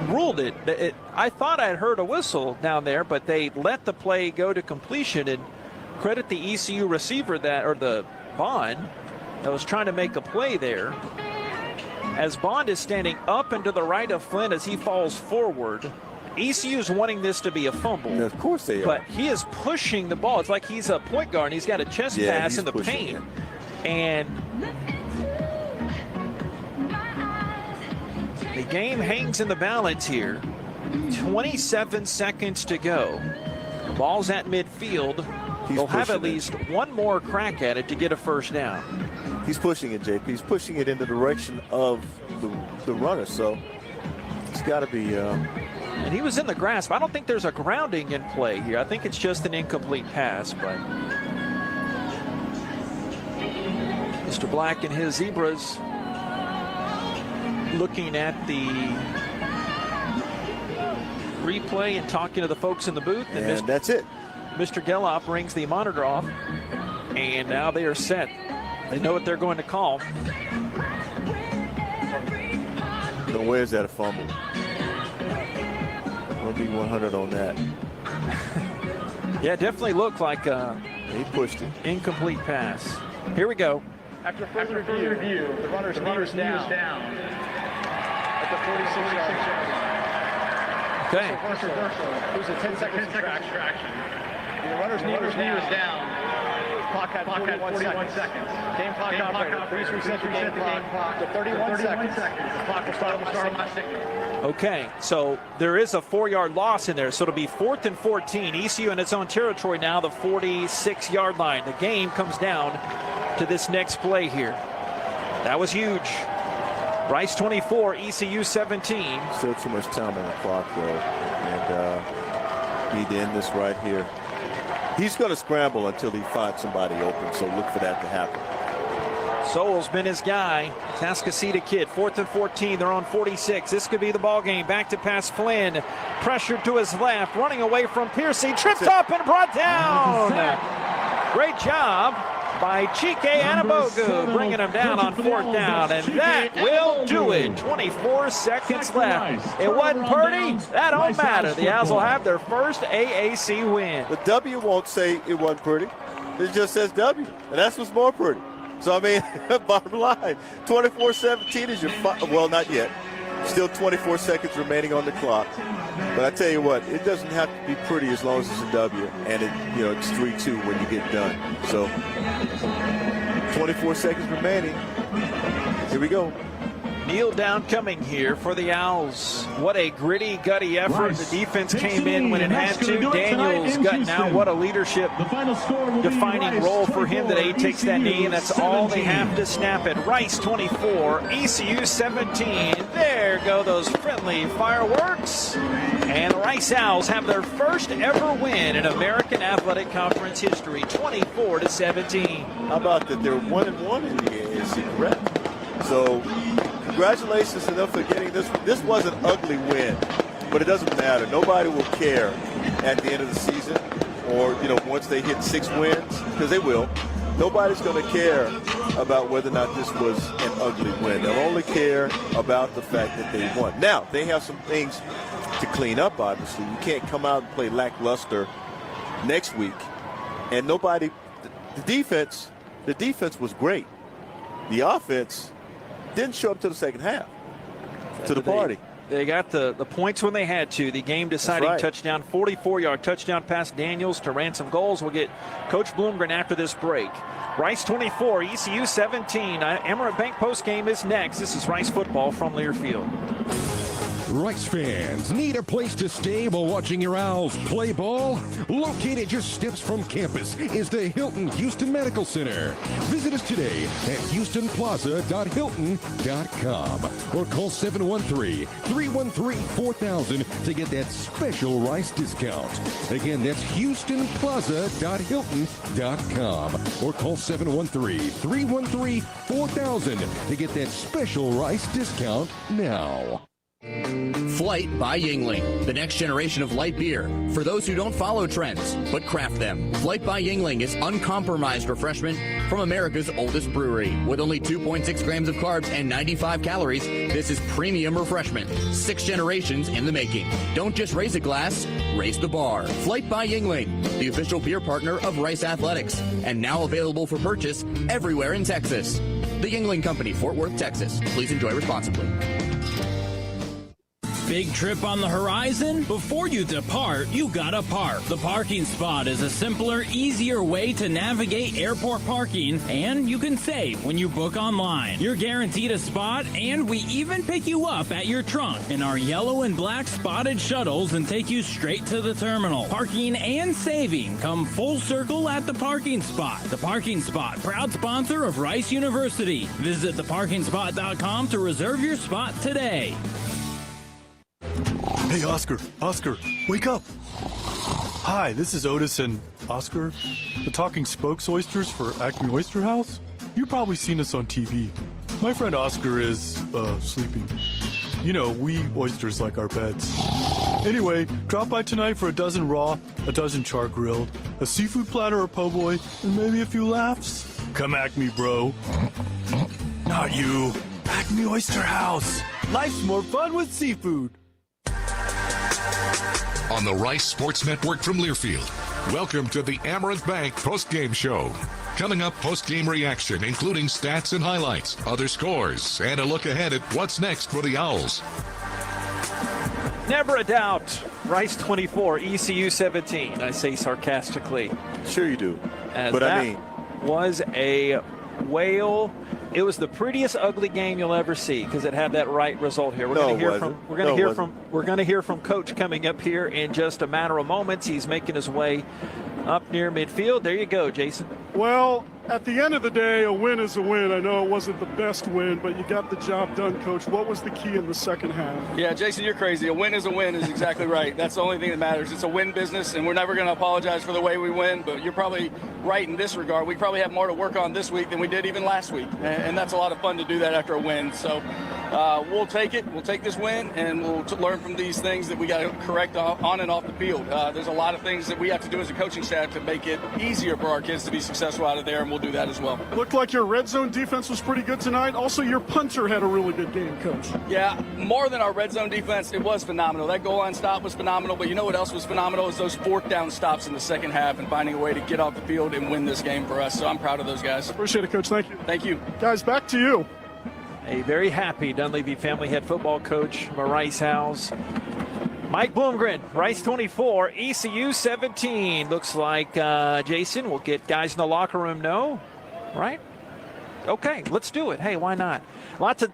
ruled it. I thought I had heard a whistle down there, but they let the play go to completion, and credit the ECU receiver or the Bond that was trying to make a play there. As Bond is standing up and to the right of Flynn as he falls forward, ECU is wanting this to be a fumble. Yeah, of course they are. But he is pushing the ball. It's like he's a point guard and he's got a chest pass in the paint. And the game hangs in the balance here. 27 seconds to go. The ball's at midfield. They'll have at least one more crack at it to get a first down. He's pushing it, JP. He's pushing it in the direction of the runner. So it's got to be... And he was in the grasp. I don't think there's a grounding in play here. I think it's just an incomplete pass. But Mr. Black and his Zebras looking at the replay and talking to the folks in the booth. And that's it. Mr. Geloff rings the monitor off, and now they are set. They know what they're going to call. So where's that a fumble? I'll be 100 on that. Yeah, it definitely looked like he pushed it. Incomplete pass. Here we go. After further review, the runner's knee is down at the 46-yard line. Okay. It was a 10-second distraction. The runner's knee was down. Clock had 41 seconds. Game clock operator, please reset the game clock to 31 seconds. The clock will start on my signal. Okay, so there is a 4-yard loss in there, so it'll be 4th and 14. ECU in its own territory now, the 46-yard line. The game comes down to this next play here. That was huge. Rice 24, ECU 17. Still too much time on the clock, though. And need to end this right here. He's going to scramble until he finds somebody open, so look for that to happen. Sowell's been his guy. Tascasita kid, 4th and 14. They're on 46. This could be the ball game. Back to pass Flynn. Pressure to his left. Running away from Piercy. Tripped up and brought down. Great job by Chike Anabogu, bringing him down on 4th down. And that will do it. 24 seconds left. It wasn't Purdy. That don't matter. The Owls will have their first AAC win. The W won't say it wasn't Purdy. It just says W. And that's what's more pretty. So, I mean, bottom line, 24-17 is your well, not yet. Still 24 seconds remaining on the clock. But I tell you what, it doesn't have to be pretty as long as it's a W. And, it's 3-2 when you get done. So, 24 seconds remaining. Here we go. Kneel down coming here for the Owls. What a gritty, gutty effort. The defense came in when it had to. Daniels gutting out. What a leadership defining role for him today. He takes that knee, and that's all they have to snap it. Rice 24, ECU 17. There go those friendly fireworks. And the Rice Owls have their first ever win in American Athletic Conference history, 24-17. How about that? They're 1-1 in the AAC, correct? So, congratulations to them for getting this. This was an ugly win, but it doesn't matter. Nobody will care at the end of the season or, once they hit 6 wins, because they will. Nobody's going to care about whether or not this was an ugly win. They'll only care about the fact that they won. Now, they have some things to clean up, obviously. You can't come out and play lackluster next week. And nobody – the defense was great. The offense didn't show up to the second half, to the party. They got the points when they had to. The game-deciding touchdown, 44-yard touchdown pass, Daniels to Ransom Goals. We'll get Coach Bloomgren after this break. Rice 24, ECU 17. Emirates Bank postgame is next. This is Rice football from Learfield. Rice fans need a place to stay while watching your Owls play ball? Located just steps from campus is the Hilton Houston Medical Center. Visit us today at houstonplaza.hilton.com or call 713-313-4000 to get that special Rice discount. Again, that's houstonplaza.hilton.com or call 713-313-4000 to get that special Rice discount now. Flight by Yingling, the next generation of light beer. For those who don't follow trends, but craft them. Flight by Yingling is uncompromised refreshment from America's oldest brewery. With only 2.6 grams of carbs and 95 calories, this is premium refreshment. 6 generations in the making. Don't just raise a glass, raise the bar. Flight by Yingling, the official beer partner of Rice Athletics, and now available for purchase everywhere in Texas. The Yingling Company, Fort Worth, Texas. Please enjoy responsibly. Big trip on the horizon? Before you depart, you gotta park. The parking spot is a simpler, easier way to navigate airport parking, and you can save when you book online. You're guaranteed a spot, and we even pick you up at your trunk in our yellow and black spotted shuttles and take you straight to the terminal. Parking and saving come full circle at the parking spot. The Parking Spot, proud sponsor of Rice University. Visit theparkingspot.com to reserve your spot today. Hey, Oscar, wake up. Hi, this is Otis and Oscar, the talking spokes oysters for Acme Oyster House. You've probably seen us on TV. My friend Oscar is, sleeping. You know, we oysters like our beds. Anyway, drop by tonight for a dozen raw, a dozen char grilled, a seafood platter or po' boy, and maybe a few laughs. Come Acme, bro. Not you. Acme Oyster House. Life's more fun with seafood. On the Rice Sports Network from Learfield, welcome to the Amaranth Bank postgame show. Coming up, postgame reaction, including stats and highlights, other scores, and a look ahead at what's next for the Owls. Never a doubt. Rice 24, ECU 17. I say sarcastically. Sure you do. But I mean, was a whale. It was the prettiest ugly game you'll ever see because it had that right result here. We're going to hear from Coach coming up here in just a matter of moments. He's making his way up near midfield. There you go, Jason. Well, at the end of the day, a win is a win. I know it wasn't the best win, but you got the job done, Coach. What was the key in the second half? Yeah, Jason, you're crazy. A win is exactly right. That's the only thing that matters. It's a win business, and we're never going to apologize for the way we win, but you're probably right in this regard. We probably have more to work on this week than we did even last week, and that's a lot of fun to do that after a win. So we'll take it. We'll take this win, and we'll learn from these things that we got to correct on and off the field. There's a lot of things that we have to do as a coaching staff to make it easier for our kids to be successful out of there, and we'll do that as well. Looked like your red zone defense was pretty good tonight. Also, your punter had a really good game, Coach. Yeah, more than our red zone defense, it was phenomenal. That goal line stop was phenomenal, but you know what else was phenomenal is those fourth down stops in the second half and finding a way to get off the field and win this game for us. So I'm proud of those guys. Appreciate it, Coach. Thank you. Thank you. Guys, back to you. A very happy Dunleavy family head football coach, Rice House. Mike Bloomgren, Rice 24, ECU 17. Looks like, Jason, we'll get guys in the locker room know, right? Okay, let's do it. Hey, why not? Lot to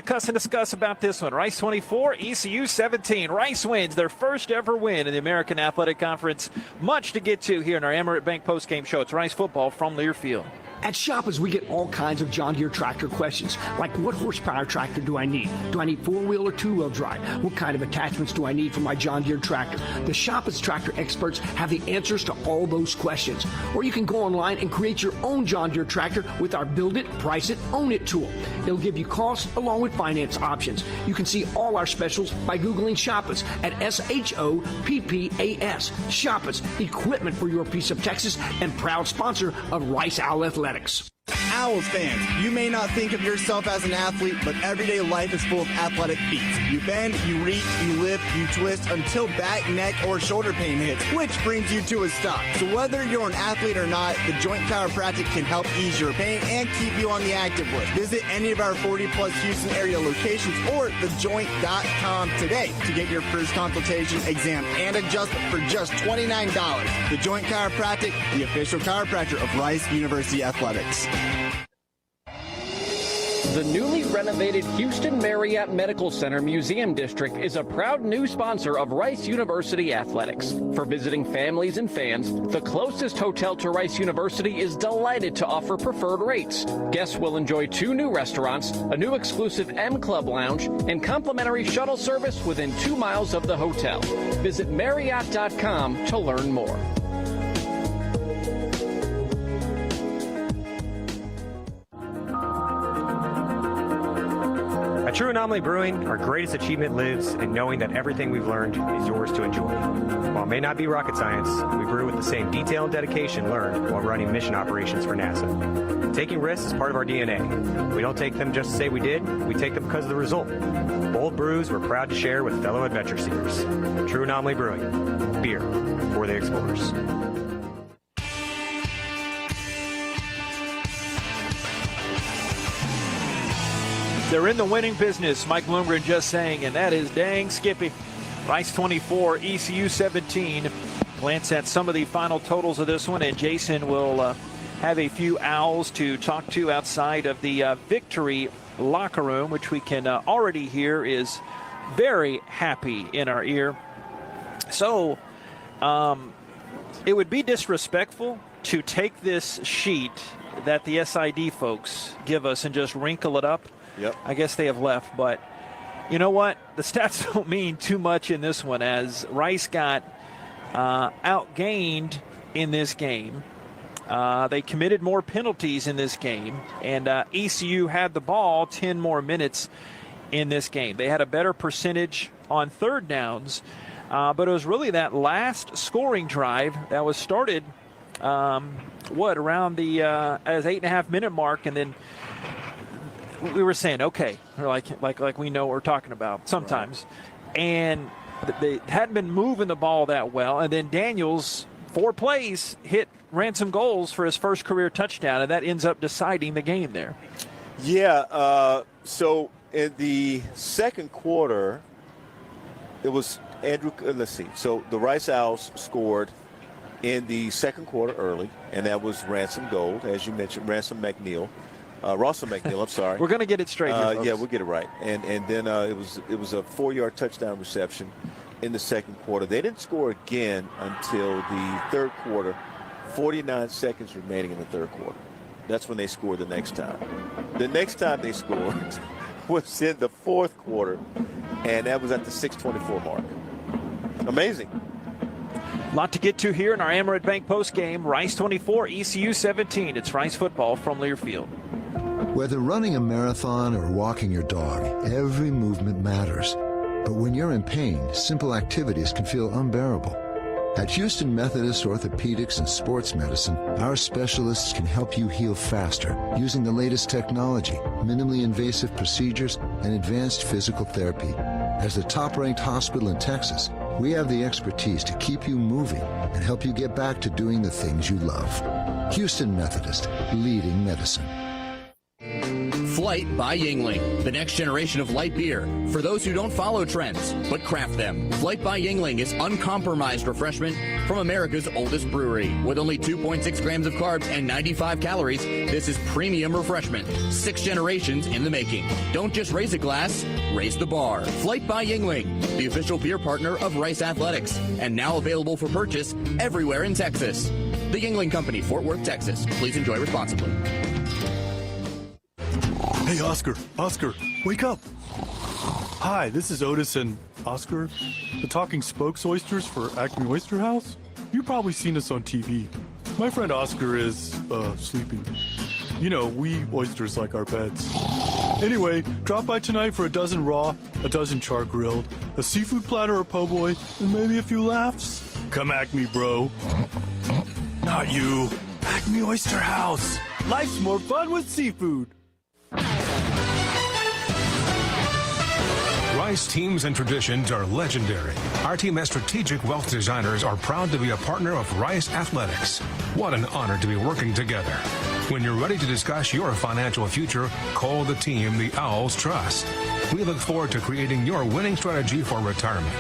cuss and discuss about this one. Rice 24, ECU 17. Rice wins their first ever win in the American Athletic Conference. Much to get to here in our Emirates Bank postgame show. It's Rice football from Learfield. At Shoppers, we get all kinds of John Deere tractor questions, like what horsepower tractor do I need? Do I need four-wheel or two-wheel drive? What kind of attachments do I need for my John Deere tractor? The Shoppers tractor experts have the answers to all those questions. Or you can go online and create your own John Deere tractor with our Build It, Price It, Own It tool. It'll give you costs along with finance options. You can see all our specials by Googling Shoppers at SHOPPAS. Shoppers, equipment for your piece of Texas and proud sponsor of Rice Owl Athletics. Owls fans, you may not think of yourself as an athlete, but everyday life is full of athletic feats. You bend, you reach, you lift, you twist until back, neck, or shoulder pain hits, which brings you to a stop. So whether you're an athlete or not, the Joint Chiropractic can help ease your pain and keep you on the active list. Visit any of our 40-plus Houston area locations or thejoint.com today to get your first consultation, exam, and adjustment for just $29. The Joint Chiropractic, the official chiropractor of Rice University Athletics. The newly renovated Houston Marriott Medical Center Museum District is a proud new sponsor of Rice University Athletics. For visiting families and fans, the closest hotel to Rice University is delighted to offer preferred rates. Guests will enjoy 2 new restaurants, a new exclusive M Club lounge, and complimentary shuttle service within 2 miles of the hotel. Visit Marriott.com to learn more. At True Anomaly Brewing, our greatest achievement lives in knowing that everything we've learned is yours to enjoy. While it may not be rocket science, we brew with the same detail and dedication learned while running mission operations for NASA. Taking risks is part of our DNA. We don't take them just to say we did, we take them because of the result. Bold brews we're proud to share with fellow adventure seekers. True Anomaly Brewing, beer for the explorers. They're in the winning business, Mike Bloomgren just saying, and that is dang Skippy. Rice 24, ECU 17. Glance at some of the final totals of this one, and Jason will have a few Owls to talk to outside of the victory locker room, which we can already hear is very happy in our ear. So it would be disrespectful to take this sheet that the SID folks give us and just wrinkle it up. Yep. I guess they have left, but you know what? The stats don't mean too much in this one, as Rice got outgained in this game. They committed more penalties in this game, and ECU had the ball 10 more minutes in this game. They had a better percentage on third downs, but it was really that last scoring drive that was started, around the 8.5 minute mark, and then we were saying, okay, like we know what we're talking about sometimes. Right. And they hadn't been moving the ball that well. And then Daniels, 4 plays, ran some goals for his first career touchdown, and that ends up deciding the game there. Yeah, so in the second quarter, it was Andrew, let's see. So the Rice Owls scored in the second quarter early, and that was Ransom Gold, as you mentioned, Ransom McNeil. Rawson McNeil, I'm sorry. We're going to get it straight here, folks. Yeah, we'll get it right. And then it was a 4-yard touchdown reception in the second quarter. They didn't score again until the third quarter, 49 seconds remaining in the third quarter. That's when they scored the next time. The next time they scored was in the fourth quarter, and that was at the 6:24 mark. Amazing. A lot to get to here in our Amerant Bank postgame. Rice 24, ECU 17. It's Rice football from Learfield. Whether running a marathon or walking your dog, every movement matters. But when you're in pain, simple activities can feel unbearable. At Houston Methodist Orthopedics and Sports Medicine, our specialists can help you heal faster using the latest technology, minimally invasive procedures, and advanced physical therapy. As the top-ranked hospital in Texas, we have the expertise to keep you moving and help you get back to doing the things you love. Houston Methodist, leading medicine. Flight by Yingling, the next generation of light beer. For those who don't follow trends, but craft them. Flight by Yingling is uncompromised refreshment from America's oldest brewery. With only 2.6 grams of carbs and 95 calories, this is premium refreshment. 6 generations in the making. Don't just raise a glass, raise the bar. Flight by Yingling, the official beer partner of Rice Athletics, and now available for purchase everywhere in Texas. The Yingling Company, Fort Worth, Texas. Please enjoy responsibly. Hey, Oscar, wake up. Hi, this is Otis and Oscar, the talking spokes oysters for Acme Oyster House. You've probably seen us on TV. My friend Oscar is, sleeping. You know, we oysters like our pets. Anyway, drop by tonight for a dozen raw, a dozen char grilled, a seafood platter or po' boy, and maybe a few laughs. Come Acme, bro. Not you. Acme Oyster House. Life's more fun with seafood. Rice teams and traditions are legendary. Our team as strategic wealth designers are proud to be a partner of Rice Athletics. What an honor to be working together. When you're ready to discuss your financial future, call the team the Owls trust. We look forward to creating your winning strategy for retirement.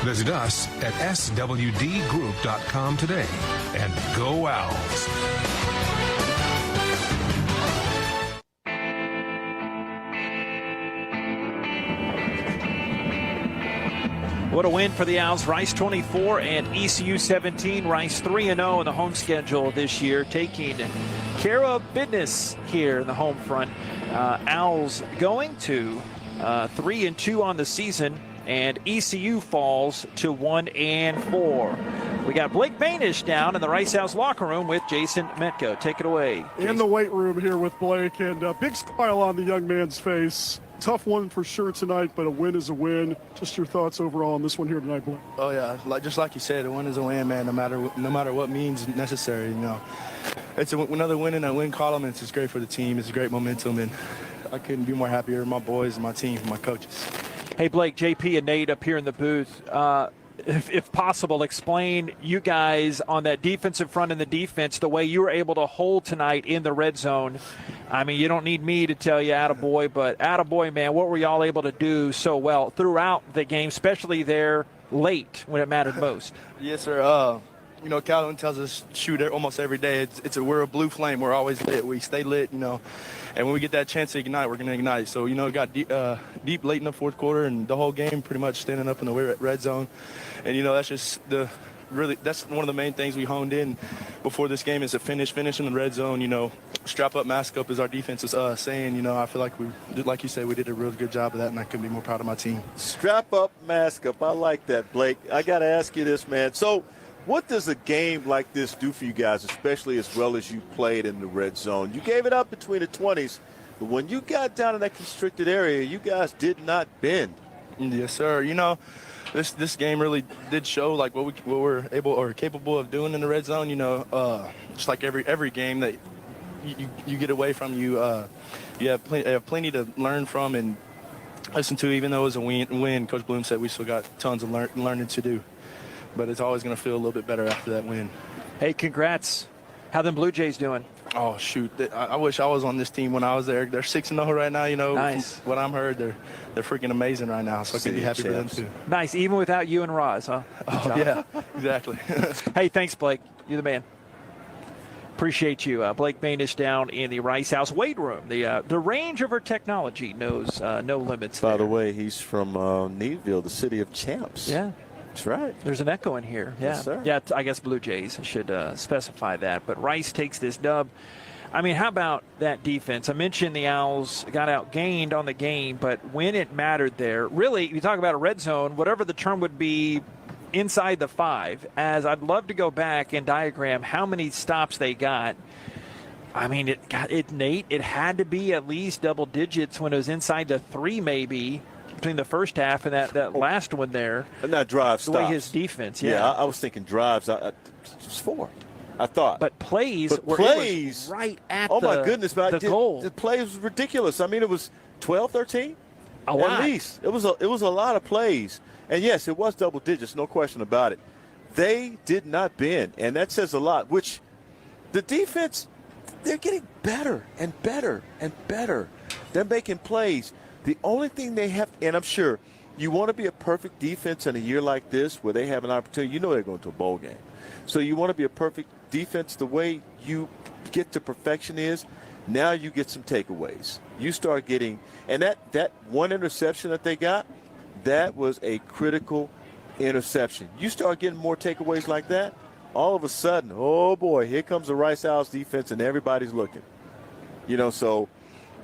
Visit us at swdgroup.com today. And go Owls. What a win for the Owls. Rice 24 and ECU 17. Rice 3-0 in the home schedule this year, taking care of business here in the home front. Owls going to 3-2 on the season, and ECU falls to 1-4. We got Blake Banish down in the Rice Owls locker room with Jason Metko. Take it away, Jason. In the weight room here with Blake, and a big smile on the young man's face. Tough one for sure tonight, but a win is a win. Just your thoughts overall on this one here tonight, Blake. Oh yeah, just like you said, a win is a win, man. No matter what means necessary. You know, it's another win in that win column. And it's great for the team. It's great momentum, and I couldn't be more happier. My boys, my team, my coaches. Hey Blake, JP and Nate up here in the booth. If possible, explain you guys on that defensive front and the defense, the way you were able to hold tonight in the red zone. I mean, you don't need me to tell you attaboy, but attaboy, man, what were y'all able to do so well throughout the game, especially there late when it mattered most? Yes, sir. You know, Calvin tells us shoot almost every day. We're a blue flame. We're always lit. We stay lit, you know. And when we get that chance to ignite, we're going to ignite. So, you know, it got deep late in the fourth quarter, and the whole game pretty much standing up in the red zone. And, you know, that's just that's one of the main things we honed in before this game is to finish in the red zone. You know, strap up, mask up, as our defense is saying. You know, I feel like like you said, we did a really good job of that, and I couldn't be more proud of my team. Strap up, mask up. I like that, Blake. I got to ask you this, man. So what does a game like this do for you guys, especially as well as you played in the red zone? You gave it up between the 20s, but when you got down in that constricted area, you guys did not bend. Yes, sir. You know, this game really did show like what we're able or capable of doing in the red zone. You know, just like every game that you get away from, you have plenty to learn from and listen to. Even though it was a win, Coach Bloom said we still got tons of learning to do. But it's always going to feel a little bit better after that win. Hey, congrats. How them Blue Jays doing? Oh, shoot. I wish I was on this team when I was there. They're 6-0 right now, you know. Nice. What I'm heard, they're freaking amazing right now, so I could be happy for them, too. Nice, even without you and Roz, huh? Oh, yeah, exactly. Hey, thanks, Blake. You're the man. Appreciate you. Blake Banish down in the Rice House weight room. The range of her technology knows no limits. By the way, he's from Needville, the city of champs. Yeah. That's right. There's an echo in here. Yeah. Yes, sir. Yeah, I guess Blue Jays should specify that. But Rice takes this dub. I mean, how about that defense? I mentioned the Owls got outgained on the game, but when it mattered there, really, you talk about a red zone, whatever the term would be, inside the 5, as I'd love to go back and diagram how many stops they got. I mean, Nate, it had to be at least double digits when it was inside the 3 maybe, between the first half and that last one there. And that drive stops. The way his defense, yeah. I was thinking drives. It was 4, I thought. But plays were right at my goodness, the goal. The plays was ridiculous. I mean, it was 12, 13? A lot. At least. It was a lot of plays. And, yes, it was double digits, no question about it. They did not bend, and that says a lot, which the defense, they're getting better and better and better. They're making plays. The only thing they have, and I'm sure you want to be a perfect defense in a year like this where they have an opportunity. You know they're going to a bowl game. So you want to be a perfect defense. The way you get to perfection is now you get some takeaways. You start getting, and that one interception that they got, that was a critical interception. You start getting more takeaways like that, all of a sudden, oh boy, here comes the Rice Owls defense and everybody's looking. You know, so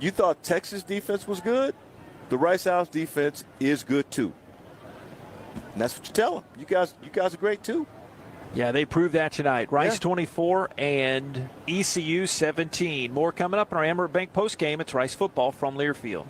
you thought Texas defense was good? The Rice Owls defense is good too. And that's what you tell them. You guys are great too. Yeah, they proved that tonight. Rice 24 and ECU 17. More coming up in our Amaret Bank postgame. It's Rice football from Learfield.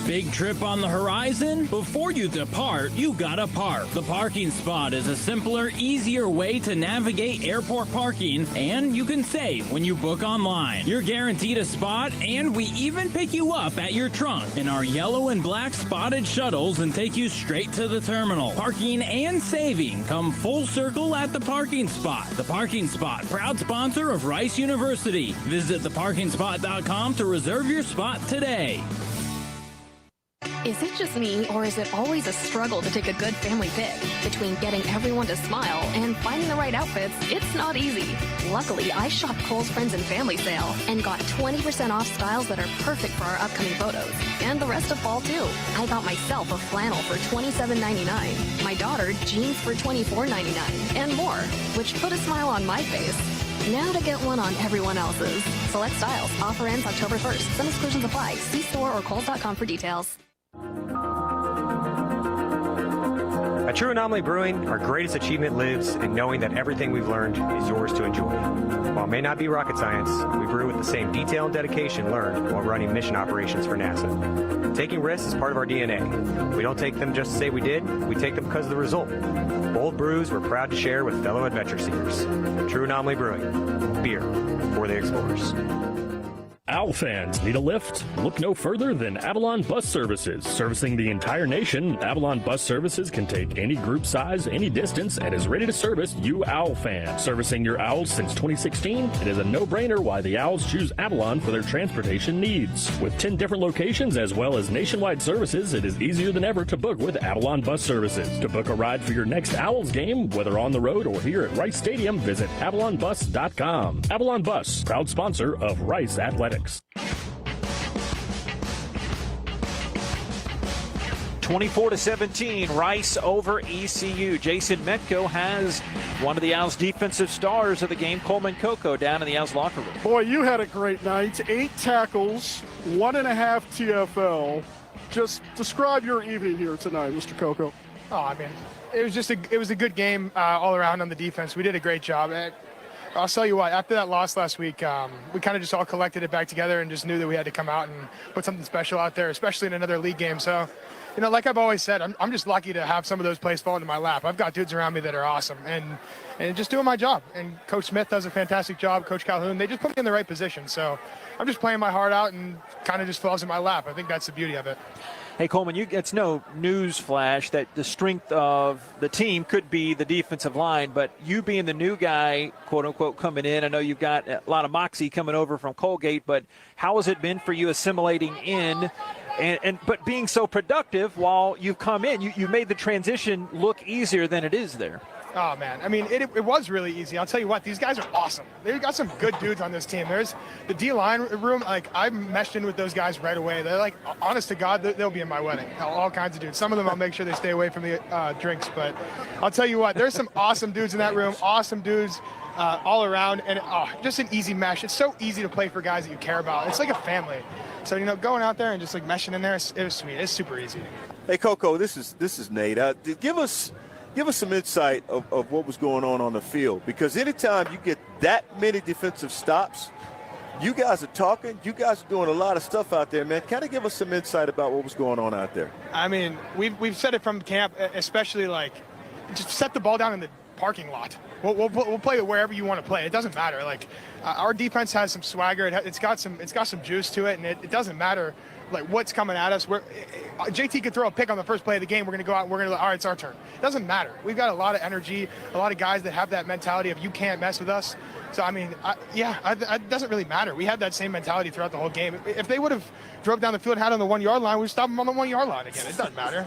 Big trip on the horizon? Before you depart, you gotta park. The parking spot is a simpler, easier way to navigate airport parking, and you can save when you book online. You're guaranteed a spot, and we even pick you up at your trunk in our yellow and black spotted shuttles and take you straight to the terminal. Parking and saving come full circle at the parking spot. The Parking Spot, proud sponsor of Rice University. Visit theparkingspot.com to reserve your spot today. Is it just me, or is it always a struggle to take a good family pic? Between getting everyone to smile and finding the right outfits, it's not easy. Luckily, I shopped Kohl's Friends and Family Sale and got 20% off styles that are perfect for our upcoming photos. And the rest of fall, too. I got myself a flannel for $27.99, my daughter jeans for $24.99, and more, which put a smile on my face. Now to get one on everyone else's. Select styles. Offer ends October 1st. Some exclusions apply. See store or Kohl's.com for details. At True Anomaly Brewing, our greatest achievement lives in knowing that everything we've learned is yours to enjoy. While it may not be rocket science, we brew with the same detail and dedication learned while running mission operations for NASA. Taking risks is part of our DNA. We don't take them just to say we did, we take them because of the result. Bold brews we're proud to share with fellow adventure seekers. True Anomaly Brewing, beer for the explorers. OWL fans, need a lift? Look no further than Avalon Bus Services. Servicing the entire nation, Avalon Bus Services can take any group size, any distance, and is ready to service you OWL fans. Servicing your Owls since 2016, it is a no-brainer why the Owls choose Avalon for their transportation needs. With 10 different locations as well as nationwide services, it is easier than ever to book with Avalon Bus Services. To book a ride for your next Owls game, whether on the road or here at Rice Stadium, visit avalonbus.com. Avalon Bus, proud sponsor of Rice Athletics. 24-17, Rice over ECU. Jason Metco has one of the Owls' defensive stars of the game, Coleman Coco, down in the Owls locker room. Boy, you had a great night. 8 tackles, 1.5 TFL. Just describe your evening here tonight, Mr. Coco. Oh, I mean, it was a good game all around on the defense. We did a great job. I'll tell you what, after that loss last week, we kind of just all collected it back together and just knew that we had to come out and put something special out there, especially in another league game. So, you know, like I've always said, I'm just lucky to have some of those plays fall into my lap. I've got dudes around me that are awesome and just doing my job. And Coach Smith does a fantastic job, Coach Calhoun. They just put me in the right position. So I'm just playing my heart out and kind of just falls in my lap. I think that's the beauty of it. Hey, Coleman, it's no news flash that the strength of the team could be the defensive line, but you being the new guy, quote-unquote, coming in, I know you've got a lot of moxie coming over from Colgate, but how has it been for you assimilating in but being so productive while you've come in? You made the transition look easier than it is there. Oh, man. I mean, it was really easy. I'll tell you what, these guys are awesome. They've got some good dudes on this team. There's the D-line room. Like, I meshed in with those guys right away. They're like, honest to God, they'll be in my wedding. All kinds of dudes. Some of them I'll make sure they stay away from the drinks. But I'll tell you what, there's some awesome dudes in that room, awesome dudes all around. And just an easy mesh. It's so easy to play for guys that you care about. It's like a family. So, you know, going out there and just, like, meshing in there, it was sweet. It's super easy. Hey, Coco, this is Nate. Give us some insight of what was going on the field, because anytime you get that many defensive stops, you guys are talking, you guys are doing a lot of stuff out there, man. Kind of give us some insight about what was going on out there. I mean, we've said it from camp, especially, like, just set the ball down in the parking lot. We'll play it wherever you want to play. It doesn't matter. Like, our defense has some swagger. It's got some juice to it, and it doesn't matter like what's coming at us. JT could throw a pick on the first play of the game. We're going to go out and all right, it's our turn. It doesn't matter. We've got a lot of energy, a lot of guys that have that mentality of you can't mess with us. So, I mean, it doesn't really matter. We had that same mentality throughout the whole game. If they would have drove down the field and had on the 1 yard line, we'd stop them on the 1 yard line again. It doesn't matter.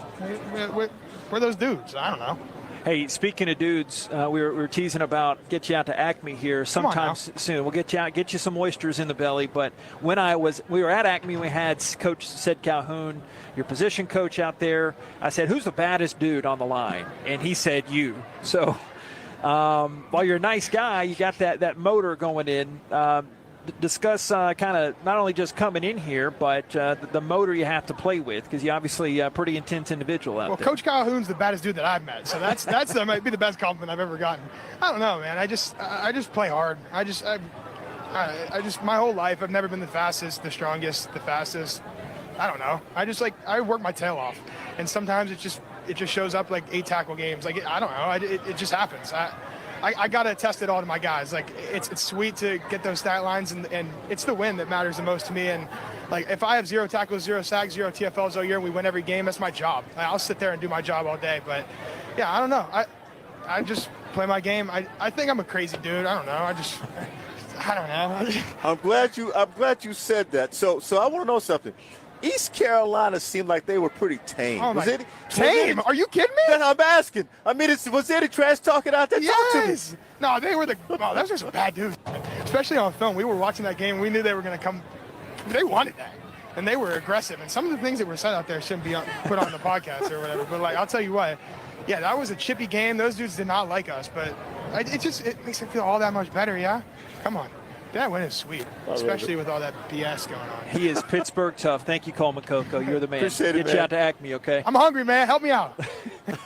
We're those dudes. I don't know. Hey, speaking of dudes, we were teasing about get you out to Acme here sometime soon. We'll get you out, get you some oysters in the belly. But when we were at Acme, we had Coach Sid Calhoun, your position coach, out there. I said, "Who's the baddest dude on the line?" And he said, "You." So while you're a nice guy, you got that motor going in. Discuss kind of not only just coming in here, but the motor you have to play with, because you're obviously a pretty intense individual out there. Well, Coach Calhoun's the baddest dude that I've met, so that might be the best compliment I've ever gotten. I don't know, man. I just play hard. I just my whole life I've never been the fastest, the strongest, the fastest. I don't know. I work my tail off, and sometimes it just shows up like 8 tackle games. Like I don't know. It just happens. I gotta attest it all to my guys. Like it's sweet to get those stat lines, and it's the win that matters the most to me. And like if I have 0 tackles, 0 sacks, 0 TFLs all year, and we win every game, that's my job. I'll sit there and do my job all day. But yeah, I don't know. I just play my game. I think I'm a crazy dude. I don't know. I don't know. I'm glad you said that. So I want to know something. East Carolina seemed like they were pretty tame. Oh, tame? Are you kidding me? I'm asking. I mean, was there the trash talking out there? Yes. No, they were those are some bad dudes. Especially on film. We were watching that game. We knew they were going to come. They wanted that. And they were aggressive. And some of the things that were said out there shouldn't be put on the podcast or whatever. But, like, I'll tell you what. Yeah, that was a chippy game. Those dudes did not like us. But it makes it feel all that much better, yeah? Come on. That win is sweet, especially with all that BS going on. He is Pittsburgh tough. Thank you, Cole McCoco. You're the man. Appreciate it, Get you out to Acme, okay? I'm hungry, man. Help me out.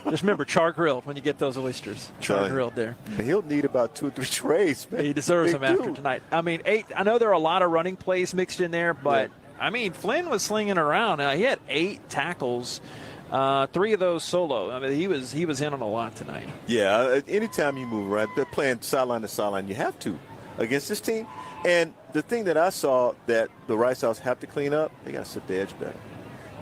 Just remember, char grilled when you get those oysters. Char grilled there. He'll need about 2 or 3 trays, man. He deserves them after tonight. I mean, 8. I know there are a lot of running plays mixed in there, but, I mean, Flynn was slinging around. He had 8 tackles. 3 of those solo. I mean, he was in on a lot tonight. Yeah, anytime you move around, they're playing sideline to sideline. You have to against this team. And the thing that I saw that the Rice House have to clean up, they got to set the edge better.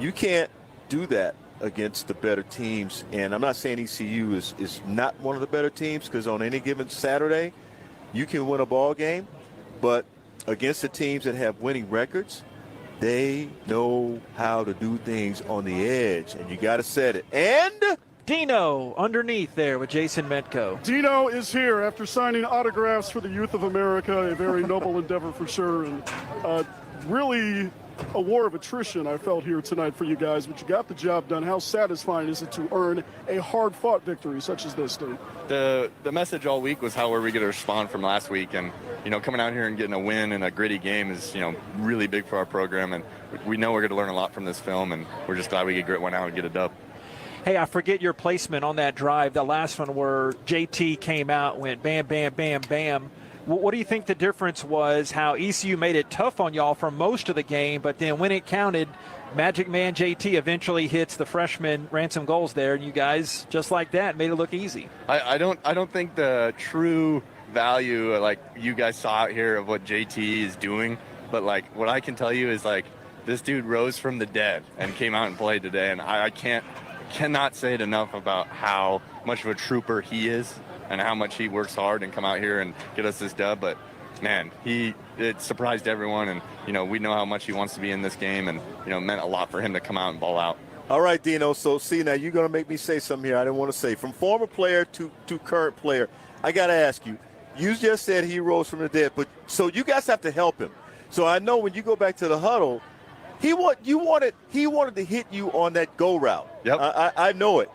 You can't do that against the better teams. And I'm not saying ECU is not one of the better teams, because on any given Saturday, you can win a ball game. But against the teams that have winning records, they know how to do things on the edge, and you got to set it. And Dino underneath there with Jason Metco. Dino is here after signing autographs for the Youth of America, a very noble endeavor for sure, and really a war of attrition I felt here tonight for you guys, but you got the job done. How satisfying is it to earn a hard-fought victory such as this, Dave? The message all week was how were we going to respond from last week, and coming out here and getting a win in a gritty game is really big for our program, and we know we're going to learn a lot from this film, and we're just glad we could grit one out and get a dub. Hey, I forget your placement on that drive, the last one where JT came out, went bam, bam, bam, bam. What do you think the difference was, how ECU made it tough on y'all for most of the game, but then when it counted, Magic Man JT eventually hits the freshman ransom goals there, and you guys, just like that, made it look easy. I don't think the true value, like you guys saw out here, of what JT is doing, but like what I can tell you is like this dude rose from the dead and came out and played today, and I cannot say it enough about how much of a trooper he is and how much he works hard and come out here and get us this dub. But man, it surprised everyone, and we know how much he wants to be in this game, and it meant a lot for him to come out and ball out. All right, Dino, so see, now you're going to make me say something here I didn't want to say. From former player to current player, I got to ask you, you just said he rose from the dead, but so you guys have to help him. So I know when you go back to the huddle, he wanted to hit you on that go route. Yep. I know it.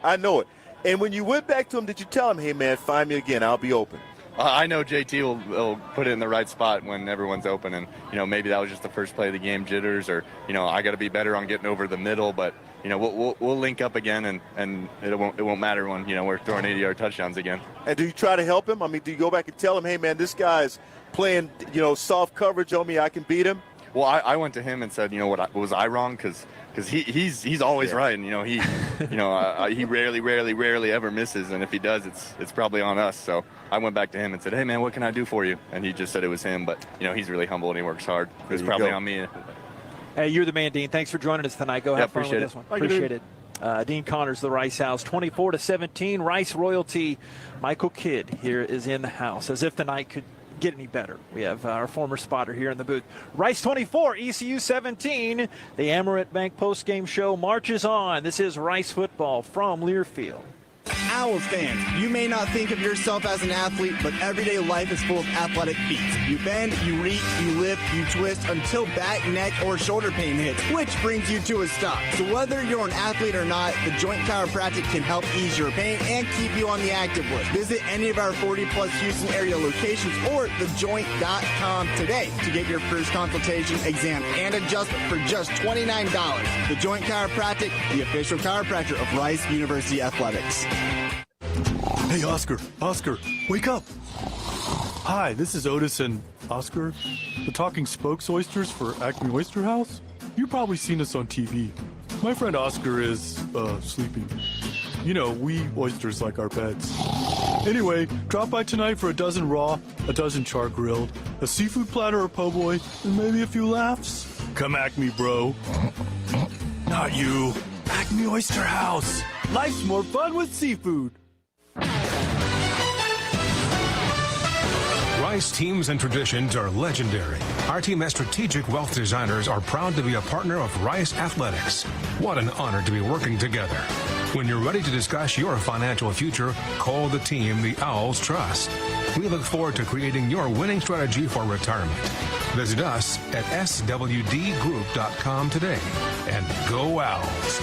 And when you went back to him, did you tell him, hey, man, find me again, I'll be open? I know JT will put it in the right spot when everyone's open, and maybe that was just the first play of the game, jitters, or I got to be better on getting over the middle, but we'll link up again, and it won't matter when we're throwing 80-yard touchdowns again. And do you try to help him? I mean, do you go back and tell him, hey, man, this guy's playing soft coverage on me, I can beat him? Well, I went to him and said, was I wrong? Because he's always right, and he rarely ever misses, and if he does, it's probably on us. So I went back to him and said, hey man, what can I do for you? And he just said it was him, but he's really humble and he works hard. It was probably on me. Hey, you're the man, Dean. Thanks for joining us tonight. Go have fun with this one. Appreciate it. Dean Connors, the Rice House, 24-17. Rice royalty. Michael Kidd here is in the house, as if the night could get any better. We have our former spotter here in the booth. Rice 24, ECU 17. The Amerant Bank postgame show marches on. This is Rice football from Learfield. Owls fans, you may not think of yourself as an athlete, but everyday life is full of athletic feats. You bend, you reach, you lift, you twist until back, neck, or shoulder pain hits, which brings you to a stop. So whether you're an athlete or not, the Joint Chiropractic can help ease your pain and keep you on the active list. Visit any of our 40-plus Houston area locations or thejoint.com today to get your first consultation, exam, and adjustment for just $29. The Joint Chiropractic, the official chiropractor of Rice University Athletics. Hey, Oscar, wake up. Hi, this is Otis and Oscar, the talking spokes oysters for Acme Oyster House. You've probably seen us on TV. My friend Oscar is, sleeping. You know, we oysters like our pets. Anyway, drop by tonight for a dozen raw, a dozen char-grilled, a seafood platter or po' boy, and maybe a few laughs. Come Acme, bro. Not you. Acme Oyster House. Life's more fun with seafood. Rice teams and traditions are legendary. Our team as strategic wealth designers are proud to be a partner of Rice Athletics. What an honor to be working together. When you're ready to discuss your financial future, call the team the Owls trust. We look forward to creating your winning strategy for retirement. Visit us at swdgroup.com today. And go Owls.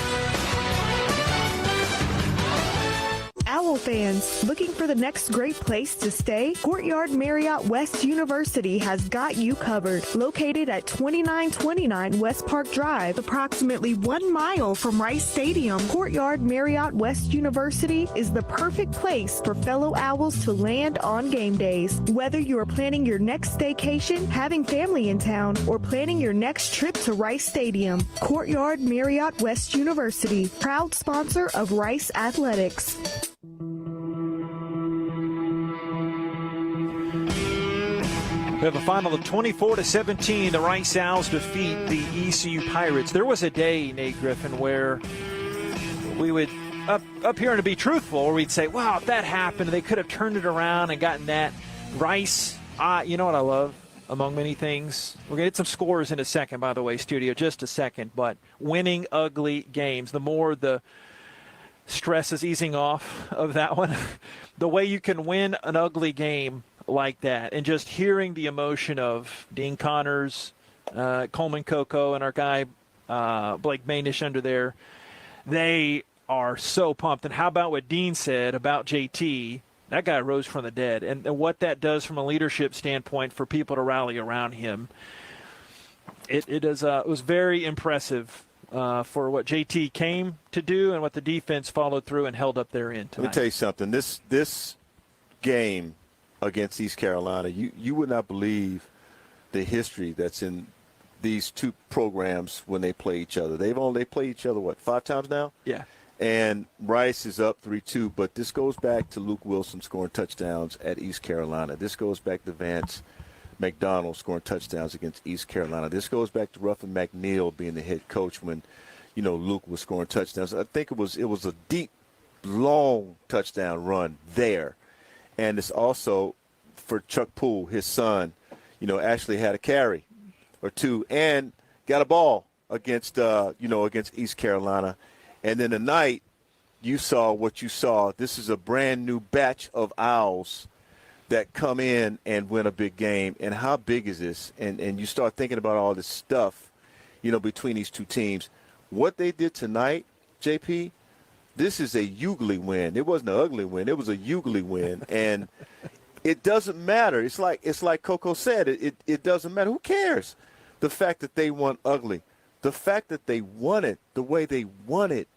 Owl fans, looking for the next great place to stay? Courtyard Marriott West University has got you covered. Located at 2929 West Park Drive, approximately 1 mile from Rice Stadium, Courtyard Marriott West University is the perfect place for fellow Owls to land on game days. Whether you are planning your next staycation, having family in town, or planning your next trip to Rice Stadium, Courtyard Marriott West University, proud sponsor of Rice Athletics. We have a final of 24-17. The Rice Owls defeat the ECU Pirates. There was a day, Nate Griffin, where we would, up here and to be truthful, where we'd say, wow, if that happened, they could have turned it around and gotten that. Rice, you know what I love, among many things? We're going to get some scores in a second, by the way, studio, just a second. But winning ugly games, the more the stress is easing off of that one, the way you can win an ugly game like that, and just hearing the emotion of Dean Connors, Coleman Coco, and our guy Blake Manish under there, they are so pumped. And how about what Dean said about JT? That guy rose from the dead, and what that does from a leadership standpoint for people to rally around him. It was very impressive for what JT came to do and what the defense followed through and held up their end tonight. Let me tell you something. This game against East Carolina, you would not believe the history that's in these two programs when they play each other. They play each other, 5 times now? Yeah. And Rice is up 3-2, but this goes back to Luke Wilson scoring touchdowns at East Carolina. This goes back to Vance McDonald scoring touchdowns against East Carolina. This goes back to Ruffin McNeil being the head coach when, Luke was scoring touchdowns. I think it was a deep, long touchdown run there. And it's also for Chuck Poole, his son, actually had a carry or two and got a ball against East Carolina. And then tonight, you saw what you saw. This is a brand new batch of Owls that come in and win a big game. And how big is this? And you start thinking about all this stuff, between these two teams. What they did tonight, JP, this is a Ugly win. It wasn't an ugly win. It was a Ugly win. And it doesn't matter. It's like Coco said. It doesn't matter. Who cares? The fact that they won ugly. The fact that they won it the way they won it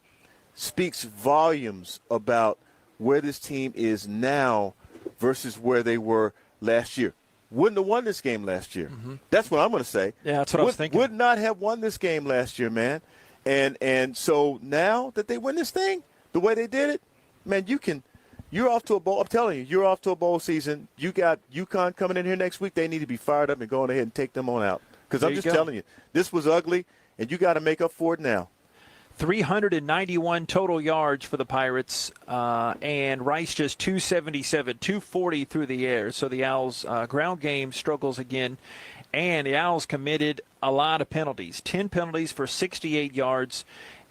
speaks volumes about where this team is now versus where they were last year. Wouldn't have won this game last year. Mm-hmm. That's what I'm going to say. Yeah, that's what I was thinking. Would not have won this game last year, man. And so now that they win this thing the way they did it, man, you're off to a bowl. I'm telling you, you're off to a bowl season. You got UConn coming in here next week. They need to be fired up and going ahead and take them on out. Because I'm just telling you, this was ugly, and you got to make up for it now. 391 total yards for the Pirates, and Rice just 277, 240 through the air. So the Owls' ground game struggles again, and the Owls committed a lot of penalties, 10 penalties for 68 yards.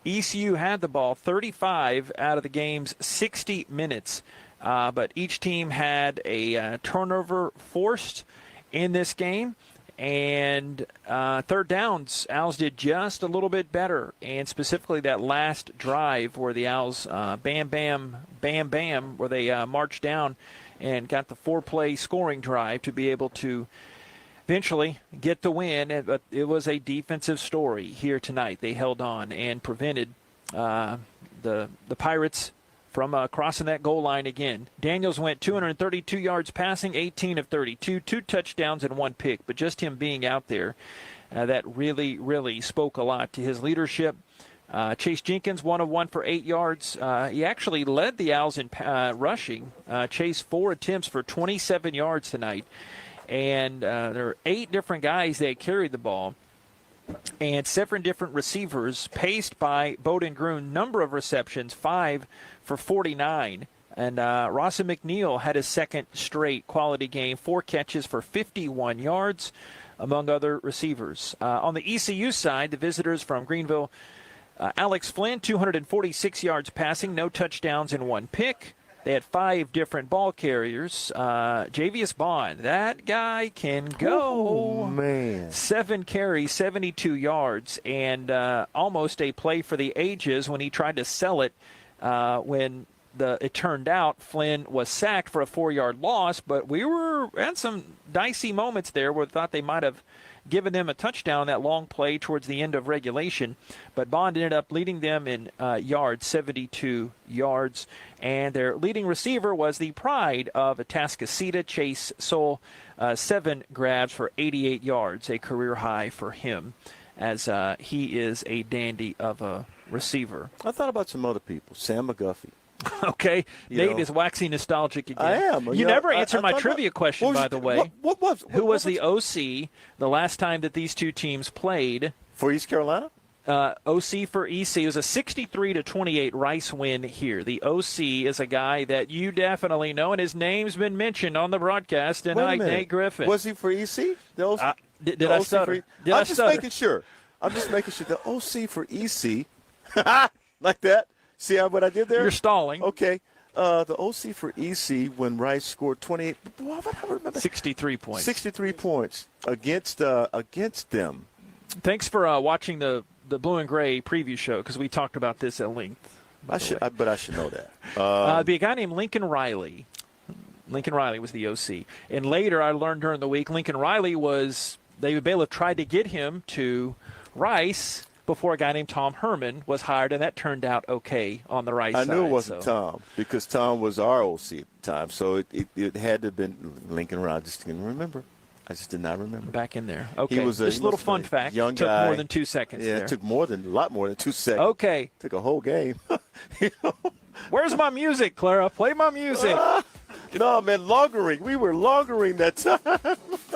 ECU had the ball 35 out of the game's 60 minutes, but each team had a turnover forced in this game. And third downs, Owls did just a little bit better, and specifically that last drive where the Owls bam, bam, bam, bam, where they marched down and got the 4-play scoring drive to be able to eventually get the win. But it was a defensive story here tonight. They held on and prevented the Pirates from crossing that goal line again. Daniels went 232 yards passing, 18 of 32, 2 touchdowns and 1 pick. But just him being out there that really, really spoke a lot to his leadership. Chase Jenkins, 1 of 1 for 8 yards. He actually led the Owls in rushing. Chase 4 attempts for 27 yards tonight. And there are 8 different guys that carried the ball and 7 different receivers, paced by Bowden Gruen. Number of receptions, 5 for 49. And Rawson McNeil had his second straight quality game, 4 catches for 51 yards, among other receivers. On the ECU side, the visitors from Greenville, Alex Flynn, 246 yards passing, no touchdowns and 1 pick. They had 5 different ball carriers. Javius Bond, that guy can go. Oh, man. 7 carries, 72 yards, and almost a play for the ages when he tried to sell it when it turned out Flynn was sacked for a 4-yard loss, but we had some dicey moments there where we thought they might have given them a touchdown, that long play towards the end of regulation. But Bond ended up leading them in yards, 72 yards. And their leading receiver was the pride of Atascocita, Chase Soule, 7 grabs for 88 yards, a career high for him, as he is a dandy of a receiver. I thought about some other people. Sam McGuffey. Okay. Nate is waxing nostalgic again. I am. You never answered my trivia question, by the way. Who was the OC the last time that these two teams played? For East Carolina? OC for EC. It was a 63-28 Rice win here. The OC is a guy that you definitely know, and his name's been mentioned on the broadcast tonight, Nate Griffin. Was he for EC? The OC? Did I stutter? I'm just making sure. The OC for EC. Like that? See what I did there? You're stalling. Okay. The OC for EC when Rice scored 28. What I remember? 63 points. 63 points against them. Thanks for watching the Blue and Gray preview show, because we talked about this at length. I should know There'd that. be a guy named Lincoln Riley. Lincoln Riley was the OC. And later I learned during the week Lincoln Riley was David Bailiff tried to get him to Rice before a guy named Tom Herman was hired, and that turned out okay on the Rice side. I knew it wasn't Tom, because Tom was our OC at the time, so it had to have been Lincoln Riley. I just didn't remember. I just did not remember. Back in there. Okay. He was just a little fun fact. Young took guy. More than 2 seconds. Yeah, there. It took a lot more than 2 seconds. Okay. Took a whole game. Where's my music, Clara? Play my music. No, man, longering. We were longering that time.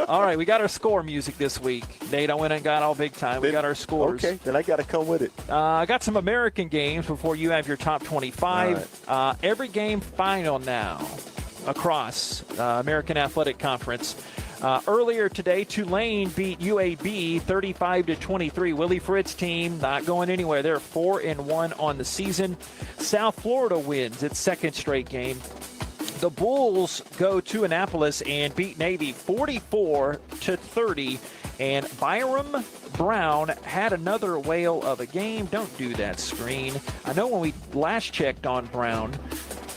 All right, we got our score music this week. Nate, I went and got all big time. We got our scores. Okay, then I got to come with it. I got some American games before you have your top 25. Right. Every game final now across American Athletic Conference. Earlier today, Tulane beat UAB 35-23. Willie Fritz team not going anywhere. They're 4-1 on the season. South Florida wins its second straight game. The Bulls go to Annapolis and beat Navy 44-30. And Byram Brown had another whale of a game. Don't do that screen. I know when we last checked on Brown,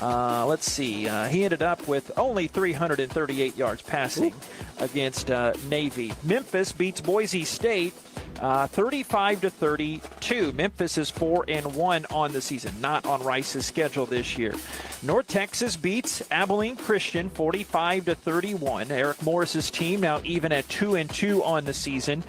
let's see, he ended up with only 338 yards passing against Navy. Memphis beats Boise State 35-32. Memphis is 4-1 on the season, not on Rice's schedule this year. North Texas beats Abilene Christian 45-31. Eric Morris's team now even at 2-2 on the season.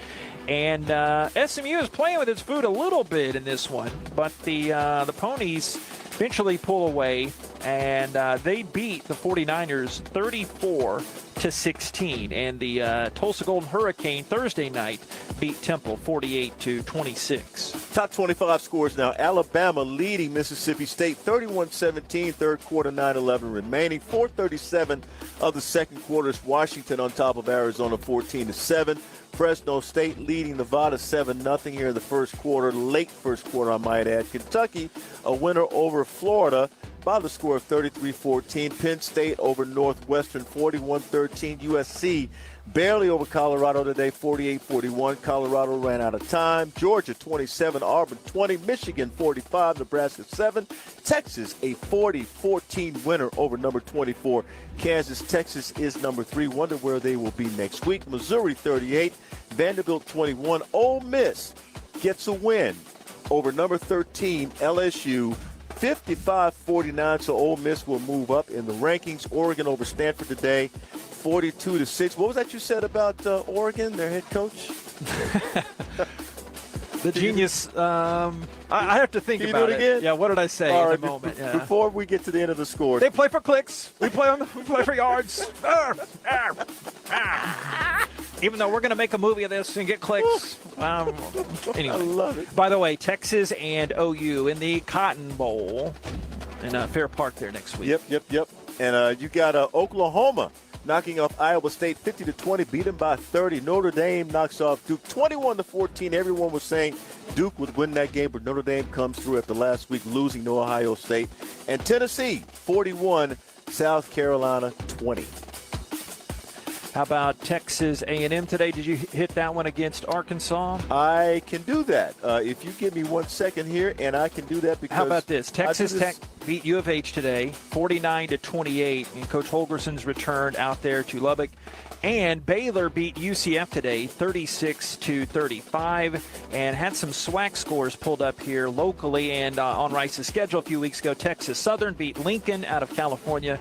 And SMU is playing with its food a little bit in this one, but the Ponies eventually pull away, and they beat the 49ers 34-16. And the Tulsa Golden Hurricane Thursday night beat Temple 48-26. Top 25 scores now. Alabama leading Mississippi State 31-17, third quarter, 9-11 remaining. 4:37 of the second quarter is Washington on top of Arizona 14-7. Fresno State leading Nevada 7-0 here in the first quarter, late first quarter, I might add. Kentucky, a winner over Florida by the score of 33-14. Penn State over Northwestern 41-13. USC barely over Colorado today, 48-41. Colorado ran out of time. Georgia 27, Auburn 20, Michigan 45, Nebraska 7. Texas a 40-14 winner over number 24. Kansas. Texas is number 3. Wonder where they will be next week. Missouri 38, Vanderbilt 21. Ole Miss gets a win over number 13 LSU 55-49, so Ole Miss will move up in the rankings. Oregon over Stanford today, 42-6. What was that you said about Oregon, their head coach? The genius. I have to think Can you about do it again? Yeah, what did I say All in right, the moment? Yeah. Before we get to the end of the score, They play for clicks. We play for yards. Even though we're going to make a movie of this and get clicks. Anyway, I love it. By the way, Texas and OU in the Cotton Bowl in Fair Park there next week. Yep. And you got Oklahoma knocking off Iowa State 50-20, beat them by 30. Notre Dame knocks off Duke 21-14. Everyone was saying Duke would win that game, but Notre Dame comes through after last week losing to Ohio State. And Tennessee 41, South Carolina 20. How about Texas A&M today? Did you hit that one against Arkansas? I can do that. If you give me 1 second here, and I can do that because. How about this? Texas Tech beat U of H today, 49-28, and Coach Holgerson's returned out there to Lubbock. And Baylor beat UCF today, 36-35, and had some SWAC scores pulled up here locally and on Rice's schedule a few weeks ago. Texas Southern beat Lincoln out of California,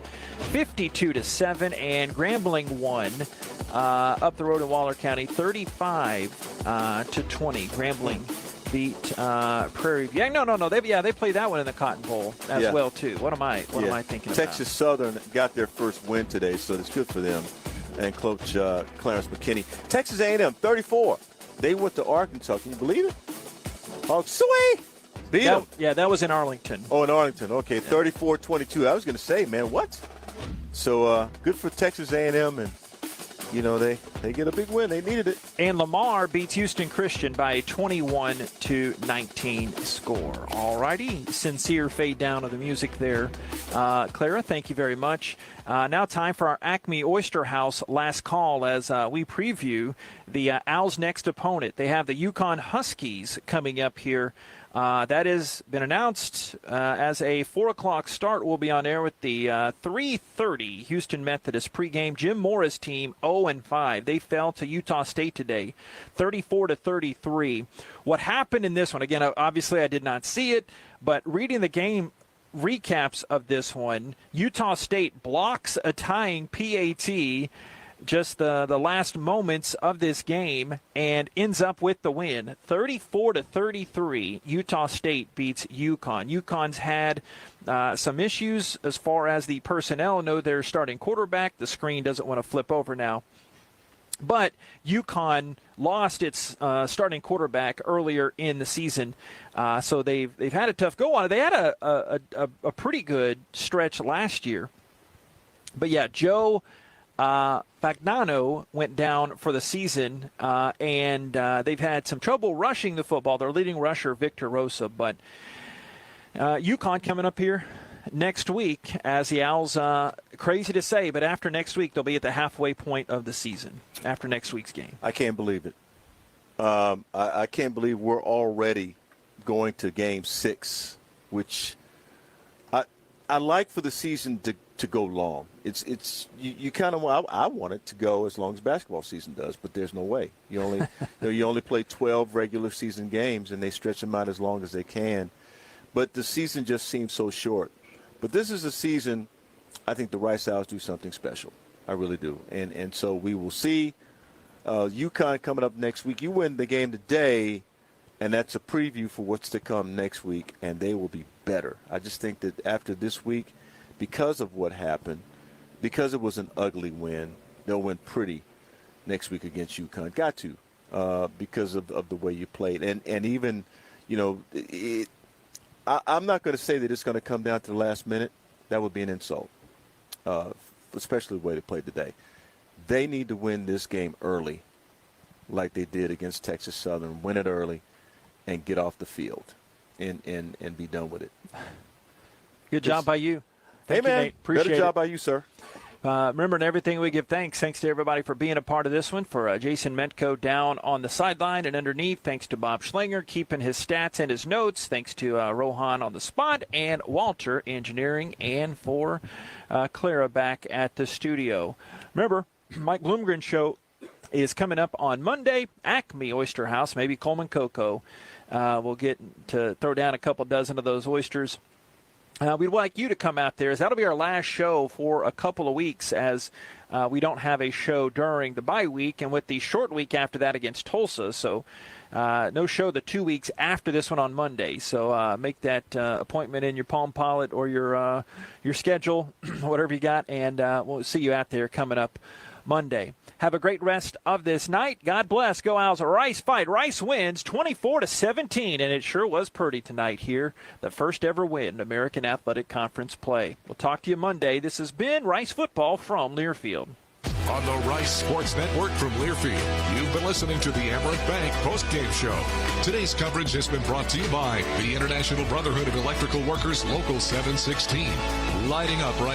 52-7, and Grambling won up the road in Waller County, 35-20. Grambling beat Prairie View. No. They played that one in the Cotton Bowl as well too. What am I thinking about? Texas Southern got their first win today, so it's good for them. And Coach Clarence McKinney. Texas A&M 34. They went to Arkansas. Can you believe it? Oh, sweet. Beat them. Yeah, that was in Arlington. Oh, in Arlington. Okay, 34-22. I was going to say, man, what? So good for Texas A&M, and they get a big win. They needed it. And Lamar beats Houston Christian by a 21-19 score. All righty. Sincere fade down of the music there. Clara, thank you very much. Now time for our Acme Oyster House last call as we preview the Owls' next opponent. They have the Yukon Huskies coming up here. That has been announced as a 4 o'clock start. We'll be on air with the 3:30 Houston Methodist pregame. Jim Morris team 0-5. They fell to Utah State today, 34-33. What happened in this one? Again, obviously I did not see it, but reading the game recaps of this one, Utah State blocks a tying PAT just the last moments of this game and ends up with the win. 34-33, Utah State beats UConn. UConn's had some issues as far as the personnel. Know their starting quarterback. The screen doesn't want to flip over now. But UConn lost its starting quarterback earlier in the season, so they've had a tough go on it. They had a pretty good stretch last year. But yeah, Joe Fagnano went down for the season, and they've had some trouble rushing the football. Their leading rusher, Victor Rosa, but UConn coming up here next week as the Owls, crazy to say, but after next week, they'll be at the halfway point of the season after next week's game. I can't believe it. I can't believe we're already going to Game 6, which I like for the season to go long. It's you kind of I want it to go as long as basketball season does, but there's no way. You only play 12 regular season games, and they stretch them out as long as they can. But the season just seems so short. But this is a season I think the Rice Owls do something special. I really do. And so we will see UConn coming up next week. You win the game today, and that's a preview for what's to come next week, and they will be better. I just think that after this week, because of what happened, because it was an ugly win, they'll win pretty next week against UConn. Got to, because of the way you played. And even, I'm not going to say that it's going to come down to the last minute. That would be an insult, especially the way they played today. They need to win this game early, like they did against Texas Southern. Win it early and get off the field and be done with it. Good job by you. Thank hey, man. You, Nate. Appreciate Better job by you, sir. Remember, in everything we give thanks. Thanks to everybody for being a part of this one. For Jason Metco down on the sideline and underneath. Thanks to Bob Schlinger keeping his stats and his notes. Thanks to Rohan on the spot and Walter Engineering, and for Clara back at the studio. Remember, Mike Bloomgren Show is coming up on Monday. Acme Oyster House, maybe Coleman Cocoa. We'll get to throw down a couple dozen of those oysters we'd like you to come out there, as that'll be our last show for a couple of weeks, as we don't have a show during the bye week, and with the short week after that against Tulsa. So no show the 2 weeks after this one on Monday. So make that appointment in your Palm Pilot or your schedule, whatever you got, and we'll see you out there coming up Monday. Have a great rest of this night. God bless. Go Owls. Rice fight. Rice wins 24-17, and it sure was pretty tonight here. The first ever win in American Athletic Conference play. We'll talk to you Monday. This has been Rice Football from Learfield. On the Rice Sports Network from Learfield, you've been listening to the Emmerich Bank postgame show. Today's coverage has been brought to you by the International Brotherhood of Electrical Workers, Local 716. Lighting up right